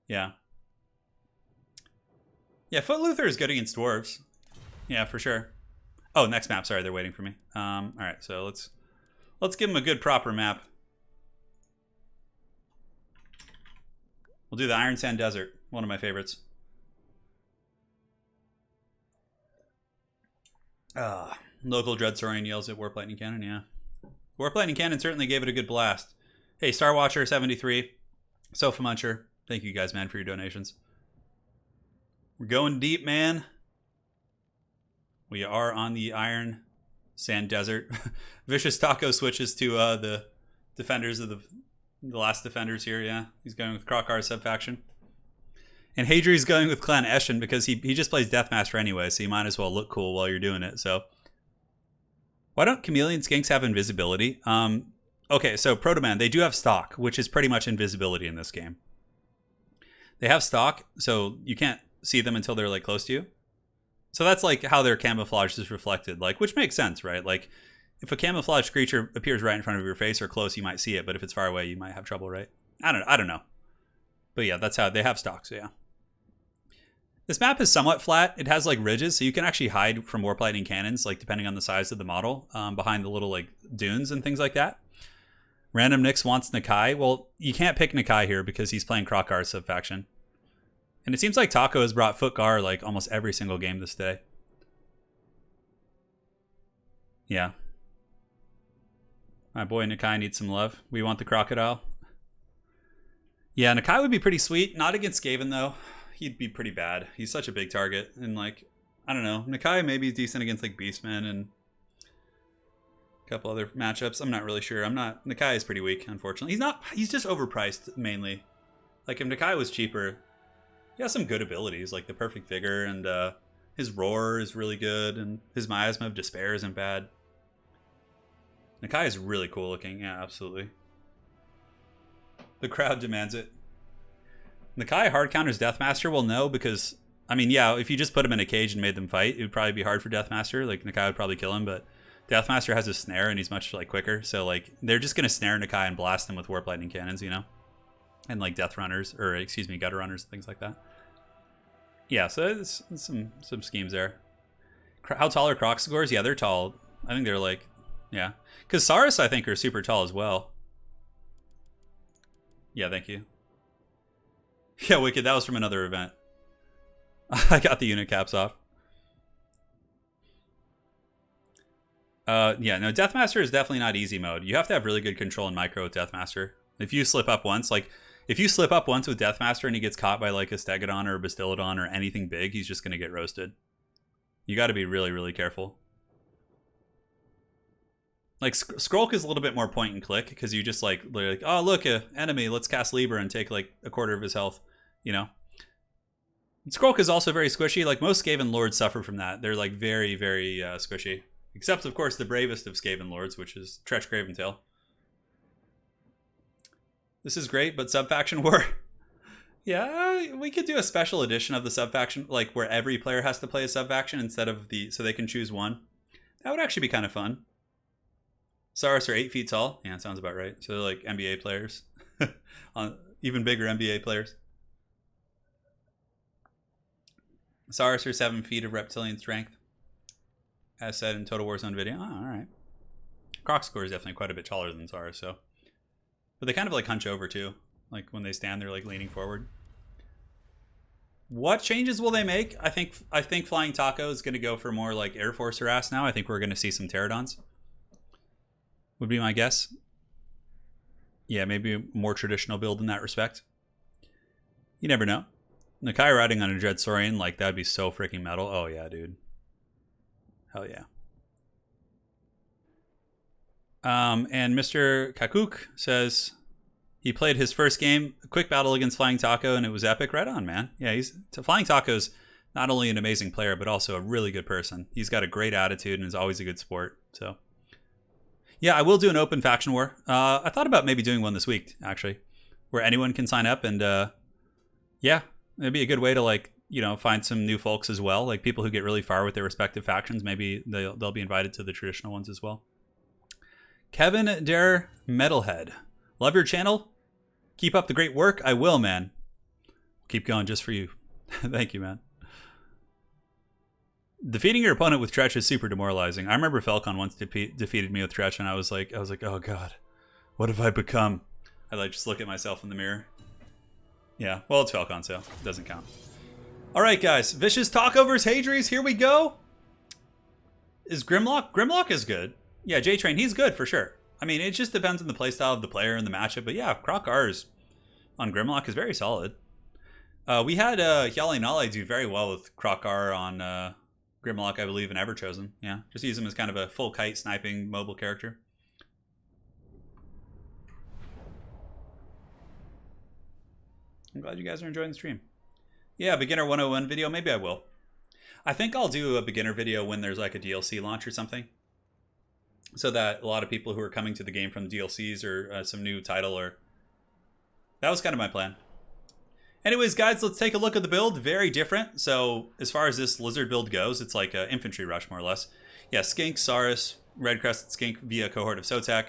Speaker 2: Yeah. Yeah, Footluther is good against Dwarves. Yeah, for sure. Oh, next map. Sorry, they're waiting for me. All right, so let's give him a good proper map. We'll do the Iron Sand Desert, one of my favorites. Local Dread Saurian yells at Warp Lightning Cannon, yeah. Warp Lightning Cannon certainly gave it a good blast. Hey, Star Watcher 73, Sofa Muncher, thank you guys, man, for your donations. We're going deep, man. We are on the Iron Sand Desert. Vicious Taco switches to the defenders of the last defenders here, yeah. He's going with Krokar sub-faction. And Hadri's going with Clan Eshin because he just plays Deathmaster anyway, so you might as well look cool while you're doing it. So why don't Chameleon Skinks have invisibility? Okay, so Protoman, they do have stock, which is pretty much invisibility in this game. They have stock, so you can't see them until they're like close to you. So that's like how their camouflage is reflected, like, which makes sense, right? Like if a camouflaged creature appears right in front of your face or close, you might see it, but if it's far away, you might have trouble, right? I don't know. But yeah, that's how they have stock, so yeah. This map is somewhat flat. It has like ridges, so you can actually hide from Warp Lightning Cannons, like depending on the size of the model, behind the little like dunes and things like that. Random Nix wants Nakai. Well, you can't pick Nakai here because he's playing Krokar sub-faction. And it seems like Taco has brought Footgar like almost every single game this day. Yeah. My boy Nakai needs some love. We want the crocodile. Yeah, Nakai would be pretty sweet. Not against Skaven, though. He'd be pretty bad. He's such a big target. And, like, I don't know. Nakai maybe is decent against, like, Beastmen and a couple other matchups. I'm not really sure. Nakai is pretty weak, unfortunately. He's just overpriced, mainly. Like, if Nakai was cheaper, he has some good abilities, like the Perfect Vigor, and his Roar is really good, and his Miasma of Despair isn't bad. Nakai is really cool looking. Yeah, absolutely. The crowd demands it. Nakai hard counters Deathmaster? Well, no, because, I mean, yeah, if you just put him in a cage and made them fight, it would probably be hard for Deathmaster. Like, Nakai would probably kill him, but Deathmaster has a snare, and he's much, like, quicker. So, like, they're just going to snare Nakai and blast him with Warp Lightning Cannons, you know? And, like, Death Runners, or, excuse me, Gutter Runners, things like that. Yeah, so there's some schemes there. How tall are Croxagors? Yeah, they're tall. I think they're, like, yeah. Because Saurus, I think, are super tall as well. Yeah, thank you. Yeah, Wicked, that was from another event. I got the unit caps off. Yeah, no, Deathmaster is definitely not easy mode. You have to have really good control in micro with Deathmaster. If you slip up once, like, if you slip up once with Deathmaster and he gets caught by, like, a Stegodon or a Bastillodon or anything big, he's just going to get roasted. You got to be really, really careful. Like, Skrulk is a little bit more point and click, because you just, like, oh, look, enemy, let's cast Libra and take, like, a quarter of his health, you know? Skrulk is also very squishy. Like, most Skaven Lords suffer from that. They're, like, very, very squishy. Except, of course, the bravest of Skaven Lords, which is Tretch Craventail. This is great, but Sub-Faction War... Yeah, we could do a special edition of the Sub-Faction, like, where every player has to play a Sub-Faction instead of so they can choose one. That would actually be kind of fun. Saurus are 8 feet tall. Yeah, it sounds about right. So they're like NBA players. Even bigger NBA players. Saurus are 7 feet of reptilian strength. As said in Total Warzone video. Oh, alright. Crocscore is definitely quite a bit taller than Saurus, so. But they kind of like hunch over too. Like when they stand, they're like leaning forward. What changes will they make? I think Flying Taco is going to go for more like Air Force harass now. I think we're going to see some Pterodons. Would be my guess. Yeah, maybe a more traditional build in that respect. You never know. Nakai riding on a Dread Saurian, like, that'd be so freaking metal. Oh, yeah, dude. Hell yeah. And Mr. Kakuk says he played his first game, a quick battle against Flying Taco, and it was epic. Right on, man. Yeah, Flying Taco's not only an amazing player, but also a really good person. He's got a great attitude and is always a good sport, so... Yeah, I will do an open faction war. I thought about maybe doing one this week, actually, where anyone can sign up, and yeah, it'd be a good way to, like, you know, find some new folks as well, like people who get really far with their respective factions. Maybe they'll be invited to the traditional ones as well. Kevin Der Metalhead, love your channel. Keep up the great work. I will, man. Keep going just for you. Thank you, man. Defeating your opponent with Tretch is super demoralizing. I remember Falcon once defeated me with Tretch, and I was like, oh god, what have I become? I like just look at myself in the mirror. Yeah, well, it's Falcon, so it doesn't count. All right, guys. Vicious Taco versus Hadries. Here we go. Is Grimlock? Grimlock is good. Yeah, J-Train, he's good for sure. I mean, it just depends on the playstyle of the player and the matchup. But yeah, Croc R's on Grimlock is very solid. We had Hyale Nale do very well with Croc R on Grimlock, I believe, and Everchosen. Yeah, just use him as kind of a full kite sniping mobile character. I'm glad you guys are enjoying the stream. Yeah, beginner 101 video, maybe I will. I think I'll do a beginner video when there's like a DLC launch or something, so that a lot of people who are coming to the game from DLCs or some new title, or that was kind of my plan. Anyways, guys, let's take a look at the build. Very different. So as far as this lizard build goes, it's like an infantry rush, more or less. Yeah, Skink, Saurus, Red Crested Skink via cohort of Sotek.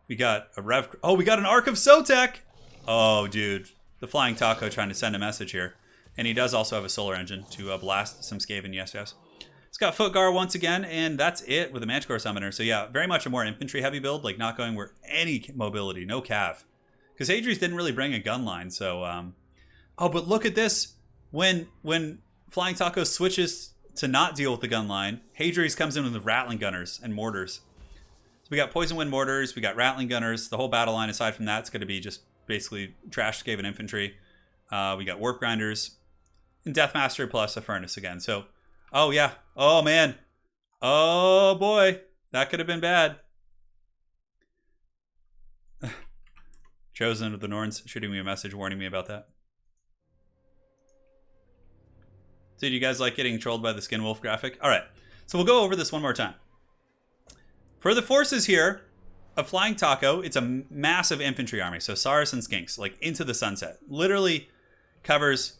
Speaker 2: We got a Rev... Oh, we got an Arc of Sotek! Oh, dude. The Flying Taco trying to send a message here. And he does also have a solar engine to blast some Skaven, yes. It's got Footgar once again, and that's it with a Manticore Summoner. So yeah, very much a more infantry-heavy build, like not going where any mobility, no cav. Because Hadries didn't really bring a gun line, so... Oh, but look at this. When Flying Taco switches to not deal with the gun line, Hadries comes in with the Rattling Gunners and Mortars. So we got Poison Wind Mortars, we got Rattling Gunners. The whole battle line, aside from that, is going to be just basically trash Skaven infantry. We got Warp Grinders and Deathmaster plus a Furnace again. So, oh yeah. Oh man. Oh boy. That could have been bad. Chosen of the Norns shooting me a message warning me about that. Dude, you guys like getting trolled by the Skin Wolf graphic? All right, so we'll go over this one more time. For the forces here, a Flying Taco, it's a massive infantry army. So Saurus and Skinks, like into the sunset. Literally covers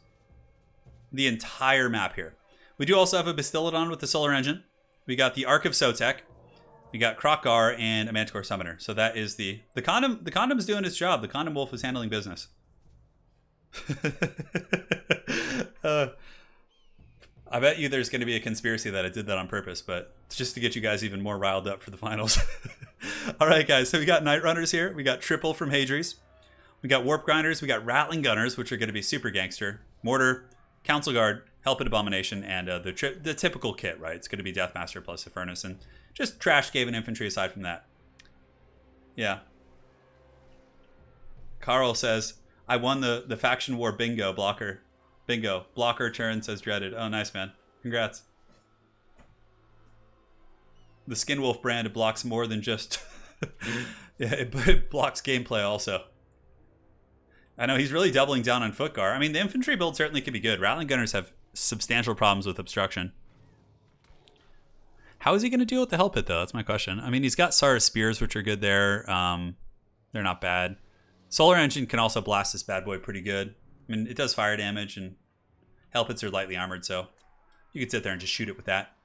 Speaker 2: the entire map here. We do also have a Bastillodon with the solar engine. We got the Arc of Sotek. We got Krokgar and a Manticore Summoner. So that is the condom. The condom's doing its job. The condom wolf is handling business. I bet you there's going to be a conspiracy that I did that on purpose, but it's just to get you guys even more riled up for the finals. All right, guys. So we got Night Runners here. We got Triple from Hadries. We got Warp Grinders. We got Rattling Gunners, which are going to be super gangster. Mortar, Council Guard, Helped Abomination, and the typical kit, right? It's going to be Deathmaster plus a Furnace, and just trash Skaven infantry aside from that. Yeah. Carl says, I won the faction war bingo blocker. Bingo. Blocker turn, says Dreaded. Oh, nice, man. Congrats. The Skin Wolf brand blocks more than just... yeah, it blocks gameplay also. I know, he's really doubling down on Footgar. I mean, the infantry build certainly could be good. Rattling Gunners have substantial problems with obstruction. How is he going to deal with the Hell Pit, though? That's my question. I mean, he's got Saurus Spears, which are good there. They're not bad. Solar Engine can also blast this bad boy pretty good. I mean, it does fire damage, and Hell Pits are lightly armored, so you could sit there and just shoot it with that.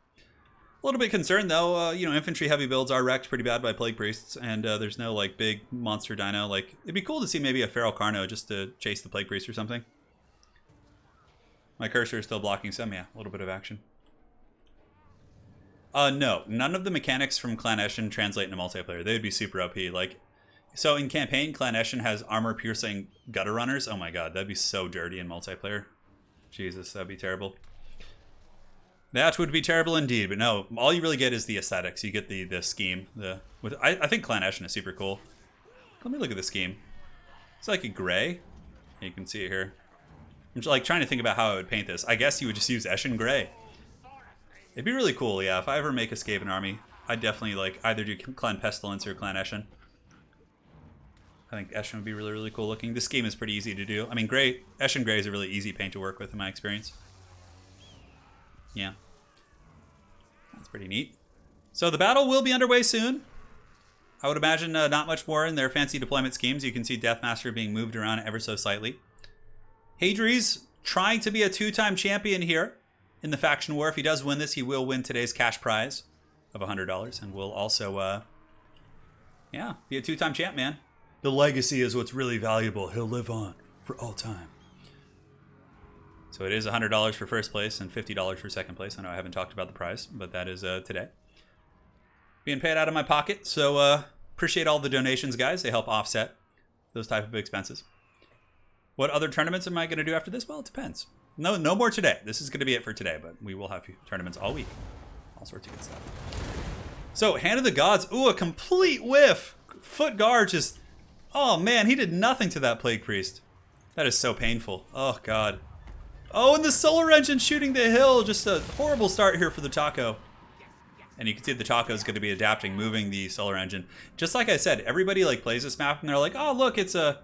Speaker 2: A little bit concerned, though. Infantry heavy builds are wrecked pretty bad by Plague Priests, and there's no, like, big monster dino. Like, it'd be cool to see maybe a Feral Carno just to chase the Plague Priest or something. My cursor is still blocking some, yeah. A little bit of action. No. None of the mechanics from Clan Eshin translate into multiplayer. They would be super OP. Like, so in campaign, Clan Eshin has armor-piercing gutter runners. Oh my god, that'd be so dirty in multiplayer. Jesus, that'd be terrible. That would be terrible indeed, but no, all you really get is the aesthetics. You get the scheme. I think Clan Eshin is super cool. Let me look at the scheme. It's like a gray. You can see it here. I'm just like trying to think about how I would paint this. I guess you would just use Eshin gray. It'd be really cool, yeah. If I ever make a Skaven army, I'd definitely like either do Clan Pestilence or Clan Eshin. I think Eshin would be really, really cool looking. This scheme is pretty easy to do. I mean, Eshin Gray is a really easy paint to work with in my experience. Yeah. That's pretty neat. So the battle will be underway soon. I would imagine not much more in their fancy deployment schemes. You can see Deathmaster being moved around ever so slightly. Hadries trying to be a two-time champion here in the faction war. If he does win this, he will win today's cash prize of $100. And will also, be a two-time champ, man. The legacy is what's really valuable. He'll live on for all time. So it is $100 for first place and $50 for second place. I know I haven't talked about the prize, but that is today. Being paid out of my pocket. So appreciate all the donations, guys. They help offset those type of expenses. What other tournaments am I going to do after this? Well, it depends. No more today. This is going to be it for today, but we will have tournaments all week. All sorts of good stuff. So, Hand of the Gods. Ooh, a complete whiff. Foot guard just... Oh, man, he did nothing to that Plague Priest. That is so painful. Oh, God. Oh, and the Solar Engine shooting the hill. Just a horrible start here for the Taco. And you can see the Taco is going to be adapting, moving the Solar Engine. Just like I said, everybody like plays this map and they're like, oh, look, it's a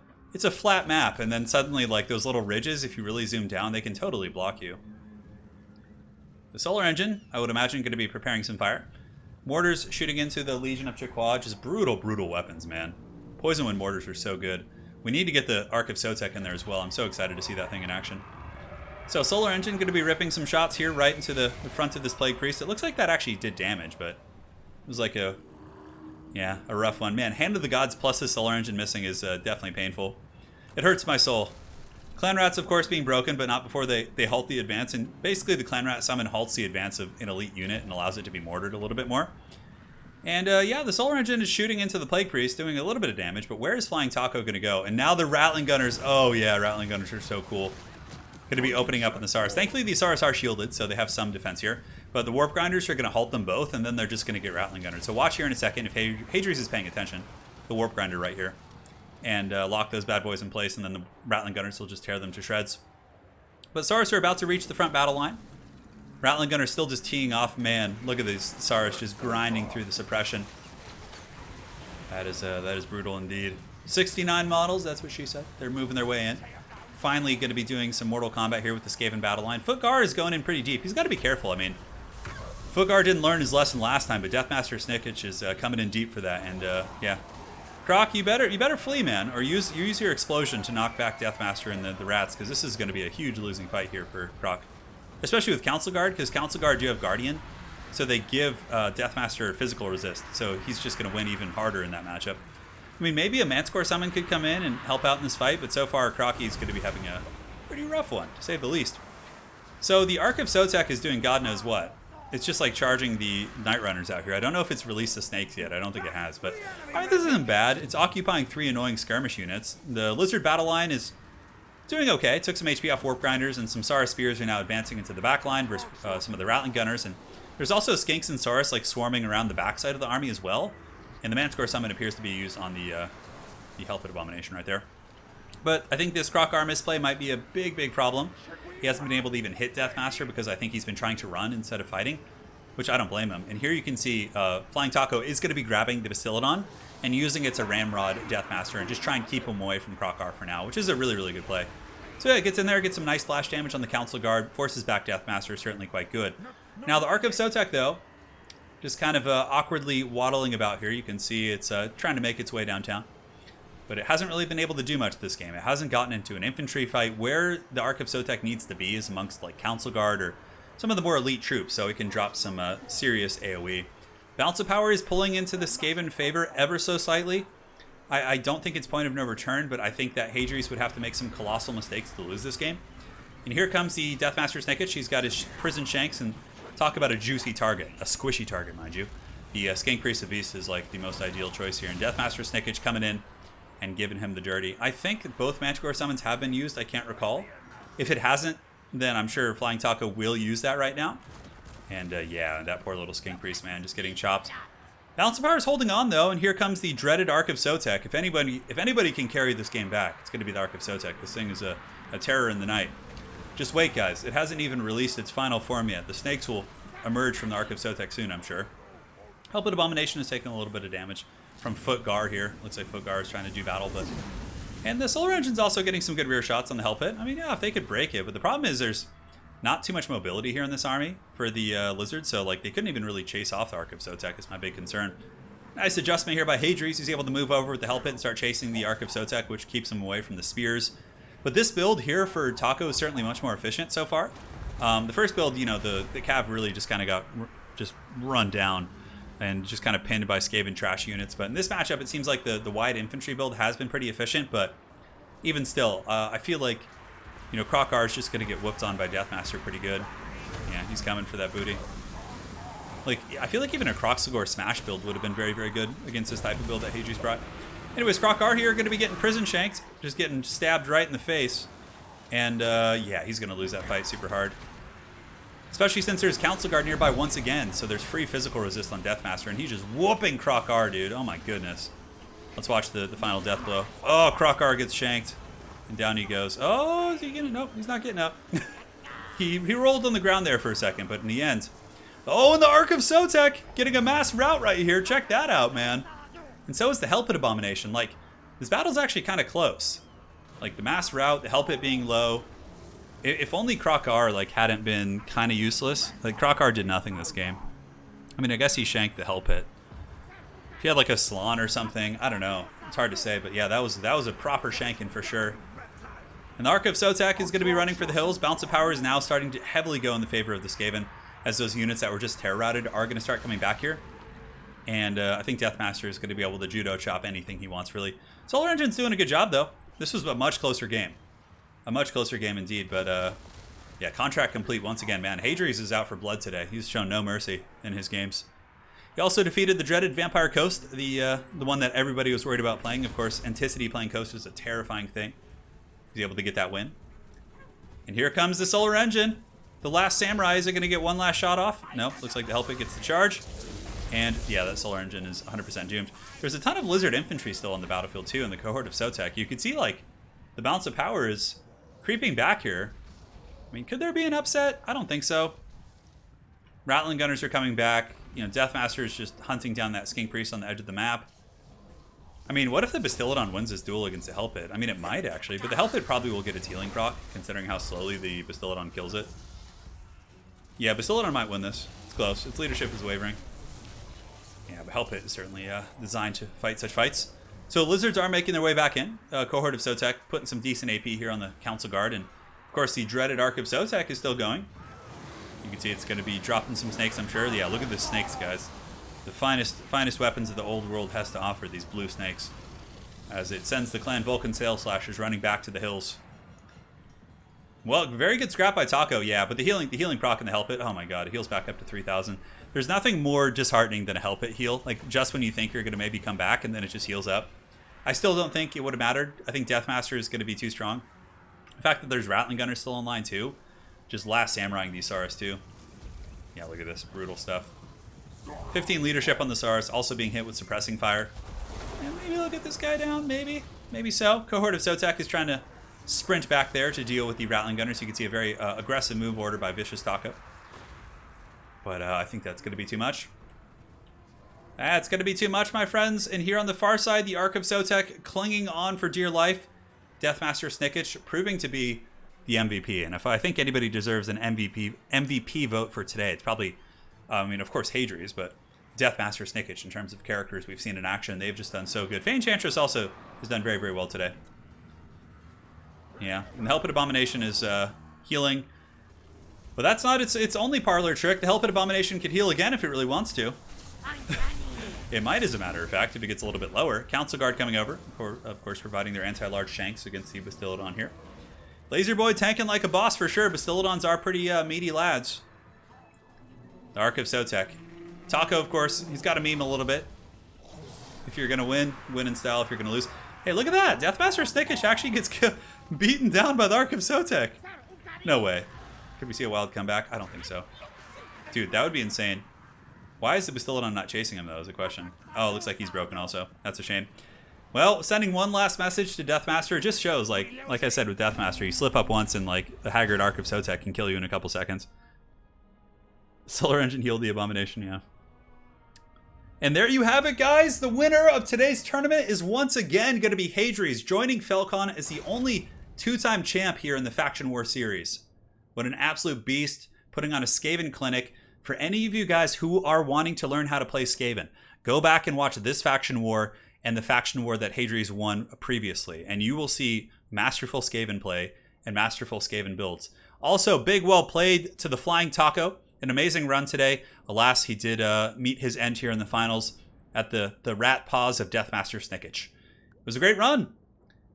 Speaker 2: flat map. And then suddenly, like, those little ridges, if you really zoom down, they can totally block you. The Solar Engine, I would imagine, going to be preparing some fire. Mortars shooting into the Legion of Chikwa. Just brutal, brutal weapons, man. Poison Wind mortars are so good. We need to get the Ark of Sotek in there as well. I'm so excited to see that thing in action. So Solar Engine going to be ripping some shots here right into the front of this Plague Priest. It looks like that actually did damage, but it was like a rough one. Man, Hand of the Gods plus the Solar Engine missing is definitely painful. It hurts my soul. Clan Rats, of course, being broken, but not before they halt the advance. And basically, the Clan Rat summon halts the advance of an elite unit and allows it to be mortared a little bit more. And yeah, the Solar Engine is shooting into the Plague Priest, doing a little bit of damage, but where is Flying Taco going to go? And now the Rattling Gunners. Oh, yeah, Rattling Gunners are so cool. Going to be opening up in the Saurus. Thankfully, the Saurus are shielded, so they have some defense here. But the Warp Grinders are going to halt them both, and then they're just going to get Rattling Gunners. So watch here in a second if Hadrius is paying attention. The Warp Grinder right here. And lock those bad boys in place, and then the Rattling Gunners will just tear them to shreds. But Saurus are about to reach the front battle line. Rattling Gunners still just teeing off. Man, look at these Saurus just grinding through the suppression. That is brutal indeed. 69 models, that's what she said. They're moving their way in. Finally going to be doing some Mortal Kombat here with the Skaven battle line. Footgar is going in pretty deep. He's got to be careful. I mean, Footgar didn't learn his lesson last time, but Deathmaster Snickich is coming in deep for that. And yeah, Croc, you better flee, man, or use your explosion to knock back Deathmaster and the rats, because this is going to be a huge losing fight here for Croc, especially with Council Guard, because Council Guard do have Guardian, so they give Deathmaster physical resist, so he's just going to win even harder in that matchup. I mean, maybe a Manticore Summon could come in and help out in this fight, but so far Crocky's going to be having a pretty rough one, to say the least. So the Ark of Sotek is doing God knows what. It's just like charging the Night Runners out here. I don't know if it's released the snakes yet. I don't think it has, but I mean, this isn't bad. It's occupying 3 annoying skirmish units. The Lizard battle line is doing okay. It took some HP off Warp Grinders, and some Saurus Spears are now advancing into the back line versus some of the Rattling Gunners. And there's also Skinks and Saurus like swarming around the backside of the army as well. And the Manticore Summon appears to be used on the Hellpit Abomination right there. But I think this Croc Arm misplay might be a big problem. He hasn't been able to even hit Deathmaster because I think he's been trying to run instead of fighting, which I don't blame him. And here you can see Flying Taco is going to be grabbing the Bastiladon and using it to Ramrod Deathmaster and just try and keep him away from Croc Arm for now, which is a really good play. So yeah, it gets in there, gets some nice splash damage on the Council Guard, forces back Deathmaster, certainly quite good. Now the Ark of Sotek, though, just kind of awkwardly waddling about here. You can see it's trying to make its way downtown. But it hasn't really been able to do much this game. It hasn't gotten into an infantry fight. Where the Ark of Sotek needs to be is amongst like Council Guard or some of the more elite troops, so it can drop some serious AoE. Balance of Power is pulling into the Skaven favor ever so slightly. I don't think it's point of no return, but I think that Hadrius would have to make some colossal mistakes to lose this game. And here comes the Deathmaster Snickich. He's got his Prison Shanks, and talk about a juicy target. A squishy target, mind you. The Skink Priest of Beast is like the most ideal choice here. And Deathmaster Snickich coming in and giving him the dirty. I think both Manticore Summons have been used. I can't recall. If it hasn't, then I'm sure Flying Taco will use that right now. And yeah, that poor little Skink Priest, man, just getting chopped. Balance of Power is holding on, though, and here comes the dreaded Ark of Sotek. If anybody can carry this game back, it's going to be the Ark of Sotek. This thing is a terror in the night. Just wait, guys. It hasn't even released its final form yet. The snakes will emerge from the Ark of Sotek soon, I'm sure. Hellpit Abomination is taking a little bit of damage from Footgar here. Looks like Footgar is trying to do battle, but... And the Solar Engine's also getting some good rear shots on the Hellpit. I mean, yeah, if they could break it, but the problem is there's not too much mobility here in this army for the Lizard, so like they couldn't even really chase off the Ark of Sotek is my big concern. Nice adjustment here by Hadrius. He's able to move over with the Hellpit and start chasing the Ark of Sotek, which keeps him away from the spears. But this build here for Taco is certainly much more efficient so far. The first build, you know, the Cav really just kind of got just run down and just kind of pinned by Skaven trash units. But in this matchup, it seems like the wide infantry build has been pretty efficient, but even still, I feel like, you know, Krokar is just going to get whooped on by Deathmaster pretty good. Yeah, he's coming for that booty. Like, I feel like even a Kroxagor Smash build would have been very good against this type of build that Hadrius brought. Anyways, Krokar here going to be getting prison shanked. Just getting stabbed right in the face. And yeah, he's going to lose that fight super hard. Especially since there's Council Guard nearby once again. So there's free physical resist on Deathmaster. And he's just whooping Krokar, dude. Oh my goodness. Let's watch the final death blow. Oh, Krokar gets shanked. And down he goes. Oh, is he getting up? He's not getting up. he rolled on the ground there for a second, but in the end. Oh, and the Ark of Sotek getting a mass rout right here. Check that out, man. And so is the Hell Pit Abomination. Like, this battle's actually kind of close. Like, the mass rout, the Hell Pit being low. If only Krokar, like, hadn't been kind of useless. Like, Krokar did nothing this game. I mean, I guess he shanked the Hell Pit. If he had, like, a Salon or something, I don't know. It's hard to say, but yeah, that was a proper shanking for sure. And the Ark of Sotek is going to be running for the hills. Bounce of Power is now starting to heavily go in the favor of the Skaven, as those units that were just terror routed are going to start coming back here. And I think Deathmaster is going to be able to judo chop anything he wants, really. Solar Engine's doing a good job, though. This was a much closer game. A much closer game indeed, but yeah, contract complete once again, man. Hadri's is out for blood today. He's shown no mercy in his games. He also defeated the dreaded Vampire Coast, the one that everybody was worried about playing. Of course, Anticity playing Coast is a terrifying thing. He's able to get that win. And here comes the Solar Engine. The last Samurai, is it going to get one last shot off? No, looks like the Hell Pit gets the charge. And yeah, that Solar Engine is 100% doomed. There's a ton of Lizard Infantry still on the battlefield too in the cohort of Sotek. You could see like the Balance of Power is creeping back here. I mean, could there be an upset? I don't think so. Rattling Gunners are coming back. You know, Deathmaster is just hunting down that Skink Priest on the edge of the map. I mean, what if the Bastillodon wins this duel against the Hell Pit? I mean, it might actually, but the Hell Pit probably will get its healing proc, considering how slowly the Bastillodon kills it. Yeah, Bastillodon might win this. It's close. Its leadership is wavering. Yeah, but Hell Pit is certainly designed to fight such fights. So Lizards are making their way back in. Cohort of Sotek putting some decent AP here on the Council Guard. And, of course, the dreaded Ark of Sotek is still going. You can see it's going to be dropping some snakes, I'm sure. Yeah, look at the snakes, guys. The finest weapons that the old world has to offer, these blue snakes. As it sends the Clan Vulcan Sail Slashers running back to the hills. Well, very good scrap by Taco, yeah, but the healing proc in the Hell Pit, oh my god, it heals back up to 3,000. There's nothing more disheartening than a Hell Pit heal, like just when you think you're going to maybe come back and then it just heals up. I still don't think it would have mattered. I think Deathmaster is going to be too strong. The fact that there's Rattling Gunners still online too, just last Samuraiing these Saurus too. Yeah, look at this, brutal stuff. 15 leadership on the Saurus, also being hit with suppressing fire. And maybe they'll get this guy down, maybe so. Cohort of Sotek is trying to sprint back there to deal with the Rattling Gunners. You can see a very aggressive move order by Vicious Taco. But I think that's going to be too much. That's going to be too much, my friends. And here on the far side, the Ark of Sotek clinging on for dear life. Deathmaster Snickage proving to be the MVP. And if I think anybody deserves an MVP vote for today, it's probably, I mean, of course, Hadri's, but Deathmaster Snickage in terms of characters we've seen in action. They've just done so good. Fey Enchantress also has done very, very well today. Yeah, and the Hell Pit Abomination is healing. But that's not its only parlor trick. The Hell Pit Abomination could heal again if it really wants to. It might, as a matter of fact, if it gets a little bit lower. Council Guard coming over, of course, providing their anti-large shanks against the Bastillodon here. Laser Boy tanking like a boss for sure. Bastillodons are pretty meaty lads. The Ark of Sotek. Taco, of course, he's got to meme a little bit. If you're going to win in style. If you're going to lose. Hey, look at that. Deathmaster Snickish actually gets beaten down by the Ark of Sotek. No way. Could we see a wild comeback? I don't think so. Dude, that would be insane. Why is the Bastillodon not chasing him, though, is the question. Oh, it looks like he's broken also. That's a shame. Well, sending one last message to Deathmaster just shows, like I said with Deathmaster, you slip up once and, like, the Haggard Ark of Sotek can kill you in a couple seconds. Solar Engine healed the Abomination, yeah. And there you have it, guys. The winner of today's tournament is once again going to be Hadri's, joining Felcon as the only two-time champ here in the Faction War series. What an absolute beast, putting on a Skaven clinic. For any of you guys who are wanting to learn how to play Skaven, go back and watch this Faction War and the Faction War that Hadri's won previously, and you will see masterful Skaven play and masterful Skaven builds. Also, big well played to the Flying Taco. An amazing run today. Alas, he did meet his end here in the finals at the rat paws of Deathmaster Snickage. It was a great run.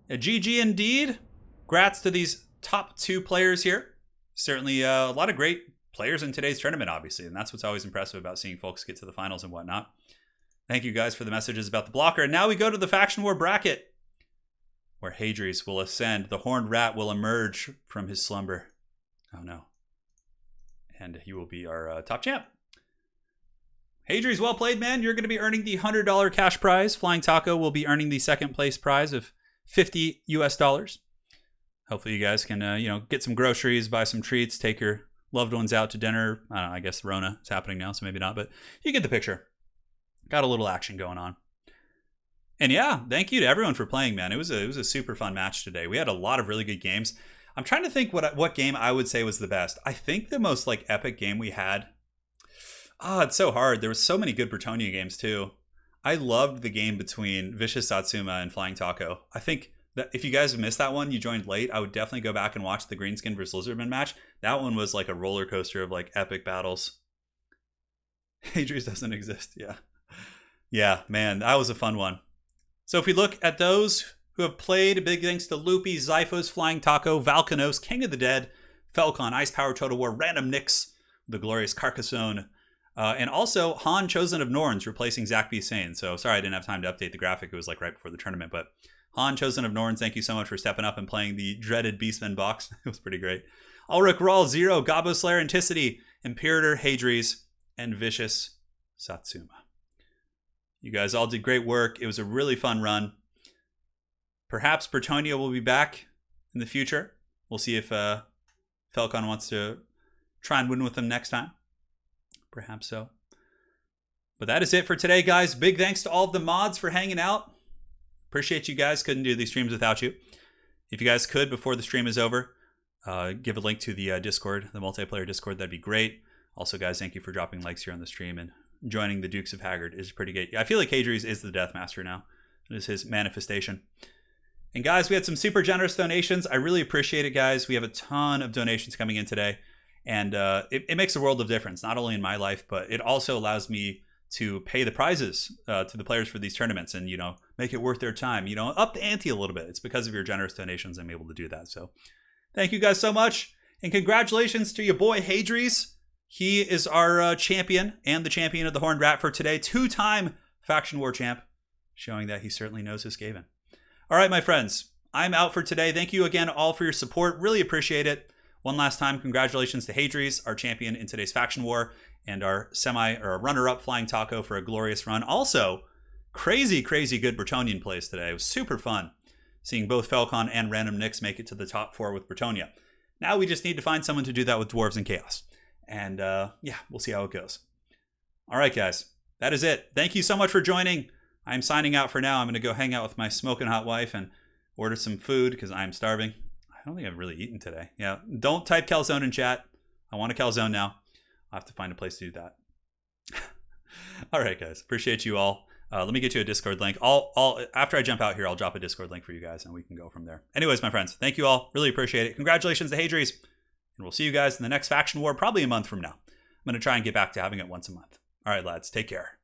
Speaker 2: A GG indeed. Grats to these top two players here. Certainly a lot of great players in today's tournament, obviously, and that's what's always impressive about seeing folks get to the finals and whatnot. Thank you guys for the messages about the blocker. And now we go to the Faction War bracket, where Hadri's will ascend. The Horned Rat will emerge from his slumber. Oh no. And he will be our top champ. Hadri's, well played, man. You're going to be earning the $100 cash prize. Flying Taco will be earning the second place prize of $50 US. Hopefully you guys can, get some groceries, buy some treats, take your loved ones out to dinner. I don't know, I guess Rona is happening now, so maybe not, but you get the picture. Got a little action going on. And yeah, thank you to everyone for playing, man. It was a super fun match today. We had a lot of really good games. I'm trying to think what game I would say was the best. I think the most epic game we had. It's so hard. There was so many good Bretonnia games too. I loved the game between Vicious Satsuma and Flying Taco. I think that if you guys have missed that one, you joined late, I would definitely go back and watch the Greenskin versus Lizardmen match. That one was like a roller coaster of epic battles. Hadri's doesn't exist. Yeah. Yeah, man, that was a fun one. So if we look at those who have played, big thanks to Loopy, Zyphos, Flying Taco, Valkanos, King of the Dead, Falcon, Ice Power Total War, Random Nix, the glorious Carcassonne, and also Han Chosen of Norns replacing Zach B. Sane. So sorry I didn't have time to update the graphic. It was right before the tournament. But Han Chosen of Norns, thank you so much for stepping up and playing the dreaded Beastmen box. It was pretty great. Ulrich Rawl, Zero, Gabo Slayer, Anticity, Imperator, Hadri's, and Vicious Satsuma. You guys all did great work. It was a really fun run. Perhaps Bretonnia will be back in the future. We'll see if Falcon wants to try and win with them next time. Perhaps so. But that is it for today, guys. Big thanks to all of the mods for hanging out. Appreciate you guys. Couldn't do these streams without you. If you guys could, before the stream is over, give a link to the Discord, the multiplayer Discord. That'd be great. Also, guys, thank you for dropping likes here on the stream and joining the Dukes of Haggard is pretty good. I feel like Hadri's is the Deathmaster now. It is his manifestation. And guys, we had some super generous donations. I really appreciate it, guys. We have a ton of donations coming in today. And it makes a world of difference, not only in my life, but it also allows me to pay the prizes to the players for these tournaments and, make it worth their time, up the ante a little bit. It's because of your generous donations I'm able to do that. So thank you guys so much. And congratulations to your boy Hadri's. He is our champion and the champion of the Horned Rat for today. 2-time Faction War champ, showing that he certainly knows his Skaven. All right, my friends, I'm out for today. Thank you again all for your support. Really appreciate it. One last time, congratulations to Hadri's, our champion in today's Faction War, and our runner-up Flying Taco for a glorious run. Also, crazy good Bretonnian plays today. It was super fun seeing both Falcon and Random Nix make it to the top 4 with Bretonnia. Now we just need to find someone to do that with Dwarves and Chaos. And we'll see how it goes. All right, guys, that is it. Thank you so much for joining. I'm signing out for now. I'm going to go hang out with my smoking hot wife and order some food because I'm starving. I don't think I've really eaten today. Yeah, don't type calzone in chat. I want a calzone now. I'll have to find a place to do that. All right, guys, appreciate you all. Let me get you a Discord link. I'll after I jump out here, I'll drop a Discord link for you guys and we can go from there. Anyways, my friends, thank you all. Really appreciate it. Congratulations to Hadri's. And we'll see you guys in the next Faction War, probably a month from now. I'm going to try and get back to having it once a month. All right, lads, take care.